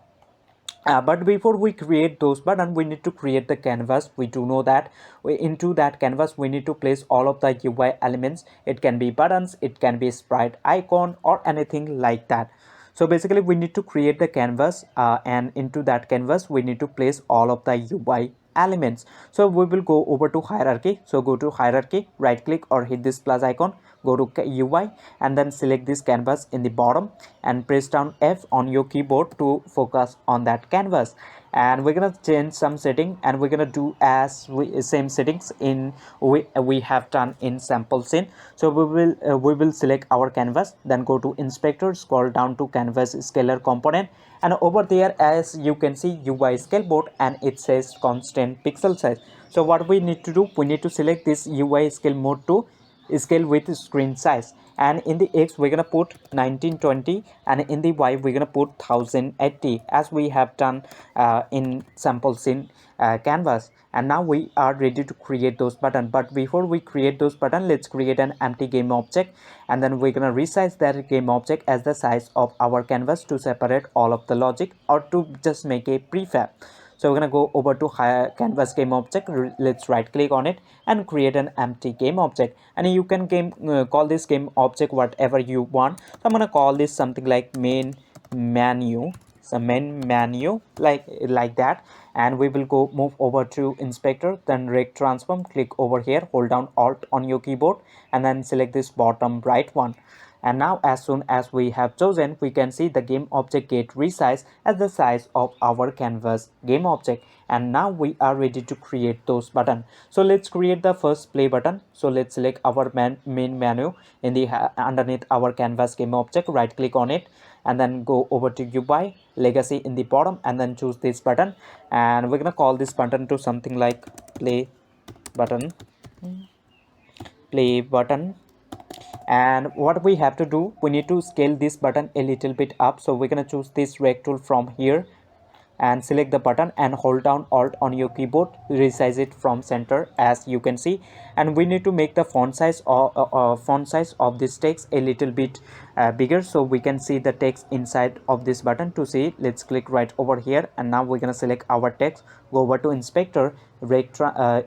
But before we create those buttons, we need to create the canvas. We do know that into that canvas we need to place all of the UI elements. It can be buttons, it can be sprite icon, or anything like that. So basically we need to create the canvas, and into that canvas we need to place all of the UI elements. So we will go over to hierarchy. So go to hierarchy, right click or hit this plus icon, go to UI, and then select this canvas in the bottom and press down F on your keyboard to focus on that canvas. And we're gonna change some setting, and we're gonna do as same settings in we have done in sample scene. So we will select our canvas, then go to inspector, scroll down to canvas scalar component, and over there as you can see UI scale board, and it says constant pixel size. So what we need to do, we need to select this UI scale mode to scale with screen size, and in the X we're gonna put 1920, and in the Y we're gonna put 1080 as we have done in sample scene canvas. And now we are ready to create those buttons. But before we create those buttons, let's create an empty game object, and then we're gonna resize that game object as the size of our canvas to separate all of the logic, or to just make a prefab. So we're gonna go over to canvas game object. Let's right click on it and create an empty game object, and you can call this game object whatever you want. So I'm gonna call this something like main menu, so main menu, like that. And we will go move over to inspector, then rect transform, click over here, hold down alt on your keyboard, and then select this bottom right one. And now as soon as we have chosen, we can see the game object get resized as the size of our canvas game object. And now we are ready to create those buttons. So let's create the first play button. So let's select our main menu in the underneath our canvas game object, right click on it, and then go over to UI legacy in the bottom, and then choose this button, and we're gonna call this button to something like button play button. And what we have to do, we need to scale this button a little bit up. So we're going to choose this rect tool from here and select the button and hold down alt on your keyboard, resize it from center as you can see. And we need to make the font size of this text a little bit bigger, so we can see the text inside of this button. To see, let's click right over here, and now we're going to select our text, go over to inspector,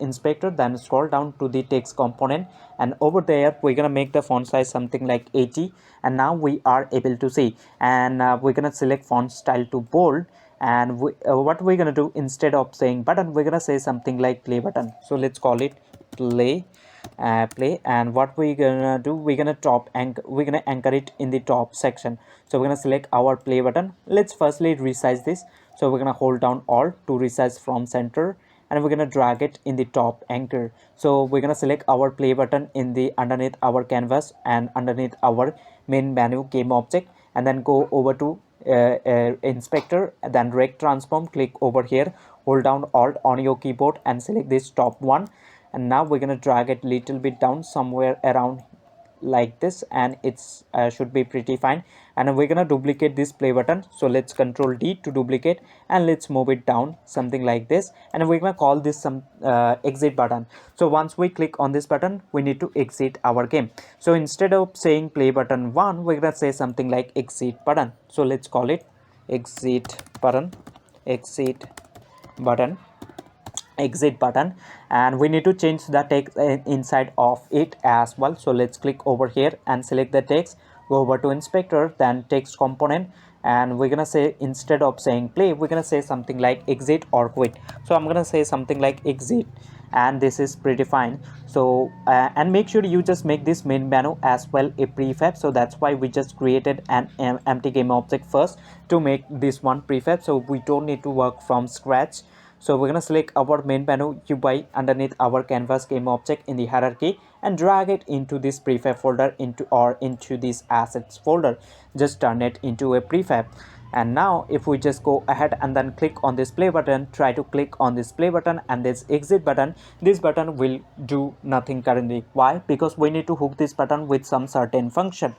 inspector, then scroll down to the text component, and over there we're going to make the font size something like 80. And now we are able to see, and we're going to select font style to bold. And what we're gonna do, instead of saying button, we're gonna say something like play button. So let's call it play play. And what we're gonna do, we're gonna anchor it in the top section. So we're gonna select our play button. Let's firstly resize this. So we're gonna hold down alt to resize from center, and we're gonna drag it in the top anchor. So we're gonna select our play button in the underneath our canvas and underneath our main menu game object, and then go over to inspector, then rect transform, click over here, hold down Alt on your keyboard and select this top one, and now we're going to drag it little bit down somewhere around like this, and it's should be pretty fine. And we're gonna duplicate this play button, so let's control D to duplicate, and let's move it down something like this, and we're gonna call this some exit button. So once we click on this button, we need to exit our game. So instead of saying play button 1, we're gonna say something like exit button. So let's call it exit button, exit button, exit button. And we need to change the text inside of it as well. So let's click over here and select the text, go over to inspector, then text component, and we're gonna say instead of saying play, we're gonna say something like exit or quit. So I'm gonna say something like exit, and this is pretty fine. So and make sure you just make this main menu as well a prefab. So that's why we just created an empty game object first to make this one prefab, so we don't need to work from scratch. So we're going to select our main menu UI underneath our canvas game object in the hierarchy and drag it into this prefab folder into this assets folder. Just turn it into a prefab. And now if we just go ahead and then click on this play button, try to click on this play button and this exit button, this button will do nothing currently. Why? Because we need to hook this button with some certain function.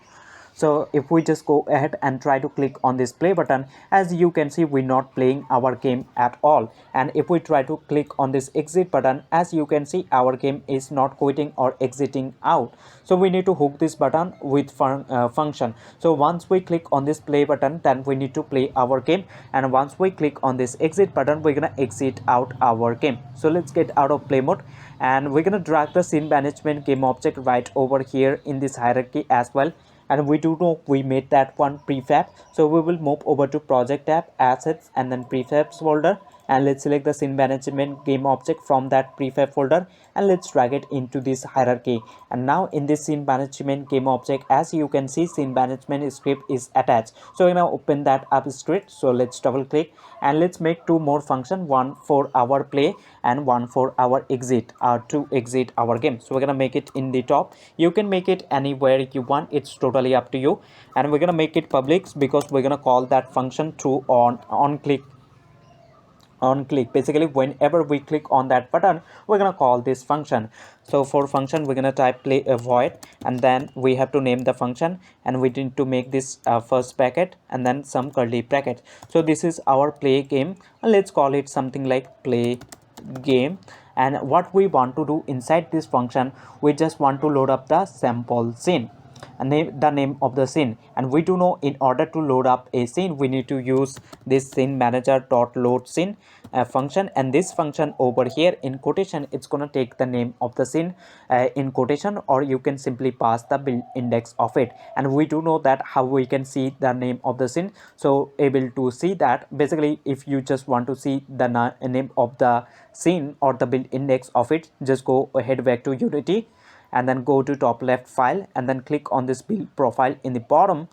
So if we just go ahead and try to click on this play button, as you can see, we're not playing our game at all. And if we try to click on this exit button, as you can see, our game is not quitting or exiting out. So we need to hook this button with function. So once we click on this play button, then we need to play our game, and once we click on this exit button, we're gonna exit out our game. So let's get out of play mode, and we're gonna drag the scene management game object right over here in this hierarchy as well. And we do know we made that one prefab, so we will move over to project tab, assets, and then prefabs folder, and let's select the scene management game object from that prefab folder, and let's drag it into this hierarchy. And now in this scene management game object, as you can see, scene management script is attached. So we're gonna open that up script. So let's double click and let's make two more functions, one for our play and one for our exit, to exit our game. So we're gonna make it in the top. You can make it anywhere you want, it's totally up to you. And we're gonna make it public because we're gonna call that function to on click. Basically, whenever we click on that button, we're gonna call this function. So for function, we're gonna type play a void, and then we have to name the function, and we need to make this first bracket and then some curly bracket. So this is our play game, and let's call it something like play game. And what we want to do inside this function, we just want to load up the sample scene and the name of the scene. And we do know in order to load up a scene, we need to use this scene manager dot load scene function, and this function over here in quotation, it's going to take the name of the scene in quotation, or you can simply pass the build index of it. And we do know that how we can see the name of the scene. So able to see that, basically if you just want to see the name of the scene or the build index of it, just go ahead back to Unity and then go to top left file and then click on this build profile in the bottom,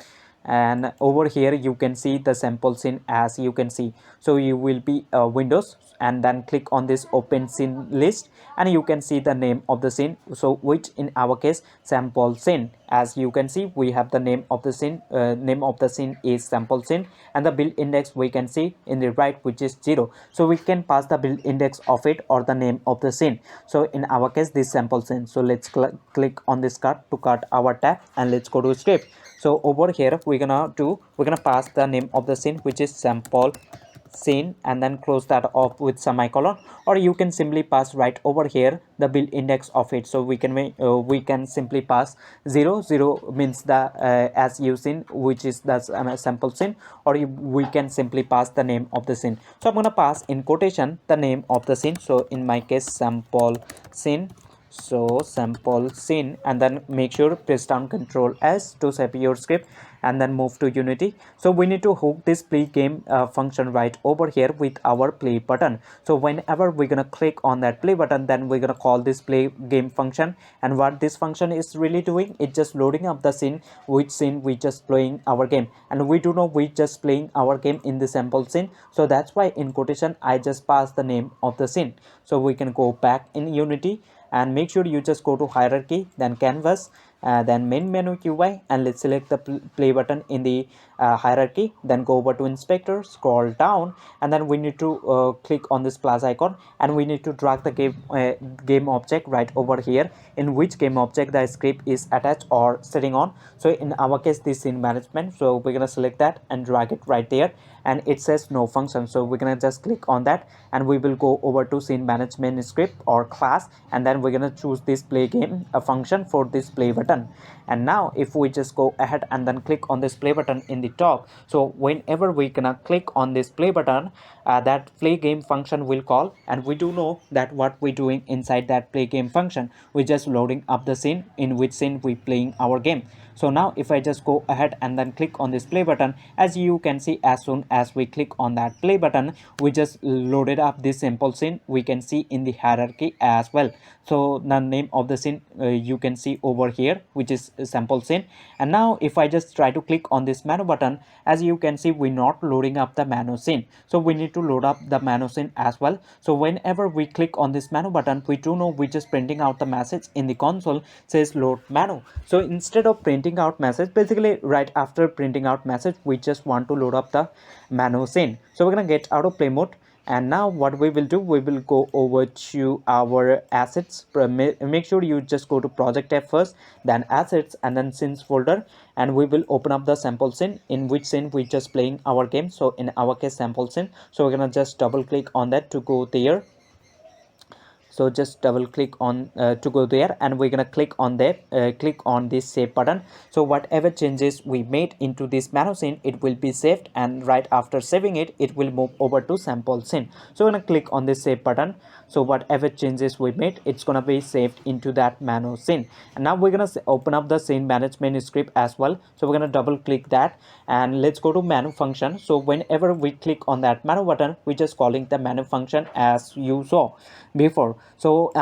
and over here you can see the sample scene as you can see. So you will be Windows and then click on this open scene list, and you can see the name of the scene, so which in our case sample scene. As you can see, we have the name of the scene is sample scene, and the build index we can see in the right, which is 0. So we can pass the build index of it or the name of the scene. So in our case, this sample scene. So let's click on this cut to cut our tab, and let's go to script. So over here we're gonna pass the name of the scene, which is sample scene, and then close that off with semicolon, or you can simply pass right over here the build index of it. So we can simply pass 0. 0 means the as you seen, which is the sample scene, or we can simply pass the name of the scene. So I'm gonna pass in quotation the name of the scene, so in my case sample scene. So sample scene, and then make sure press down Ctrl S to save your script, and then move to Unity. So we need to hook this play game function right over here with our play button. So whenever we're gonna click on that play button, then we're gonna call this play game function. And what this function is really doing, it's just loading up the scene, which scene we just playing our game. And we do know we just playing our game in the sample scene, so that's why in quotation I just pass the name of the scene. So we can go back in Unity and make sure you just go to hierarchy, then canvas, then main menu UI, and let's select the play button in the hierarchy. Then go over to inspector, scroll down, and then we need to click on this plus icon, and we need to drag the game object right over here, in which game object the script is attached or sitting on. So in our case, this scene management, so we're gonna select that and drag it right there, and it says no function, so we're gonna just click on that, and we will go over to scene management script or class, and then we're gonna choose this play game a function for this play button. And now if we just go ahead and then click on this play button in the top, so whenever we gonna click on this play button, that play game function will call, and we do know that what we're doing inside that play game function, we're just loading up the scene in which scene we playing our game. So now if I just go ahead and then click on this play button, as you can see, as soon as we click on that play button, we just loaded up this sample scene. We can see in the hierarchy as well. So the name of the scene you can see over here, which is sample scene. And now if I just try to click on this menu button, as you can see, we're not loading up the menu scene, so we need to load up the menu scene as well. So whenever we click on this menu button, we do know we're just printing out the message in the console says load menu. So instead of printing out message, basically right after printing out message, we just want to load up the menu scene. So we're gonna get out of play mode, and now what we will do, we will go over to our assets. Make sure you just go to project tab first, then assets, and then scenes folder, and we will open up the sample scene in which scene we just playing our game. So in our case, sample scene, so we're gonna just double click on that to go there. So just double click on to go there, and we're gonna click on that, click on this save button. So whatever changes we made into this menu scene, it will be saved, and right after saving it, it will move over to sample scene. So we're gonna click on this save button. So whatever changes we made, it's gonna be saved into that menu scene. And now we're gonna open up the scene management script as well. So we're gonna double click that, and let's go to menu function. So whenever we click on that menu button, we're just calling the menu function as you saw before. So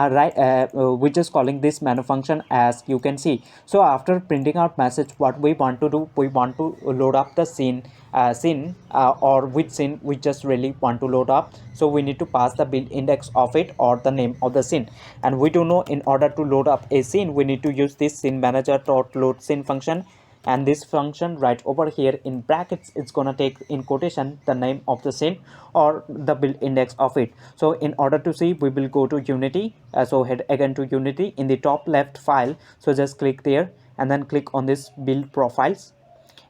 we're just calling this menu function as you can see. So after printing out message, what we want to do, we want to load up the scene or which scene we just really want to load up. So we need to pass the build index of it or the name of the scene, and we do know in order to load up a scene, we need to use this scene manager dot load scene function. And this function right over here in brackets, it's gonna take in quotation the name of the scene or the build index of it. So in order to see, we will go to Unity, so head again to Unity in the top left file. So just click there, and then click on this build profiles,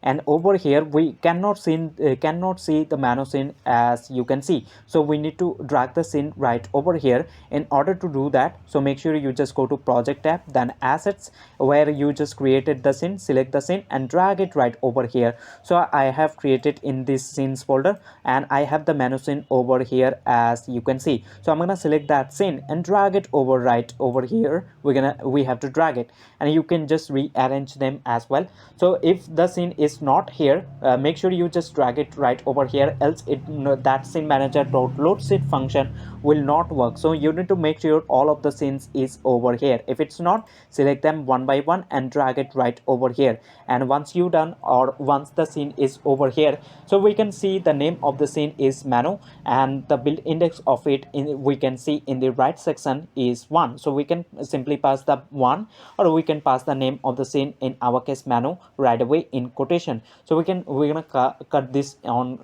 and over here we cannot see the menu scene as you can see. So we need to drag the scene right over here. In order to do that, so make sure you just go to project tab, then assets, where you just created the scene, select the scene and drag it right over here. So I have created in this scenes folder, and I have the menu scene over here as you can see. So I'm gonna select that scene and drag it over right over here. We have to drag it, and you can just rearrange them as well. So if the scene is not here, make sure you just drag it right over here, else that scene manager dot load scene function will not work. So you need to make sure all of the scenes is over here. If it's not, select them one by one and drag it right over here. And once you done, or once the scene is over here, so we can see the name of the scene is manu, and the build index of it we can see in the right section is 1. So we can simply pass the 1, or we can pass the name of the scene, in our case manu, right away in quotation. So we're gonna cut this on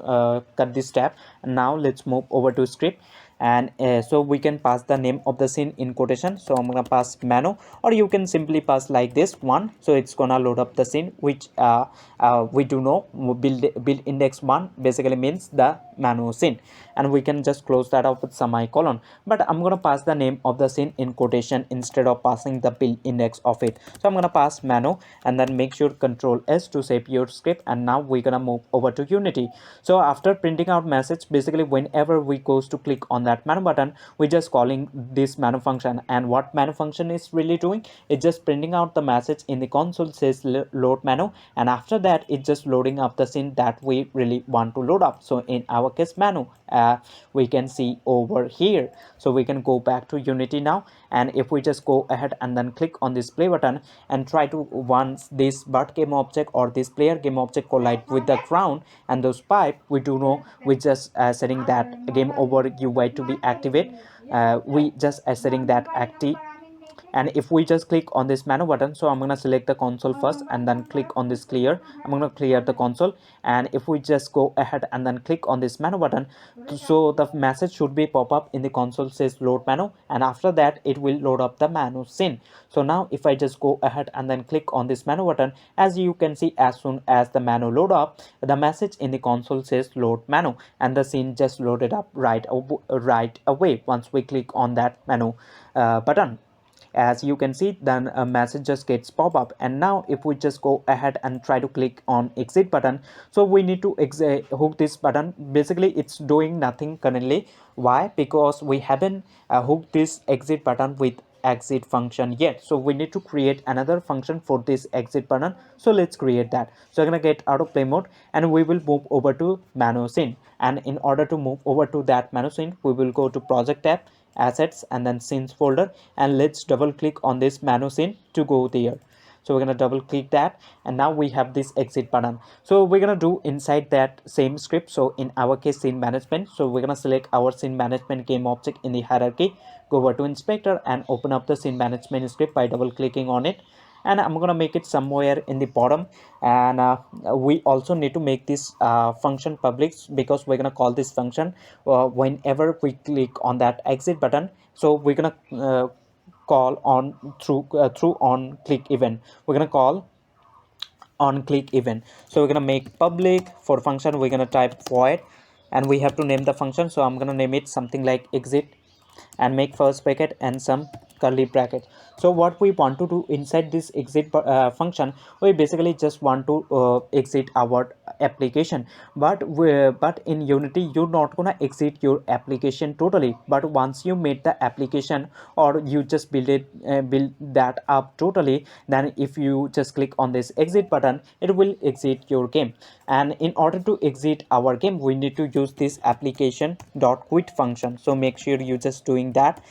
cut this tab. And now let's move over to script, and so we can pass the name of the scene in quotation. So I'm gonna pass manu, or you can simply pass like this 1. So it's gonna load up the scene, which we do know build index 1 basically means the manu scene, and we can just close that up with semicolon. But I'm gonna pass the name of the scene in quotation instead of passing the build index of it. So I'm gonna pass manu, and then make sure Control S to save your script. And now we're gonna move over to Unity. So after printing out message, basically whenever we goes to click on that menu button, we're just calling this menu function. And what menu function is really doing, it's just printing out the message in the console says load menu, and after that it's just loading up the scene that we really want to load up. So in our case menu, we can see over here. So we can go back to Unity now, and if we just go ahead and then click on this play button and try to, once this bird game object or this player game object collide with the ground and those pipe, we do know we just setting that game over UI to be activate. We just setting that active And if we just click on this menu button, so I'm going to select the console first and then click on this clear. I'm going to clear the console, and if we just go ahead and then click on this menu button, so the message should be pop up in the console says load menu, and after that it will load up the menu scene. So now if I just go ahead and then click on this menu button, as you can see, as soon as the menu load up, the message in the console says load menu, and the scene just loaded up right away once we click on that menu button. As you can see, then a message just gets pop up. And now if we just go ahead and try to click on exit button, so we need to hook this button. Basically it's doing nothing currently. Why? Because we haven't hooked this exit button with exit function yet, so we need to create another function for this exit button. So let's create that. So I'm gonna get out of play mode, and we will move over to menu scene. And in order to move over to that menu scene, we will go to project tab, assets, and then scenes folder, and let's double click on this menu scene to go there. So we're going to double click that, and now we have this exit button. So we're going to do inside that same script. So in our case, scene management, so we're going to select our scene management game object in the hierarchy, go over to inspector and open up the scene management script by double clicking on it. And I'm gonna make it somewhere in the bottom. And we also need to make this function public, because we're gonna call this function whenever we click on that exit button. So we're gonna call on through on click event. We're gonna call on click event. So we're gonna make public for function. We're gonna type void, and we have to name the function. So I'm gonna name it something like exit, and make first bracket and some curly bracket. So what we want to do inside this exit function, we basically just want to exit our application. But in Unity, you're not gonna exit your application totally, but once you made the application, or you just build that up totally, then if you just click on this exit button, it will exit your game. And in order to exit our game, we need to use this application dot quit function. So make sure you just doing that.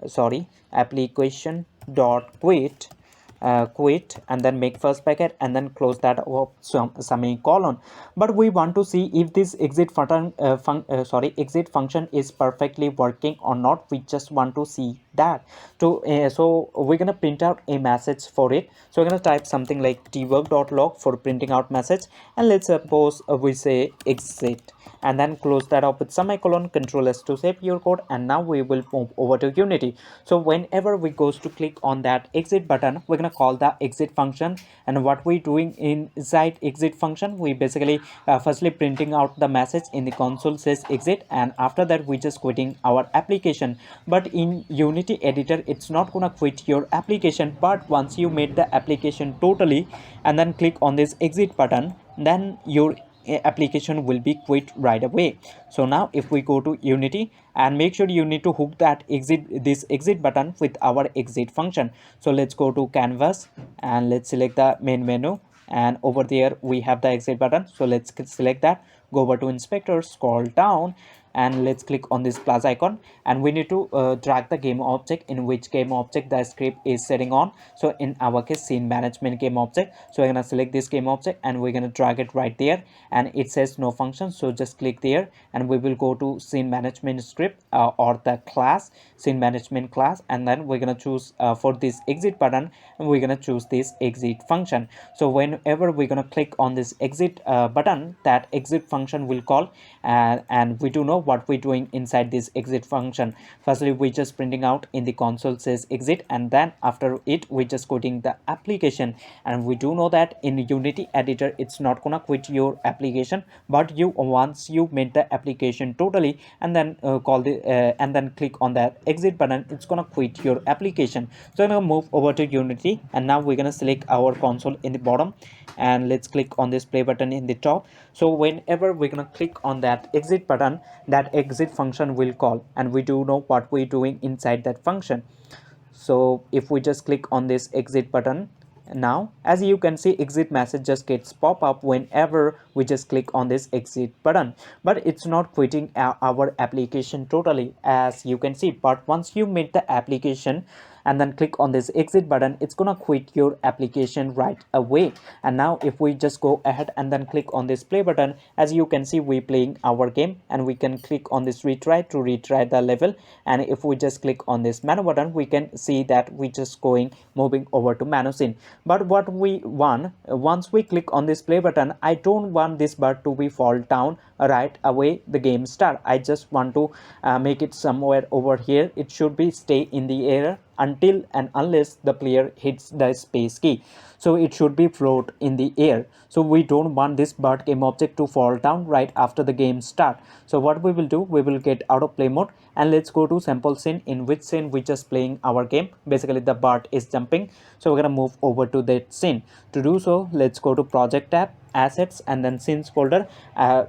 Sorry, application dot quit, and then make first bracket and then close that up semicolon. But we want to see if this exit button exit function is perfectly working or not. We just want to see that. So we're gonna print out a message for it. So we're gonna type something like debug.log for printing out message, and let's suppose we say exit, and then close that up with semicolon, control S to save your code. And now we will move over to Unity. So whenever we goes to click on that exit button, we're gonna call the exit function. And what we doing inside exit function, we basically firstly printing out the message in the console says exit, and after that we just quitting our application. But in Unity editor, it's not gonna quit your application, but once you made the application totally and then click on this exit button, then your application will be quit right away. So now if we go to Unity, and make sure you need to hook that this exit button with our exit function. So let's go to canvas, and let's select the main menu, and over there we have the exit button. So let's select that, go over to inspector, scroll down, and let's click on this plus icon, and we need to drag the game object, in which game object the script is setting on. So in our case, scene management game object. So we're gonna select this game object, and we're gonna drag it right there, and it says no function. So just click there, and we will go to scene management script or the class, scene management class, and then we're gonna choose for this exit button, and we're gonna choose this exit function. So whenever we're gonna click on this exit button, that exit function will call, and we do know what we're doing inside this exit function. Firstly, we just printing out in the console says exit, and then after it we just quitting the application. And we do know that in Unity editor, it's not gonna quit your application, but you once you made the application totally and then and then click on that exit button, it's gonna quit your application. So I'm gonna move over to Unity, and now we're gonna select our console in the bottom, and let's click on this play button in the top. So whenever we're gonna click on that exit button, that exit function will call, and we do know what we're doing inside that function. So if we just click on this exit button, now as you can see, exit message just gets pop up whenever we just click on this exit button, but it's not quitting our application totally, as you can see. But once you made the application and then click on this exit button, it's gonna quit your application right away. And now if we just go ahead and then click on this play button, as you can see we playing our game, and we can click on this retry to retry the level. And if we just click on this menu button, we can see that we just going moving over to menu scene. But what we want, once we click on this play button, I don't want this bird to be fall down right away the game start. I just want to make it somewhere over here. It should be stay in the air until and unless the player hits the space key. So it should be float in the air. So we don't want this bird game object to fall down right after the game start. So what we will do, we will get out of play mode, and let's go to sample scene, in which scene we just playing our game. Basically the bird is jumping, so we're gonna move over to that scene. To do so, let's go to project tab, assets, and then scenes folder.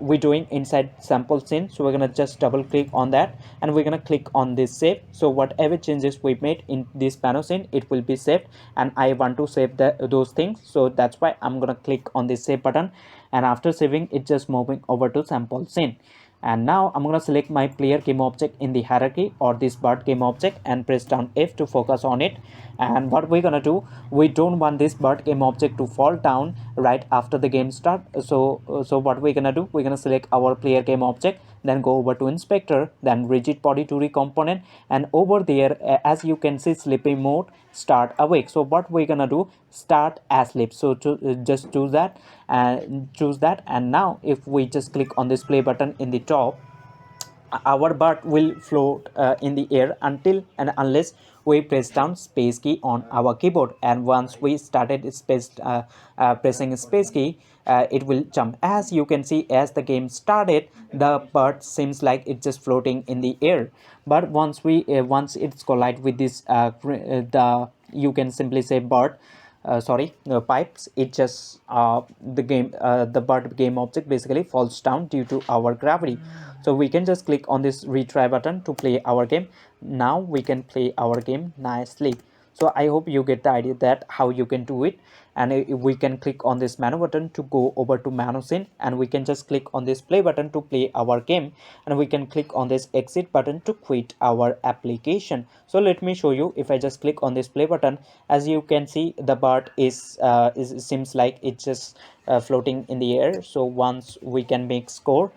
We're doing inside sample scene, so we're gonna just double click on that, and we're gonna click on this save. So whatever changes we made in this panel scene, it will be saved, and I want to save those things, so that's why I'm gonna click on this save button. And after saving it, just moving over to sample scene. And now I'm going to select my player game object in the hierarchy, or this bird game object, and press down F to focus on it. And what we're going to do, we don't want this bird game object to fall down right after the game start. So what we're going to do, we're going to select our player game object, then go over to inspector, then rigid body 2D component, and over there as you can see sleeping mode, start awake. So what we're gonna do, start asleep. So to just choose that, and now if we just click on this play button in the top, our bird will float in the air until and unless we press down space key on our keyboard. And once we started pressing space key, it will jump. As you can see, as the game started, the bird seems like it's just floating in the air. But once it's collide with this the, you can simply say bird, sorry, pipes, it just the bird game object basically falls down due to our gravity. So we can just click on this retry button to play our game. Now we can play our game nicely. So I hope you get the idea that how you can do it. And we can click on this menu button to go over to menu scene, and we can just click on this play button to play our game, and we can click on this exit button to quit our application. So let me show you. If I just click on this play button, as you can see, the bird is seems like it's just floating in the air. So once we can make score,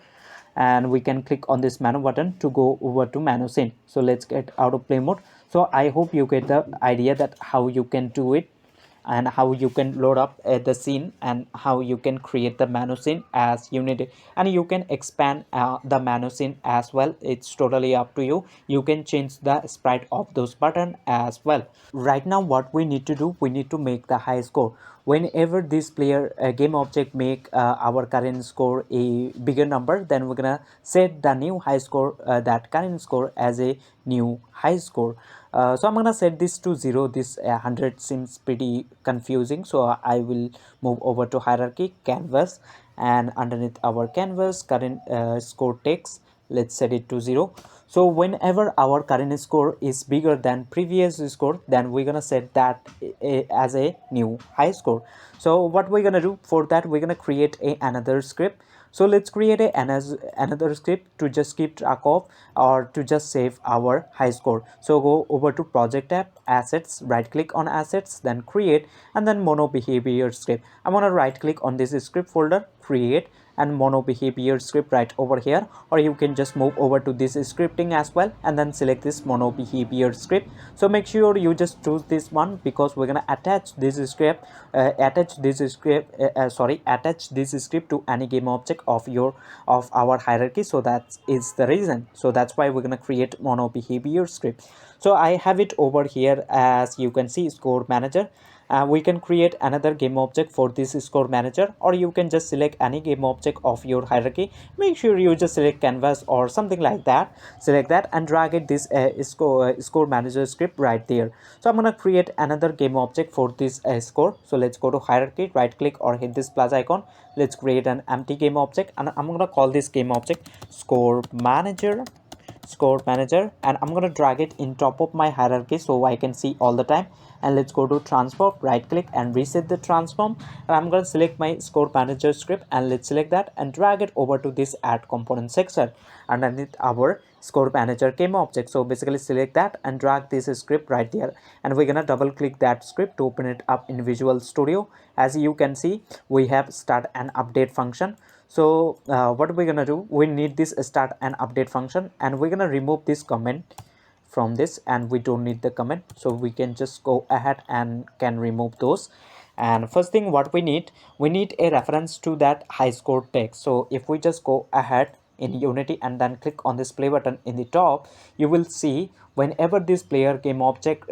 and we can click on this menu button to go over to menu scene. So let's get out of play mode. So I hope you get the idea that how you can do it, and how you can load up the scene, and how you can create the menu scene as you need it. And you can expand the menu scene as well. It's totally up to you. You can change the sprite of those button as well. Right now what we need to do, we need to make the high score. Whenever this player game object make our current score a bigger number, then we're gonna set the new high score, that current score, as a new high score. So I'm gonna set this to 0. This 100 seems pretty confusing, so I will move over to hierarchy, canvas, and underneath our canvas, current score text, let's set it to 0. So whenever our current score is bigger than previous score, then we're gonna set that as a new high score. So what we're gonna do for that, we're gonna create another script. So let's create another script to just keep track of, or to just save our high score. So go over to project tab, assets, right click on assets, then create, and then mono behavior script. I'm gonna right click on this script folder, create, and mono behavior script right over here. Or you can just move over to this scripting as well, and then select this mono behavior script. So make sure you just choose this one, because we're gonna attach this script attach this script to any game object of our hierarchy. So that is the reason. So that's why we're gonna create mono behavior script. So I have it over here, as you can see, score manager. We can create another game object for this score manager, or you can just select any game object of your hierarchy. Make sure you just select canvas or something like that, select that, and drag it this score manager script right there. So I'm gonna create another game object for this score. So let's go to hierarchy, right click or hit this plus icon. Let's create an empty game object, and I'm gonna call this game object score manager, and I'm gonna drag it in top of my hierarchy so I can see all the time. and let's go to transform, right click and reset the transform, and I'm going to select my score manager script, and let's select that and drag it over to this add component section underneath our score manager game object. So basically select that and drag this script right there, and we're gonna double click that script to open it up in Visual Studio. As you can see, we have start and update function. So what we're gonna do, we need this start and update function, and we're gonna remove this comment from this, and we don't need the comment, so we can just go ahead and can remove those. And first thing what we need a reference to that high score text. So if we just go ahead in Unity and then click on this play button in the top, you will see whenever this player game object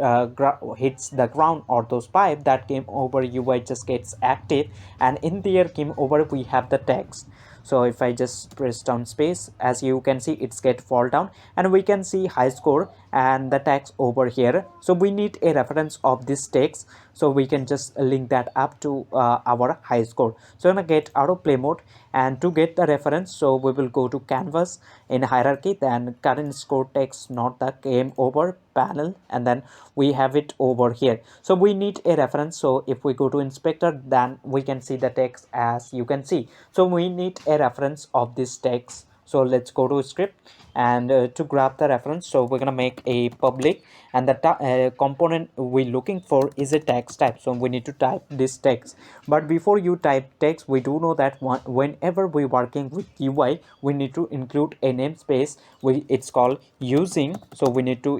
hits the ground or those pipe, that game over UI just gets active, and in their game over we have the text. So if I just press down space, as you can see it's get fall down, and we can see high score and the text over here. So we need a reference of this text, so we can just link that up to our high score. So I'm gonna get out of play mode, and to get the reference, so we will go to canvas in hierarchy, then current score text, not the game over panel, and then we have it over here. So we need a reference. So if we go to inspector, then we can see the text as you can see. So we need a reference of this text. So let's go to script, and to grab the reference, so we're gonna make a public, and the component we're looking for is a text type, so we need to type this text. But before you type text, we do know that whenever we're working with UI, we need to include a namespace. It's called using, so we need to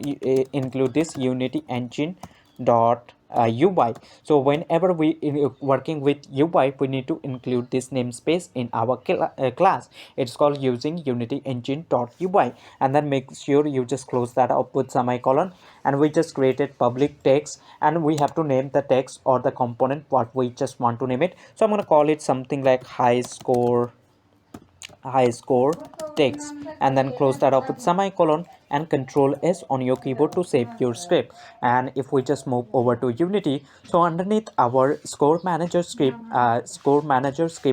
include this Unity engine dot UI. So whenever we working with UI, we need to include this namespace in our class. It's called using Unity engine dot UI, and then make sure you just close that up with semicolon, and we just created public text, and we have to name the text or the component what we just want to name it. So I'm going to call it something like high score text, and then close that up with semicolon and Control S on your keyboard to save your script. And if we just move over to Unity, so underneath our score manager script,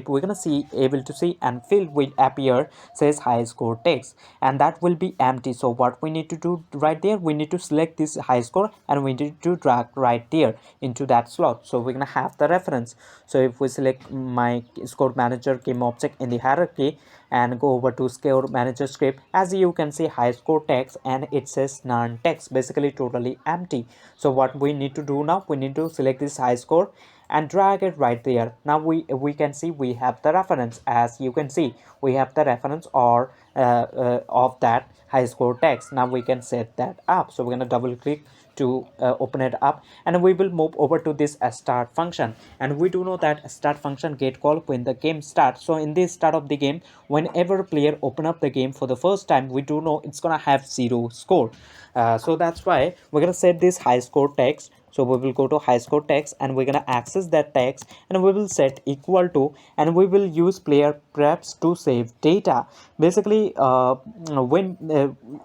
we're gonna see able to see and field will appear says high score text, and that will be empty. So what we need to do right there, we need to select this high score and we need to drag right there into that slot, so we're gonna have the reference. So if we select my score manager game object in the hierarchy and go over to score manager script, as you can see high score text, and it says none text, basically totally empty. So what we need to do now, we need to select this high score and drag it right there. Now we can see we have the reference. As you can see, we have the reference or of that high score text. Now we can set that up, so we're going to double click to open it up, and we will move over to this start function. And we do know that start function get called when the game starts. So in this start of the game, whenever player open up the game for the first time, we do know it's gonna have 0 score. So that's why we're gonna set this high score text. So we will go to high score text, and we're gonna access that text, and we will set equal to, and we will use player preps to save data. Basically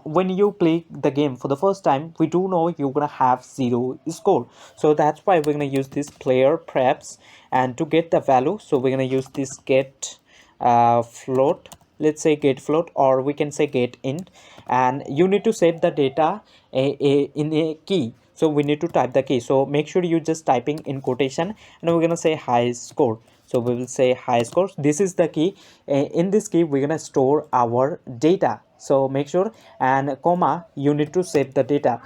when you play the game for the first time, we do know you're gonna have 0 score. So that's why we're gonna use this player preps, and to get the value, so we're gonna use this get float, let's say get float, or we can say get int, and you need to save the data in a key. So we need to type the key, so make sure you just typing in quotation, and we're gonna say high score. So we will say high score, this is the key. In this key we're gonna store our data, so make sure, and comma, you need to save the data.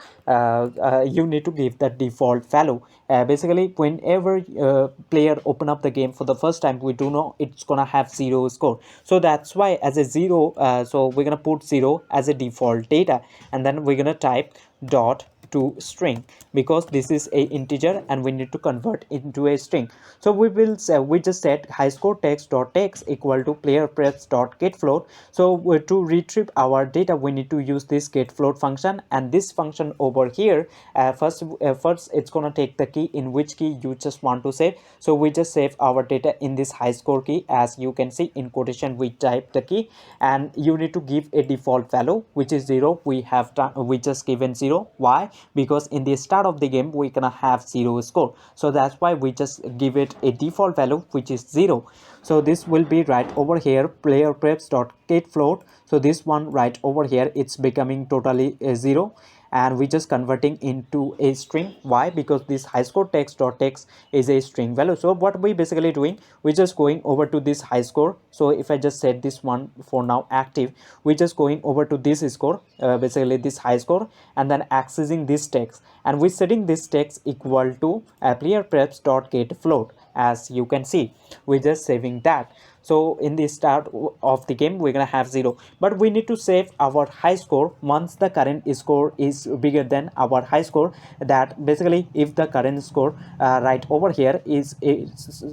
You need to give the default value. Basically whenever player open up the game for the first time, we do know it's gonna have 0 score. So that's why as a 0, so we're gonna put 0 as a default data, and then we're gonna type dot to string, because this is a integer and we need to convert into a string. So we will say, we just set high score text dot text equal to player preps dot get float. So to retrieve our data, we need to use this get float function, and this function over here, first it's gonna take the key in which key you just want to save. So we just save our data in this high score key. As you can see in quotation, we type the key, and you need to give a default value which is 0. We have done, we just given 0. Why? Because in the start of the game we're gonna have 0 score, so that's why we just give it a default value which is 0. So this will be right over here, player preps dot get float. So this one right over here, it's becoming totally 0, and we just converting into a string. Why? Because this high score text dot text is a string value. So what we basically doing, we're just going over to this high score. So if I just set this one for now active, we're just going over to this score, basically this high score, and then accessing this text, and we're setting this text equal to player preps dot get float. As you can see, we're just saving that. So in the start of the game we're gonna have 0, but we need to save our high score once the current score is bigger than our high score. That basically, if the current score right over here is,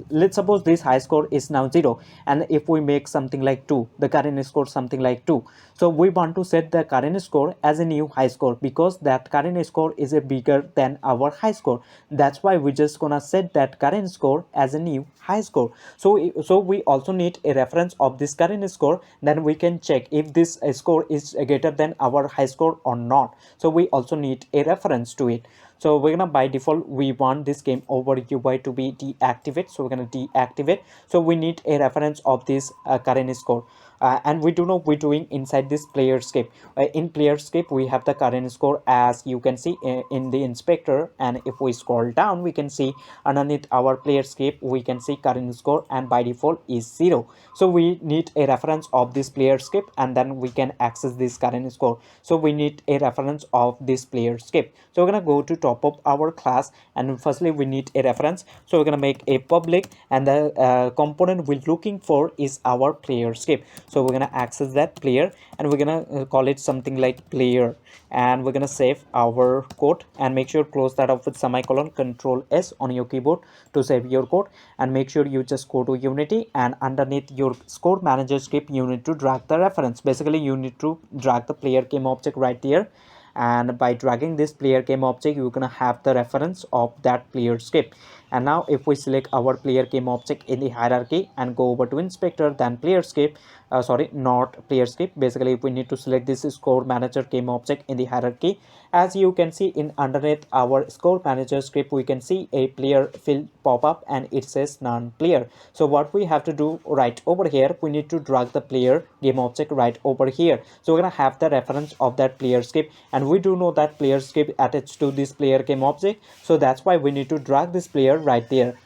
let's suppose this high score is now 0, and if we make something like 2, the current score something like 2, so we want to set the current score as a new high score, because that current score is a bigger than our high score. That's why we're just gonna set that current score as a new high score. So we also need a reference of this current score, then we can check if this score is greater than our high score or not. So we also need a reference to it. So we're gonna, by default, we want this game over UI to be deactivate, so we're gonna deactivate. So we need a reference of this current score, and we do know we're doing inside this player scape. In player scape we have the current score, as you can see in the inspector, and if we scroll down we can see underneath our player scape we can see current score, and by default is 0. So we need a reference of this player scape, and then we can access this current score. So we need a reference of this player scape. So we're gonna go to top of our class, and firstly we need a reference. So we're gonna make a public, and the component we're looking for is our player scape. So we're gonna access that player, and we're gonna call it something like player, and we're gonna save our code, and make sure close that up with semicolon, control S on your keyboard to save your code. And make sure you just go to Unity, and underneath your score manager script you need to drag the reference. Basically you need to drag the player game object right there, and by dragging this player game object you're gonna have the reference of that player script. And now if we select our player game object in the hierarchy and go over to inspector, then player script, sorry, not player script, basically we need to select this score manager game object in the hierarchy. As you can see in underneath our score manager script we can see a player field pop up, and it says non player. So what we have to do right over here, we need to drag the player game object right over here. So we're gonna have the reference of that player script, and we do know that player script attached to this player game object, so that's why we need to drag this player right there.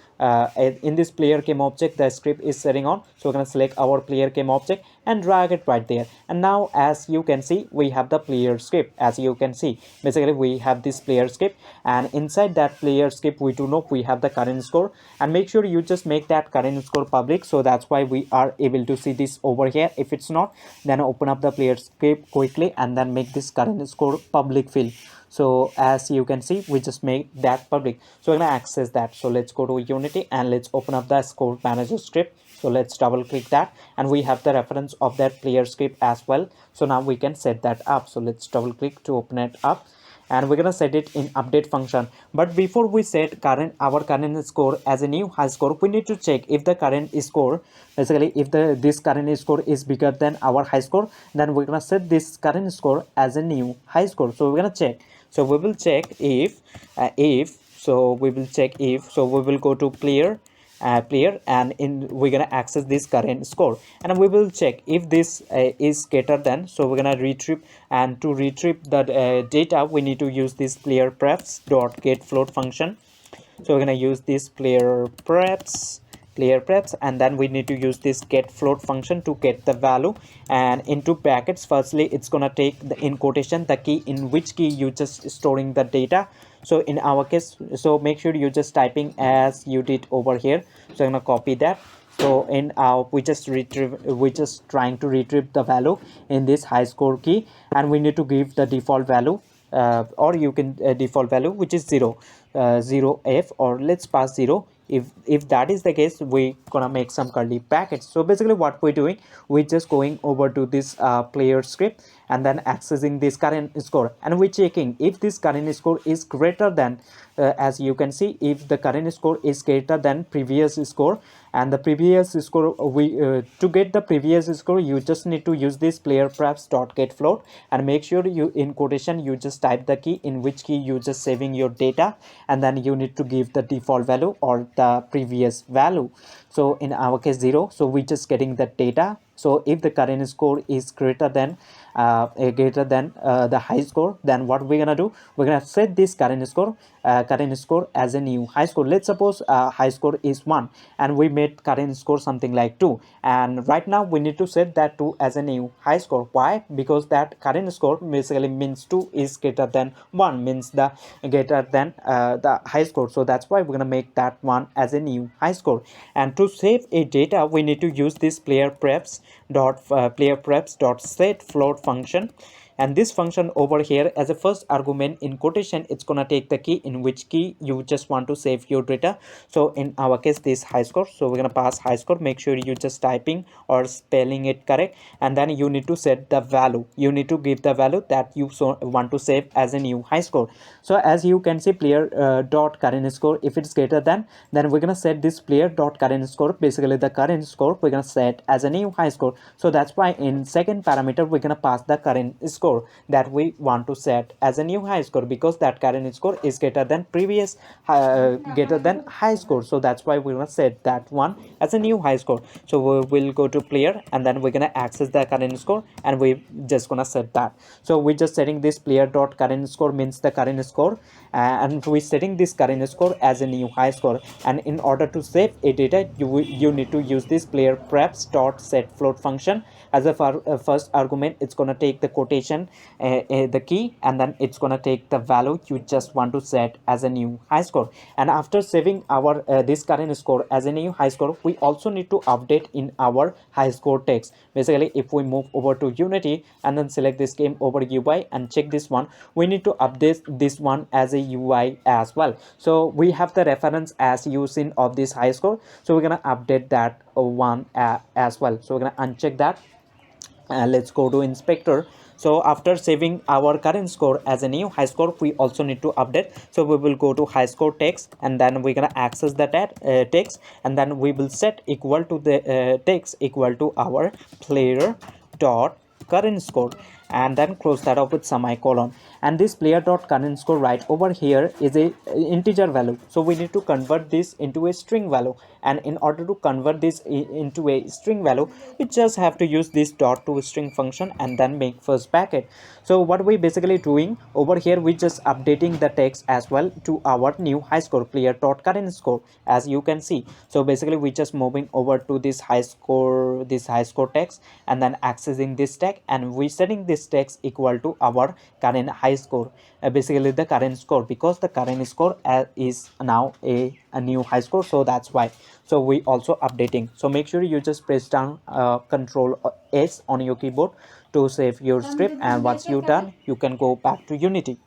In this player game object the script is setting on, so we're going to select our player game object and drag it right there. And now as you can see we have the player script. As you can see, basically we have this player script, and inside that player script we do know we have the current score. And make sure you just make that current score public, so that's why we are able to see this over here. If it's not, then open up the player script quickly and then make this current score public field. So as you can see we just make that public, so we're gonna access that. So let's go to Unity and let's open up the score manager script. So let's double click that, and we have the reference of that player script as well. So now we can set that up. So let's double click to open it up, and we're gonna set it in update function. But before we set our current score as a new high score, we need to check if the current score, basically if this current score is bigger than our high score, then we're gonna set this current score as a new high score. So we're gonna check. So we will check if so we will check if, so we will go to player, and we're gonna access this current score, and we will check if this is greater than. So we're gonna retrieve, and to retrieve the data we need to use this player preps dot get float function. So we're gonna use this player preps, and then we need to use this get float function to get the value, and into brackets firstly it's gonna take the, in quotation, the key in which key you just storing the data. So in our case, so make sure you just typing as you did over here. So I'm gonna copy that. So in our we just trying to retrieve the value in this high score key, and we need to give the default value, or you can default value which is 0, 0f, or let's pass 0. If that is the case, we gonna make some curly brackets. So basically what we're doing, we're just going over to this player script and then accessing this current score, and we're checking if this current score is greater than, as you can see, if the current score is greater than previous score. And the previous score, we to get the previous score you just need to use this player preps dot get float, and make sure you in quotation you just type the key in which key you just saving your data, and then you need to give the default value or the previous value. So in our case 0, so we're just getting the data. So if the current score is greater than the high score, then what we're gonna do, we're gonna set this current score as a new high score. Let's suppose high score is 1 and we made current score something like 2, and right now we need to set that 2 as a new high score. Why? Because that current score basically means 2 is greater than 1, means the greater than the high score. So that's why we're gonna make that one as a new high score. And to save a data, we need to use this player preps dot set float function. And this function over here, as a first argument in quotation, it's gonna take the key in which key you just want to save your data. So in our case this high score, so we're gonna pass high score. Make sure you just typing or spelling it correct, and then you need to set the value. You need to give the value that you want to save as a new high score. So as you can see, player dot current score, if it's greater than, then we're gonna set this player dot current score, basically the current score, we're gonna set as a new high score. So that's why in second parameter we're gonna pass the current score that we want to set as a new high score, because that current score is greater than previous greater than high score. So that's why we're gonna set that one as a new high score. So we will go to player, and then we're gonna access the current score, and we just gonna set that. So we're just setting this player dot current score, means the current score, and we're setting this current score as a new high score. And in order to save a data, you need to use this player preps dot set float function. As a first argument, it's gonna take the quotation, the key, and then it's gonna take the value you just want to set as a new high score. And after saving our this current score as a new high score, we also need to update in our high score text. Basically, if we move over to Unity and then select this game over UI and check this one, we need to update this one as a UI as well. So we have the reference as using of this high score, so we're gonna update that one as well. So we're gonna uncheck that. Let's go to inspector. So after saving our current score as a new high score, we also need to update. So we will go to high score text, and then we're gonna access the text, and then we will set equal to the text equal to our player dot current score, and then close that off with semicolon. And this player dot current score right over here is a integer value, so we need to convert this into a string value. And in order to convert this into a string value, we just have to use this dot to string function and then make first bracket. So what we basically doing over here, we just updating the text as well to our new high score, player dot current score, as you can see. So basically we just moving over to this high score text, and then accessing this tag, and we setting this text equal to our current high score, basically the current score, because the current score is now a new high score. So that's why. So we also updating. So make sure you just press down control S on your keyboard to save your script, and once you're done, you can go back to Unity.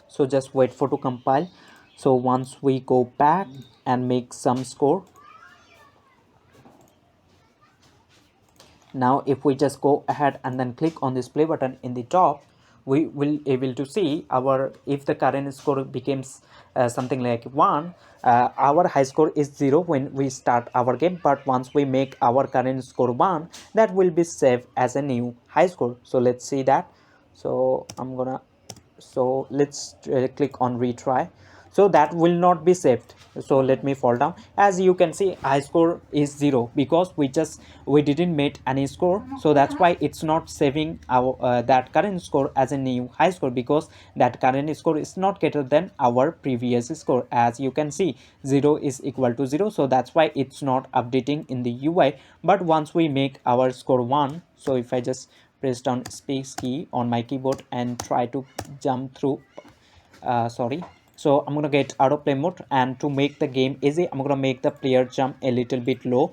So just wait for to compile. So once we go back and make some score, now if we just go ahead and then click on this play button in the top, we will able to see our, if the current score becomes something like 1, our high score is 0 when we start our game, but once we make our current score 1, that will be saved as a new high score. So let's see that. So let's click on retry. So that will not be saved. So let me fall down. As you can see, high score is 0 because we didn't make any score. So that's why it's not saving our that current score as a new high score, because that current score is not greater than our previous score. As you can see, 0 is equal to 0, so that's why it's not updating in the UI. But once we make our score 1, so if I just press down space key on my keyboard and try to jump through, sorry, so I'm gonna get autoplay mode, and to make the game easy, I'm gonna make the player jump a little bit low.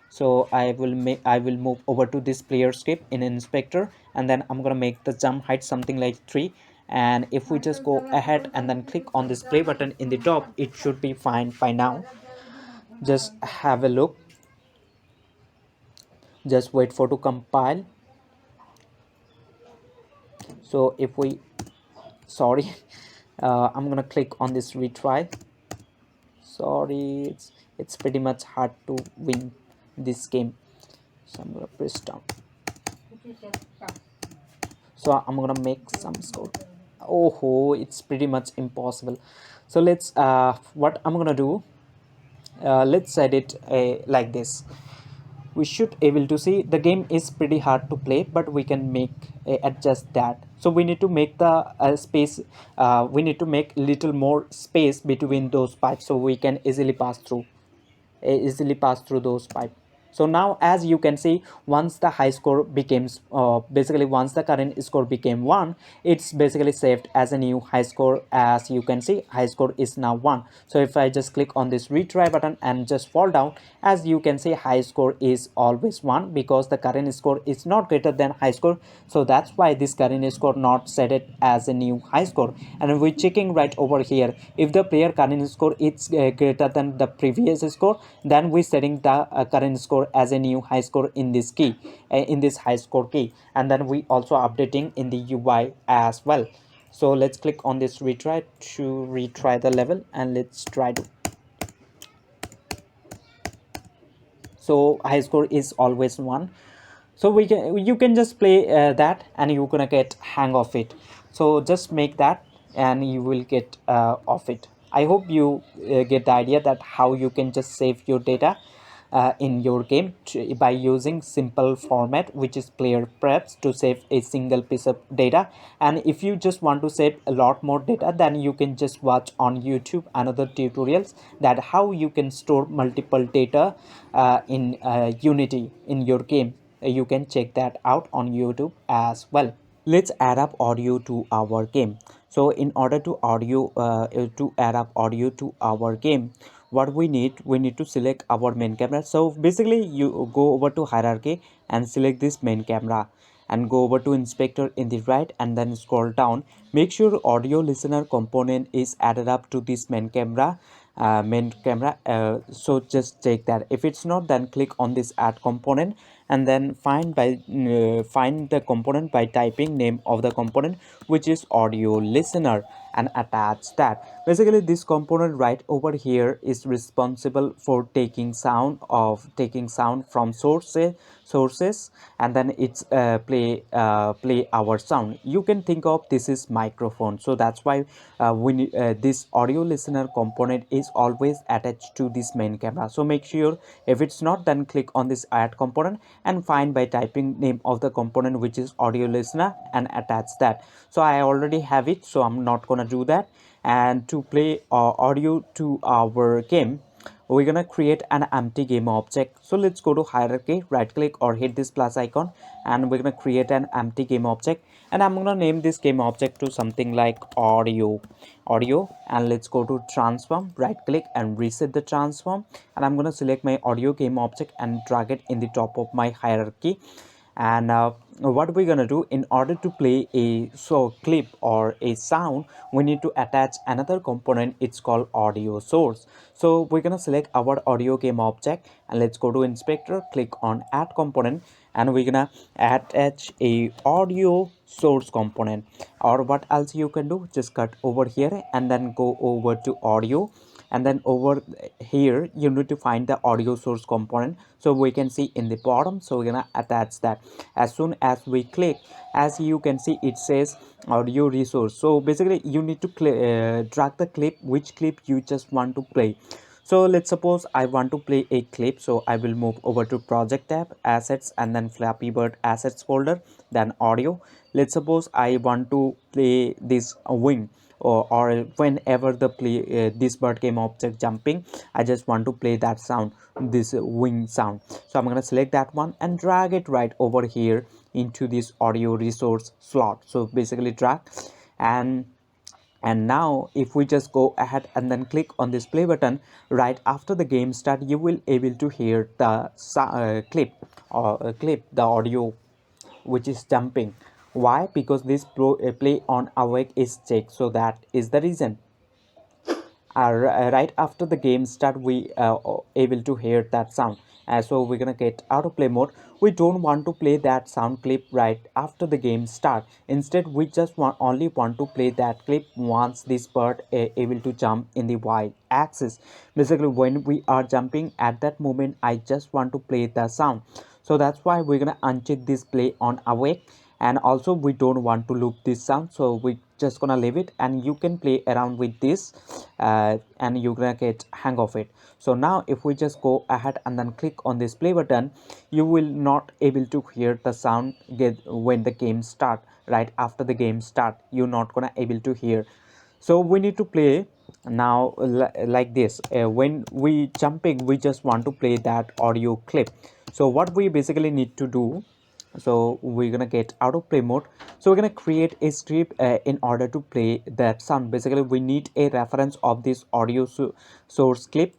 So I will move over to this player script in inspector, and then I'm gonna make the jump height something like 3. And if we just go ahead and then click on this play button in the top, it should be fine by now. Just have a look. Just wait for to compile. So if we, sorry, I'm gonna click on this retry. Sorry, it's pretty much hard to win this game. So I'm gonna press down. So I'm gonna make some score. Oh, it's pretty much impossible. So let's what I'm gonna do, let's set it like this. We should able to see the game is pretty hard to play, but we can make adjust that. So we need to make the space, we need to make little more space between those pipes so we can easily pass through those pipes. So now as you can see, once the high score becomes basically once the current score became 1, it's basically saved as a new high score. As you can see, high score is now 1. So if I just click on this retry button and just fall down, as you can see, high score is always 1 because the current score is not greater than high score. So that's why this current score not set it as a new high score. And we're checking right over here, if the player current score is greater than the previous score, then we're setting the current score as a new high score in this key, in this high score key. And then we also updating in the UI as well. So let's click on this retry to retry the level, and let's try to. So high score is always 1. So we can, you can just play that and you're gonna get hang of it. So just make that and you will get off it. I hope you get the idea that how you can just save your data in your game by using simple format, which is player preps, to save a single piece of data. And if you just want to save a lot more data, then you can just watch on YouTube another tutorials that how you can store multiple data in Unity in your game. You can check that out on YouTube as well. Let's add up audio to our game. So in order to add up audio to our game, what we need to select our main camera. So basically you go over to hierarchy and select this main camera, and go over to inspector in the right, and then scroll down. Make sure audio listener component is added up to this main camera. So just check that. If it's not, then click on this add component, and then find the component by typing name of the component, which is audio listener, and attach that. Basically this component right over here is responsible for taking sound from sources, and then it's play our sound. You can think of this is microphone. So that's why this audio listener component is always attached to this main camera. So make sure, if it's not, then click on this add component and find by typing name of the component, which is audio listener, and attach that. So I already have it, so I'm not gonna do that. And to play audio to our game, we're gonna create an empty game object. So let's go to hierarchy, right click or hit this plus icon, and we're gonna create an empty game object. And I'm gonna name this game object to something like audio. And let's go to transform, right click and reset the transform. And I'm gonna select my audio game object and drag it in the top of my hierarchy. And what we're gonna do, in order to play a clip or a sound, we need to attach another component. It's called audio source. So we're gonna select our audio game object, and let's go to inspector, click on add component, and we're gonna attach a audio source component. Or what else you can do, just cut over here and then go over to audio, and then over here you need to find the audio source component. So we can see in the bottom, so we're gonna attach that. As soon as we click, as you can see, it says audio resource. So basically you need to drag the clip, which clip you just want to play. So let's suppose I want to play a clip. So I will move over to project tab, assets, and then Flappy Bird assets folder, then audio. Let's suppose I want to play this wing, or whenever the this bird game object jumping, I just want to play that sound, this wing sound. So I'm going to select that one and drag it right over here into this audio resource slot. So basically drag, and now if we just go ahead and then click on this play button, right after the game start, you will able to hear the clip, the audio which is jumping. Why? Because this play on awake is checked. So that is the reason. Right after the game start, we able to hear that sound. So we're gonna get autoplay mode. We don't want to play that sound clip right after the game start. Instead, we just only want to play that clip once this bird able to jump in the y axis. Basically when we are jumping, at that moment I just want to play the sound. So that's why we're gonna uncheck this play on awake, And also we don't want to loop this sound, so we just gonna leave it, and you can play around with this and you're gonna get hang of it. So now if we just go ahead and then click on this play button, you will not able to hear the sound get when the game start. Right after the game start, you're not gonna able to hear. So we need to play now like this. When we jumping, we just want to play that audio clip. So what we basically need to do, so we're gonna get out of play mode. So we're gonna create a script in order to play that sound. Basically we need a reference of this audio source clip,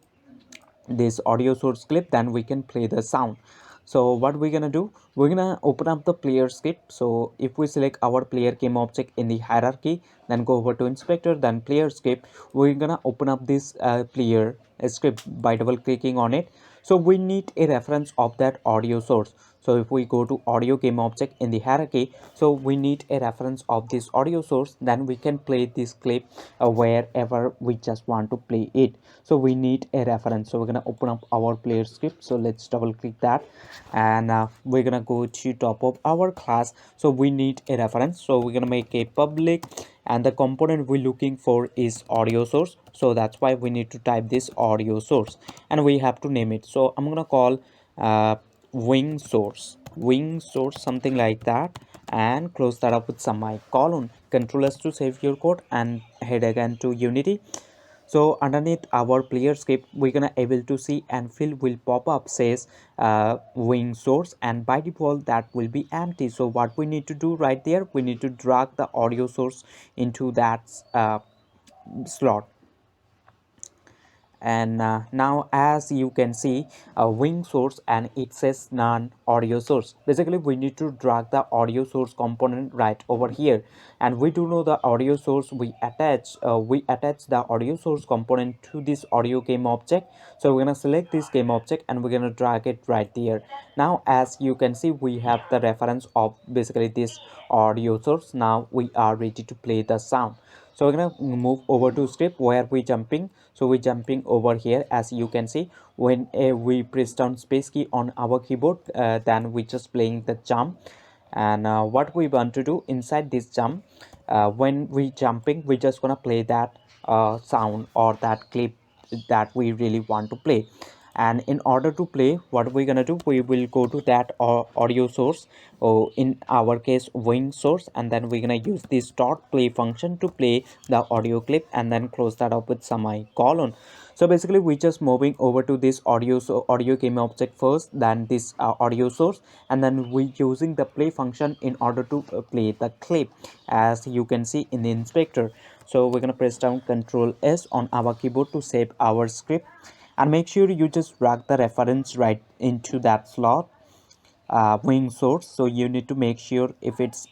this audio source clip, then we can play the sound. So what we're gonna do, we're gonna open up the player script. So if we select our player game object in the hierarchy, then go over to inspector, then player script, we're gonna open up this player script by double clicking on it. So we need a reference of that audio source. So if we go to audio game object in the hierarchy, so we need a reference of this audio source, then we can play this clip wherever we just want to play it. So we need a reference. So we're gonna open up our player script. So let's double click that, and we're gonna go to top of our class. So we need a reference, so we're gonna make a public, and the component we're looking for is audio source. So that's why we need to type this audio source, and we have to name it. So I'm gonna call wing source, something like that, and close that up with semicolon. Control S to save your code and head again to Unity. So underneath our player script, we're gonna able to see and field will pop up says wing source, and by default that will be empty. So what we need to do right there, we need to drag the audio source into that slot. And now as you can see a wing source, and it says none audio source. Basically we need to drag the audio source component right over here, and we do know the audio source we attach the audio source component to this audio game object. So we're gonna select this game object and we're gonna drag it right there. Now as you can see, we have the reference of basically this audio source. Now we are ready to play the sound. So we're gonna move over to script where we jumping. So we're jumping over here. As you can see, when we press down space key on our keyboard, then we just playing the jump. And what we want to do inside this jump, when we jumping, we just gonna play that sound or that clip that we really want to play. And in order to play, what we're gonna do, we will go to that audio source, or in our case wing source, and then we're gonna use this dot play function to play the audio clip, and then close that up with semicolon. So basically we just moving over to this audio game object first, then this audio source, and then we using the play function in order to play the clip, as you can see in the inspector. So we're gonna press down Control S on our keyboard to save our script, and make sure you just drag the reference right into that slot, wing source. So you need to make sure if it's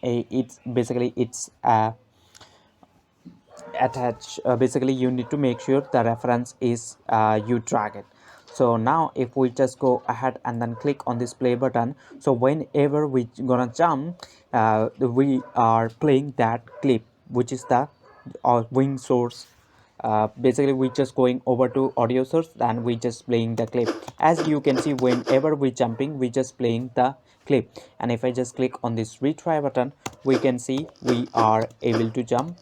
basically it's attached. Basically you need to make sure the reference is you drag it. So now if we just go ahead and then click on this play button, so whenever we gonna jump, we are playing that clip, which is the wing source. Basically we just going over to audio source, and we just playing the clip. As you can see, whenever we jumping, we just playing the clip. And if I just click on this retry button, we can see we are able to jump.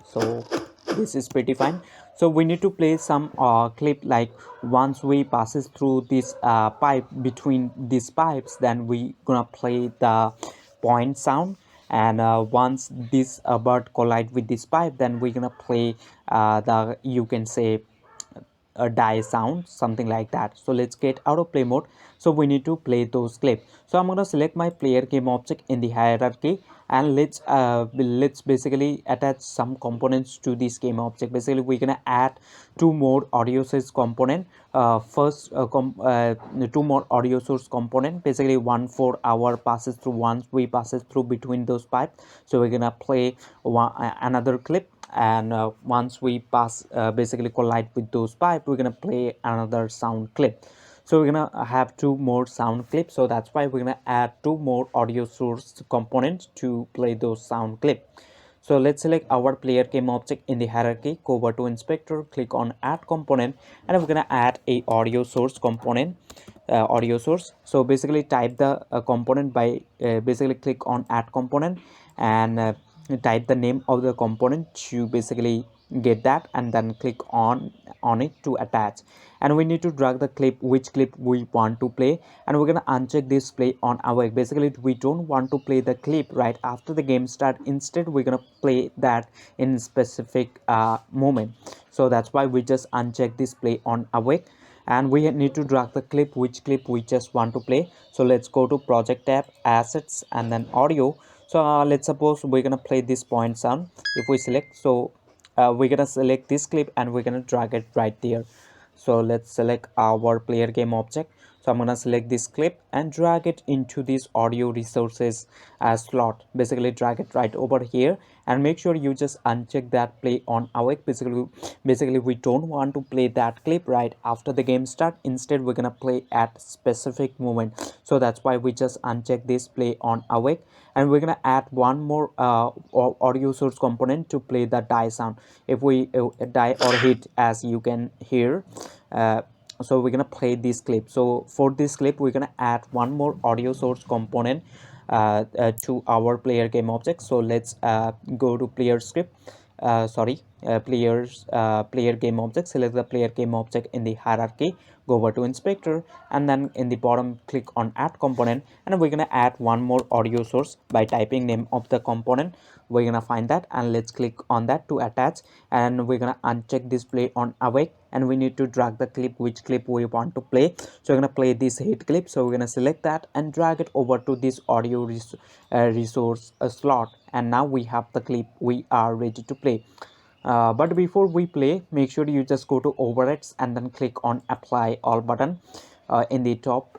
So this is pretty fine. So we need to play some clip, like once we passes through this pipe, between these pipes, then we gonna play the point sound. And once this bird collide with this pipe, then we're gonna play the, you can say, a die sound, something like that. So let's get out of play mode. So we need to play those clips. So I'm going to select my player game object in the hierarchy, and let's basically attach some components to this game object. Basically we're going to add two more audio source component. First two more audio source component, basically one for our passes through, once we passes through between those pipes. So we're gonna play another clip, and once we pass basically collide with those pipe, we're gonna play another sound clip. So we're gonna have two more sound clips. So that's why we're gonna add two more audio source components to play those sound clip. So let's select our player game object in the hierarchy, go over to inspector, click on add component, and we're gonna add a audio source component. audio source. So basically type the component by basically click on add component, and type the name of the component to basically get that, and then click on it to attach. And we need to drag the clip, which clip we want to play, and we're gonna uncheck this play on awake. Basically we don't want to play the clip right after the game start. Instead we're gonna play that in specific moment. So that's why we just uncheck this play on awake, and we need to drag the clip, which clip we just want to play. So let's go to project tab, assets, and then audio. So let's suppose we're gonna play this point sound. If we select, so we're gonna select this clip and we're gonna drag it right there. So let's select our player game object. So I'm gonna select this clip and drag it into this audio resources slot. Basically drag it right over here, and make sure you just uncheck that play on awake. Basically we don't want to play that clip right after the game start. Instead we're gonna play at specific moment. So that's why we just uncheck this play on awake, and we're gonna add one more audio source component to play the die sound. If we die or hit, as you can hear, so we're gonna play this clip. So for this clip we're gonna add one more audio source component to our player game object. So let's go to player script, player game object, select the player game object in the hierarchy, go over to inspector, and then in the bottom click on add component, and we're gonna add one more audio source by typing name of the component. We're gonna find that, and let's click on that to attach, and we're gonna uncheck display on awake, and we need to drag the clip, which clip we want to play. So we're gonna play this hit clip. So we're gonna select that and drag it over to this audio resource slot, and now we have the clip. We are ready to play. But before we play, make sure you just go to overrides and then click on apply all button in the top,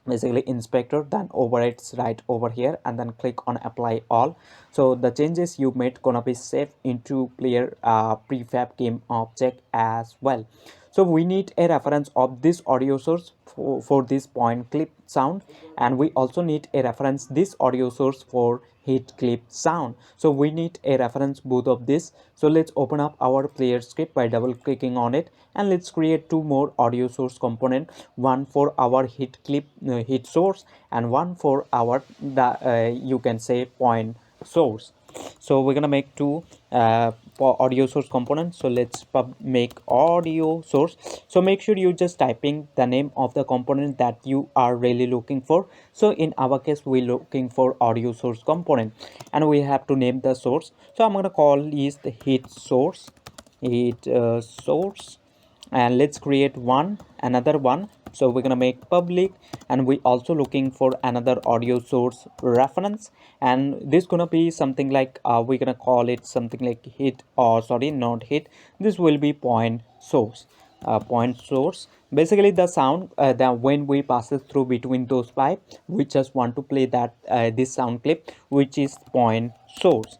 basically inspector, then overrides right over here, and then click on apply all. So the changes you made gonna be saved into player prefab game object as well. So we need a reference of this audio source for this point clip sound, and we also need a reference this audio source for hit clip sound. So we need a reference both of this. So let's open up our player script by double clicking on it, and let's create two more audio source component, one for our hit clip hit source, and one for our you can say point source. So we're gonna make two for audio source components. So let's make audio source. So make sure you just typing the name of the component that you are really looking for. So in our case we're looking for audio source component, and we have to name the source. So I'm gonna call is the hit source, source, and let's create another one. So we're gonna make public, and we also looking for another audio source reference, and this gonna be something like we're gonna call it something like hit, or sorry, not hit, this will be point source. Point source, basically the sound that when we pass it through between those pipe, we just want to play that this sound clip, which is point source.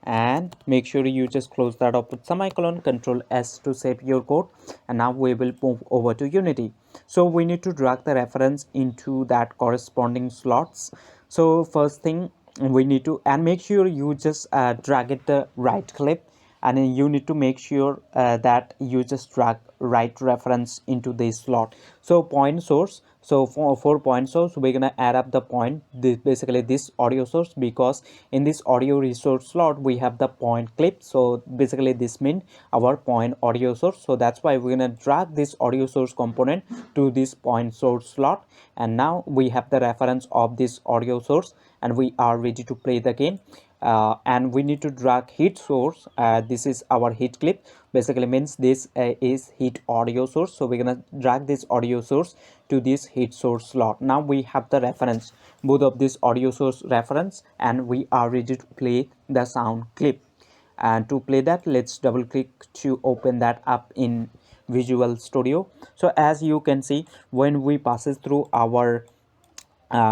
And make sure you just close that up with semicolon, control S to save your code. And now we will move over to Unity. So we need to drag the reference into that corresponding slots. So first thing we need to, and make sure you just drag it the right clip, and then you need to make sure that you just drag right reference into this slot. So point source, so for point source we're gonna add up the point, basically this audio source, because in this audio resource slot we have the point clip. So basically this means our point audio source. So that's why we're gonna drag this audio source component to this point source slot, and now we have the reference of this audio source, and we are ready to play the game. And we need to drag hit source. This is our hit clip, basically means this is hit audio source. So we're gonna drag this audio source to this hit source slot. Now we have the reference, both of this audio source reference, and we are ready to play the sound clip. And to play that, let's double click to open that up in Visual Studio. So as you can see, when we passes through our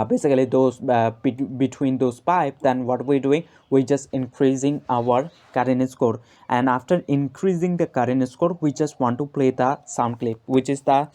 basically those between those pipe, then what we're doing, we're just increasing our current score, and after increasing the current score we just want to play the sound clip, which is the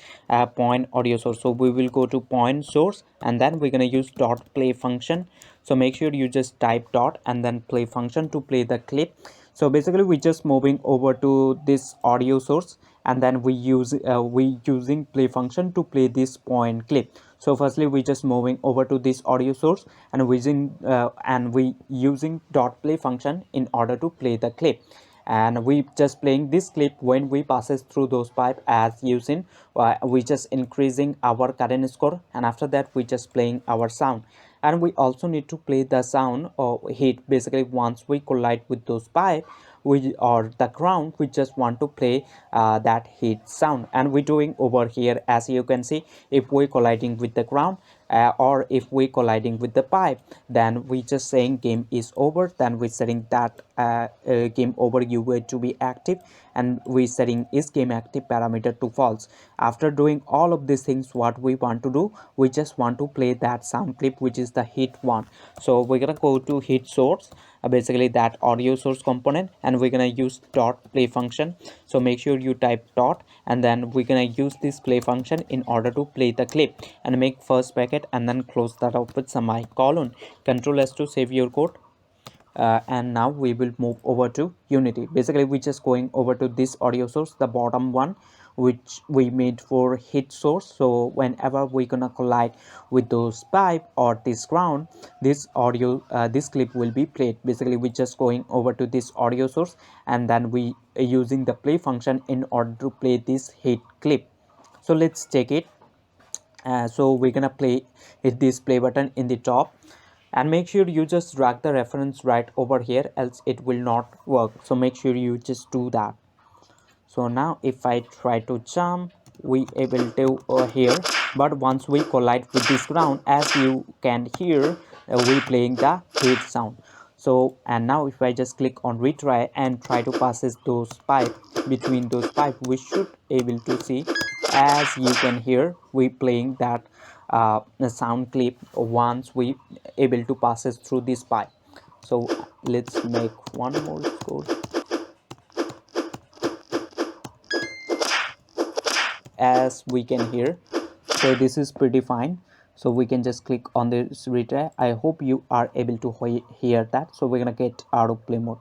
point audio source. So we will go to point source, and then we're going to use dot play function. So make sure you just type dot and then play function to play the clip. So basically we're just moving over to this audio source, and then we using play function to play this point clip. So firstly we just moving over to this audio source, and we using dot play function in order to play the clip, and we just playing this clip when we passes through those pipe as using we just increasing our current score, and after that we just playing our sound. And we also need to play the sound or hit. Basically once we collide with those pipe we or the ground, we just want to play that hit sound, and we're doing over here as you can see. If we colliding with the ground or if we colliding with the pipe, then we just saying game is over, then we setting that game over UA to be active, and we setting is game active parameter to false. After doing all of these things, what we want to do, we just want to play that sound clip which is the hit one. So we're gonna go to hit source, basically that audio source component, and we're gonna use dot play function. So make sure you type dot, and then we're gonna use this play function in order to play the clip, and make first bracket and then close that up with semicolon. Control S to save your code. And now we will move over to Unity. Basically we just going over to this audio source, the bottom one, which we made for hit source. So whenever we're gonna collide with those pipe or this ground, this audio this clip will be played. Basically we just going over to this audio source, and then we using the play function in order to play this hit clip. So let's take it. So we're gonna hit this play button in the top, and make sure you just drag the reference right over here, else it will not work. So make sure you just do that. So now if I try to jump, we able to here, but once we collide with this ground, as you can hear, we playing the hit sound. So and now if I just click on retry and try to passes those pipe, between those pipe we should able to see, as you can hear, we playing that sound clip once we able to passes through this pipe. So let's make one more score. As we can hear, so this is pretty fine. So we can just click on this retry. I hope you are able to hear that. So we're gonna get out of play mode.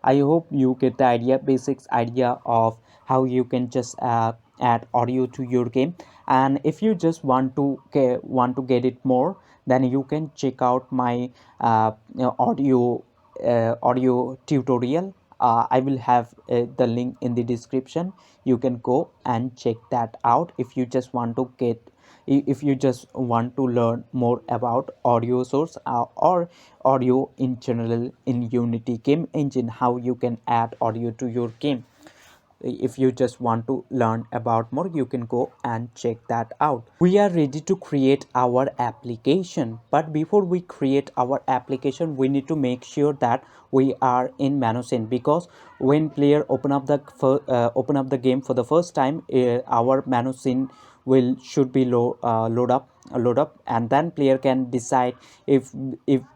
I hope you get the idea, basics idea of how you can just add audio to your game. And if you just want to get it more, then you can check out my audio tutorial. I will have the link in the description. You can go and check that out if you just want to if you just want to learn more about audio source or audio in general in Unity game engine, how you can add audio to your game. If you just want to learn about more, you can go and check that out. We are ready to create our application, but before we create our application, we need to make sure that we are in menu scene, because when player open up the game for the first time, our menu scene will should be load up, and then player can decide if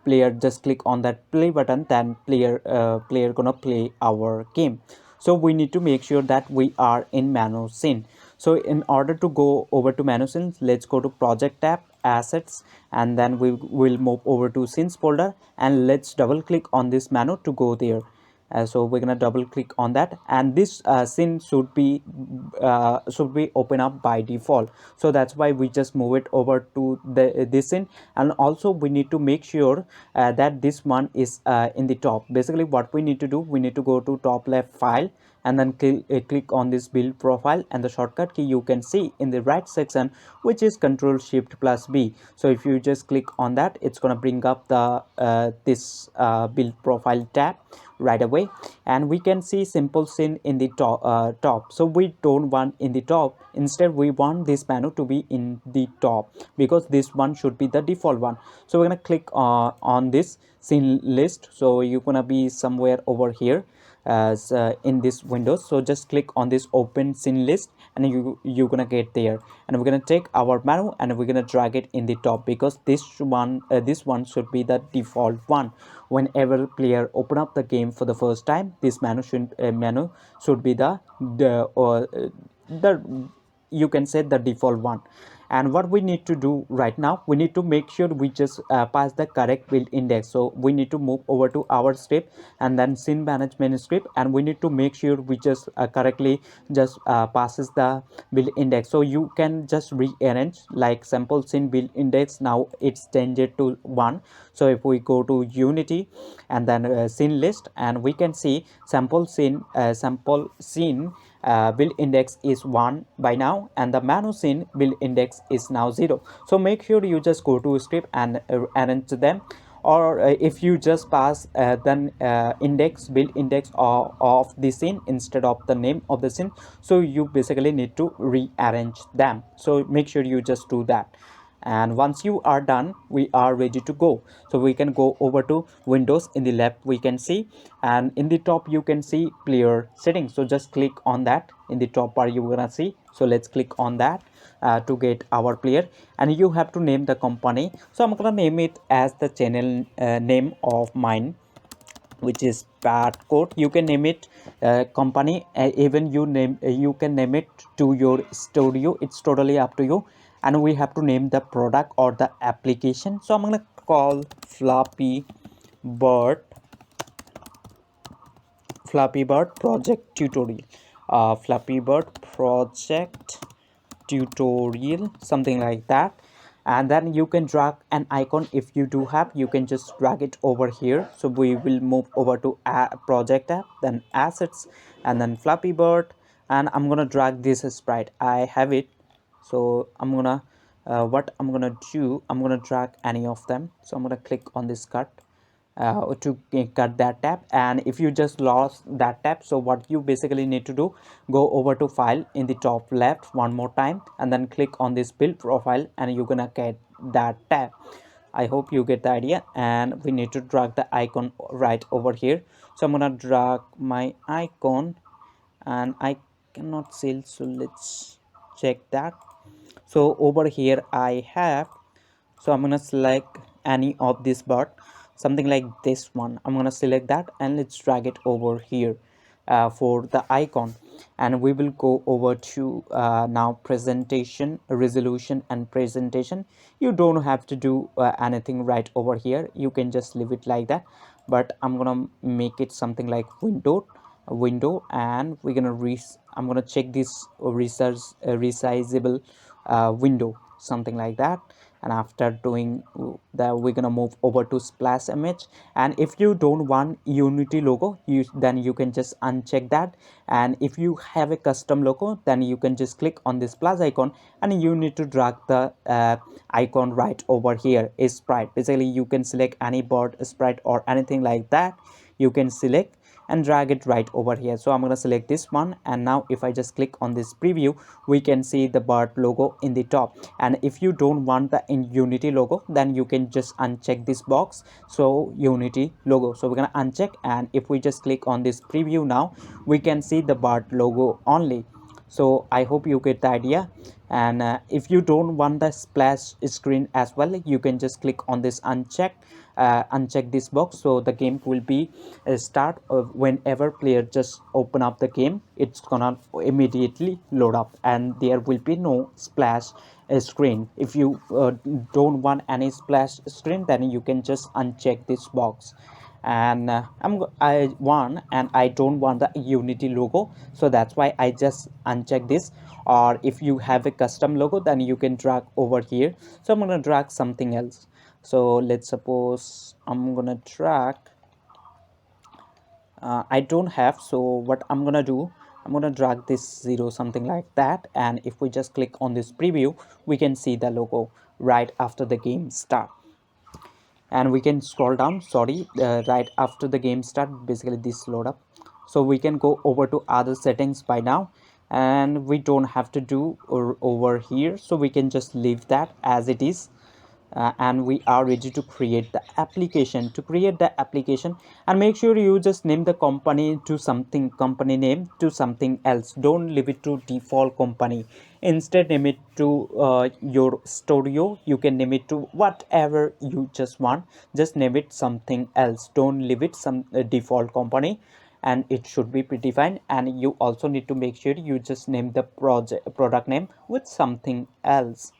player just click on that play button, then player gonna play our game. So we need to make sure that we are in menu scene. So in order to go over to menu scene, let's go to project tab, assets, and then we will move over to scenes folder, and let's double click on this menu to go there. So we're gonna double click on that, and this scene should be open up by default. So that's why we just move it over to this scene. And also we need to make sure that this one is in the top. Basically what we need to do, we need to go to top left file, and then click on this build profile, and the shortcut key you can see in the right section, which is Control Shift plus B. So if you just click on that, it's gonna bring up the this build profile tab right away, and we can see simple scene in the top. So we don't want in the top, instead we want this menu to be in the top, because this one should be the default one. So we're gonna click on this scene list. So you're gonna be somewhere over here as in this window. So just click on this open scene list, and you're gonna get there, and we're gonna take our menu and we're gonna drag it in the top, because this one should be the default one. Whenever player open up the game for the first time, this menu should be the you can say the default one. And what we need to do right now, we need to make sure we just pass the correct build index. So we need to move over to our script and then scene management script, and we need to make sure we just correctly just passes the build index. So you can just rearrange, like sample scene build index, now it's changed to 1. So if we go to Unity and then scene list, and we can see sample scene build index is 1 by now, and the manu scene build index is now 0. So make sure you just go to script and arrange them. Or if you just pass then index build index of the scene instead of the name of the scene, so you basically need to rearrange them. So make sure you just do that. And once you are done, we are ready to go. So we can go over to Windows. In the left we can see, and in the top you can see player settings. So just click on that. In the top bar you're gonna see, so let's click on that to get our player. And you have to name the company. So I'm gonna name it as the channel name of mine, which is bad code. You can name it company, even you can name it to your studio, it's totally up to you. And we have to name the product or the application. So I'm gonna call bird Flappy Bird project tutorial, Flappy Bird project tutorial, something like that. And then you can drag an icon. If you do have, you can just drag it over here. So we will move over to project app, then assets, and then Flappy Bird. And I'm gonna drag this sprite, I have it. So I'm gonna what I'm gonna do, I'm gonna drag any of them. So I'm gonna click on this cut to cut that tab. And if you just lost that tab, so what you basically need to do, go over to file in the top left one more time, and then click on this build profile, and you're gonna get that tab. I hope you get the idea. And we need to drag the icon right over here. So I'm gonna drag my icon, and I cannot see, so let's check that. So over here I have, so I'm gonna select any of this bird, something like this one. I'm gonna select that, and let's drag it over here for the icon. And we will go over to now presentation, resolution, and presentation. You don't have to do anything right over here, you can just leave it like that. But I'm gonna make it something like window. And we're gonna I'm gonna check this resizable window, something like that. And after doing that, we're gonna move over to splash image. And if you don't want Unity logo, then you can just uncheck that. And if you have a custom logo, then you can just click on this plus icon, and you need to drag the icon right over here is sprite. Basically you can select any board sprite or anything like that, you can select and drag it right over here. So I'm going to select this one, and now if I just click on this preview, we can see the bird logo in the top. And if you don't want the in Unity logo, then you can just uncheck this box, so Unity logo. So we're going to uncheck, and if we just click on this preview, now we can see the bird logo only. So I hope you get the idea. And if you don't want the splash screen as well, you can just click on this uncheck this box. So the game will be start whenever player just open up the game, it's gonna immediately load up, and there will be no splash screen. If you don't want any splash screen, then you can just uncheck this box. And I want, and I don't want the Unity logo, so that's why I just uncheck this. Or if you have a custom logo, then you can drag over here. So I'm gonna drag something else. So let's suppose I'm gonna drag I don't have. So what I'm gonna do, I'm gonna drag this 0, something like that. And if we just click on this preview, we can see the logo right after the game start. And we can scroll down, sorry, right after the game start, basically this load up. So we can go over to other settings by now, and we don't have to do over here, so we can just leave that as it is. And we are ready to create the application. To create the application, and make sure you just name the company to something, company name to something else. Don't leave it to default company, instead name it to your studio. You can name it to whatever you just want, just name it something else. Don't leave it some default company, and it should be predefined. And you also need to make sure you just name the product name with something else.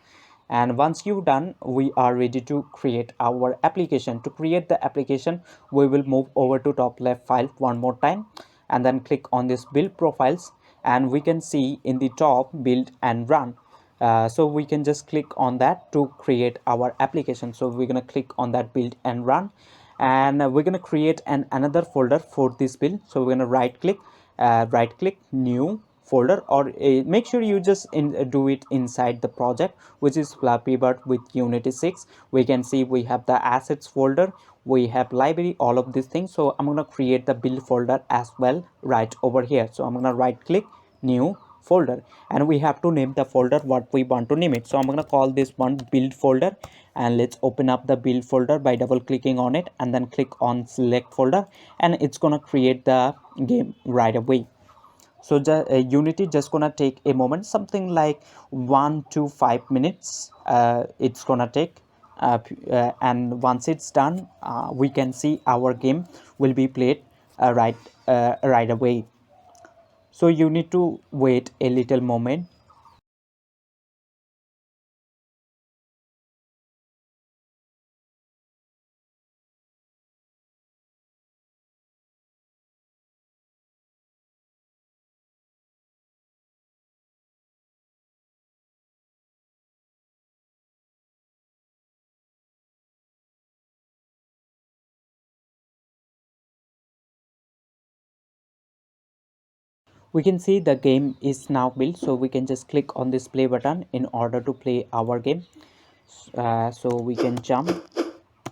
And once you've done, we are ready to create our application. To create the application, we will move over to top left file one more time and then click on this build profiles, and we can see in the top build and run. So we can just click on that to create our application. So we're going to click on that build and run, and we're going to create another folder for this build. So we're going to right click new folder, or make sure you just do it inside the project, which is Flappy Bird with Unity 6. We can see we have the assets folder, we have library, all of these things. So I'm going to create the build folder as well right over here. So I'm going to right click new folder, and we have to name the folder what we want to name it. So I'm going to call this one build folder, and let's open up the build folder by double clicking on it and then click on select folder, and it's going to create the game right away. So the Unity just gonna take a moment, something like 1 to 5 minutes. It's gonna take, and once it's done, we can see our game will be played right away. So you need to wait a little moment. We can see the game is now built, so we can just click on this play button in order to play our game. So we can jump,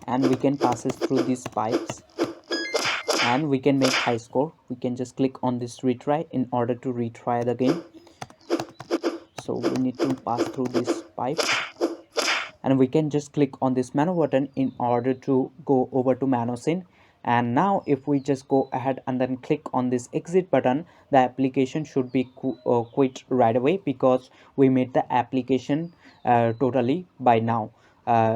and we can pass it through these pipes, and we can make high score. We can just click on this retry in order to retry the game. So we need to pass through this pipe, and we can just click on this menu button in order to go over to menu scene. And now if we just go ahead and then click on this exit button, the application should be quit right away, because we made the application totally by now.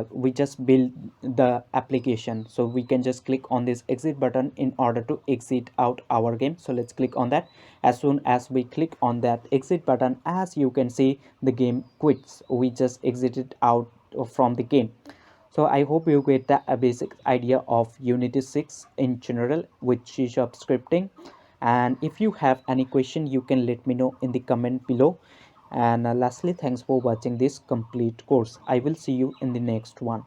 We just build the application, so we can just click on this exit button in order to exit out our game. So let's click on that. As soon as we click on that exit button, as you can see, the game quits. We just exited out from the game. So I hope you get the basic idea of Unity 6 in general with C# scripting. And if you have any question, you can let me know in the comment below. And lastly, thanks for watching this complete course. I will see you in the next one.